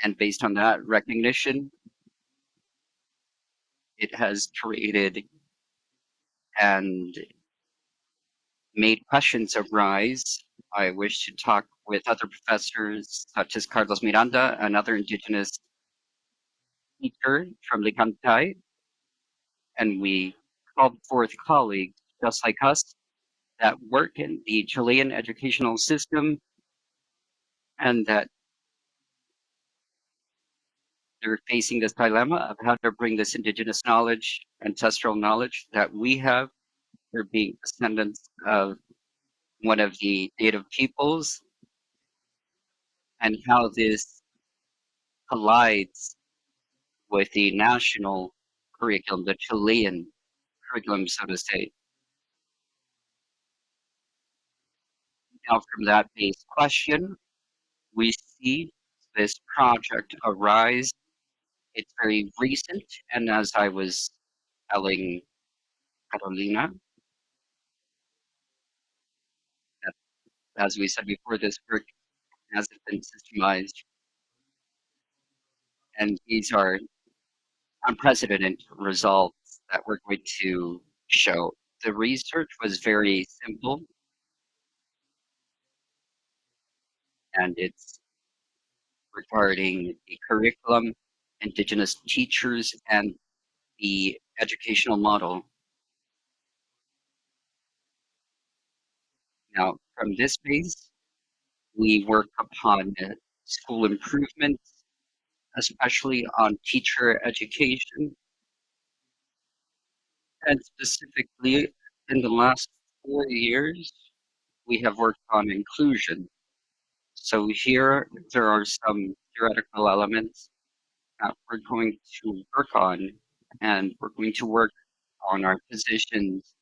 And based on that recognition, it has created and made questions arise. I wish to talk with other professors, such as Carlos Miranda, another indigenous teacher from Licantay, and we called forth colleagues just like us that work in the Chilean educational system, and that they're facing this dilemma of how to bring this indigenous knowledge, ancestral knowledge that we have. They're being descendants of one of the native peoples, and how this collides with the national curriculum, the Chilean curriculum, so to say. Now, from that base question, we see this project arise. It's very recent, and as I was telling Carolina, that, as we said before, this work hasn't been systemized, and these are unprecedented results that we're going to show. The research was very simple, and it's regarding the curriculum, indigenous teachers, and the educational model. Now, from this base, we work upon school improvements, especially on teacher education, and specifically in the last 4 years, we have worked on inclusion. So here, there are some theoretical elements that we're going to work on, and we're going to work on our positions.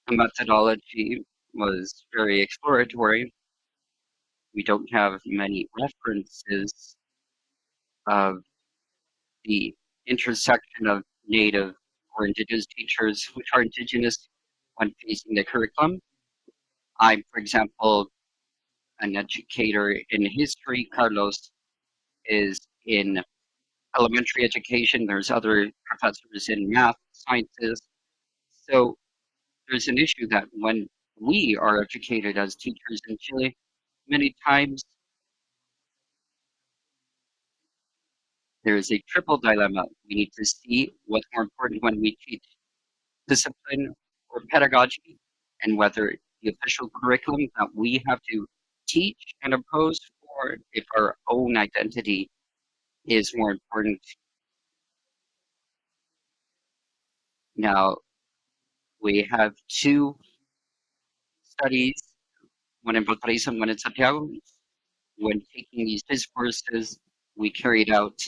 The methodology was very exploratory. We don't have many references of the intersection of native or indigenous teachers, which are indigenous when facing the curriculum. I'm, for example, an educator in history. Carlos is in elementary education. There's other professors in math, sciences. So there's an issue that when we are educated as teachers in Chile, many times there is a triple dilemma. We need to see what's more important when we teach discipline or pedagogy, and whether the official curriculum that we have to teach and impose, or if our own identity is more important. Now, we have two studies, one in Valparaiso and one in Santiago. When taking these discourses, we carried out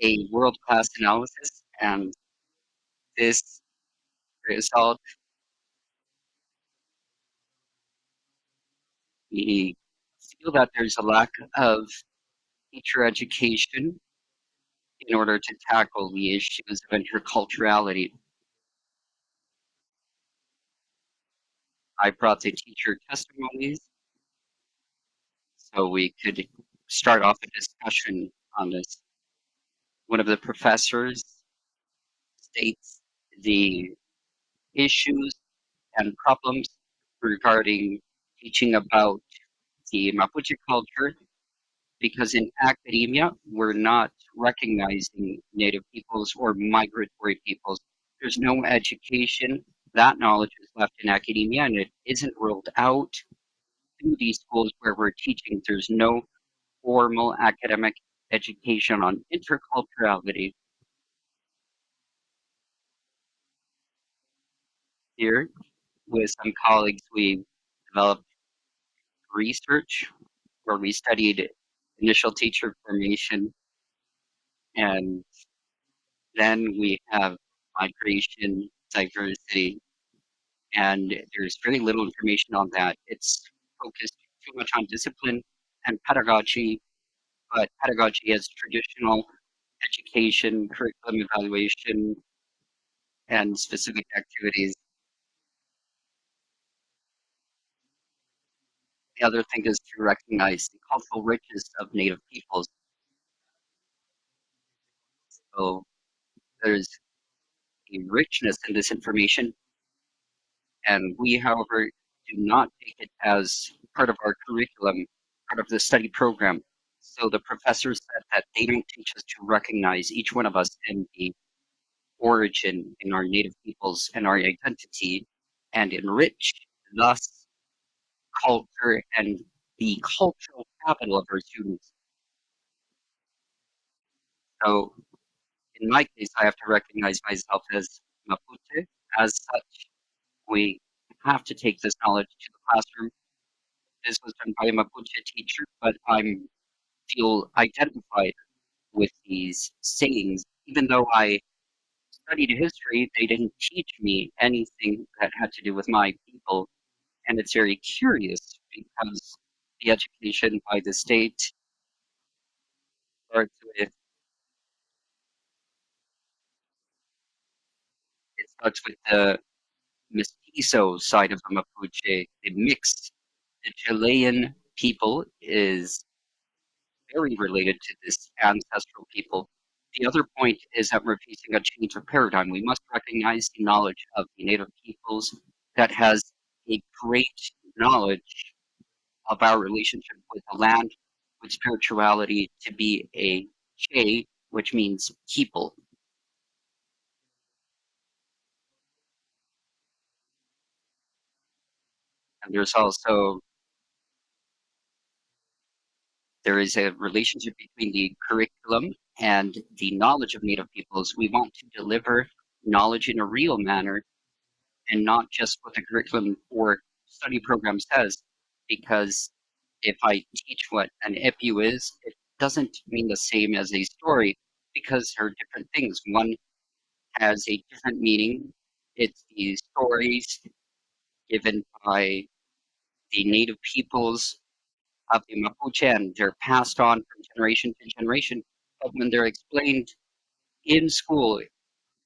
a world-class analysis, and this result, we feel that there's a lack of teacher education in order to tackle the issues of interculturality. I brought the teacher testimonies so we could start off a discussion on this. One of the professors states the issues and problems regarding teaching about the Mapuche culture, because in academia, we're not recognizing Native peoples or migratory peoples. There's no education. That knowledge is left in academia and it isn't rolled out to these schools where we're teaching. There's no formal academic education on interculturality. Here, with some colleagues, we developed research where we studied initial teacher formation, and then we have migration, diversity, and there's very little information on that. It's focused too much on discipline and pedagogy, but pedagogy as traditional education, curriculum evaluation, and specific activities. The other thing is to recognize the cultural richness of Native peoples. So there's a richness in this information, and we, however, do not take it as part of our curriculum, part of the study program. So the professors said that they don't teach us to recognize each one of us in the origin in our Native peoples and our identity and enrich thus culture and the cultural capital of our students. So in my case, I have to recognize myself as Mapuche. As such, we have to take this knowledge to the classroom. This was done by a Mapuche teacher, but I feel identified with these sayings. Even though I studied history, they didn't teach me anything that had to do with my people. And it's very curious because the education by the state starts with the mestizo side of the Mapuche, the mixed. The Chilean people is very related to this ancestral people. The other point is that we're facing a change of paradigm. We must recognize the knowledge of the native peoples that has a great knowledge of our relationship with the land, with spirituality, to be a che, which means people. And there is a relationship between the curriculum and the knowledge of Native peoples. We want to deliver knowledge in a real manner and not just what the curriculum or study program says. Because if I teach what an IPU is, it doesn't mean the same as a story because they're different things. One has a different meaning. It's the stories given by the native peoples of the Mapuche, and they're passed on from generation to generation. But when they're explained in school,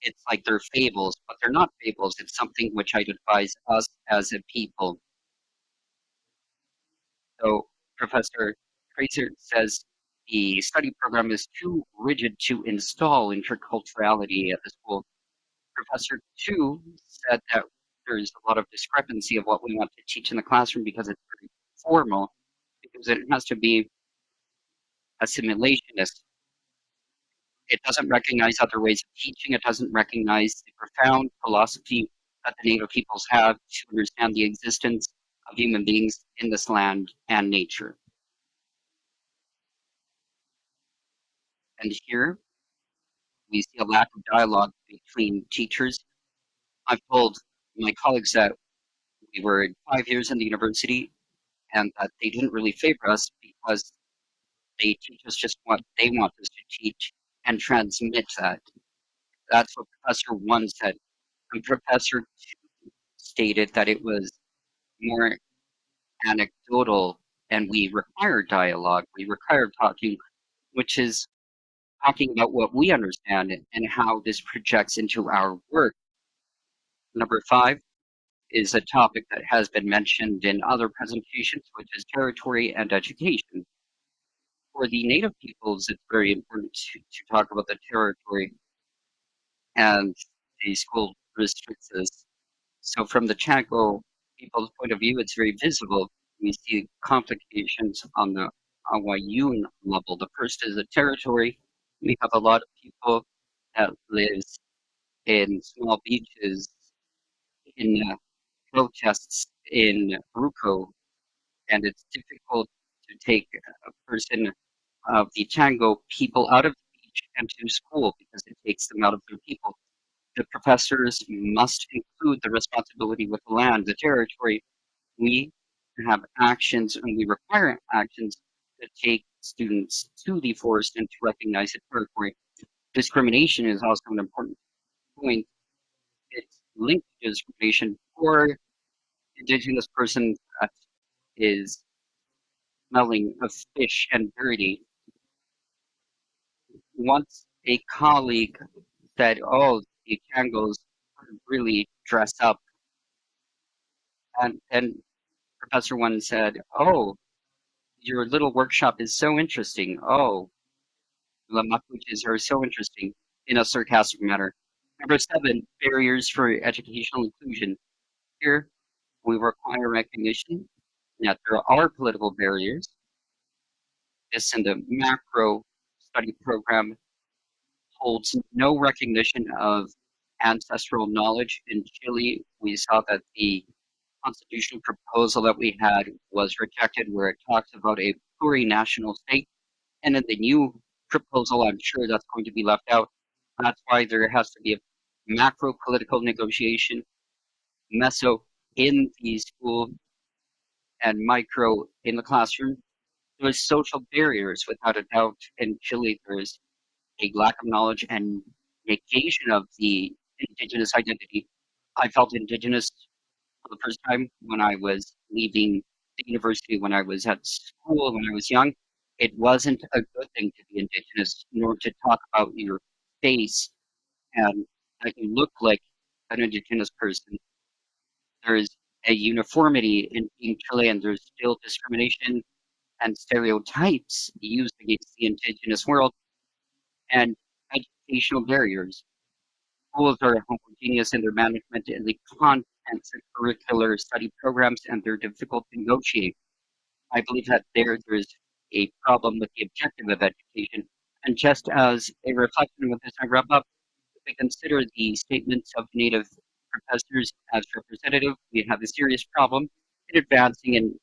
it's like they're fables, but they're not fables. It's something which identifies us as a people. So Professor Tracer says the study program is too rigid to install interculturality at the school. Professor Tu said that there's a lot of discrepancy of what we want to teach in the classroom because it's very formal, because it has to be assimilationist. It doesn't recognize other ways of teaching. It doesn't recognize the profound philosophy that the native peoples have to understand the existence of human beings in this land and nature. And here we see a lack of dialogue between teachers. I've told my colleagues that we were 5 years in the university and that they didn't really favor us because they teach us just what they want us to teach and transmit that. That's what Professor 1 said. And Professor 2 stated that it was more anecdotal and we require dialogue, we require talking, which is talking about what we understand and how this projects into our work. Number 5 is a topic that has been mentioned in other presentations, which is territory and education. For the Native peoples, it's very important to talk about the territory and the school restrictions. So from the Chango people's point of view, it's very visible. We see complications on the Awayun level. The first is the territory. We have a lot of people that lives in small beaches, in protests in Ruko, and it's difficult to take a person of the Chango people out of the beach and to school because it takes them out of their people. The professors must include the responsibility with the land, the territory. We have actions and we require actions to take students to the forest and to recognize the territory. Discrimination is also an important point. It's linked to discrimination for Indigenous persons that is smelling of fish and dirty. Once a colleague said, "Oh, the Kangos really dress up," and then Professor One said, "Oh, your little workshop is so interesting. Oh, the mapuches are so interesting," in a sarcastic manner. Number 7, barriers for educational inclusion. Here, we require recognition that there are political barriers. This in the macro study program holds no recognition of ancestral knowledge. In Chile, we saw that the constitutional proposal that we had was rejected, where it talks about a plurinational state. And in the new proposal, I'm sure that's going to be left out. That's why there has to be a macro political negotiation, meso in the school, and micro in the classroom. There's social barriers, without a doubt. In Chile, there's a lack of knowledge and negation of the indigenous identity. I felt indigenous for the first time when I was leaving the university, when I was at school, when I was young. It wasn't a good thing to be indigenous, nor to talk about your face and that you look like an indigenous person. There's a uniformity in being Chilean. There's still discrimination and stereotypes used against the indigenous world and educational barriers. Schools are homogeneous in their management and the contents and curricular study programs, and they're difficult to negotiate. I believe that there's a problem with the objective of education. And just as a reflection with this, I wrap up. If we consider the statements of Native professors as representative, we have a serious problem in advancing an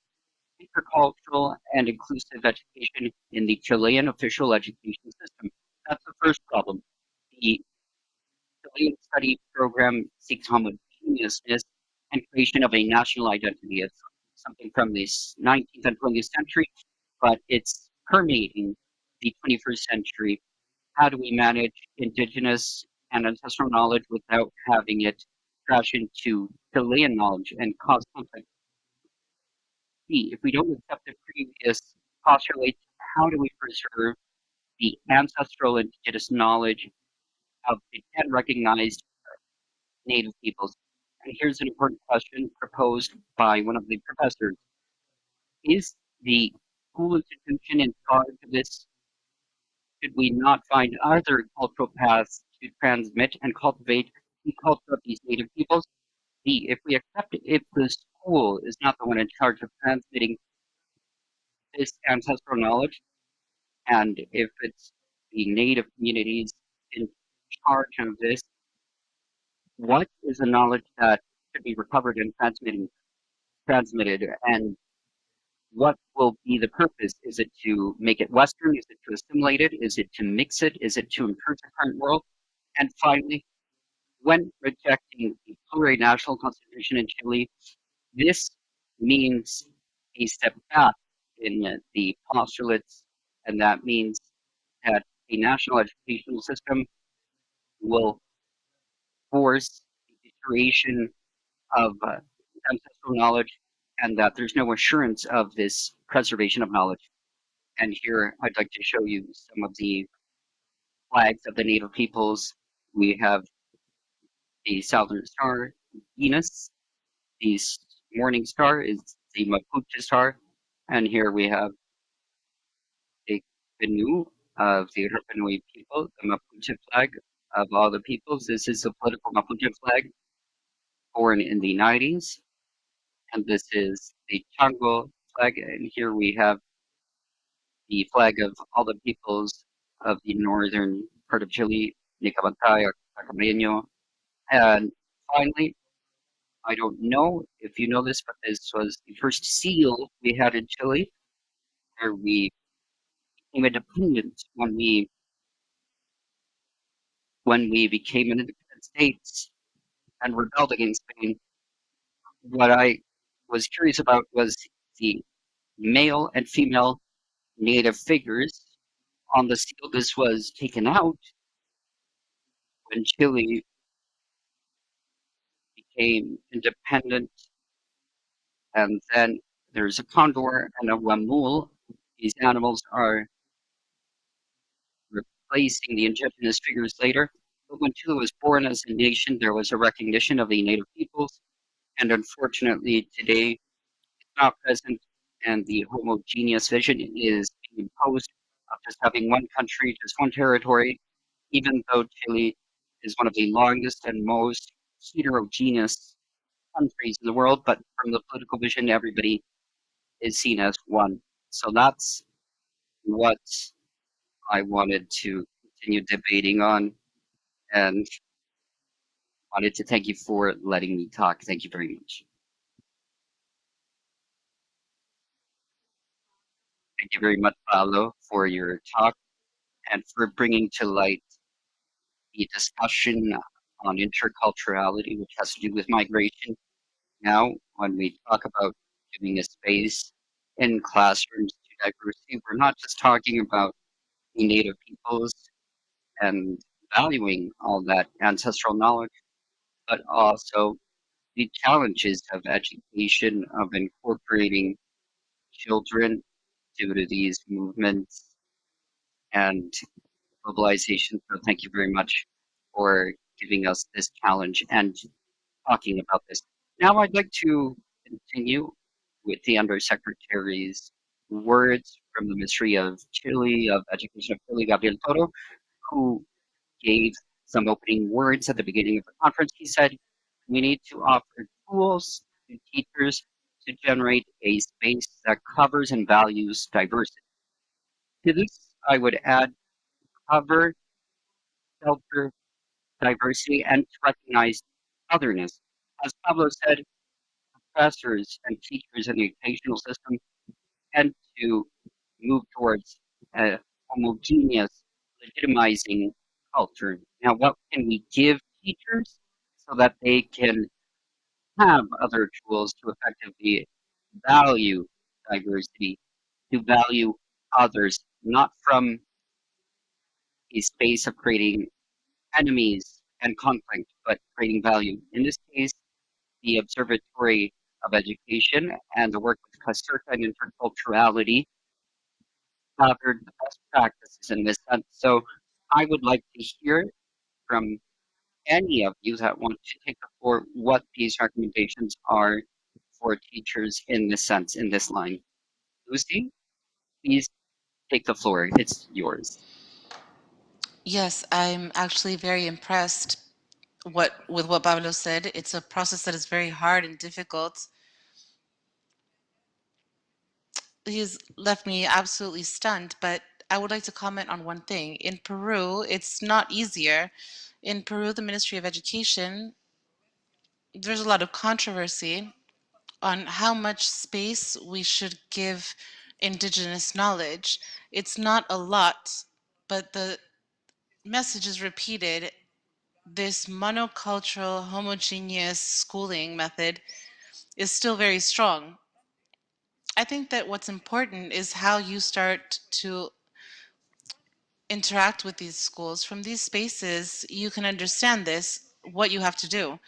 intercultural and inclusive education in the Chilean official education system. That's the first problem. The Chilean study program seeks homogeneousness and creation of a national identity. It's something from the 19th and 20th century, but it's permeating the 21st century. How do we manage indigenous and ancestral knowledge without having it crash into Chilean knowledge and cause conflict? If we don't accept the previous postulates, how do we preserve the ancestral indigenous knowledge of the 10 recognized Native peoples? And here's an important question proposed by one of the professors. Is the school institution in charge of this? Should we not find other cultural paths to transmit and cultivate the culture of these Native peoples? If we accept it, if the school is not the one in charge of transmitting this ancestral knowledge, and if it's the Native communities in charge of this, what is the knowledge that should be recovered and transmitted, and what will be the purpose? Is it to make it Western? Is it to assimilate it? Is it to mix it? Is it to improve the current world? And finally, when rejecting the plurinational constitution in Chile, this means a step back in the postulates, and that means that a national educational system will force the deterioration of ancestral knowledge, and that there's no assurance of this preservation of knowledge. And here I'd like to show you some of the flags of the native peoples. We have the Southern Star, Venus. The Morning Star is the Mapuche Star. And here we have the canoe of the Rapanui people, the Mapuche flag of all the peoples. This is the political Mapuche flag born in the 90s. And this is the Chango flag. And here we have the flag of all the peoples of the northern part of Chile, Nicabantay, Acamaño. And finally, I don't know if you know this, but this was the first seal we had in Chile, where we became independent when we became an independent state and rebelled against Spain. What I was curious about was the male and female native figures on the seal. This was taken out when Chile became independent, and then there's a condor and a huamul. These animals are replacing the indigenous figures later. But when Chile was born as a nation, there was a recognition of the native peoples, and unfortunately today it's not present, and the homogeneous vision is being imposed of just having one country, just one territory, even though Chile is one of the longest and most heterogeneous countries in the world, but from the political vision, everybody is seen as one. So that's what I wanted to continue debating on, and wanted to thank you for letting me talk. Thank you very much. Thank you very much, Paulo, for your talk and for bringing to light the discussion on interculturality, which has to do with migration. Now, when we talk about giving a space in classrooms to diversity, we're not just talking about the native peoples and valuing all that ancestral knowledge, but also the challenges of education, of incorporating children due to these movements and globalization. So thank you very much for giving us this challenge and talking about this. Now I'd like to continue with the Undersecretary's words from the Ministry of Chile, of Education of Chile, Gabriel Toro, who gave some opening words at the beginning of the conference. He said, we need to offer tools to teachers to generate a space that covers and values diversity. To this, I would add cover, shelter, diversity, and to recognize otherness. As Pablo said, professors and teachers in the educational system tend to move towards a homogeneous, legitimizing culture. Now, what can we give teachers so that they can have other tools to effectively value diversity, to value others, not from a space of creating enemies and conflict, but creating value. In this case, the Observatory of Education and the work with Caserta and interculturality gathered the best practices in this sense. So I would like to hear from any of you that want to take the floor what these recommendations are for teachers in this sense, in this line. Lucy, please take the floor. It's yours. Yes, I'm actually very impressed with what Pablo said. It's a process that is very hard and difficult. He's left me absolutely stunned, but I would like to comment on one thing. In Peru, it's not easier. In Peru, the Ministry of Education, there's a lot of controversy on how much space we should give indigenous knowledge. It's not a lot, but the message is repeated. This monocultural, homogeneous schooling method is still very strong. I think that what's important is how you start to interact with these schools. From these spaces, you can understand this, what you have to do.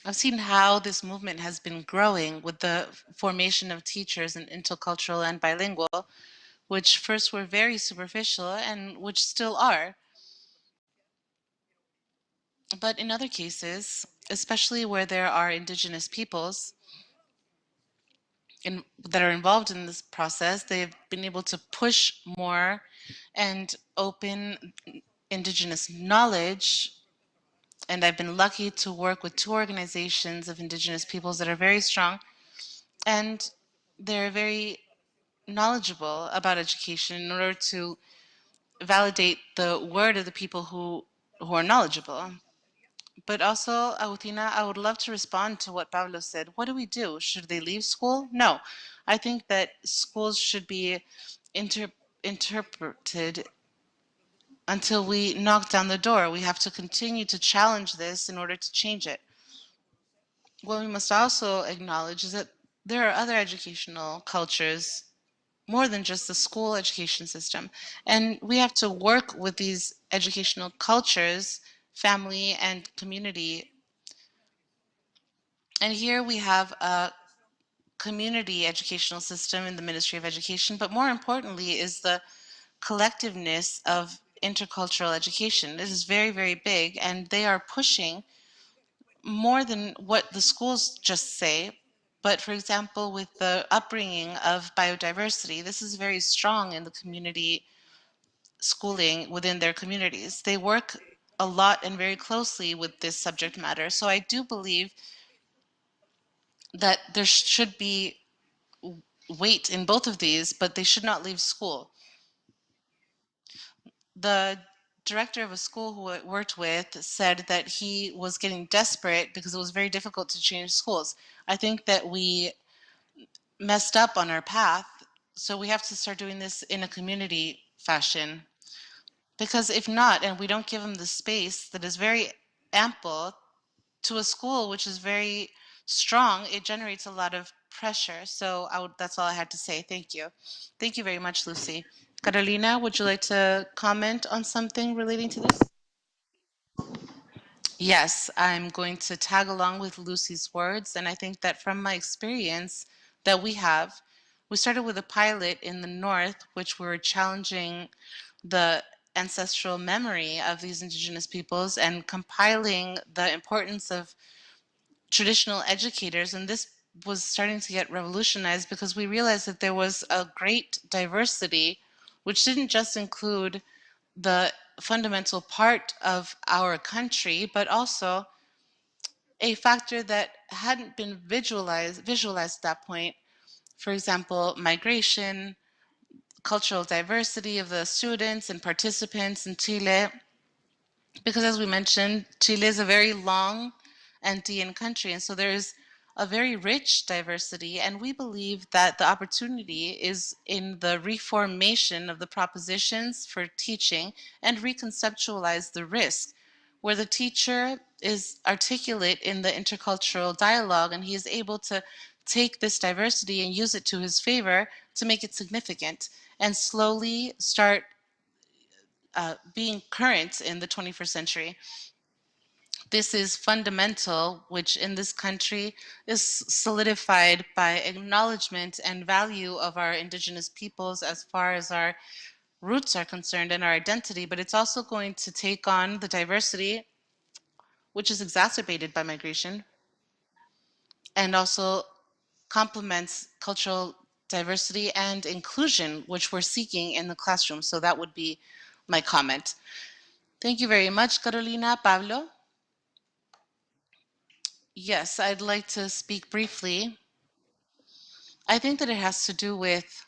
I've seen how this movement has been growing with the formation of teachers in intercultural and bilingual. which first were very superficial and which still are. But in other cases, especially where there are indigenous peoples that are involved in this process, they've been able to push more and open indigenous knowledge. And I've been lucky to work with two organizations of indigenous peoples that are very strong, and they're very knowledgeable about education in order to validate the word of the people who are knowledgeable. But also, Agustina, I would love to respond to what Pablo said. What do we do? Should they leave school? No. I think that schools should be interpreted until we knock down the door. We have to continue to challenge this in order to change it. What we must also acknowledge is that there are other educational cultures more than just the school education system. And we have to work with these educational cultures, family and community. And here we have a community educational system in the Ministry of Education, but more importantly is the collectiveness of intercultural education. It is very, very big, and they are pushing more than what the schools just say. But for example, with the upbringing of biodiversity, this is very strong in the community schooling within their communities. They work a lot and very closely with this subject matter. So I do believe that there should be weight in both of these, but they should not leave school. The director of a school who I worked with said that he was getting desperate because it was very difficult to change schools. I think that we messed up on our path, so we have to start doing this in a community fashion. Because if not, and we don't give them the space that is very ample to a school which is very strong, it generates a lot of pressure. So that's all I had to say. Thank you. Thank you very much, Lucy. Carolina, would you like to comment on something relating to this? Yes, I'm going to tag along with Lucy's words. And I think that from my experience that we started with a pilot in the north, which we were challenging the ancestral memory of these indigenous peoples and compiling the importance of traditional educators. And this was starting to get revolutionized because we realized that there was a great diversity, which didn't just include the fundamental part of our country, but also a factor that hadn't been visualized at that point. For example, migration, cultural diversity of the students and participants in Chile, because as we mentioned, Chile is a very long Andean country, and so there is a very rich diversity, and we believe that the opportunity is in the reformation of the propositions for teaching and reconceptualize the risk, where the teacher is articulate in the intercultural dialogue and he is able to take this diversity and use it to his favor to make it significant and slowly start being current in the 21st century. This is fundamental, which in this country is solidified by acknowledgement and value of our indigenous peoples as far as our roots are concerned and our identity, but it's also going to take on the diversity, which is exacerbated by migration, and also complements cultural diversity and inclusion, which we're seeking in the classroom. So that would be my comment. Thank you very much, Carolina. Pablo? Yes, I'd like to speak briefly. I think that it has to do with,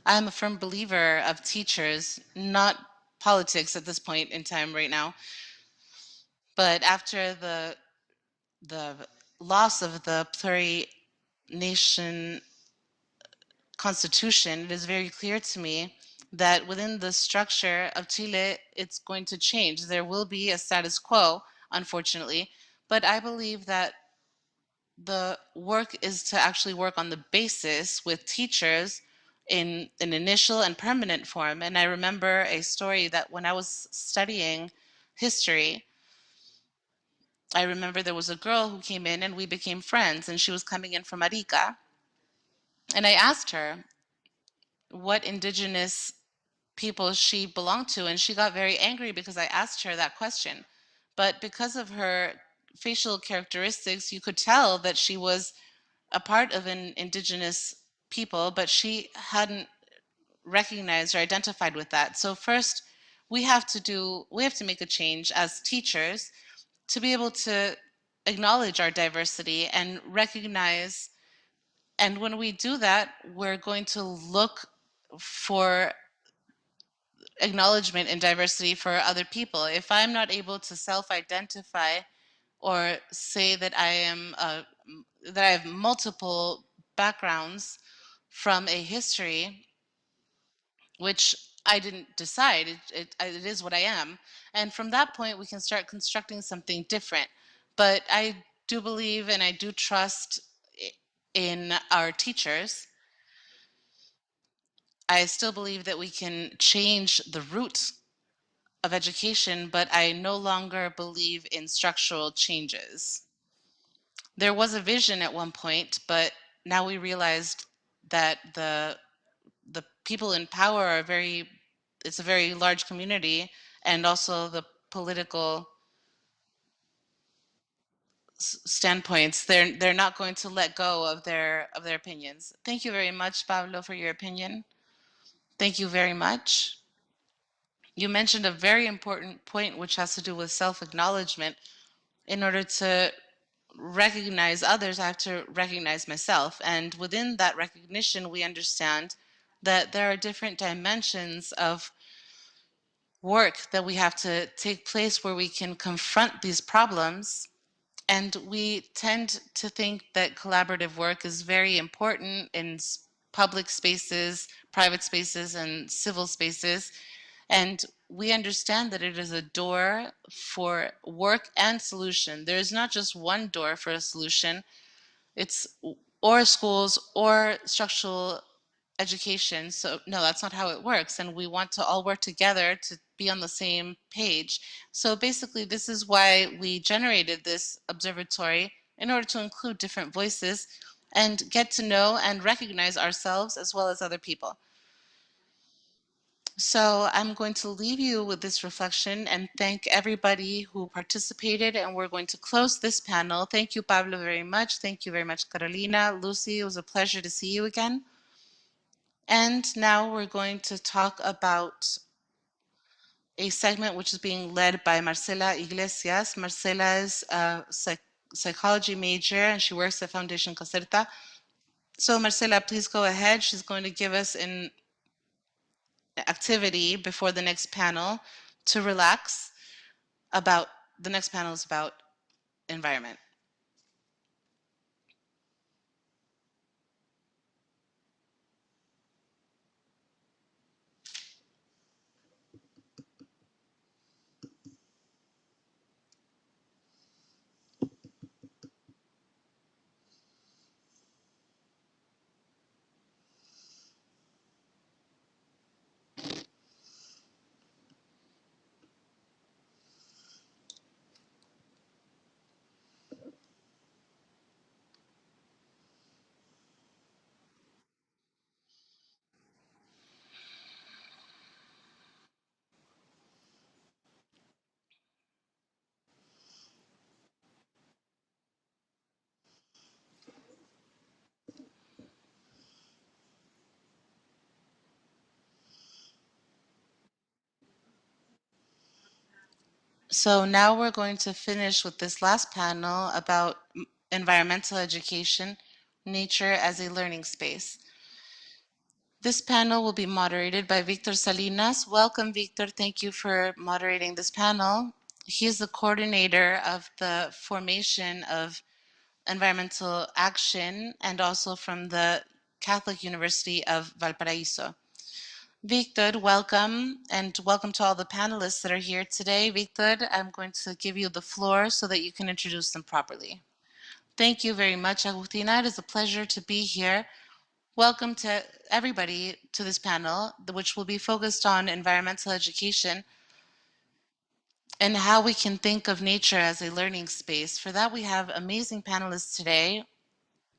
I'm a firm believer of teachers, not politics at this point in time right now. But after the loss of the pluri-nation constitution, it is very clear to me that within the structure of Chile, it's going to change. There will be a status quo, unfortunately, but I believe that the work is to actually work on the basis with teachers in an initial and permanent form. And I remember a story that when I was studying history, I remember there was a girl who came in and we became friends, and she was coming in from Arica. And I asked her, what indigenous people she belonged to, and she got very angry because I asked her that question. But because of her facial characteristics, you could tell that she was a part of an indigenous people, but she hadn't recognized or identified with that. So first, we have to make a change as teachers to be able to acknowledge our diversity and recognize. And when we do that, we're going to look for acknowledgement and diversity for other people. If I'm not able to self-identify or say that that I have multiple backgrounds from a history, which I didn't decide, it is what I am. And from that point, we can start constructing something different. But I do believe and I do trust in our teachers. I still believe that we can change the root of education, but I no longer believe in structural changes. There was a vision at one point, but now we realized that the people in power are it's a very large community, and also the political standpoints, they're not going to let go of their opinions. Thank you very much, Pablo, for your opinion. Thank you very much. You mentioned a very important point, which has to do with self-acknowledgement. In order to recognize others, I have to recognize myself. And within that recognition, we understand that there are different dimensions of work that we have to take place where we can confront these problems. And we tend to think that collaborative work is very important in public spaces, private spaces, and civil spaces. And we understand that it is a door for work and solution. There is not just one door for a solution. It's or schools or structural education. So no, that's not how it works. And we want to all work together to be on the same page. So basically, this is why we generated this observatory, in order to include different voices and get to know and recognize ourselves as well as other people. So I'm going to leave you with this reflection and thank everybody who participated, and we're going to close this panel. Thank you, Pablo, very much. Thank you very much, Carolina. Lucy, it was a pleasure to see you again. And now we're going to talk about a segment which is being led by Marcela Iglesias. Marcela is a psychology major and she works at Foundation Caserta. So Marcela, please go ahead. She's going to give us an activity before the next panel to relax about, the next panel is about environment. So now we're going to finish with this last panel about environmental education, nature as a learning space. This panel will be moderated by Victor Salinas. Welcome, Victor. Thank you for moderating this panel. He is the coordinator of the formation of environmental action and also from the Catholic University of Valparaiso. Victor, welcome, and welcome to all the panelists that are here today. Victor, I'm going to give you the floor so that you can introduce them properly. Thank you very much, Agustina. It is a pleasure to be here. Welcome to everybody to this panel, which will be focused on environmental education and how we can think of nature as a learning space. For that, we have amazing panelists today,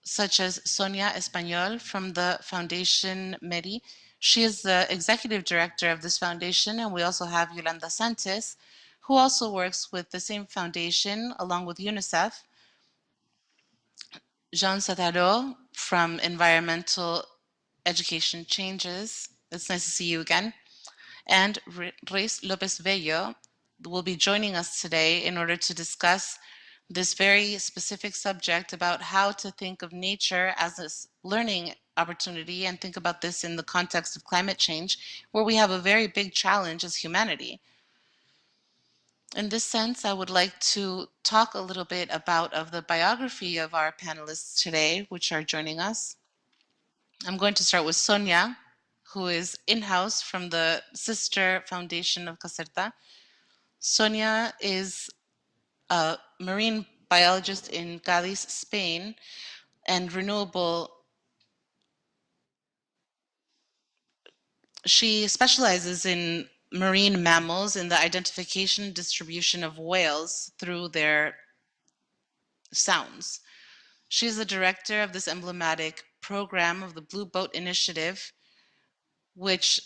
such as Sonia Español from the Foundation MEDI. She is the executive director of this foundation, and we also have Yolanda Santos, who also works with the same foundation along with UNICEF. Jean Sataro from Environmental Education Changes. It's nice to see you again. And Reis Lopez Bello will be joining us today in order to discuss this very specific subject about how to think of nature as a learning opportunity and think about this in the context of climate change, where we have a very big challenge as humanity. In this sense, I would like to talk a little bit about the biography of our panelists today, which are joining us. I'm going to start with Sonia, who is in-house from the sister foundation of Caserta. Sonia is a marine biologist in Cádiz, Spain, and she specializes in marine mammals in the identification and distribution of whales through their sounds. She is the director of this emblematic program of the Blue Boat Initiative, which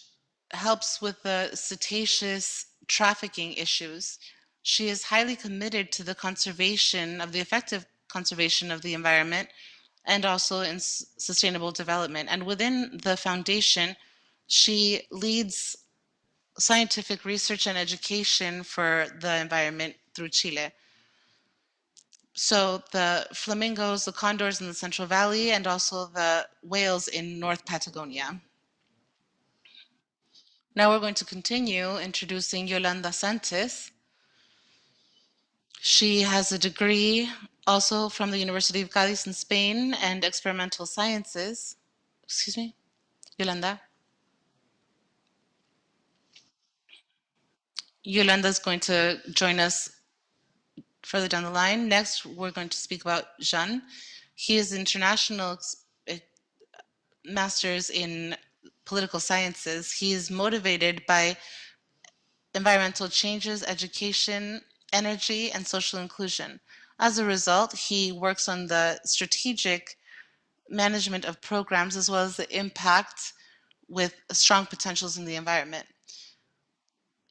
helps with the cetaceous trafficking issues. She is highly committed to the conservation of the effective conservation of the environment and also in sustainable development. And within the foundation, she leads scientific research and education for the environment through Chile. So the flamingos, the condors in the Central Valley, and also the whales in North Patagonia. Now we're going to continue introducing Yolanda Santos. She has a degree also from the University of Cádiz in Spain and experimental sciences. Excuse me, Yolanda. Yolanda is going to join us further down the line. Next, we're going to speak about Jean. He is international master's in political sciences. He is motivated by environmental changes, education, energy, and social inclusion. As a result, he works on the strategic management of programs as well as the impact with strong potentials in the environment.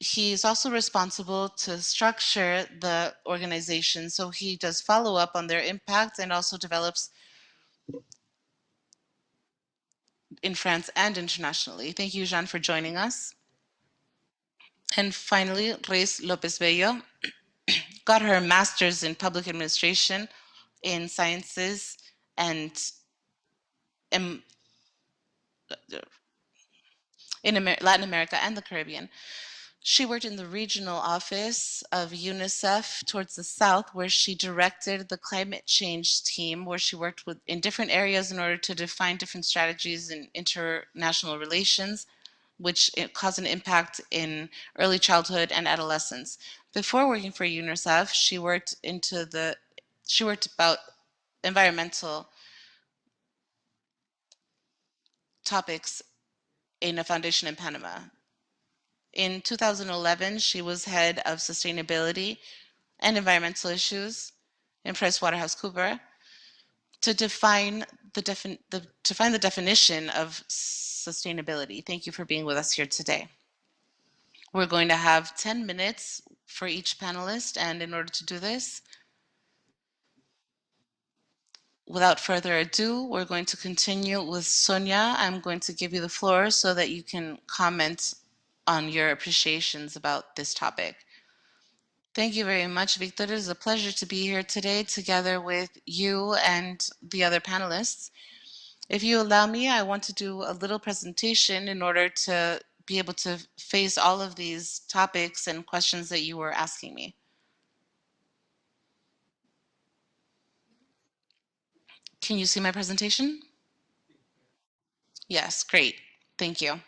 He is also responsible to structure the organization, so he does follow up on their impact and also develops in France and internationally. Thank you, Jean, for joining us. And finally, Reis Lopez Bello got her master's in public administration in sciences and in Latin America and the Caribbean. She worked in the regional office of UNICEF towards the south, where she directed the climate change team, where she worked in different areas in order to define different strategies in international relations, which cause an impact in early childhood and adolescence. Before working for UNICEF, she worked about environmental topics in a foundation in Panama. In 2011, she was head of sustainability and environmental issues in PricewaterhouseCoopers to define the definition of sustainability. Thank you for being with us here today. We're going to have 10 minutes for each panelist, and in order to do this, without further ado, we're going to continue with Sonia. I'm going to give you the floor so that you can comment on your appreciations about this topic. Thank you very much, Victor. It is a pleasure to be here today together with you and the other panelists. If you allow me, I want to do a little presentation in order to be able to face all of these topics and questions that you were asking me. Can you see my presentation? Yes, great. Thank you.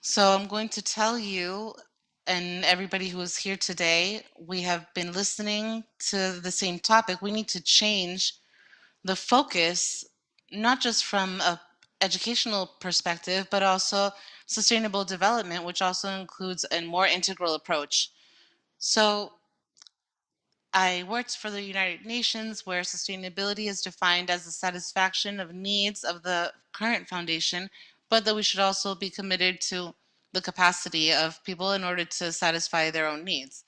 So I'm going to tell you and everybody who is here today, we have been listening to the same topic. We need to change the focus, not just from a educational perspective, but also sustainable development, which also includes a more integral approach. So I worked for the United Nations, where sustainability is defined as the satisfaction of needs of the current foundation but that we should also be committed to the capacity of people in order to satisfy their own needs.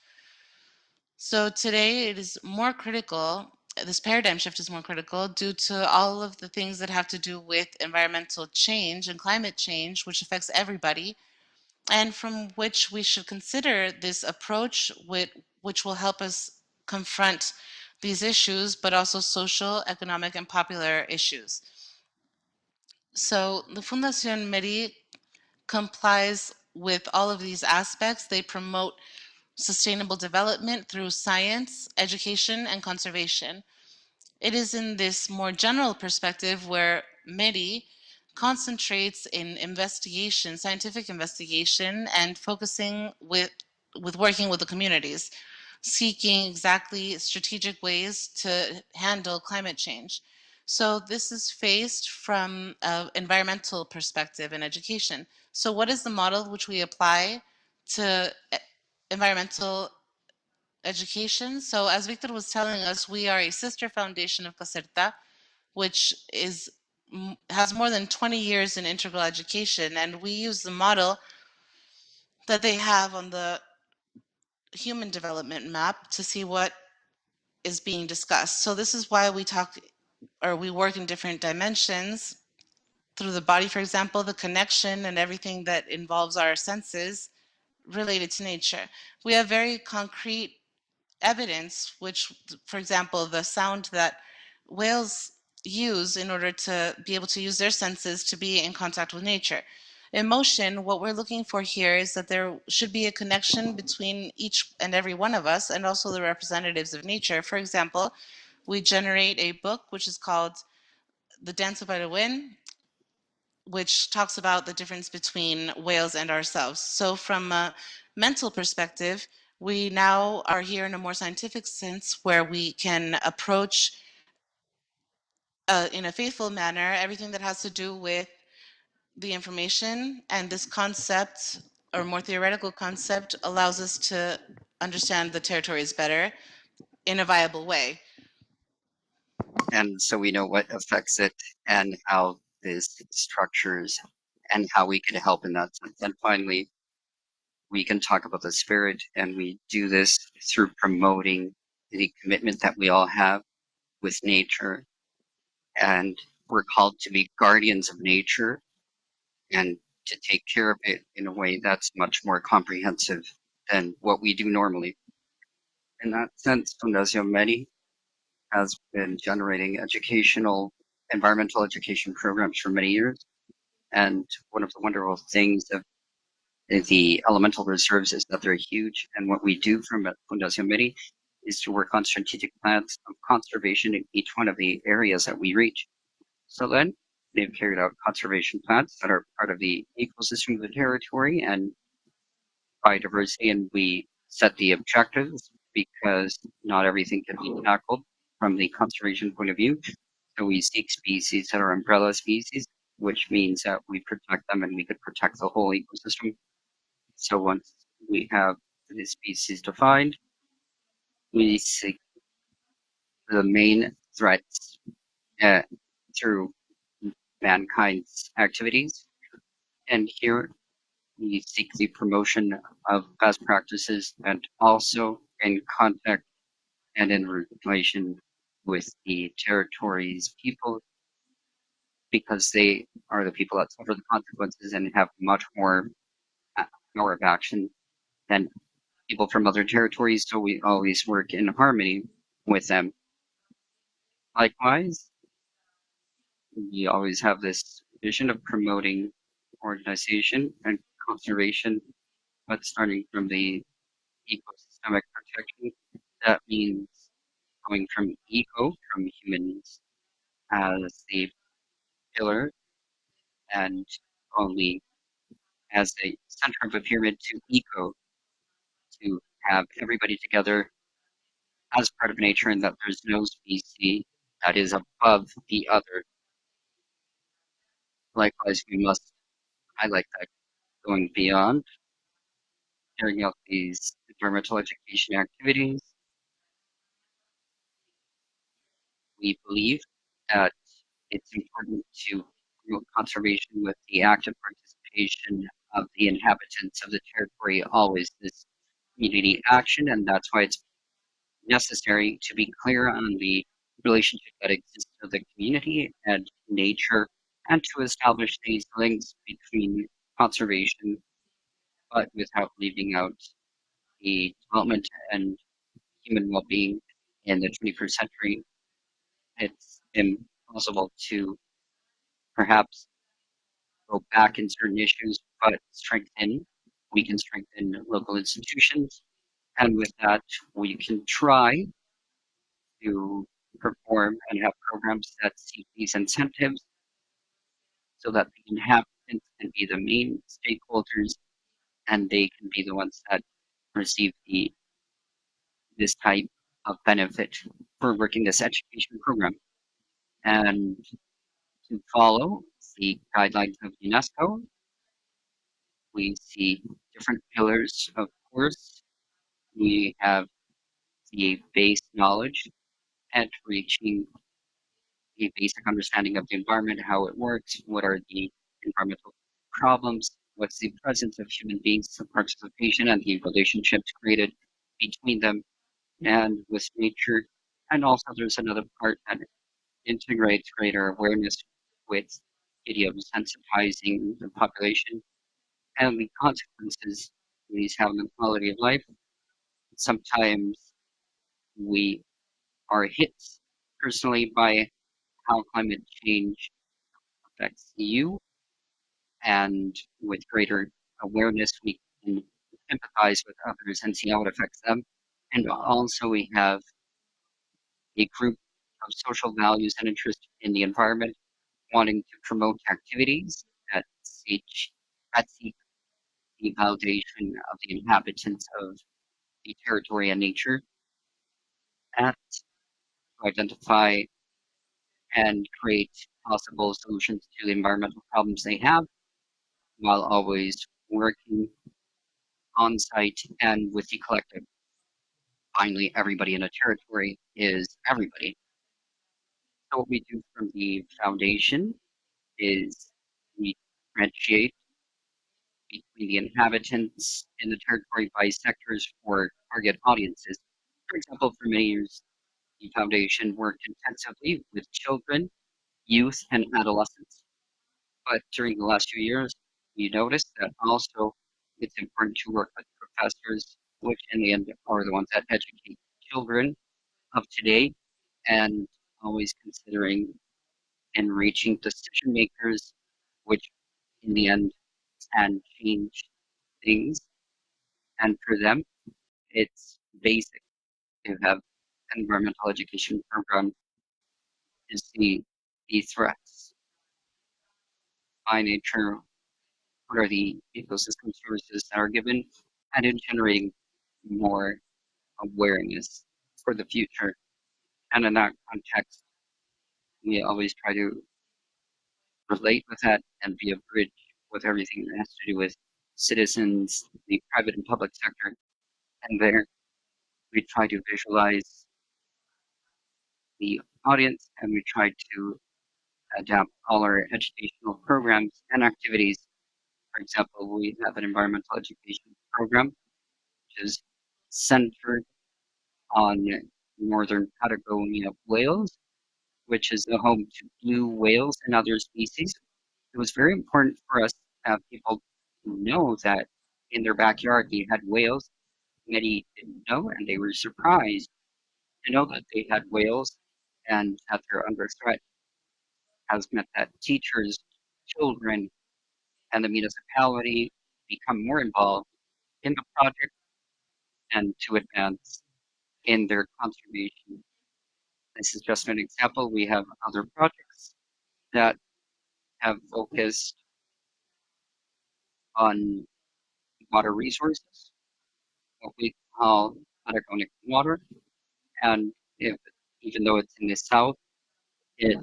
So today it is more critical, this paradigm shift is more critical due to all of the things that have to do with environmental change and climate change, which affects everybody, and from which we should consider this approach which will help us confront these issues, but also social, economic, and popular issues. So the Fundación Meri complies with all of these aspects. They promote sustainable development through science, education, and conservation. It is in this more general perspective where MERI concentrates in investigation, scientific investigation, and focusing with working with the communities, seeking exactly strategic ways to handle climate change. So this is faced from an environmental perspective in education. So what is the model which we apply to environmental education? So as Victor was telling us, we are a sister foundation of Caserta, which has more than 20 years in integral education, and we use the model that they have on the human development map to see what is being discussed. So this is why we talk or we work in different dimensions through the body, for example, the connection and everything that involves our senses related to nature. We have very concrete evidence, which, for example, the sound that whales use in order to be able to use their senses to be in contact with nature. Emotion, what we're looking for here is that there should be a connection between each and every one of us and also the representatives of nature. For example, we generate a book which is called The Dance of Wind, which talks about the difference between whales and ourselves. So from a mental perspective, we now are here in a more scientific sense where we can approach in a faithful manner everything that has to do with the information, and this concept or more theoretical concept allows us to understand the territories better in a viable way. And so we know what affects it and how this structures and how we can help in that sense. And finally, we can talk about the spirit, and we do this through promoting the commitment that we all have with nature. And we're called to be guardians of nature and to take care of it in a way that's much more comprehensive than what we do normally. In that sense, Fundación Meri has been generating environmental education programs for many years. And one of the wonderful things of the elemental reserves is that they're huge. And what we do from Fundación Meri is to work on strategic plans of conservation in each one of the areas that we reach. So then they've carried out conservation plans that are part of the ecosystem of the territory and biodiversity, and we set the objectives because not everything can be tackled from the conservation point of view. So we seek species that are umbrella species, which means that we protect them and we could protect the whole ecosystem. So once we have the species defined, we seek the main threats through mankind's activities. And here we seek the promotion of best practices and also in contact and in relation with the territory's people, because they are the people that suffer the consequences and have much more power of action than people from other territories. So we always work in harmony with them. Likewise, we always have this vision of promoting organization and conservation, but starting from the ecosystemic protection. That means going from eco, from humans as the pillar and only as a center of a pyramid, to eco, to have everybody together as part of nature and that there's no species that is above the other. Likewise, we must highlight that going beyond carrying out these environmental education activities, we believe that it's important to promote conservation with the active participation of the inhabitants of the territory always is community action, and that's why it's necessary to be clear on the relationship that exists with the community and nature, and to establish these links between conservation, but without leaving out the development and human well-being in the 21st century. It's impossible to perhaps go back in certain issues, but we can strengthen local institutions. And with that, we can try to perform and have programs that seek these incentives so that the inhabitants can be the main stakeholders and they can be the ones that receive this type of benefit for working this education program. And to follow the guidelines of UNESCO, we see different pillars, of course. We have the base knowledge and reaching a basic understanding of the environment, how it works, what are the environmental problems, what's the presence of human beings, the participation and the relationships created between them and with nature. And also there's another part that integrates greater awareness with the idea of sensitizing the population and the consequences these have on the quality of life. Sometimes we are hit personally by how climate change affects you, and with greater awareness, we can empathize with others and see how it affects them. And also, we have a group of social values and interest in the environment, wanting to promote activities that seek the validation of the inhabitants of the territory and nature, and to identify and create possible solutions to the environmental problems they have, while always working on site and with the collective. Finally, everybody in a territory is everybody. So what we do from the foundation is we differentiate between the inhabitants in the territory by sectors for target audiences. For example, for many years, the foundation worked intensively with children, youth, and adolescents. But during the last few years, we noticed that also it's important to work with professors, which in the end are the ones that educate children of today, and always considering and reaching decision makers, which in the end can change things. And for them, it's basic to have an environmental education program to see the threats by nature, what are the ecosystem services that are given, and in generating more awareness for the future. And in that context, we always try to relate with that and be a bridge with everything that has to do with citizens, the private and public sector. And there we try to visualize the audience and we try to adapt all our educational programs and activities. For example, we have an environmental education program, which is centered on northern Patagonia, Wales, which is the home to blue whales and other species. It was very important for us to have people know that in their backyard they had whales. Many didn't know, and they were surprised to know that they had whales and that they're under threat. Has meant that teachers, children, and the municipality become more involved in the project and to advance in their conservation. This is just an example. We have other projects that have focused on water resources, what we call Patagonic water. And if, even though it's in the south, it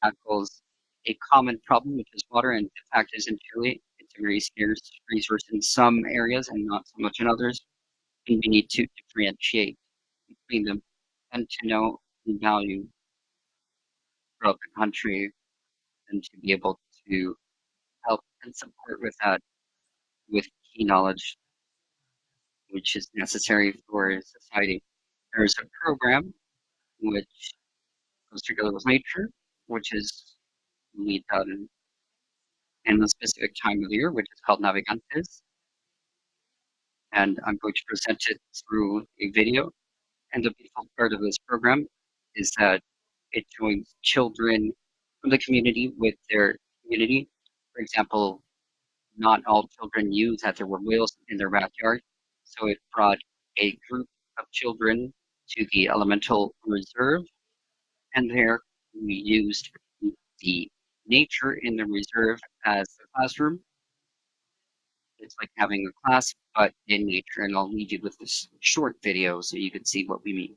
tackles a common problem, which is water. And the fact is, in Chile, it's a very scarce resource in some areas and not so much in others. And we need to differentiate between them and to know the value throughout the country and to be able to help and support with that, with key knowledge which is necessary for society. There's a program which goes together with nature, which is we done in a specific time of the year, which is called Navegantes. And I'm going to present it through a video. And the beautiful part of this program is that it joins children from the community with their community. For example, not all children knew that there were whales in their backyard. So it brought a group of children to the elemental reserve. And there we used the nature in the reserve as the classroom. It's like having a class, but in nature. And I'll leave you with this short video so you can see what we mean.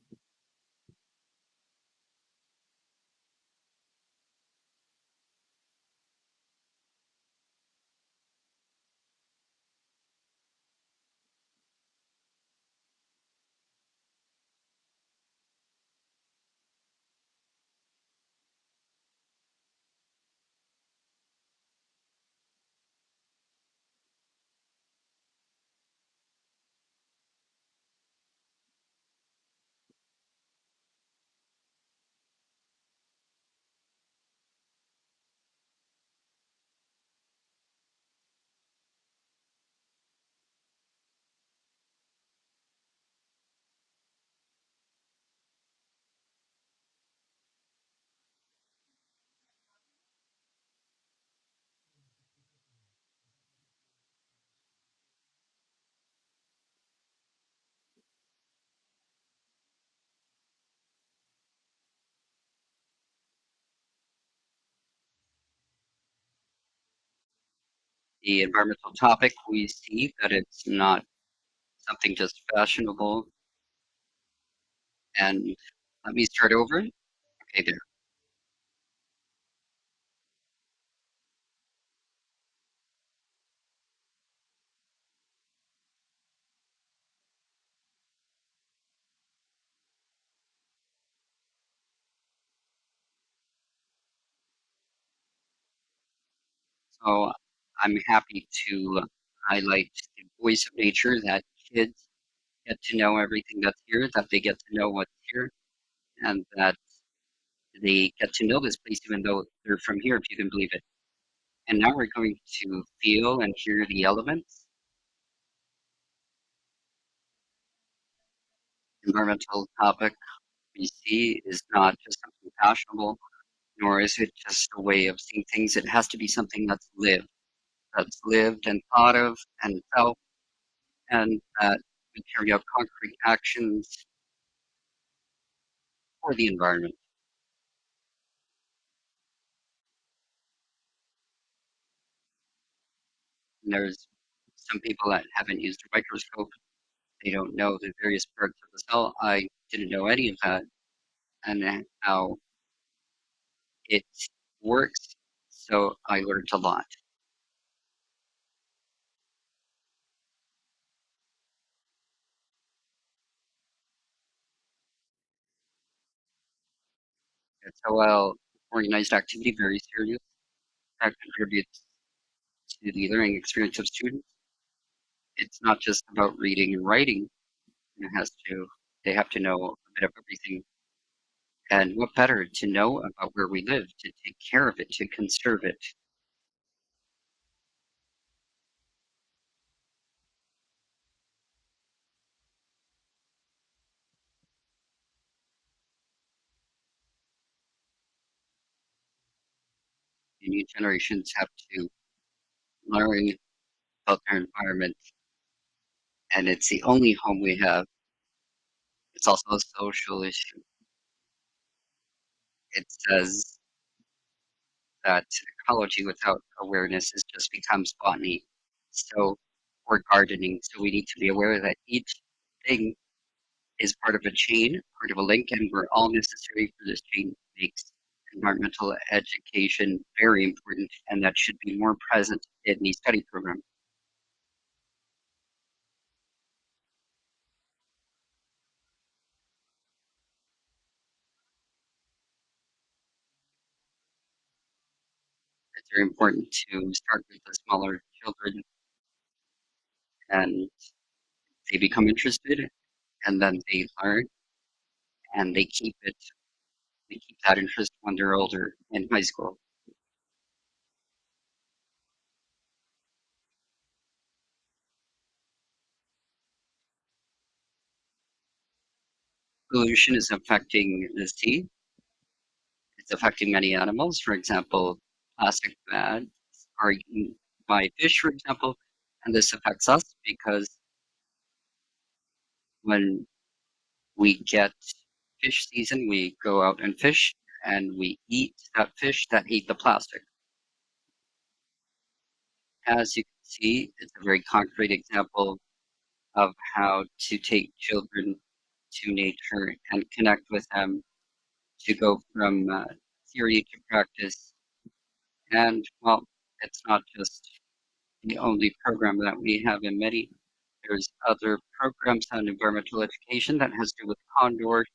The environmental topic, we see that it's not something just fashionable. And let me start over. Okay, there. So I'm happy to highlight the voice of nature, that kids get to know everything that's here, that they get to know what's here, and that they get to know this place even though they're from here, if you can believe it. And now we're going to feel and hear the elements. Environmental topic we see is not just something fashionable, nor is it just a way of seeing things. It has to be something that's lived and thought of and felt, and that we carry out concrete actions for the environment. And there's some people that haven't used a microscope. They don't know the various parts of the cell. I didn't know any of that and how it works. So I learned a lot. It's a well organized activity, very serious, that contributes to the learning experience of students. It's not just about reading and writing. They have to know a bit of everything. And what better to know about where we live, to take care of it, to conserve it. The new generations have to learn about their environment, and it's the only home we have. It's also a social issue. It says that ecology without awareness is just becomes botany. So, or gardening. So we need to be aware that each thing is part of a chain, part of a link, and we're all necessary for this chain. Makes environmental education very important, and that should be more present in the study program. It's very important to start with the smaller children, and they become interested, and then they learn, and they keep that interest when they're older in high school. Pollution is affecting the sea. It's affecting many animals. For example, plastic bags are eaten by fish, for example, and this affects us because when we get fish season, we go out and fish, and we eat that fish that ate the plastic. As you can see, it's a very concrete example of how to take children to nature and connect with them, to go from theory to practice. And well, it's not just the only program that we have in many. There's other programs on environmental education that has to do with condor,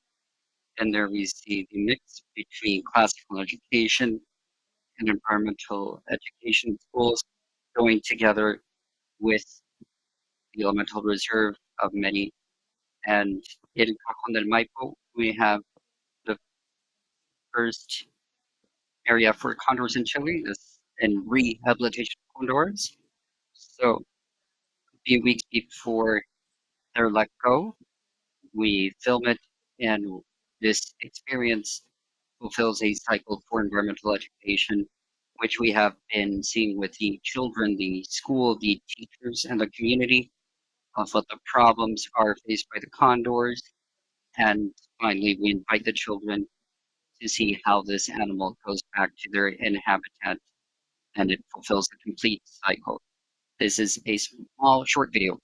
and there we see the mix between classical education and environmental education schools going together with the elemental reserve of many. And in Cajon del Maipo, we have the first area for condors in Chile, this in rehabilitation of condors. So a few weeks before they're let go, we film it, and this experience fulfills a cycle for environmental education, which we have been seeing with the children, the school, the teachers, and the community of what the problems are faced by the condors. And finally, we invite the children to see how this animal goes back to their habitat, and it fulfills the complete cycle. This is a small short video.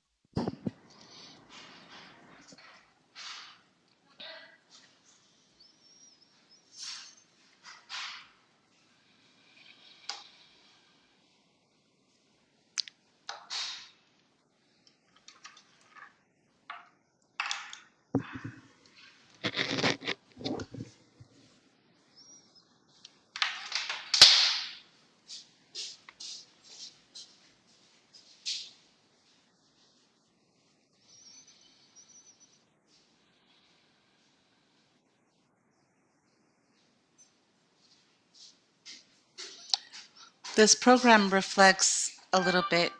This program reflects a little bit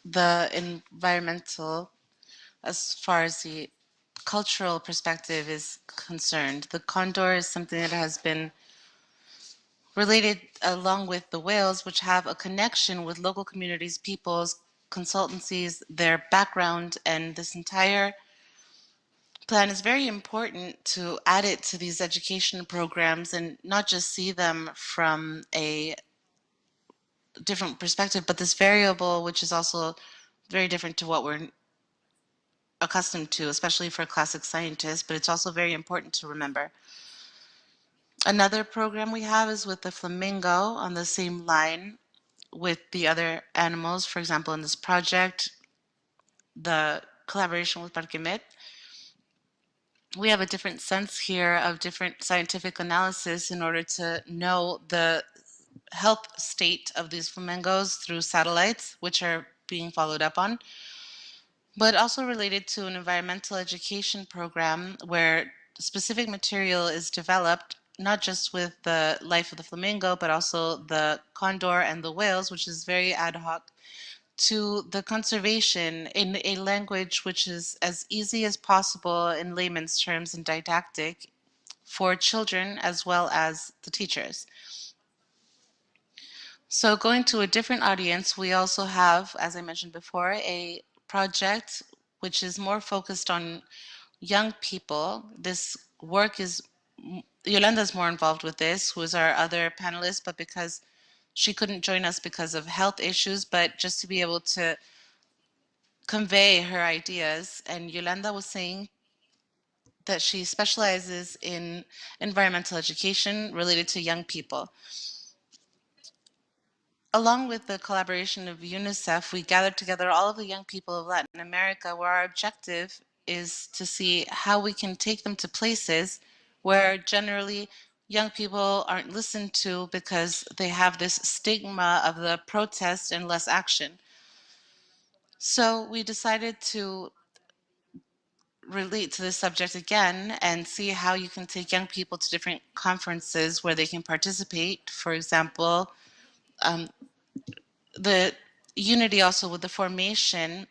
the environmental as far as the cultural perspective is concerned. The condor is something that has been related along with the whales, which have a connection with local communities, peoples, consultancies, their background, and this entire plan is very important to add it to these education programs and not just see them from a different perspective, but this variable, which is also very different to what we're accustomed to, especially for classic scientists, but it's also very important to remember. Another program we have is with the flamingo on the same line with the other animals. For example, in this project, the collaboration with Parquemet, we have a different sense here of different scientific analysis in order to know the health state of these flamingos through satellites, which are being followed up on, but also related to an environmental education program where specific material is developed, not just with the life of the flamingo, but also the condor and the whales, which is very ad hoc, to the conservation in a language which is as easy as possible in layman's terms and didactic for children as well as the teachers. So going to a different audience, we also have, as I mentioned before, a project which is more focused on young people. This work is, Yolanda is more involved with this, who is our other panelist, but because she couldn't join us because of health issues, but just to be able to convey her ideas. And Yolanda was saying that she specializes in environmental education related to young people. Along with the collaboration of UNICEF, we gathered together all of the young people of Latin America, where our objective is to see how we can take them to places where generally young people aren't listened to because they have this stigma of the protest and less action. So we decided to relate to this subject again and see how you can take young people to different conferences where they can participate. For example, um, the unity also with the formation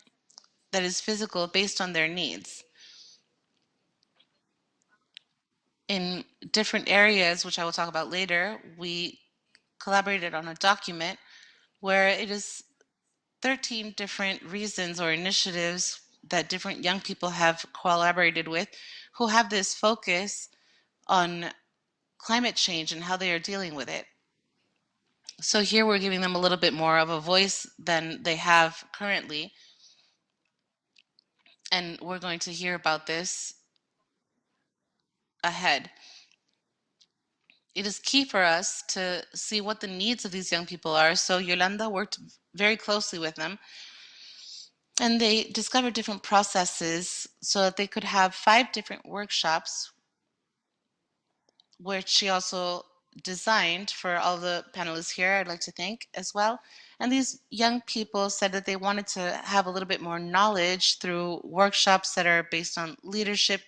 that is physical based on their needs. In different areas, which I will talk about later, we collaborated on a document where it is 13 different reasons or initiatives that different young people have collaborated with who have this focus on climate change and how they are dealing with it. So here we're giving them a little bit more of a voice than they have currently. And we're going to hear about this ahead. It is key for us to see what the needs of these young people are. So Yolanda worked very closely with them, and they discovered different processes so that they could have 5 different workshops, which she also designed for all the panelists here, I'd like to thank as well. And these young people said that they wanted to have a little bit more knowledge through workshops that are based on leadership,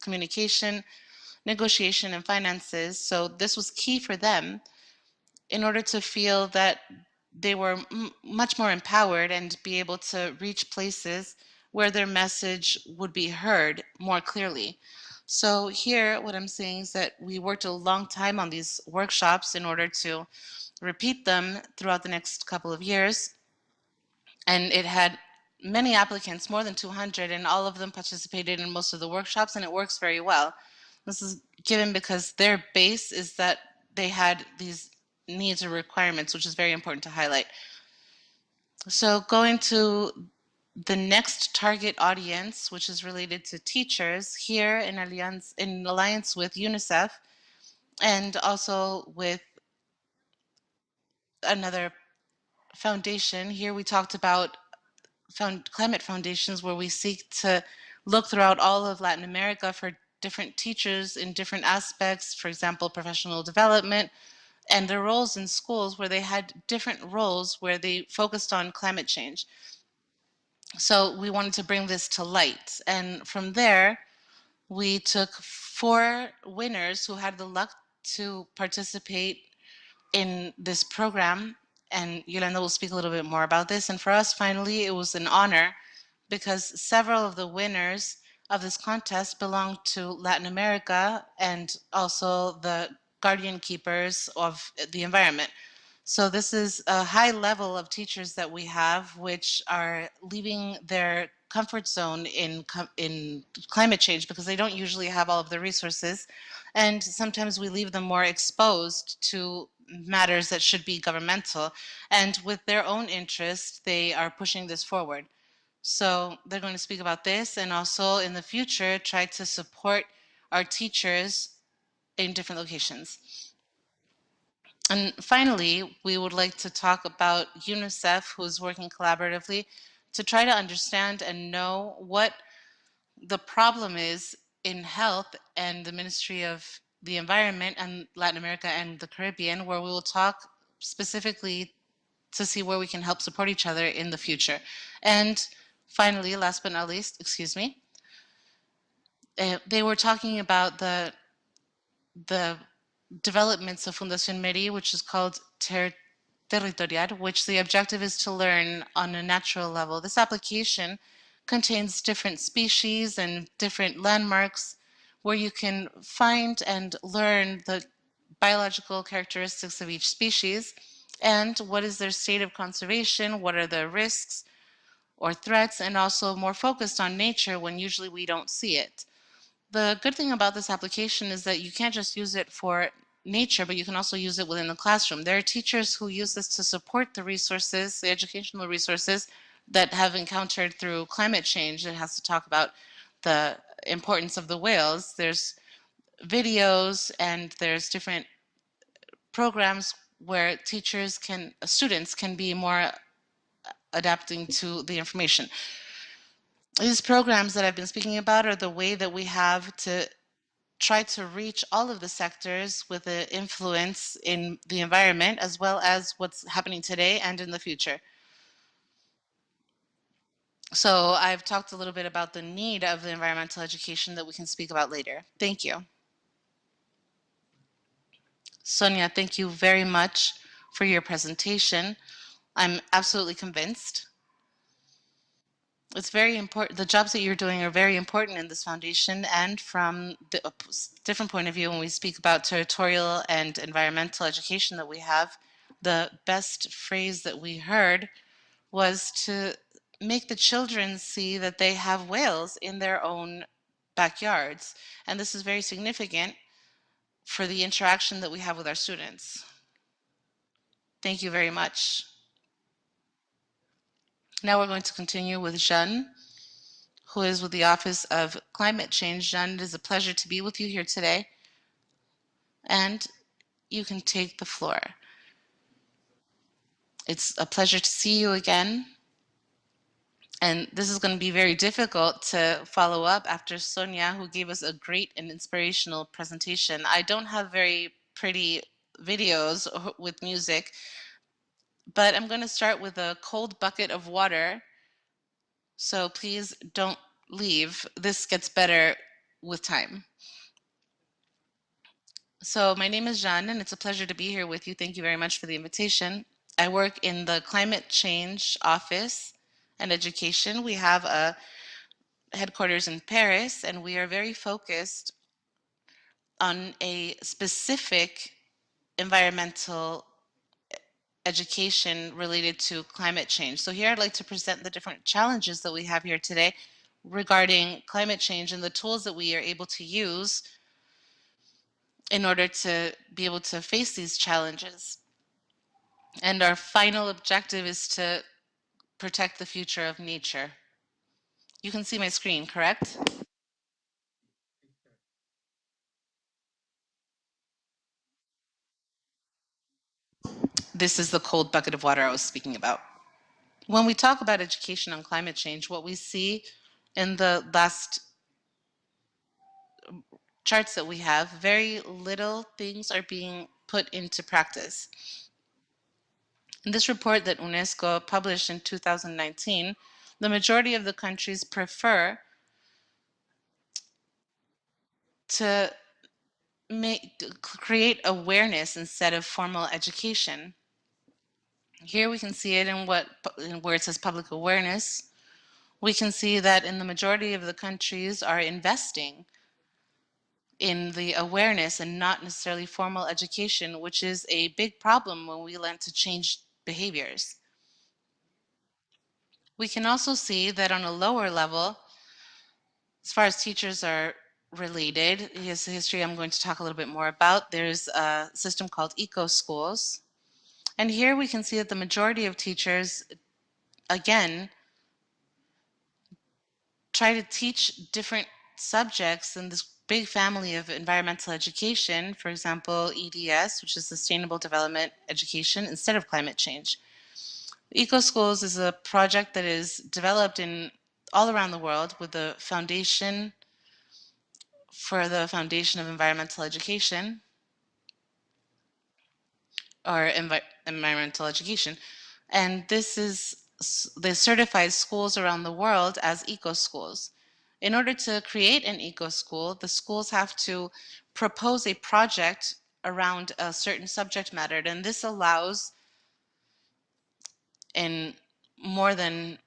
communication, negotiation, and finances. So this was key for them in order to feel that they were much more empowered and be able to reach places where their message would be heard more clearly. So here, what I'm saying is that we worked a long time on these workshops in order to repeat them throughout the next couple of years. And it had many applicants, more than 200, and all of them participated in most of the workshops, and it works very well. This is given because their base is that they had these needs or requirements, which is very important to highlight. So going to the next target audience, which is related to teachers, here in alliance with UNICEF, and also with another foundation. Here we talked about climate foundations, where we seek to look throughout all of Latin America for different teachers in different aspects, for example, professional development, and their roles in schools where they had different roles where they focused on climate change. So we wanted to bring this to light. And from there, we took 4 winners who had the luck to participate in this program. And Yolanda will speak a little bit more about this. And for us, finally, it was an honor because several of the winners of this contest belong to Latin America and also the guardian keepers of the environment. So this is a high level of teachers that we have, which are leaving their comfort zone in climate change because they don't usually have all of the resources. And sometimes we leave them more exposed to matters that should be governmental. And with their own interest, they are pushing this forward. So they're going to speak about this and also in the future try to support our teachers in different locations. And finally, we would like to talk about UNICEF, who is working collaboratively to try to understand and know what the problem is in health and the Ministry of the Environment and Latin America and the Caribbean, where we will talk specifically to see where we can help support each other in the future. And finally, last but not least, excuse me, they were talking about the developments of Fundación Meri, which is called Territorial, which the objective is to learn on a natural level. This application contains different species and different landmarks where you can find and learn the biological characteristics of each species and what is their state of conservation, what are the risks or threats, and also more focused on nature when usually we don't see it. The good thing about this application is that you can't just use it for nature, but you can also use it within the classroom. There are teachers who use this to support the resources, the educational resources that have encountered through climate change. It has to talk about the importance of the whales. There's videos and there's different programs where students can be more adapting to the information. These programs that I've been speaking about are the way that we have to try to reach all of the sectors with an influence in the environment, as well as what's happening today and in the future. So I've talked a little bit about the need of the environmental education that we can speak about later. Thank you. Sonia, thank you very much for your presentation. I'm absolutely convinced. It's very important. The jobs that you're doing are very important in this foundation, and from a different point of view, when we speak about territorial and environmental education that we have, the best phrase that we heard was to make the children see that they have whales in their own backyards. And this is very significant for the interaction that we have with our students. Thank you very much. Now we're going to continue with Jeanne, who is with the Office of Climate Change. Jeanne, it is a pleasure to be with you here today. And you can take the floor. It's a pleasure to see you again. And this is going to be very difficult to follow up after Sonia, who gave us a great and inspirational presentation. I don't have very pretty videos with music, but I'm going to start with a cold bucket of water. So please don't leave. This gets better with time. So my name is Jeanne, and it's a pleasure to be here with you. Thank you very much for the invitation. I work in the Climate Change Office and Education. We have a headquarters in Paris, and we are very focused on a specific environmental education related to climate change. So here I'd like to present the different challenges that we have here today regarding climate change and the tools that we are able to use in order to be able to face these challenges. And our final objective is to protect the future of nature. You can see my screen, correct? This is the cold bucket of water I was speaking about. When we talk about education on climate change, what we see in the last charts that we have, very little things are being put into practice. In this report that UNESCO published in 2019, the majority of the countries prefer to create awareness instead of formal education. Here we can see it in where it says public awareness. We can see that in the majority of the countries are investing in the awareness and not necessarily formal education, which is a big problem when we learn to change behaviors. We can also see that on a lower level, as far as teachers are related, here's the history I'm going to talk a little bit more about. There's a system called eco schools. And here we can see that the majority of teachers, again, try to teach different subjects in this big family of environmental education, for example, EDS, which is Sustainable Development Education, instead of climate change. Eco Schools is a project that is developed in all around the world with the Foundation for the Foundation of Environmental Education, or environmental education. And this is, they certify schools around the world as eco schools. In order to create an eco school, the schools have to propose a project around a certain subject matter, and this allows, in more than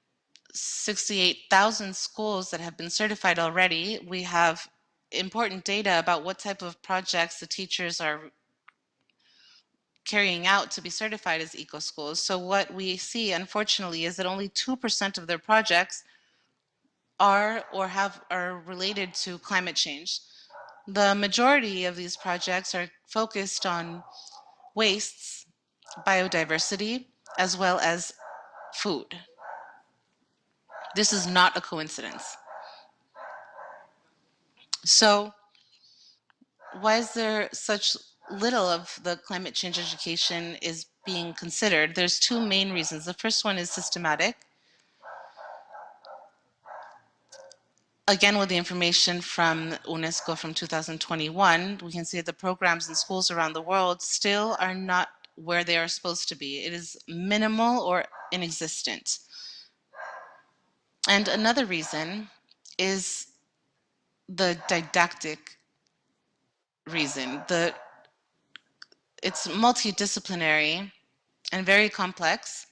68,000 schools that have been certified already, we have important data about what type of projects the teachers are carrying out to be certified as eco schools. So what we see, unfortunately, is that only 2% of their projects are related to climate change. The majority of these projects are focused on wastes, biodiversity, as well as food. This is not a coincidence. So why is there such little of the climate change education is being considered? There's two main reasons. The first one is systematic. again, with the information from UNESCO from 2021, we can see that the programs in schools around the world still are not where they are supposed to be. It is minimal or inexistent. And another reason is the didactic reason. It's multidisciplinary and very complex.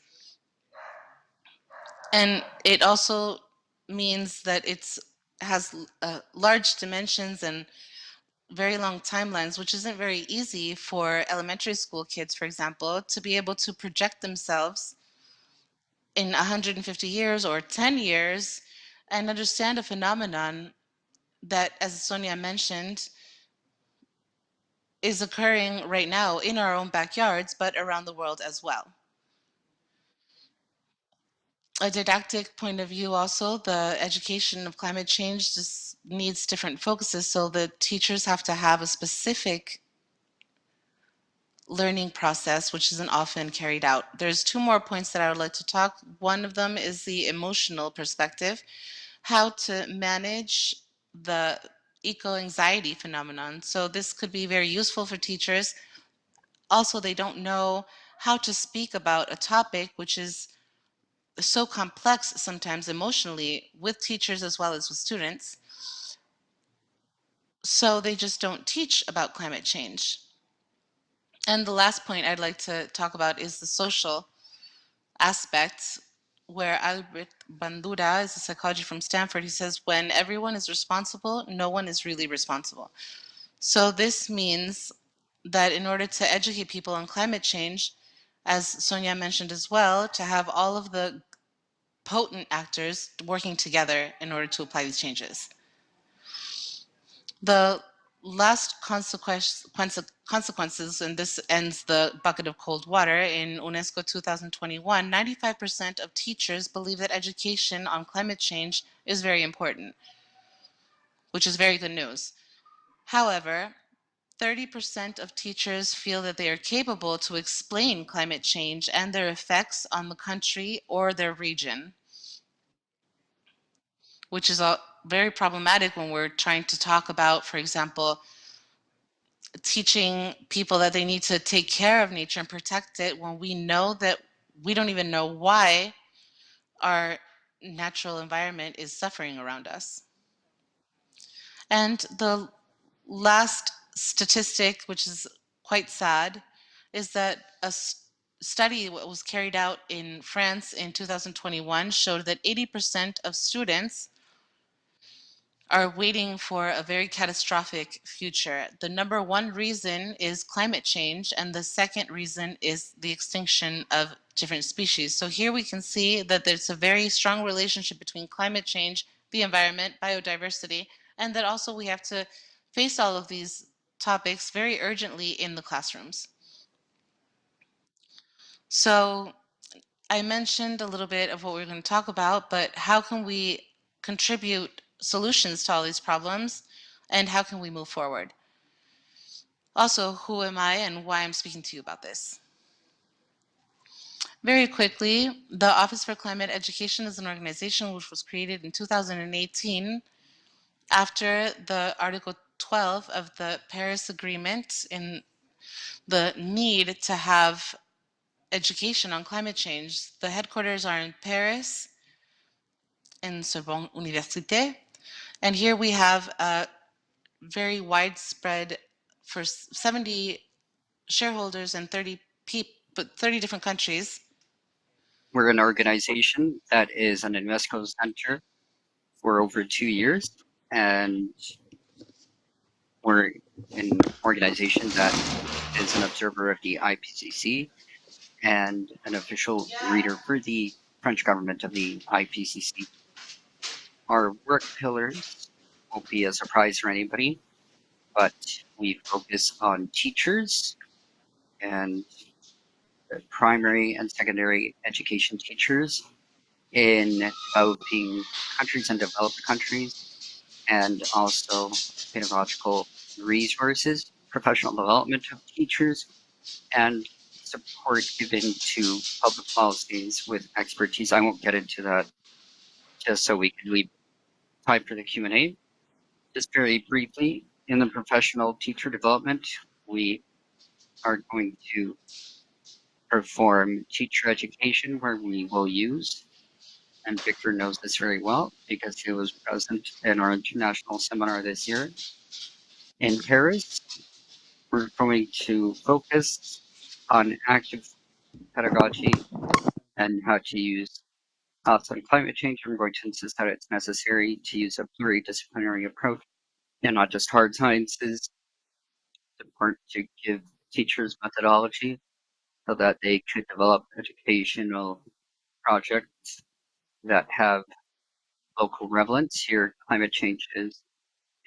And it also means that it has large dimensions and very long timelines, which isn't very easy for elementary school kids, for example, to be able to project themselves in 150 years or 10 years and understand a phenomenon that, as Sonia mentioned, is occurring right now in our own backyards, but around the world as well. A didactic point of view also, the education of climate change just needs different focuses, so the teachers have to have a specific learning process, which isn't often carried out. There's two more points that I would like to talk. One of them is the emotional perspective, how to manage the eco-anxiety phenomenon. So this could be very useful for teachers. Also, they don't know how to speak about a topic which is so complex sometimes emotionally with teachers as well as with students. So they just don't teach about climate change. And the last point I'd like to talk about is the social aspects, where Albert Bandura is a psychologist from Stanford. He says, when everyone is responsible, no one is really responsible. So this means that in order to educate people on climate change, as Sonia mentioned as well, to have all of the potent actors working together in order to apply these changes. The last consequences, and this ends the bucket of cold water, in UNESCO 2021, 95% of teachers believe that education on climate change is very important, which is very good news. However, 30% of teachers feel that they are capable to explain climate change and their effects on the country or their region, which is very problematic when we're trying to talk about, for example, teaching people that they need to take care of nature and protect it when we know that we don't even know why our natural environment is suffering around us. And the last statistic, which is quite sad, is that a study that was carried out in France in 2021 showed that 80% of students are waiting for a very catastrophic future. The number one reason is climate change, and the second reason is the extinction of different species. So here we can see that there's a very strong relationship between climate change, the environment, biodiversity, and that also we have to face all of these topics very urgently in the classrooms. So I mentioned a little bit of what we're going to talk about, but how can we contribute solutions to all these problems, and how can we move forward? Also, who am I and why I'm speaking to you about this? Very quickly, the Office for Climate Education is an organization which was created in 2018 after the Article 12 of the Paris Agreement in the need to have education on climate change. The headquarters are in Paris, in Sorbonne Université, and here we have a very widespread for 70 shareholders in 30 different countries. We're an organization that is an UNESCO center for over 2 years, and we're an organization that is an observer of the IPCC and an official reader for the French government of the IPCC. Our work pillars won't be a surprise for anybody, but we focus on teachers and primary and secondary education teachers in developing countries and developed countries, and also pedagogical resources, professional development of teachers, and support given to public policies with expertise. I won't get into that just so we can leave time for the Q&A. Just very briefly, in the professional teacher development, we are going to perform teacher education where we will use, and Victor knows this very well because he was present in our international seminar this year in Paris. We're going to focus on active pedagogy and how to use thoughts on climate change. We're going to insist that it's necessary to use a pluridisciplinary approach and not just hard sciences. It's important to give teachers methodology so that they could develop educational projects that have local relevance. Here, climate change is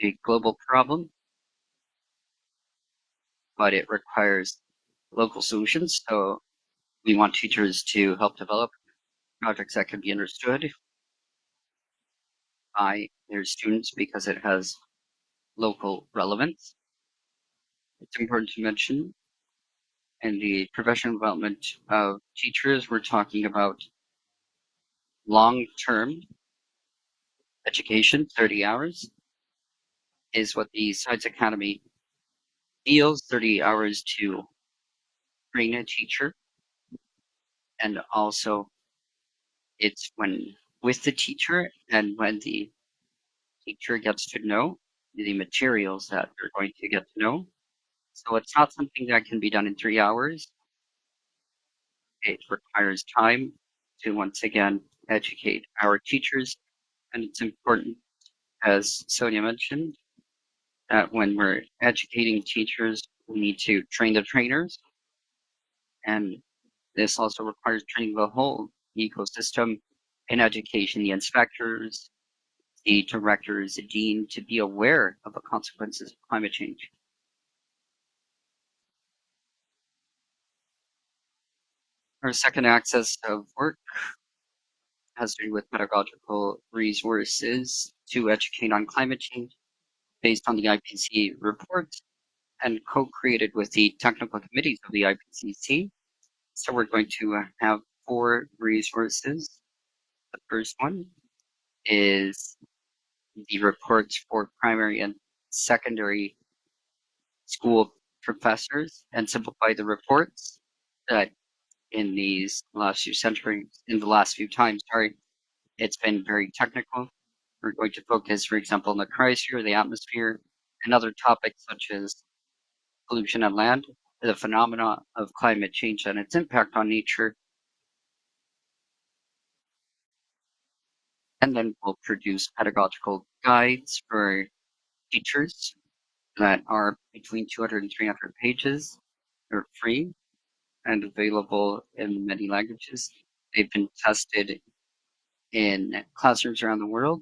a global problem, but it requires local solutions. So we want teachers to help develop projects that can be understood by their students because it has local relevance. It's important to mention in the professional development of teachers, we're talking about long-term education, 30 hours is what the Science Academy feels, 30 hours to train a teacher. And also it's when with the teacher and when the teacher gets to know the materials that they're going to get to know. So it's not something that can be done in 3 hours. It requires time to once again educate our teachers. And it's important, as Sonia mentioned, that when we're educating teachers, we need to train the trainers. And this also requires training the whole ecosystem in education, the inspectors, the directors, the dean, to be aware of the consequences of climate change. Our second axis of work has to do with pedagogical resources to educate on climate change based on the IPCC report and co-created with the technical committees of the IPCC. So we're going to have 4 resources. The first one is the reports for primary and secondary school professors and simplify the reports that in these last few centuries, in the last few times, sorry, it's been very technical. We're going to focus, for example, on the cryosphere, the atmosphere, and other topics such as pollution on land, the phenomena of climate change and its impact on nature. And then we'll produce pedagogical guides for teachers that are between 200 and 300 pages. They're free and available in many languages. They've been tested in classrooms around the world,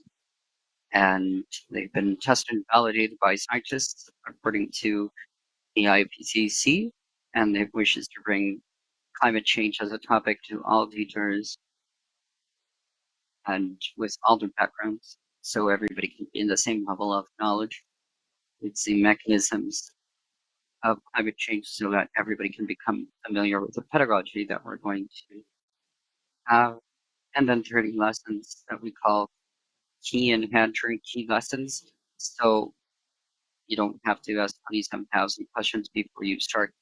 and they've been tested and validated by scientists according to the IPCC, and it wishes to bring climate change as a topic to all teachers and with all their backgrounds, so everybody can be in the same level of knowledge. It's the mechanisms of climate change so that everybody can become familiar with the pedagogy that we're going to have. And then 30 lessons that we call key and hand-turn key lessons. So you don't have to ask 27,000 questions before you start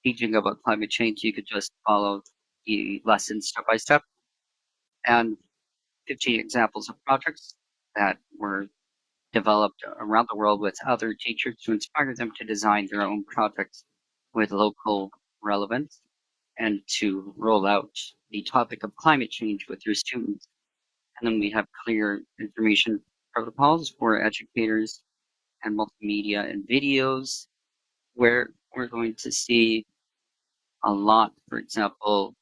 teaching about climate change. You could just follow the lessons step by step. And 15 examples of projects that were developed around the world with other teachers to inspire them to design their own projects with local relevance and to roll out the topic of climate change with your students. And then we have clear information protocols for educators and multimedia and videos where we're going to see a lot, for example,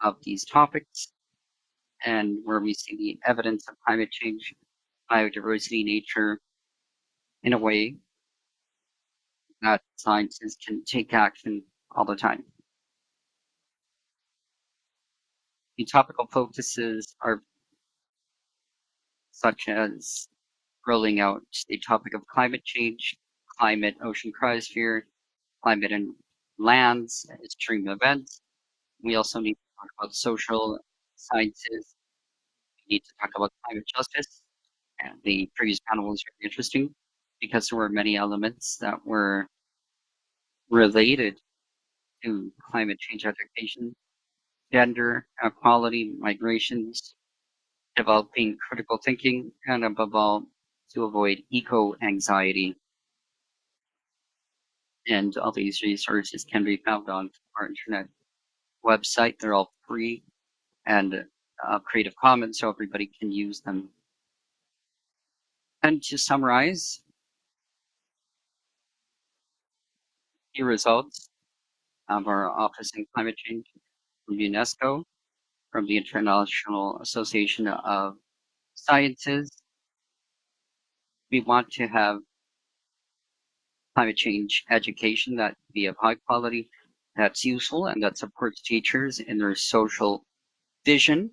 of these topics and where we see the evidence of climate change, biodiversity, nature in a way that scientists can take action all the time. The topical focuses are such as rolling out the topic of climate change, climate, ocean cryosphere, climate and lands, extreme events. We also need to talk about social sciences. We need to talk about climate justice And the previous panel was very interesting because there were many elements that were related to climate change education, gender equality, migrations, developing critical thinking, and above all, to avoid eco-anxiety. And all these resources can be found on our internet website. They're all free and Creative Commons, so everybody can use them. And to summarize, key results of our Office in Climate Change from UNESCO, from the International Association of Sciences. We want to have climate change education that be of high quality, that's useful, and that supports teachers in their social vision.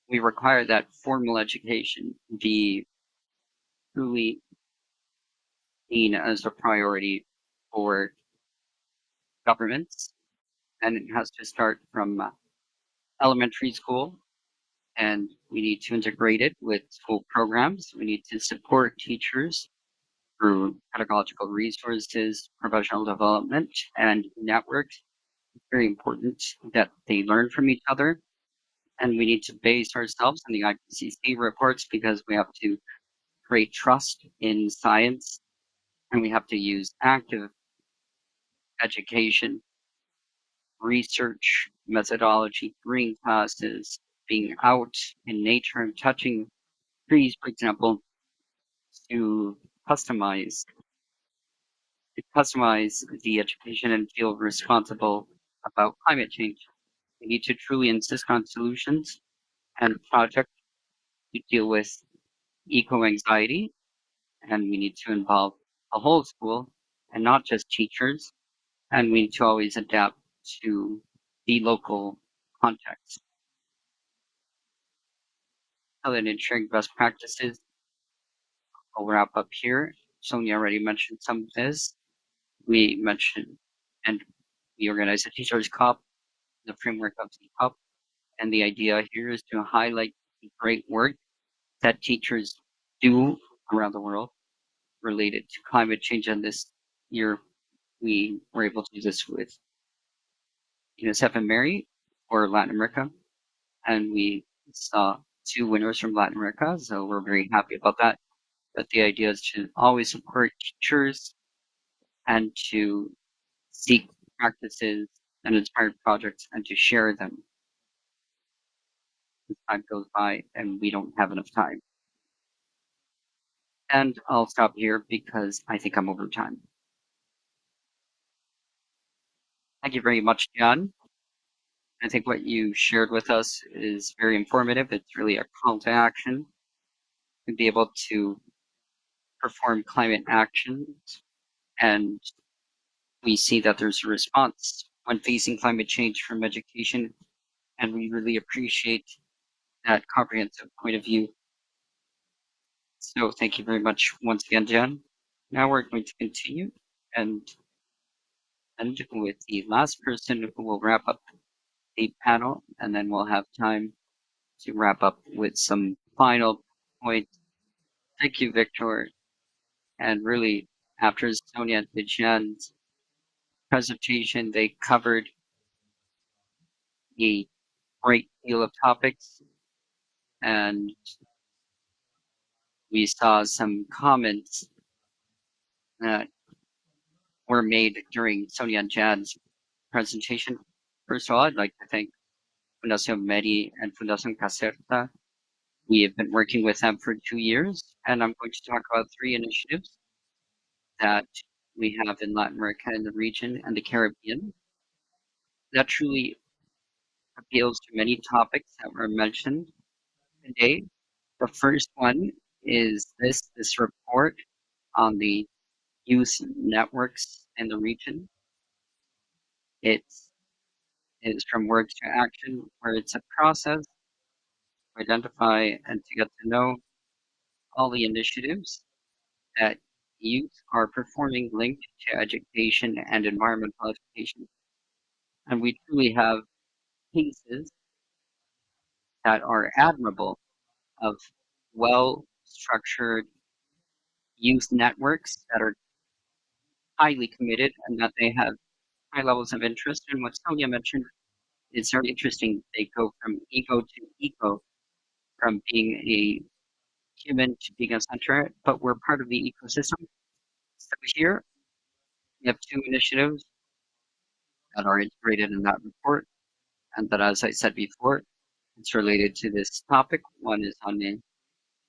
We require that formal education be truly seen as a priority for governments, and it has to start from elementary school, and we need to integrate it with school programs. We need to support teachers through pedagogical resources, professional development, and networks. It's very important that they learn from each other, and we need to base ourselves on the IPCC reports because we have to create trust in science, and we have to use active education, research, methodology, green classes, being out in nature and touching trees, for example, to customize the education and feel responsible about climate change. We need to truly insist on solutions and projects to deal with eco anxiety, and we need to involve the whole school and not just teachers. And we need to always adapt to the local context. So then, in sharing best practices, I'll wrap up here. Sonia already mentioned some of this. We mentioned and we organized a teachers' cup, the framework of the cup, and the idea here is to highlight the great work that teachers do around the world related to climate change. And this year, we were able to do this with UNICEF and Mary for Latin America, and we saw 2 winners from Latin America, so we're very happy about that. But the idea is to always support teachers and to seek practices and inspired projects and to share them as time goes by and we don't have enough time. And I'll stop here because I think I'm over time. Thank you very much, John. I think what you shared with us is very informative. It's really a call to action to be able to perform climate actions. And we see that there's a response when facing climate change from education. And we really appreciate that comprehensive point of view. So thank you very much once again, Jen. Now we're going to continue and end with the last person who will wrap up the panel, and then we'll have time to wrap up with some final points. Thank you, Victor. And really, after Sonia and Jen's presentation, they covered a great deal of topics, and we saw some comments that were made during Sonia and Jan's presentation. First of all, I'd like to thank Fundación Meri and Fundación Caserta. We have been working with them for 2 years, and I'm going to talk about 3 initiatives that we have in Latin America and the region and the Caribbean that truly appeals to many topics that were mentioned today. The first one is this report on the youth networks in the region. It is from words to action, where it's a process to identify and to get to know all the initiatives that youth are performing linked to education and environmental education. And we truly have cases that are admirable of well structured youth networks that are highly committed and that they have high levels of interest. And what Sonia mentioned is very interesting. They go from ego to eco, from being a human to being a center, but we're part of the ecosystem. So here we have two initiatives that are integrated in that report, and that, as I said before, it's related to this topic. One is on the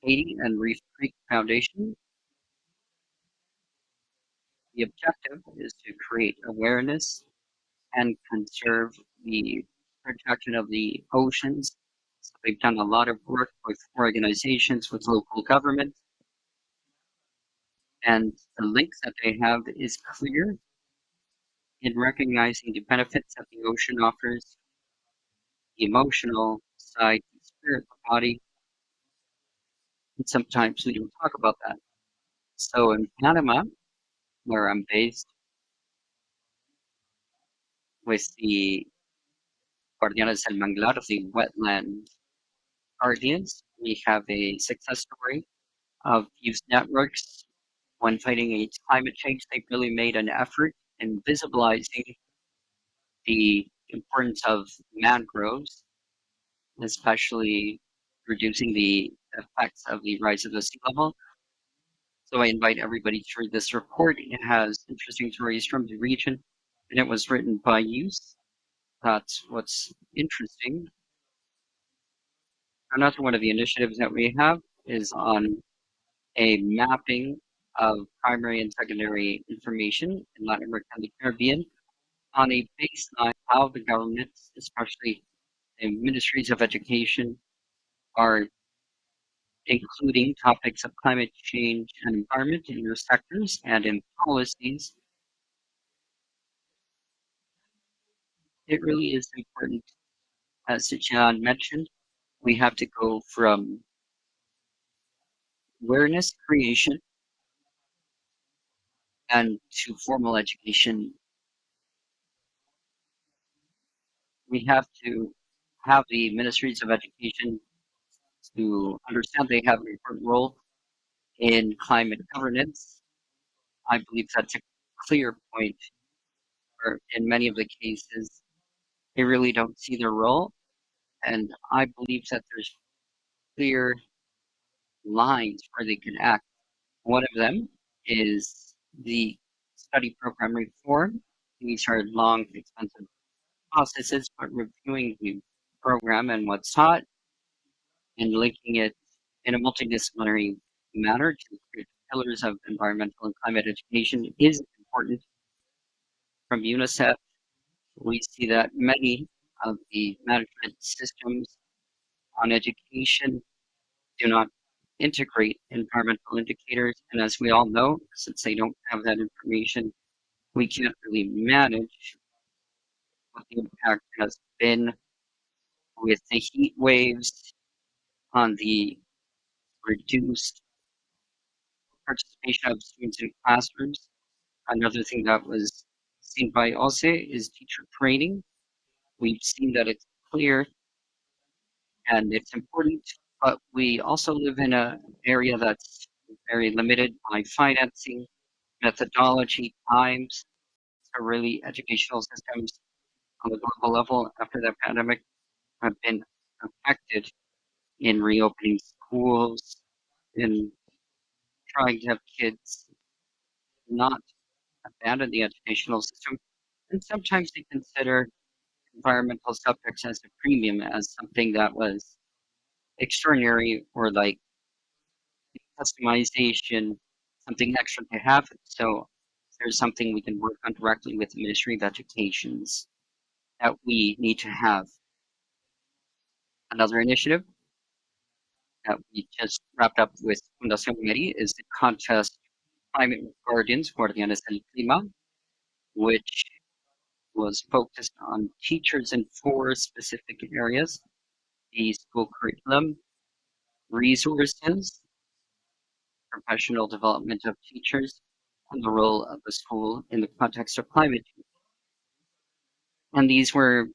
Haiti and Reef Creek Foundation. The objective is to create awareness and conserve the protection of the oceans. So they've done a lot of work with organizations, with local governments, and the link that they have is clear in recognizing the benefits that the ocean offers, the emotional side, the spirit, the body, and sometimes we don't talk about that. So in Panama, where I'm based, with the Guardianes del Manglar, the wetland guardians, we have a success story of youth networks. When fighting against climate change, they really made an effort in visibilizing the importance of mangroves, especially reducing the effects of the rise of the sea level. So I invite everybody to read this report. It has interesting stories from the region, and it was written by youth. That's what's interesting. Another one of the initiatives that we have is on a mapping of primary and secondary information in Latin America and the Caribbean on a baseline how the governments, especially the ministries of education, are including topics of climate change and environment in their sectors and in policies. It really is important, as John mentioned, we have to go from awareness creation and to formal education. We have to have the ministries of education to understand they have an important role in climate governance. I believe that's a clear point, where in many of the cases, they really don't see their role. And I believe that there's clear lines where they can act. One of them is the study program reform. These are long, expensive processes, but reviewing the program and what's taught and linking it in a multidisciplinary manner to the pillars of environmental and climate education is important. From UNICEF, we see that many of the management systems on education do not integrate environmental indicators. And as we all know, since they don't have that information, we can't really manage what the impact has been with the heat waves, on the reduced participation of students in classrooms. Another thing that was seen by OSE is teacher training. We've seen that it's clear and it's important, but we also live in an area that's very limited by financing, methodology, times. So really educational systems on the global level after the pandemic have been affected in reopening schools, in trying to have kids not abandon the educational system. And sometimes they consider environmental subjects as a premium, as something that was extraordinary or like customization, something extra to have. So there's something we can work on directly with the Ministry of Educations that we need to have. Another initiative that we just wrapped up with Fundación Meri is the contest Climate Guardians, Guardianes del Clima, which was focused on teachers in 4 specific areas: the school curriculum, resources, professional development of teachers, and the role of the school in the context of climate change. And these were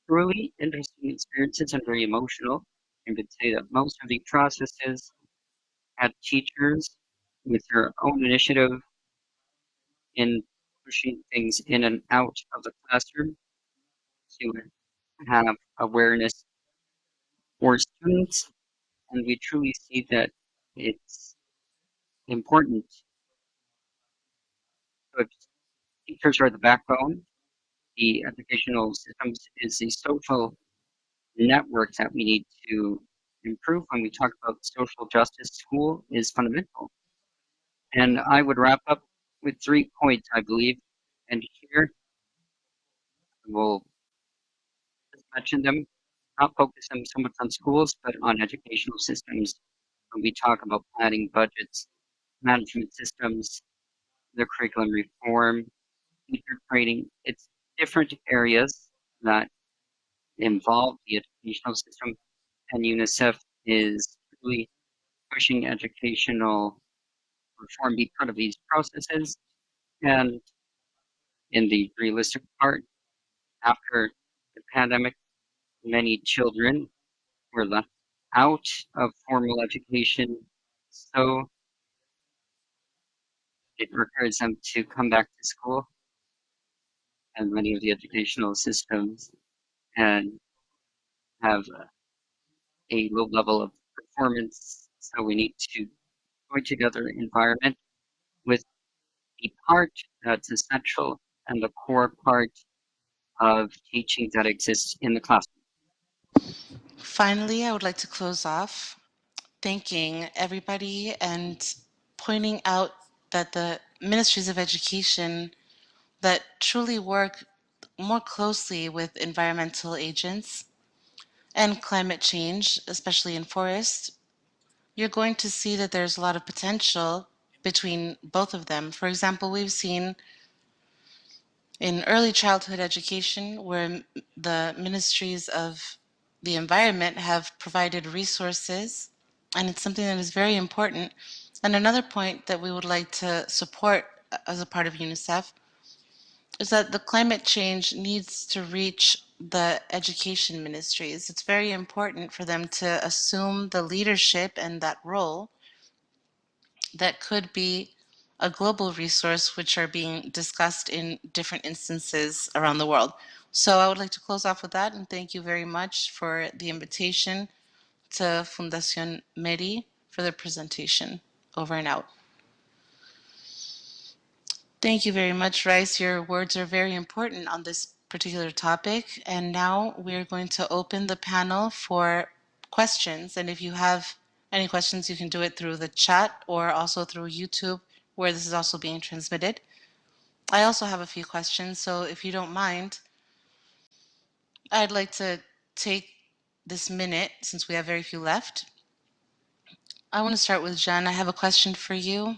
truly interesting experiences and very emotional. I would say that most of the processes had teachers with their own initiative in pushing things in and out of the classroom to have awareness for students, and we truly see that it's important. So teachers are the backbone. The educational systems is the social network that we need to improve. When we talk about social justice, school is fundamental. And I would wrap up with 3 points, I believe. And here we'll just mention them, not focus them so much on schools, but on educational systems. When we talk about planning budgets, management systems, the curriculum reform, teacher training, it's different areas that involve the educational system, and UNICEF is really pushing educational reform be part of these processes. And in the realistic part, after the pandemic, many children were left out of formal education, so it requires them to come back to school, and many of the educational systems and have a low level of performance. So we need to join together environment with the part that's essential and the core part of teaching that exists in the classroom. Finally, I would like to close off thanking everybody and pointing out that the ministries of education that truly work more closely with environmental agents and climate change, especially in forests, you're going to see that there's a lot of potential between both of them. For example, we've seen in early childhood education where the ministries of the environment have provided resources, and it's something that is very important. And another point that we would like to support as a part of UNICEF is that the climate change needs to reach the education ministries. It's very important for them to assume the leadership and that role that could be a global resource, which are being discussed in different instances around the world. So I would like to close off with that and thank you very much for the invitation to Fundación Meri for the presentation. Over and out. Thank you very much, Rice. Your words are very important on this particular topic. And now we're going to open the panel for questions. And if you have any questions, you can do it through the chat or also through YouTube, where this is also being transmitted. I also have a few questions, so if you don't mind, I'd like to take this minute, since we have very few left. I want to start with Jean. I have a question for you.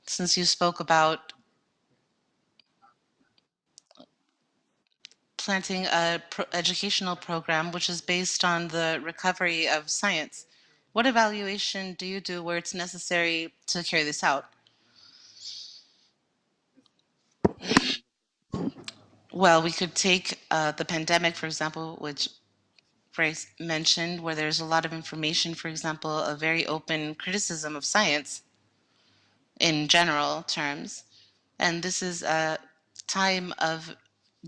Since you spoke about planting a educational program which is based on the recovery of science, what evaluation do you do where it's necessary to carry this out? Well, we could take the pandemic, for example, which Bryce mentioned, where there's a lot of information, for example, a very open criticism of science in general terms. And this is a time of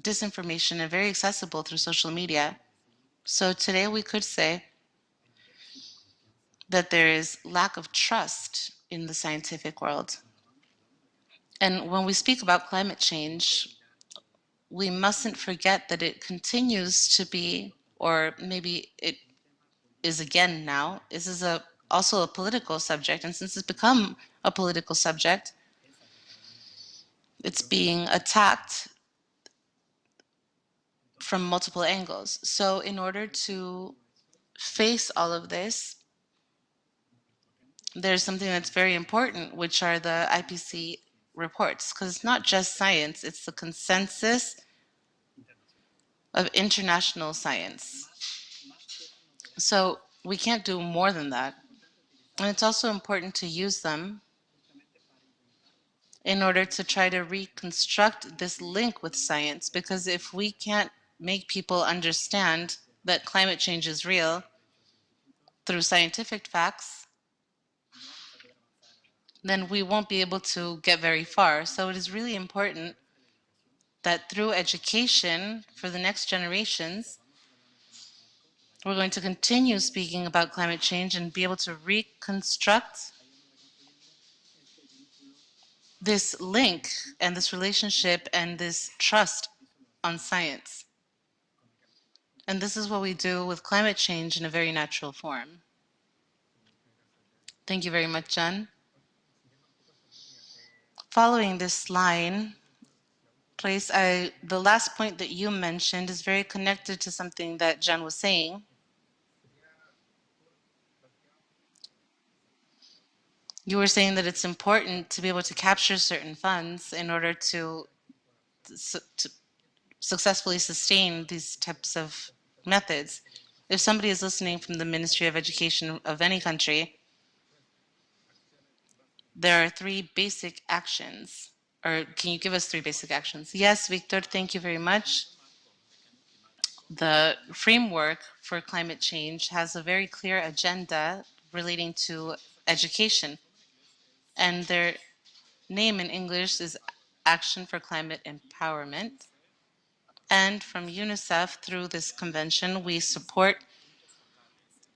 disinformation and very accessible through social media. So today we could say that there is lack of trust in the scientific world. And when we speak about climate change, we mustn't forget that it continues to be, or maybe it is again now, this is also a political subject. And since it's become a political subject, it's being attacked from multiple angles. So in order to face all of this, there's something that's very important, which are the IPC reports, because it's not just science, it's the consensus of international science. So we can't do more than that. And it's also important to use them in order to try to reconstruct this link with science, because if we can't make people understand that climate change is real through scientific facts, then we won't be able to get very far. So it is really important that through education for the next generations, we're going to continue speaking about climate change and be able to reconstruct this link and this relationship and this trust on science. And this is what we do with climate change in a very natural form. Thank you very much, Jen. Following this line, Place, the last point that you mentioned is very connected to something that Jen was saying. You were saying that it's important to be able to capture certain funds in order to successfully sustain these types of methods. If somebody is listening from the Ministry of Education of any country, there are 3 basic actions. Or can you give us 3 basic actions? Yes, Victor, thank you very much. The framework for climate change has a very clear agenda relating to education. And their name in English is Action for Climate Empowerment. And from UNICEF, through this convention, we support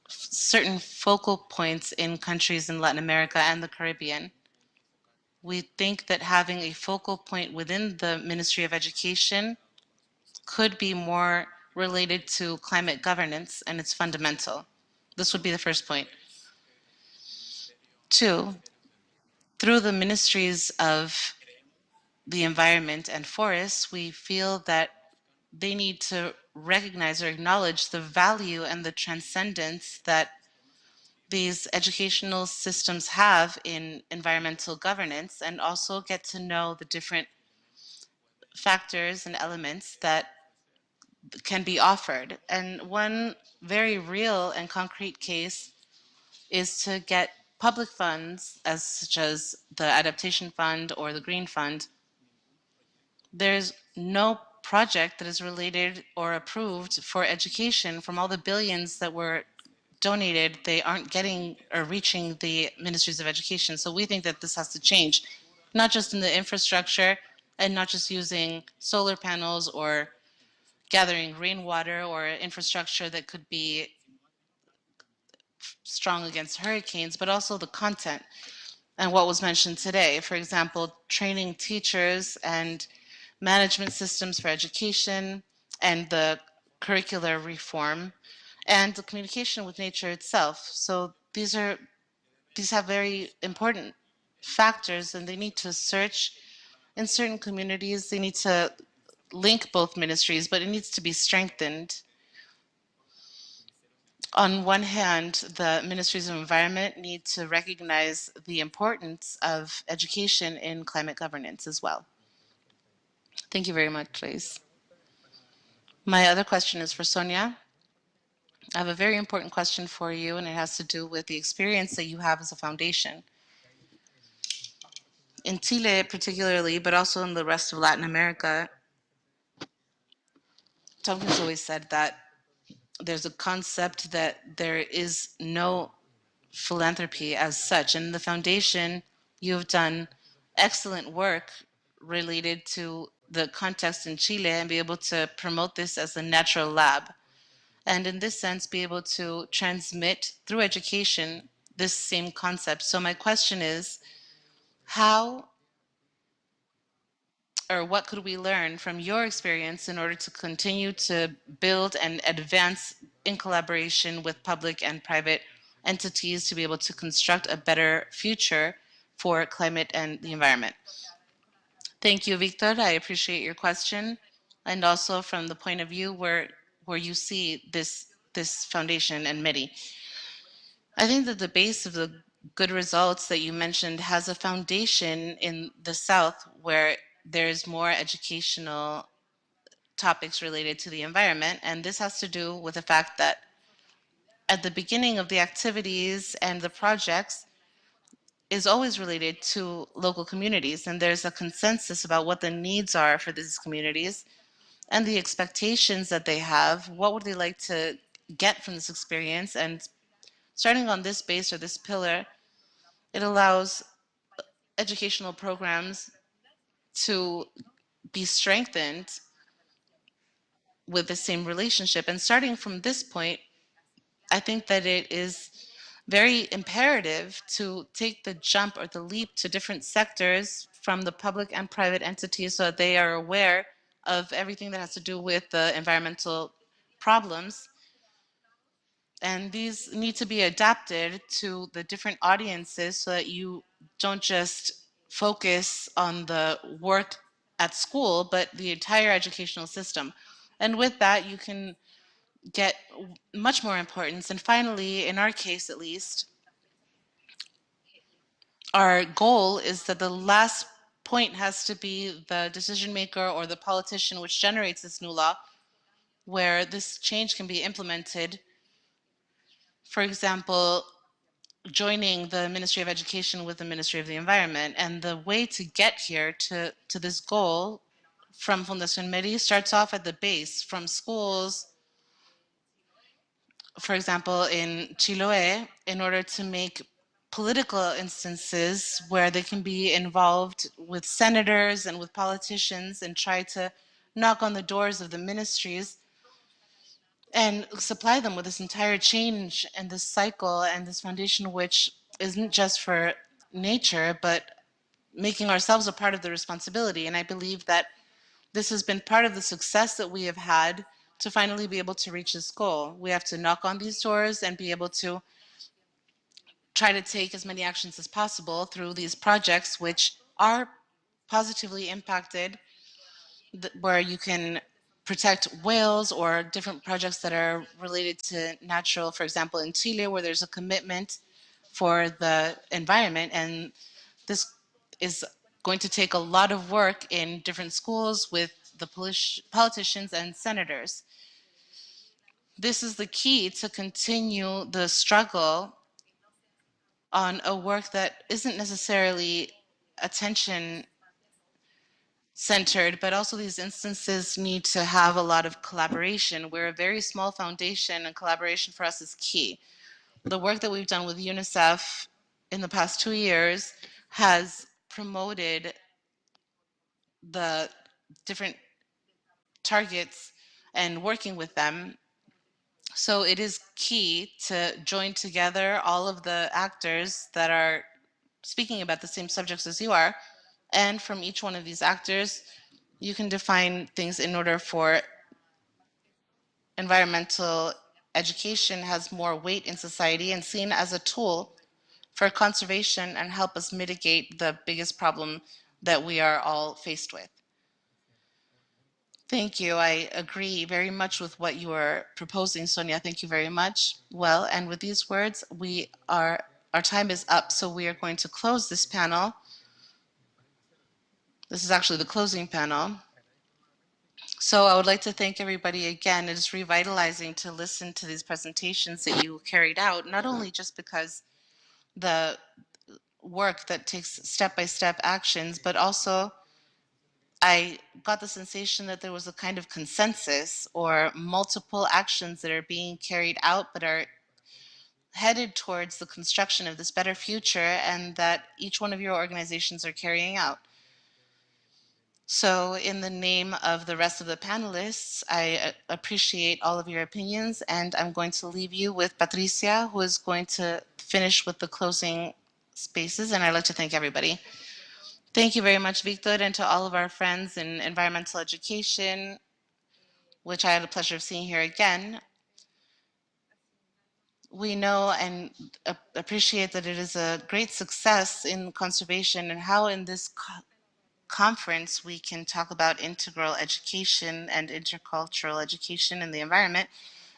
certain focal points in countries in Latin America and the Caribbean. We think that having a focal point within the Ministry of Education could be more related to climate governance, and it's fundamental. This would be the first point. 2, through the ministries of the environment and forests, we feel that they need to recognize or acknowledge the value and the transcendence that these educational systems have in environmental governance, and also get to know the different factors and elements that can be offered. And one very real and concrete case is to get public funds, as such as the Adaptation Fund or the Green Fund. There's no project that is related or approved for education. From all the billions that were donated, they aren't getting or reaching the ministries of education. So we think that this has to change, not just in the infrastructure and not just using solar panels or gathering rainwater or infrastructure that could be strong against hurricanes, but also the content and what was mentioned today. For example, training teachers and management systems for education and the curricular reform and the communication with nature itself. So these have very important factors, and they need to search in certain communities. They need to link both ministries, but it needs to be strengthened. On one hand, the ministries of environment need to recognize the importance of education in climate governance as well. Thank you very much, please. My other question is for Sonia. I have a very important question for you, and it has to do with the experience that you have as a foundation. In Chile, particularly, but also in the rest of Latin America, Tompkins always said that there's a concept that there is no philanthropy as such. And in the foundation, you've done excellent work related to the context in Chile and be able to promote this as a natural lab. And in this sense, be able to transmit through education this same concept. So my question is, how or what could we learn from your experience in order to continue to build and advance in collaboration with public and private entities to be able to construct a better future for climate and the environment? Thank you, Victor. I appreciate your question. And also from the point of view where you see this foundation and MIDI. I think that the base of the good results that you mentioned has a foundation in the South, where there's more educational topics related to the environment. And this has to do with the fact that at the beginning of the activities and the projects is always related to local communities. And there's a consensus about what the needs are for these communities and the expectations that they have. What would they like to get from this experience? And starting on this base or this pillar, it allows educational programs to be strengthened with the same relationship. And starting from this point, I think that it is very imperative to take the jump or the leap to different sectors from the public and private entities so that they are aware of everything that has to do with the environmental problems. And these need to be adapted to the different audiences so that you don't just focus on the work at school, but the entire educational system. And with that, you can get much more importance. And finally, in our case at least, our goal is that the last point has to be the decision maker or the politician which generates this new law, where this change can be implemented. For example, joining the Ministry of Education with the Ministry of the Environment. And the way to get here to this goal from Fundación Meri starts off at the base, from schools, for example, in Chiloé, in order to make political instances where they can be involved with senators and with politicians and try to knock on the doors of the ministries and supply them with this entire change and this cycle and this foundation, which isn't just for nature, but making ourselves a part of the responsibility. And I believe that this has been part of the success that we have had to finally be able to reach this goal. We have to knock on these doors and be able to try to take as many actions as possible through these projects, which are positively impacted, where you can protect whales or different projects that are related to natural, for example, in Chile, where there's a commitment for the environment. And this is going to take a lot of work in different schools with the politicians and senators. This is the key to continue the struggle on a work that isn't necessarily attention centered, but also these instances need to have a lot of collaboration. We're a very small foundation, and collaboration for us is key. The work that we've done with UNICEF in the past 2 years has promoted the different targets and working with them. So it is key to join together all of the actors that are speaking about the same subjects as you are. And from each one of these actors, you can define things in order for environmental education has more weight in society and seen as a tool for conservation and help us mitigate the biggest problem that we are all faced with. Thank you. I agree very much with what you are proposing, Sonia. Thank you very much. Well, and with these words, our time is up, so we are going to close this panel. This is actually the closing panel. So I would like to thank everybody again. It is revitalizing to listen to these presentations that you carried out, not only just because the work that takes step-by-step actions, but also I got the sensation that there was a kind of consensus or multiple actions that are being carried out but are headed towards the construction of this better future and that each one of your organizations are carrying out. So in the name of the rest of the panelists, I appreciate all of your opinions, and I'm going to leave you with Patricia, who is going to finish with the closing spaces, and I'd like to thank everybody. Thank you very much, Victor, and to all of our friends in environmental education, which I had the pleasure of seeing here again. We know and appreciate that it is a great success in conservation and how in this conference we can talk about integral education and intercultural education in the environment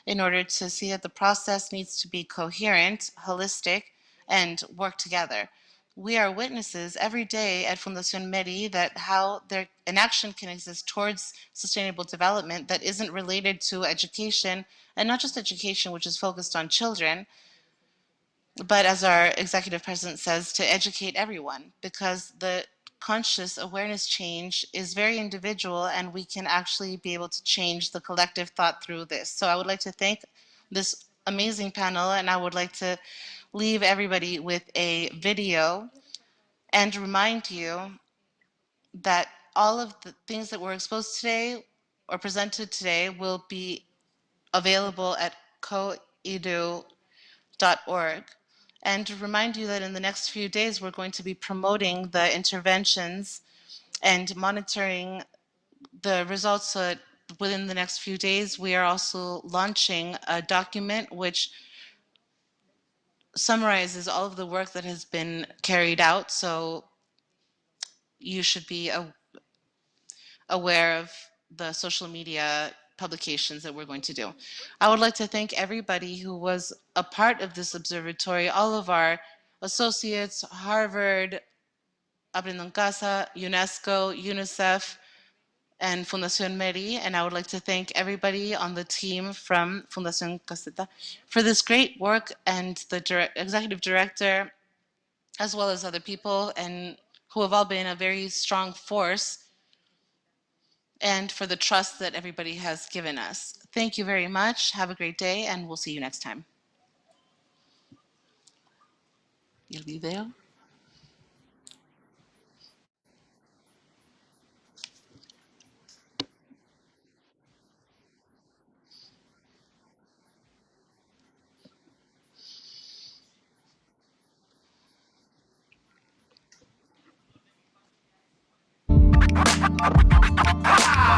in order to see that the process needs to be coherent, holistic, and work together. We are witnesses every day at Fundación Meri that how an action can exist towards sustainable development that isn't related to education, and not just education which is focused on children, but as our executive president says, to educate everyone, because the conscious awareness change is very individual and we can actually be able to change the collective thought through this. So I would like to thank this amazing panel, and I would like to leave everybody with a video, and remind you that all of the things that were exposed today or presented today will be available at coedu.org. And to remind you that in the next few days, we're going to be promoting the interventions and monitoring the results. So that within the next few days, we are also launching a document which summarizes all of the work that has been carried out. So you should be aware of the social media publications that we're going to do. I would like to thank everybody who was a part of this observatory, all of our associates, Harvard, Aprendo en Casa, UNESCO, UNICEF, and Fundación Meri. And I would like to thank everybody on the team from Fundación Caseta for this great work, and the executive director, as well as other people, and who have all been a very strong force, and for the trust that everybody has given us. Thank you very much. Have a great day, and we'll see you next time. ¿Y el video?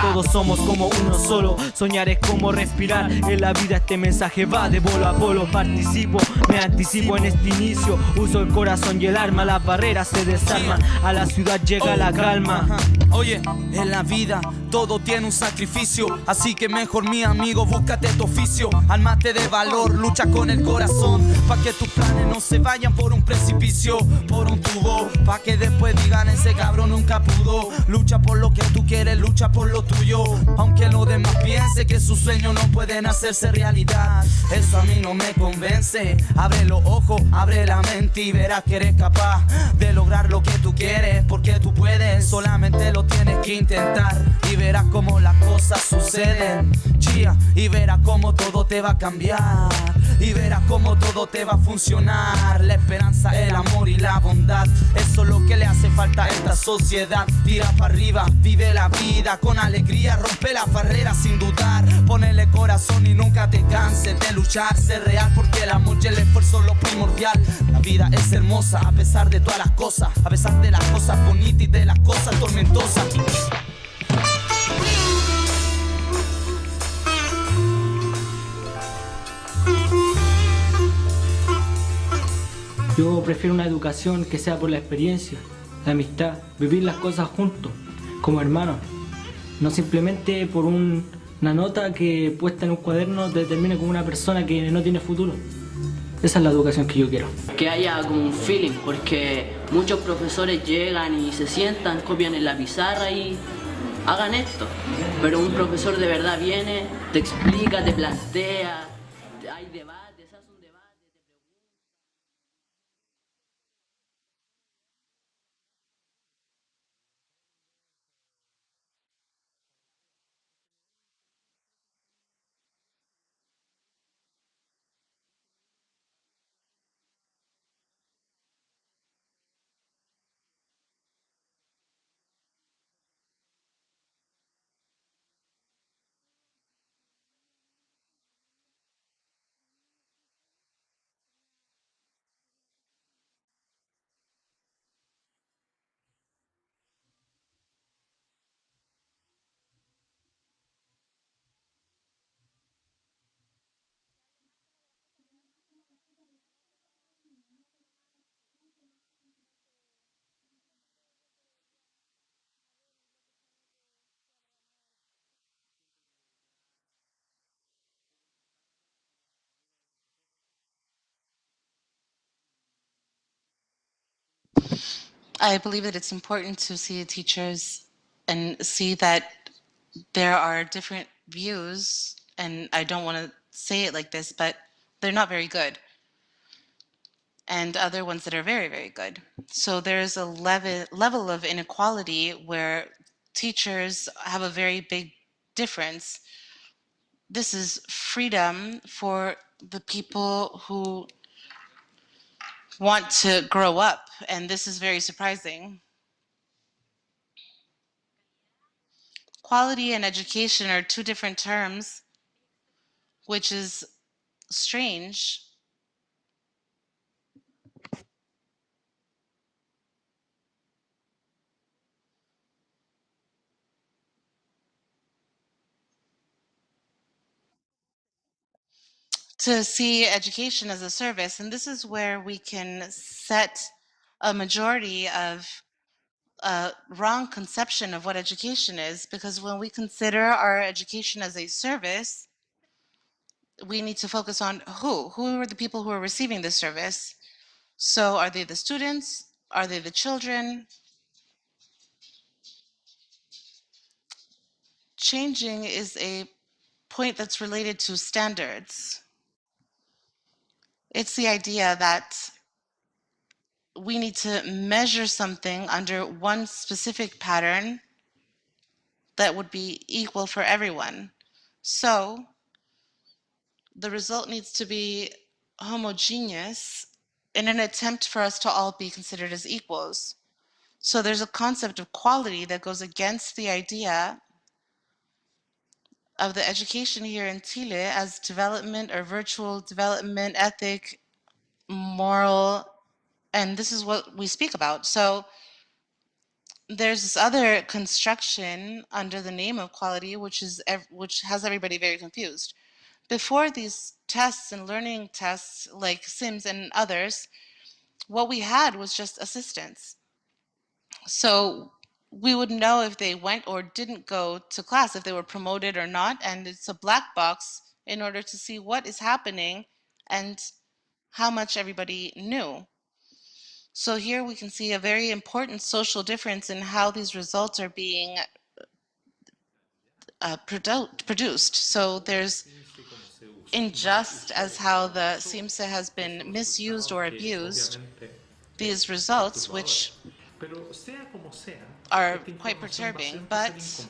Todos somos como uno solo, soñar es como respirar. En la vida este mensaje va de polo a polo. Participo, me anticipo en este inicio. Uso el corazón y el arma, las barreras se desarman. A la ciudad llega la calma. Oye, en la vida todo tiene un sacrificio, así que mejor mi amigo búscate tu oficio. Armate de valor, lucha con el corazón, pa' que tus planes no se vayan por un precipicio, por un tubo, pa' que después digan ese cabrón nunca pudo. Lucha por lo que tú quieres, lucha por lo tuyo, aunque los demás piensen que sus sueños no pueden hacerse realidad. Eso a mí no me convence. Abre los ojos, abre la mente y verás que eres capaz de lograr lo que tú quieres, porque tú puedes, solamente lo tienes que intentar. Y verás cómo las cosas suceden, chía, y verás cómo todo te va a cambiar, y verás cómo todo te va a funcionar. La esperanza, el amor y la bondad, eso es lo que le hace falta a esta sociedad. Tira para arriba, vive la vida con alegría, rompe las barreras sin dudar. Ponele corazón y nunca te canses de luchar, ser real, porque el amor y el esfuerzo es lo primordial. La vida es hermosa a pesar de todas las cosas, a pesar de las cosas bonitas y de las cosas tormentosas. Yo prefiero una educación que sea por la experiencia, la amistad, vivir las cosas juntos, como hermanos. No simplemente por una nota que puesta en un cuaderno te determine como una persona que no tiene futuro. Esa es la educación que yo quiero. Que haya como un feeling, porque muchos profesores llegan y se sientan, copian en la pizarra y hagan esto. Pero un profesor de verdad viene, te explica, te plantea, hay debates, hace un debate. I believe that it's important to see teachers and see that there are different views, and I don't want to say it like this, but they're not very good, and other ones that are very, very good. So there's a level of inequality where teachers have a very big difference. This is freedom for the people who want to grow up, and this is very surprising. Quality and education are two different terms, which is strange. To see education as a service, and this is where we can set a majority of wrong conception of what education is, because when we consider our education as a service, we need to focus on who are the people who are receiving this service. So are they the students? Are they the children? Changing is a point that's related to standards. It's the idea that we need to measure something under one specific pattern that would be equal for everyone. So the result needs to be homogeneous in an attempt for us to all be considered as equals. So there's a concept of quality that goes against the idea of the education here in Chile as development or virtual development, ethic, moral, and this is what we speak about. So there's this other construction under the name of quality, which has everybody very confused. Before these tests and learning tests like Sims and others, what we had was just assistance. So we would know if they went or didn't go to class, if they were promoted or not, and it's a black box in order to see what is happening and how much everybody knew. So here we can see a very important social difference in how these results are being produced. So there's unjust as how the CIMSE has been misused or abused these results, which are quite perturbing, but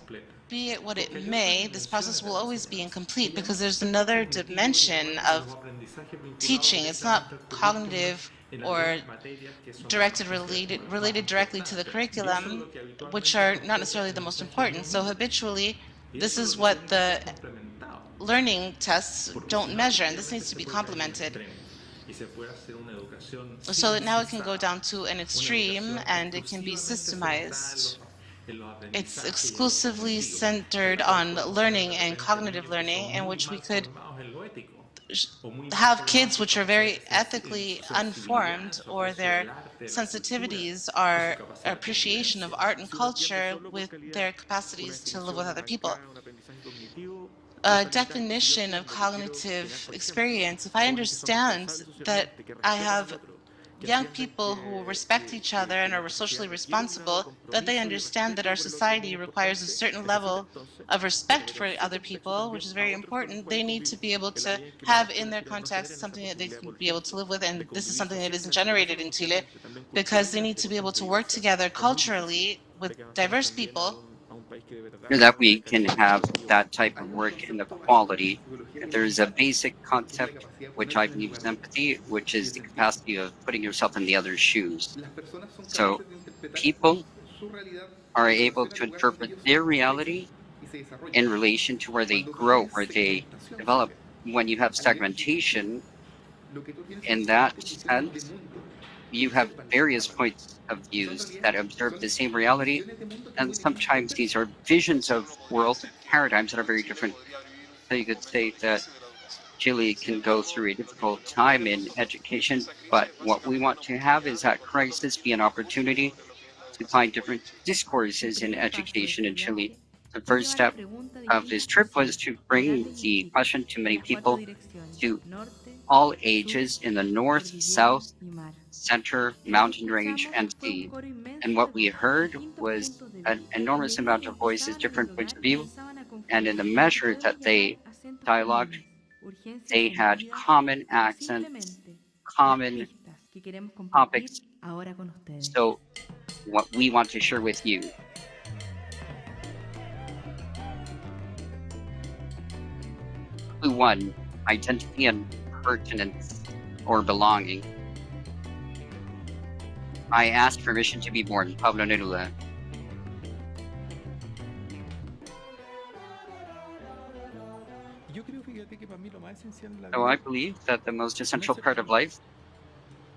be it what it may, this process will always be incomplete because there's another dimension of teaching. It's not cognitive or related directly to the curriculum, which are not necessarily the most important. So habitually, this is what the learning tests don't measure, and this needs to be complemented. So that now it can go down to an extreme and it can be systemized. It's exclusively centered on learning and cognitive learning, in which we could have kids which are very ethically unformed, or their sensitivities are appreciation of art and culture with their capacities to live with other people. A definition of cognitive experience, if I understand that I have young people who respect each other and are socially responsible, that they understand that our society requires a certain level of respect for other people, which is very important. They need to be able to have in their context something that they can be able to live with, and this is something that isn't generated in Chile, because they need to be able to work together culturally with diverse people. That we can have that type of work in the quality. There's a basic concept which I believe is empathy, which is the capacity of putting yourself in the other's shoes. So people are able to interpret their reality in relation to where they grow, where they develop. When you have segmentation, in that sense, you have various points of views that observe the same reality, and sometimes these are visions of worlds and paradigms that are very different. So you could say that Chile can go through a difficult time in education, but what we want to have is that crisis be an opportunity to find different discourses in education in Chile. The first step of this trip was to bring the question to many people, to all ages in the north, south, center, mountain range, and sea. And what we heard was an enormous amount of voices, different points of view, and in the measure that they dialogued, they had common accents, common topics. So what we want to share with you. Clue 1, identity and pertinence or belonging. I asked permission to be born, Pablo Neruda. So I believe that the most essential part of life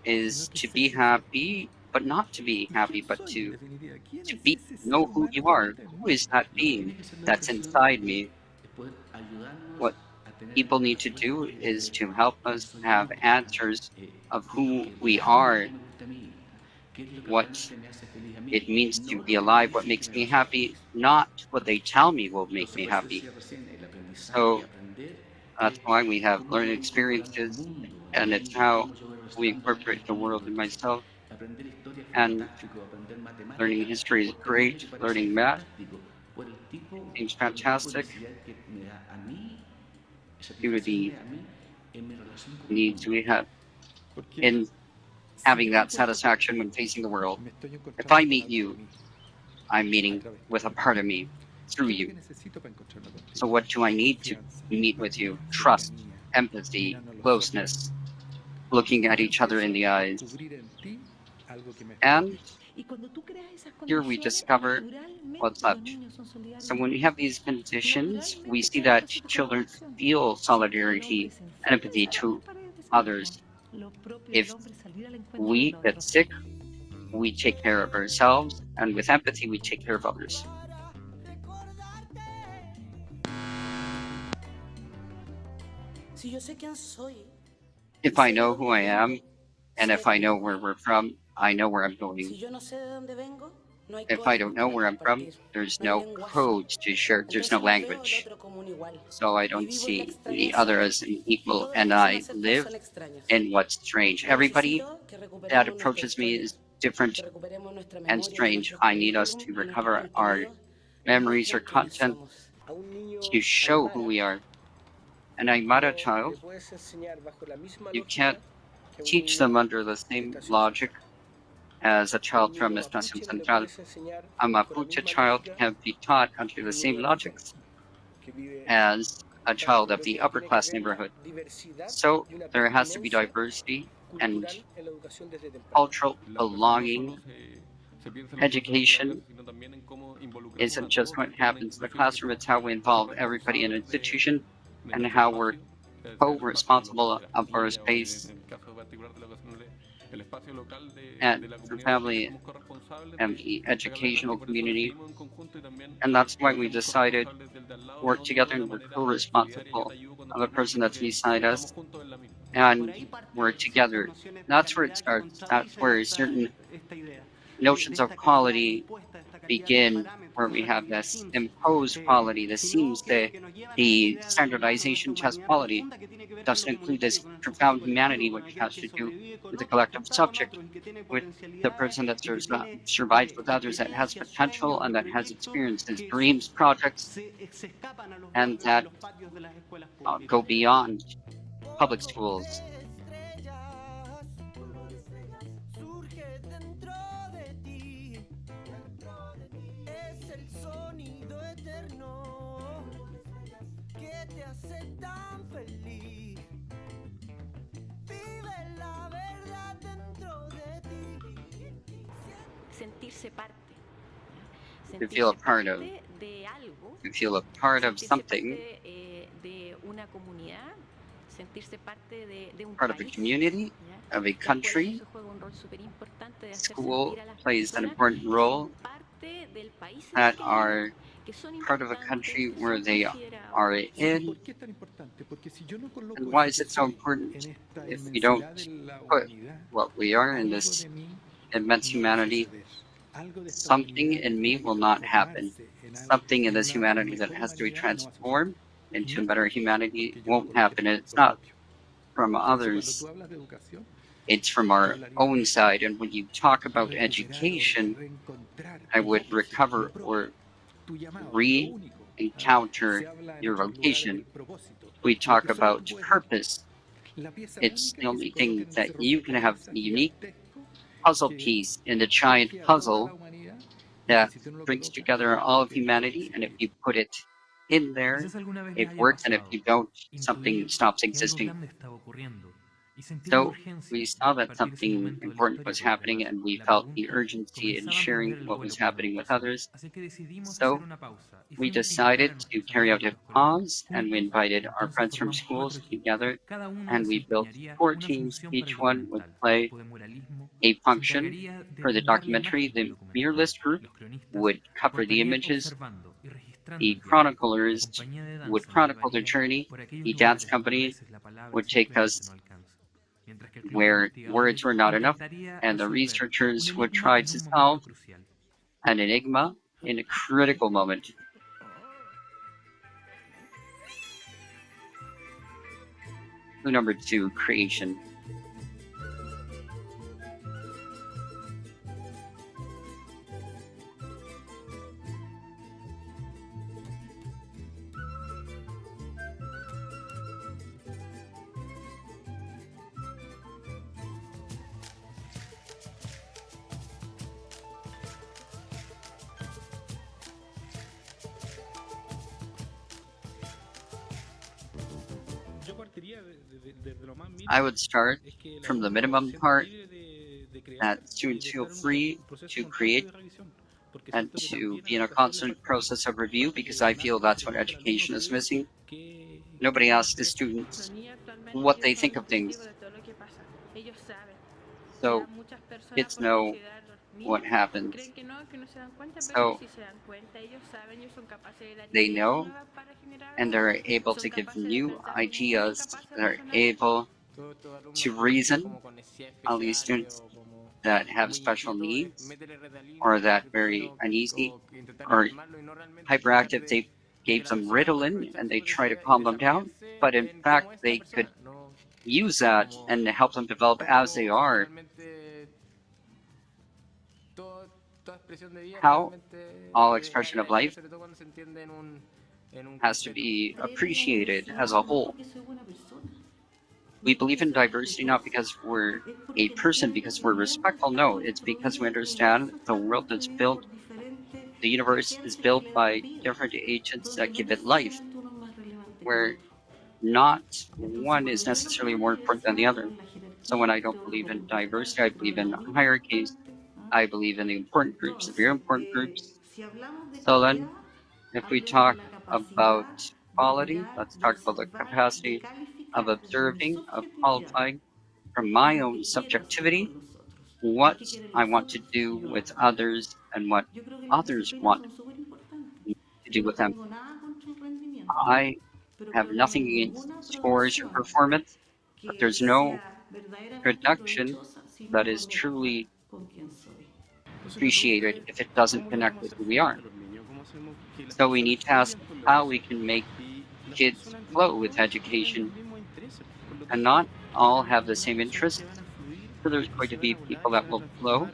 is to be happy, but not to be happy, but to be know who you are. Who is that being that's inside me? What people need to do is to help us have answers of who we are, what it means to be alive, what makes me happy, not what they tell me will make me happy. So that's why we have learning experiences, and it's how we incorporate the world in myself. And learning history is great. Learning math seems fantastic due to the needs we have in having that satisfaction when facing the world. If I meet you, I'm meeting with a part of me through you. So what do I need to meet with you? Trust, empathy, closeness, looking at each other in the eyes. And here we discover what's left. So when we have these conditions, we see that children feel solidarity and empathy to others. If we get sick, we take care of ourselves, and with empathy, we take care of others. If I know who I am, and if I know where we're from, I know where I'm going. If I don't know where I'm from, there's no codes to share, there's no language. So I don't see the other as an equal, and I live in what's strange. Everybody that approaches me is different and strange. I need us to recover our memories or content to show who we are. An Aymara child, you can't teach them under the same logic as a child from Estación Central. A Mapuche child can be taught under the same logics as a child of the upper class neighborhood. So there has to be diversity and cultural belonging. Education isn't just what happens in the classroom, it's how we involve everybody in an institution and how we're co-responsible of our space and for family and the educational community. And that's why we decided to work together and we're co-responsible of a person that's beside us and work together. That's where it starts. That's where certain notions of quality begin, where we have this imposed quality. This seems that the standardization test quality doesn't include this profound humanity, which has to do with the collective subject, with the person that survives with others, that has potential and that has experiences, dreams, projects, and that go beyond public schools. To feel a part of, to feel a part of something, part of a community, of a country. School plays an important role that are part of a country where they are in. And why is it so important? If we don't put what we are in this immense humanity, something in me will not happen. Something in this humanity that has to be transformed into a better humanity won't happen. It's not from others, it's from our own side. And when you talk about education, I would recover or re-encounter your vocation. We talk about purpose. It's the only thing that you can have a unique puzzle piece in the giant puzzle that brings together all of humanity. And if you put it in there, it works. And if you don't, something stops existing. So we saw that something important was happening and we felt the urgency in sharing what was happening with others. So we decided to carry out a pause and we invited our friends from schools together and we built 4 teams. Each one would play a function for the documentary. The muralist group would cover the images. The chroniclers would chronicle their journey. The dance company would take us where words were not enough, and the researchers would try to solve an enigma in a critical moment. Clue number 2, creation. I would start from the minimum part, that students feel free to create and to be in a constant process of review, because I feel that's what education is missing. Nobody asks the students what they think of things. So kids know what happens. So they know and they're able to give new ideas. They're able to reason. All these students that have special needs or that very uneasy or hyperactive, they gave them Ritalin and they try to calm them down. But in fact, they could use that and help them develop as they are. How all expression of life has to be appreciated as a whole. We believe in diversity not because we're a person, because we're respectful. No, it's because we understand the world is built, the universe is built by different agents that give it life, where not one is necessarily more important than the other. So when I don't believe in diversity, I believe in hierarchies. I believe in the important groups, the very important groups. So then, if we talk about quality, let's talk about the capacity of observing, of qualifying from my own subjectivity, what I want to do with others and what others want me to do with them. I have nothing against scores or performance, but there's no production that is truly appreciated if it doesn't connect with who we are. So we need to ask how we can make kids flow with education and not all have the same interests. So there's going to be people that will flow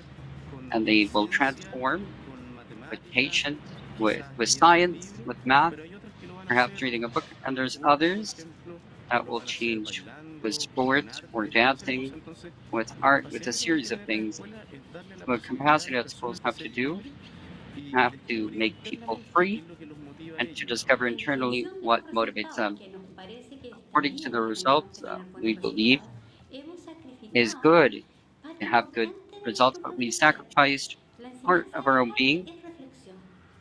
and they will transform with patience, with science, with math, perhaps reading a book, and there's others that will change with sports or dancing, with art, with a series of things. So a capacity that schools have to do, have to make people free and to discover internally what motivates them. According to the results, we believe is good to have good results, but we sacrificed part of our own being.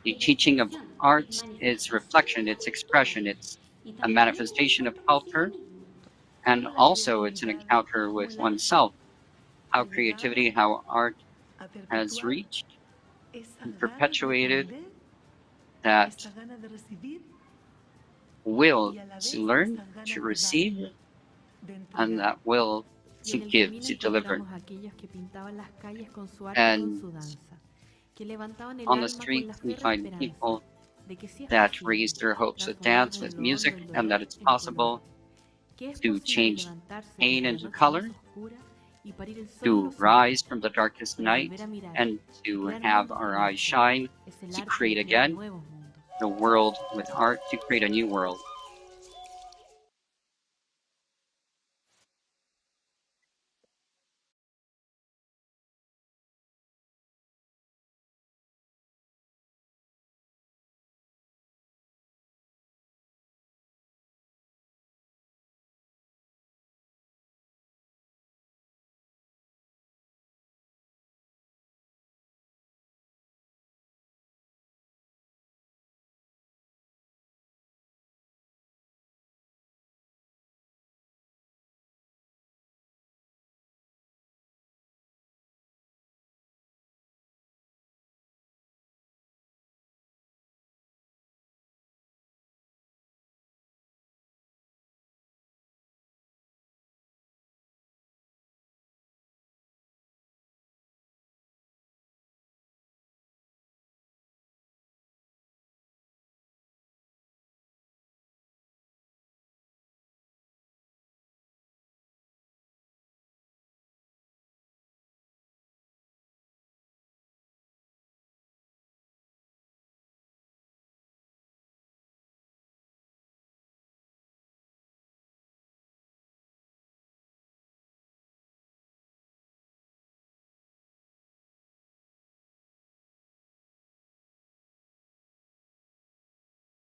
The teaching of arts is reflection, it's expression, it's a manifestation of culture, and also it's an encounter with oneself, how creativity, how art has reached and perpetuated that will to learn, to receive, and that will to give, to deliver. And on the streets, we find people that raise their hopes with dance, with music, and that it's possible to change pain into color, to rise from the darkest night, and to have our eyes shine, to create again the world with art, to create a new world.